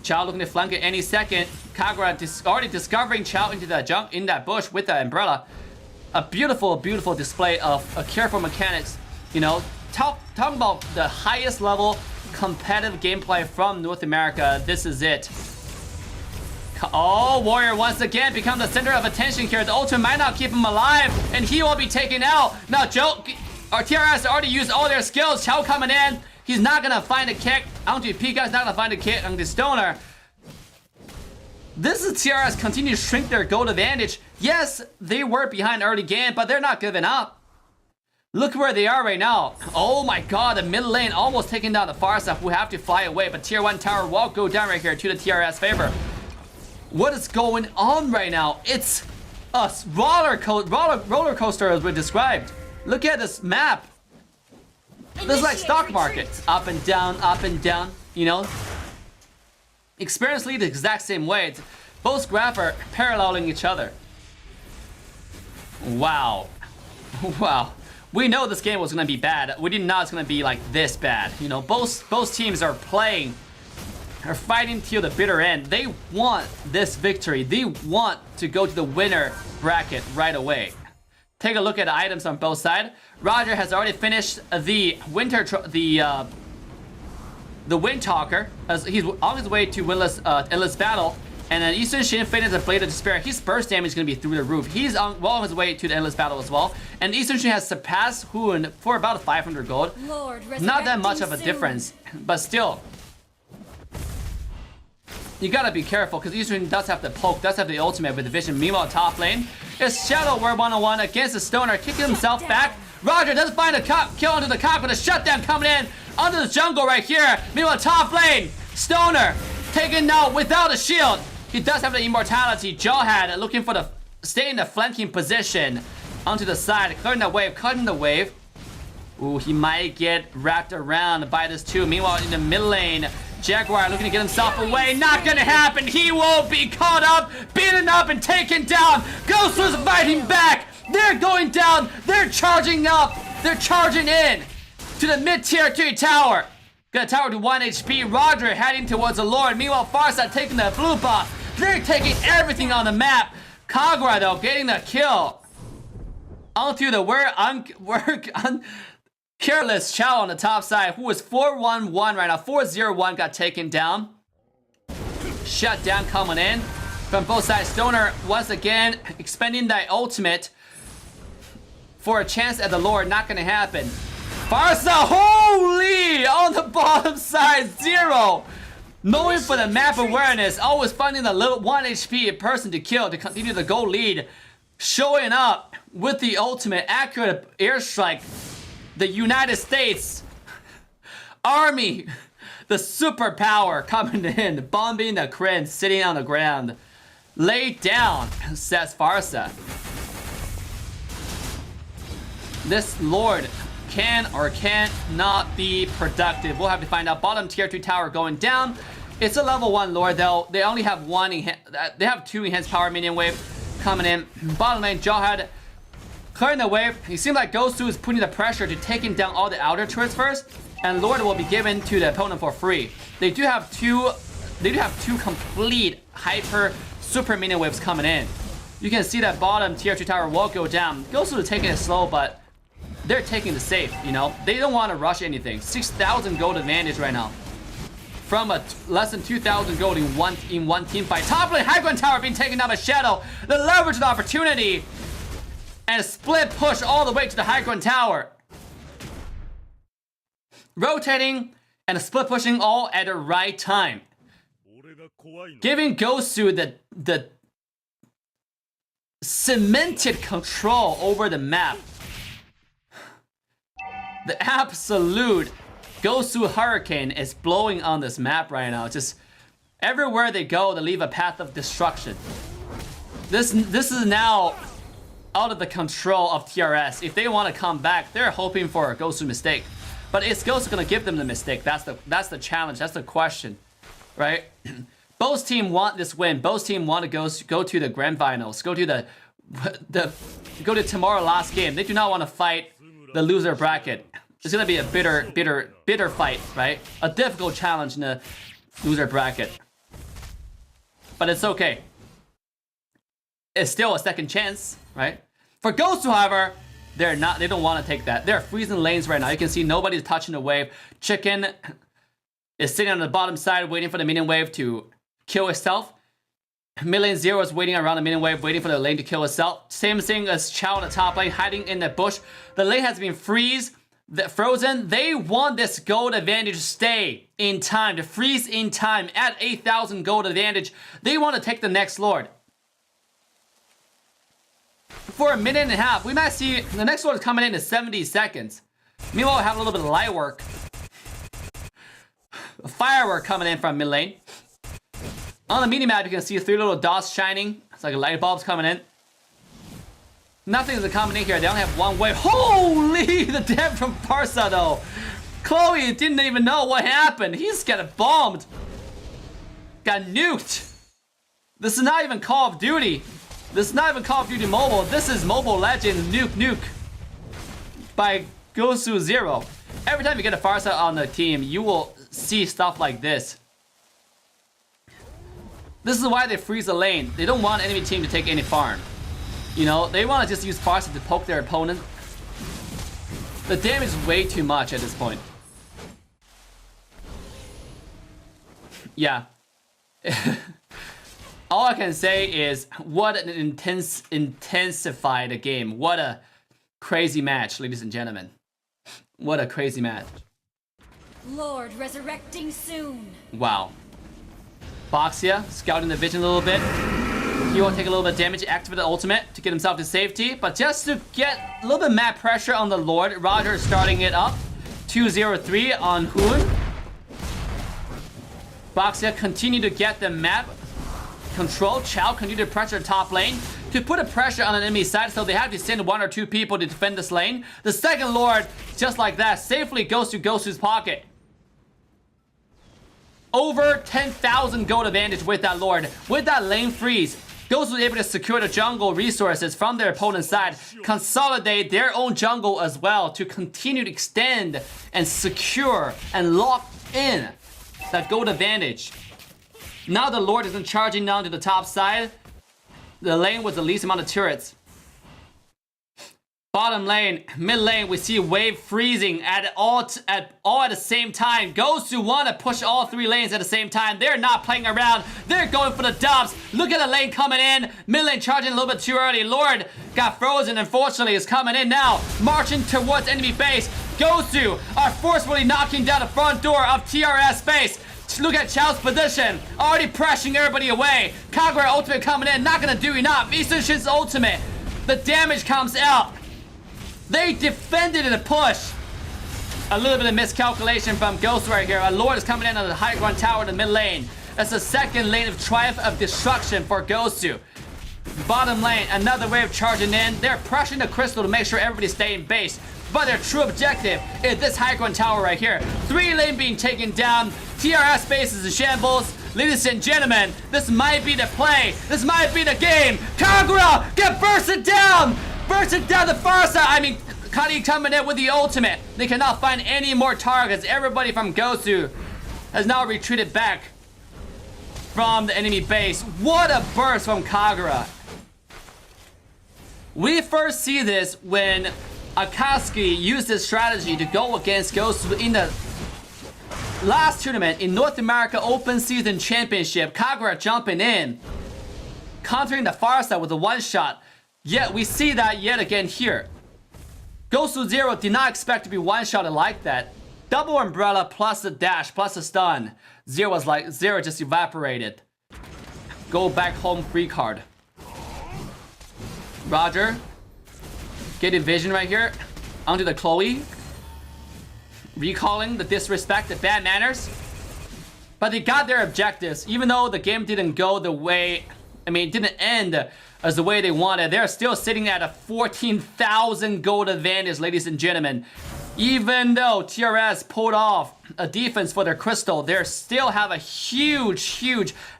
Chao looking to flank it any second. Kagura already discovering Chao into that jump in that bush with the umbrella. A beautiful, beautiful display of careful mechanics. You know, talking about the highest level competitive gameplay from North America. This is it. Oh, Warrior once again become the center of attention here. The ultimate might not keep him alive, and he will be taken out. Now, TRS already used all their skills. Chao coming in. He's not gonna find a kick. Onto Pika's not gonna find a kick on the Stoner. This is TRS continue to shrink their gold advantage. Yes, they were behind early game, but they're not giving up. Look where they are right now. Oh my god, the mid lane almost taking down the Farsa, who have to fly away, but tier 1 tower will go down right here to the TRS favor. What is going on right now? It's a roller coaster as we described. Look at this map. This is like stock market. Up and down, you know? Experience lead the exact same way. Both graphs are paralleling each other. Wow. Wow. We know this game was gonna be bad. We didn't know it's gonna be like this bad. You know, both teams are fighting till the bitter end. They want this victory. They want to go to the winner bracket right away. Take a look at the items on both sides. Roger has already finished the Wind Talker, as he's on his way to winless endless battle. And then Eastern Shin finished the Blade of Despair. His burst damage is going to be through the roof. He's well on his way to the endless battle as well. And Eastern Shin has surpassed Hoon for about 500 gold. Not that much of a difference, but still. You gotta be careful, because Eastern does have the poke, does have the ultimate with the vision. Meanwhile, top lane is Shadow Word 101 against the Stoner, kicking himself back. Roger doesn't find a kill onto the cock with a shutdown coming in under the jungle right here. Meanwhile, top lane, Stoner taken out without a shield. He does have the immortality. Jawhead looking for stay in the flanking position onto the side, clearing the wave, cutting the wave. Ooh, he might get wrapped around by this too. Meanwhile, in the mid lane, Jaguar looking to get himself away. Not gonna happen. He will be caught up, beaten up, and taken down. GOSU's fighting back. They're going down. They're charging up. They're charging in to the mid-tier 2 tower. Got a tower to 1 HP. Roger heading towards the Lord. Meanwhile, Farsight taking the blue buff. They're taking everything on the map. Kagura, though, getting the kill. Onto the careless Chao on the top side, who is 4-1-1 right now. 4-0-1 got taken down. Shut down coming in from both sides. Stoner once again expending that ultimate for a chance at the Lord. Not gonna happen. Farsa, holy! On the bottom side, 0. Knowing for the map awareness, always finding the little 1 HP person to kill to continue the gold lead. Showing up with the ultimate accurate airstrike. The United States Army, the superpower coming in, bombing the Kryn, sitting on the ground. Lay down, says Farsa. This Lord can or cannot be productive. We'll have to find out. Bottom tier 2 tower going down. It's a level 1 Lord though. They only have they have 2 enhanced power minion wave coming in. Bottom lane, Jawhead clearing the wave. It seems like GOSU is putting the pressure to taking down all the outer turrets first, and Lord will be given to the opponent for free. They do have two complete hyper super minion waves coming in. You can see that bottom tier 2 tower will go down. GOSU is taking it slow, but they're taking the safe, you know? They don't want to rush anything. 6,000 gold advantage right now. From a less than 2,000 gold in one team fight. Top lane, high ground tower being taken down by Shadow. The leverage the opportunity. And split push all the way to the high ground tower. Rotating and split pushing all at the right time. Giving GOSU the the cemented control over the map. The absolute GOSU hurricane is blowing on this map right now. Just everywhere they go, they leave a path of destruction. This is now out of the control of TRS. If they want to come back, they're hoping for a GOSU mistake. But is GOSU gonna give them the mistake? That's the challenge. That's the question, right? Both teams want this win. Both teams want to go to the grand finals. Go to tomorrow last game. They do not want to fight the loser bracket. It's gonna be a bitter fight, right? A difficult challenge in the loser bracket. But it's okay. It's still a second chance, right? For GOSU, however, they don't want to take that. They're freezing lanes right now. You can see nobody's touching the wave. Chicken is sitting on the bottom side waiting for the minion wave to kill itself. Mid lane 0 is waiting around the minion wave, waiting for the lane to kill itself. Same thing as Chow on the top lane, hiding in the bush. The lane has been frozen. They want this gold advantage to stay in time, to freeze in time at 8,000 gold advantage. They want to take the next Lord. For a minute and a half, we might see the next Lord is coming in 70 seconds. Meanwhile, we have a little bit of light work. A firework coming in from mid lane. On the minimap, you can see 3 little dots shining. It's like light bulbs coming in. Nothing's coming in here. They only have 1 wave. Holy! The damage from Parsa, though. Chloe didn't even know what happened. He's got bombed. Got nuked. This is not even Call of Duty. This is not even Call of Duty Mobile. This is Mobile Legends Nuke by GOSU 0. Every time you get a Farsa on the team, you will see stuff like this. This is why they freeze the lane. They don't want enemy team to take any farm. You know, they want to just use Farsa to poke their opponent. The damage is way too much at this point. Yeah. All I can say is, what an intensified game. What a crazy match, ladies and gentlemen. What a crazy match. Lord resurrecting soon. Wow. Boxia scouting the vision a little bit. He will take a little bit of damage, activate the ultimate to get himself to safety, but just to get a little bit map pressure on the Lord, Roger is starting it up. 203 on Hoon. Boxia continue to get the map control. Chow continue to pressure top lane to put a pressure on an enemy side, so they have to send 1 or 2 people to defend this lane. The second Lord, just like that, safely goes to GOSU's pocket. Over 10,000 gold advantage with that Lord. With that lane freeze, GOSU was able to secure the jungle resources from their opponent's side, consolidate their own jungle as well to continue to extend and secure and lock in that gold advantage. Now the Lord isn't charging down to the top side. The lane with the least amount of turrets. Bottom lane, mid lane, we see wave freezing at all at the same time. GOSU want to push all 3 lanes at the same time. They're not playing around. They're going for the dubs. Look at the lane coming in. Mid lane charging a little bit too early. Lord got frozen, unfortunately, is coming in now. Marching towards enemy base. GOSU are forcefully knocking down the front door of TRS base. Look at Chow's position. Already pressuring everybody away. Kagura ultimate coming in. Not going to do enough. Isushin's ultimate. The damage comes out. They defended in a push. A little bit of miscalculation from GOSU right here. A Lord is coming in on the high ground tower in the mid lane. That's the second lane of triumph of destruction for GOSU. Bottom lane, another wave charging in. They're pressuring the crystal to make sure everybody stay in base. But their true objective is this high ground tower right here. 3 lane being taken down. TRS base is in shambles. Ladies and gentlemen, this might be the play. This might be the game. Kagura get bursted down. Bursting down the far side. I mean, Kani coming in with the ultimate. They cannot find any more targets. Everybody from GOSU has now retreated back from the enemy base. What a burst from Kagura. We first see this when Akatsuki used this strategy to go against GOSU in the last tournament in North America Open Season Championship. Kagura jumping in, countering the far side with a 1-shot. Yet we see that yet again here. GOSU 0 did not expect to be 1-shotted like that. Double umbrella plus the dash plus the stun. 0 was like 0 just evaporated. go back home free card. Roger. Getting vision right here. Onto the Chloe. Recalling the disrespect, the bad manners. But they got their objectives. Even though the game didn't go the way, I mean, it didn't end as the way they wanted. They're still sitting at a 14,000 gold advantage, ladies and gentlemen. Even though TRS pulled off a defense for their crystal, they still have a huge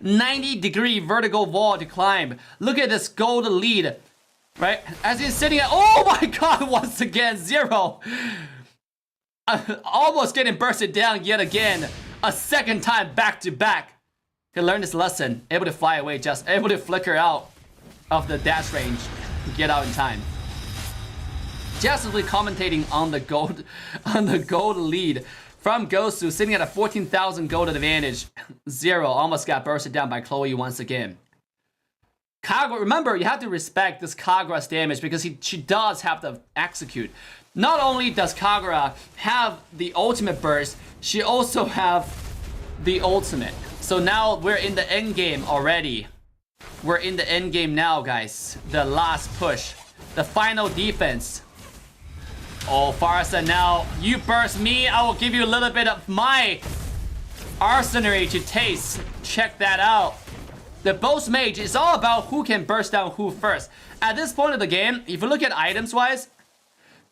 90-degree vertical wall to climb. Look at this gold lead, right? As he's sitting at, oh my god, once again, 0. Almost getting bursted down yet again. A second time back to back. He learned his lesson. Able to fly away, just able to flicker out of the dash range. Get out in time. Justly commentating on the gold lead from GOSU, sitting at a 14,000 gold advantage. 0 almost got bursted down by Chloe once again. Kagura, remember, you have to respect this Kagura's damage because she does have to execute. Not only does Kagura have the ultimate burst, she also have the ultimate. So now we're in the end game already. We're in the end game now, guys. The last push, the final defense. Oh, Farsa, now you burst me, I will give you a little bit of my arsenal to taste. Check that out. The boss mage is all about who can burst down who first. At this point of the game, if you look at items wise,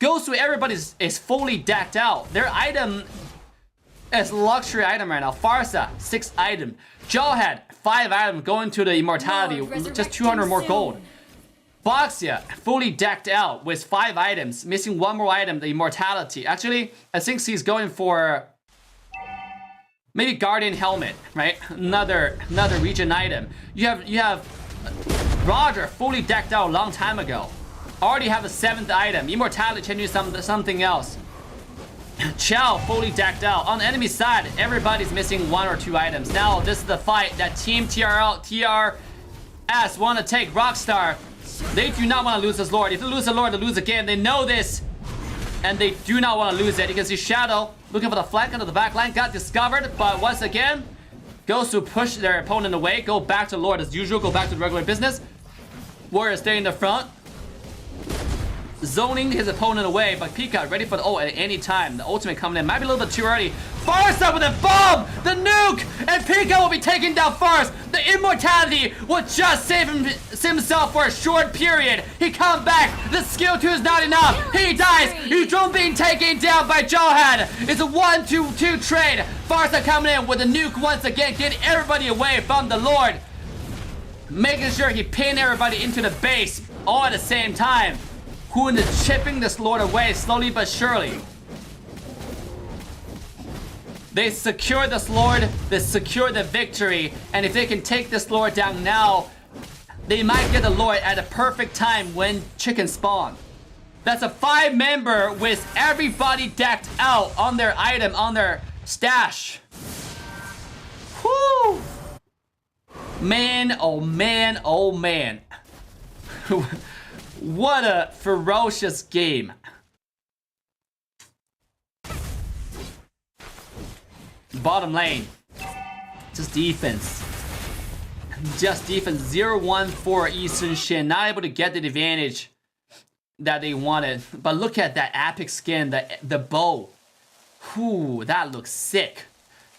GOSU, everybody is fully decked out. Their item is luxury item right now. Farsa, 6 item. Jawhead, 5 item going to the immortality, just 200 more gold. Boxia, fully decked out with 5 items, missing 1 more item, the immortality. Actually, I think he's going for maybe Guardian Helmet, right? Another region item. You have Roger fully decked out a long time ago. Already have a 7th item. Immortality changing something else. Chow fully decked out. On the enemy side, everybody's missing 1 or 2 items. Now this is the fight that Team TRS want to take. Rockstar, they do not want to lose this Lord. If they lose the Lord, they lose again. They know this. And they do not want to lose it. You can see Shadow looking for the flank under the back line. Got discovered, but once again, GOSU push their opponent away. Go back to Lord as usual. Go back to the regular business. Warrior stay in the front. Zoning his opponent away, but Pika ready for the ult at any time. The ultimate coming in. Might be a little bit too early. Farsa with a bomb! The nuke! And Pika will be taken down first. The immortality will just save himself for a short period. He comes back. The skill 2 is not enough. He dies. Udron being taken down by Jawhead. It's a 1-2-2 trade. Farsa coming in with a nuke once again, getting everybody away from the Lord. Making sure he pin everybody into the base all at the same time. Hoon is chipping this Lord away slowly but surely. They secure this Lord, they secure the victory, and if they can take this Lord down now, they might get the Lord at a perfect time when chickens spawn. That's a 5-member with everybody decked out on their item, on their stash. Whoo! Man, oh man, oh man. What a ferocious game. Bottom lane. Just defense. Just defense. 0-1 for Eastern Shin. Not able to get the advantage that they wanted. But look at that epic skin. The bow. Whew, that looks sick.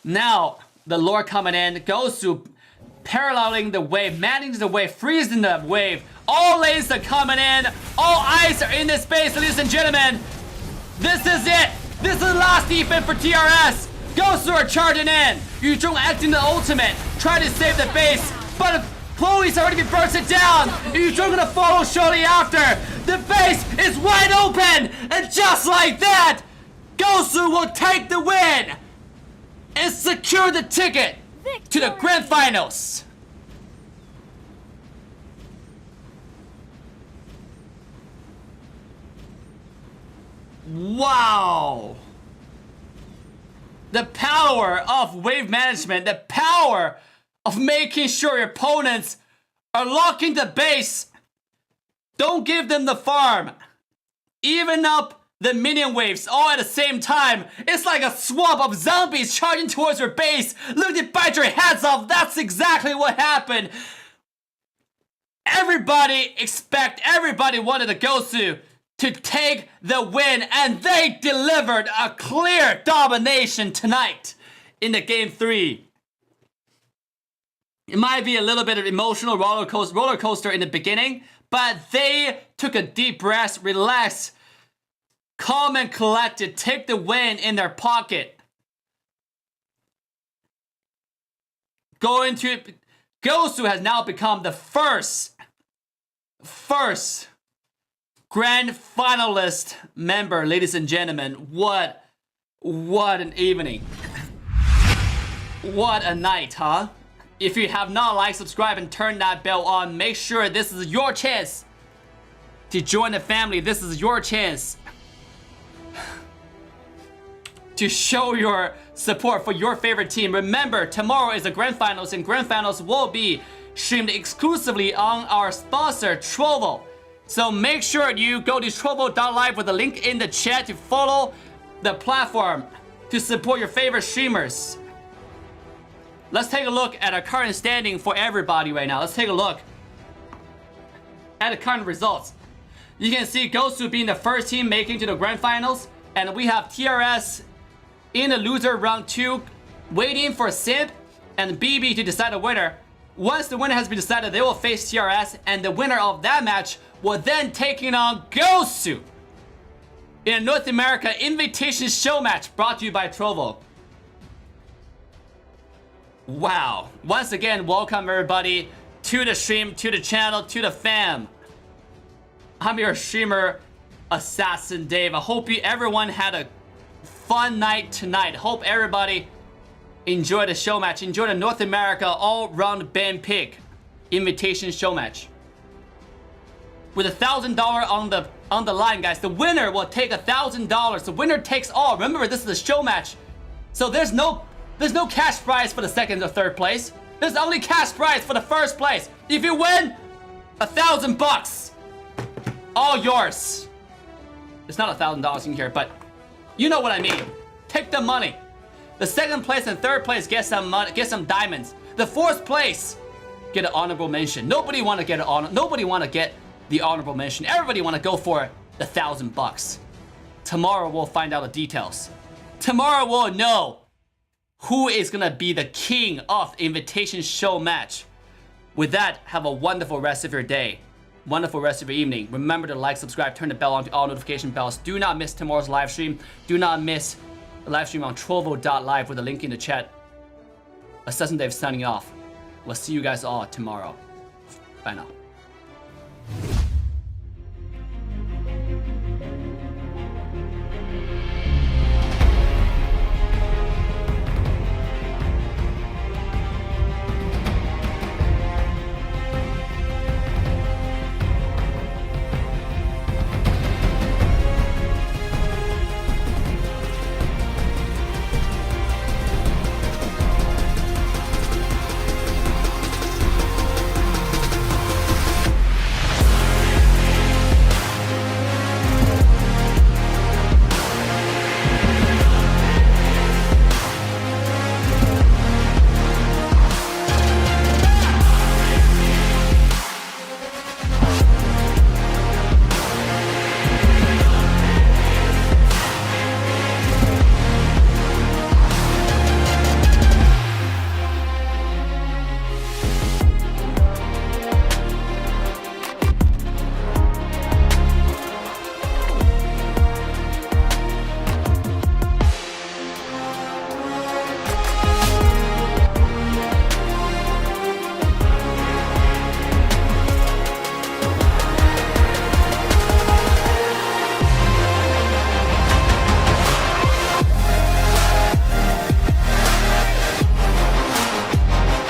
Now, the Lord coming in. GOSU paralleling the wave. Managing the wave. Freezing the wave. All lanes are coming in. All eyes are in this space, ladies and gentlemen. This is it. This is the last defense for TRS. GOSU are charging in. Yuzhong acting the ultimate. Trying to save the base. But Chloe's already been bursted down. Yuzhong gonna follow shortly after. The base is wide open. And just like that, GOSU will take the win. And secure the ticket to the grand finals. Wow! The power of wave management, the power of making sure your opponents are locking the base. Don't give them the farm. Even up the minion waves all at the same time. It's like a swamp of zombies charging towards your base, looking to bite your heads off. That's exactly what happened. everybody wanted the GOSU to take the win, and they delivered a clear domination tonight in the game 3. It might be a little bit of emotional roller coaster in the beginning, but they took a deep breath, relaxed, calm and collected, take the win in their pocket. GOSU has now become the first grand finalist member, ladies and gentlemen. What an evening. What a night, huh? If you have not liked, subscribe, and turn that bell on, make sure this is your chance to join the family. This is your chance to show your support for your favorite team. Remember, tomorrow is the grand finals, and grand finals will be streamed exclusively on our sponsor, Trovo. So make sure you go to trovo.live with the link in the chat to follow the platform to support your favorite streamers. Let's take a look at our current standing for everybody right now. Let's take a look at the current results. You can see GOSU being the first team making to the grand finals, and we have TRS in the loser round 2, waiting for Simp and BB to decide the winner. Once the winner has been decided, they will face TRS, and the winner of that match will then take on GOSU in a North America Invitation Show match brought to you by Trovo. Wow. Once again, welcome everybody to the stream, to the channel, to the fam. I'm your streamer, AssassinDave. I hope everyone had a fun night tonight. Hope everybody enjoyed the show match. Enjoy the North America all-round band pick invitation show match. With $1,000 on the line, guys. The winner will take $1,000. The winner takes all. Remember, this is a show match, so there's no cash prize for the second or third place. There's only cash prize for the first place. If you win, $1,000, all yours. It's not $1,000 in here, but you know what I mean. Take the money. The second place and third place get some money, get some diamonds. The fourth place get an honorable mention. Nobody want to get the honorable mention. Everybody want to go for the $1,000. Tomorrow we'll find out the details. Tomorrow we'll know who is gonna be the king of the invitation show match. With that, have a wonderful rest of your day. Wonderful rest of your evening. Remember to like, subscribe, turn the bell on to all notification bells. Do not miss tomorrow's live stream. Do not miss the live stream on trovo.live with a link in the chat. AssassinDave signing off. We'll see you guys all tomorrow. Bye now.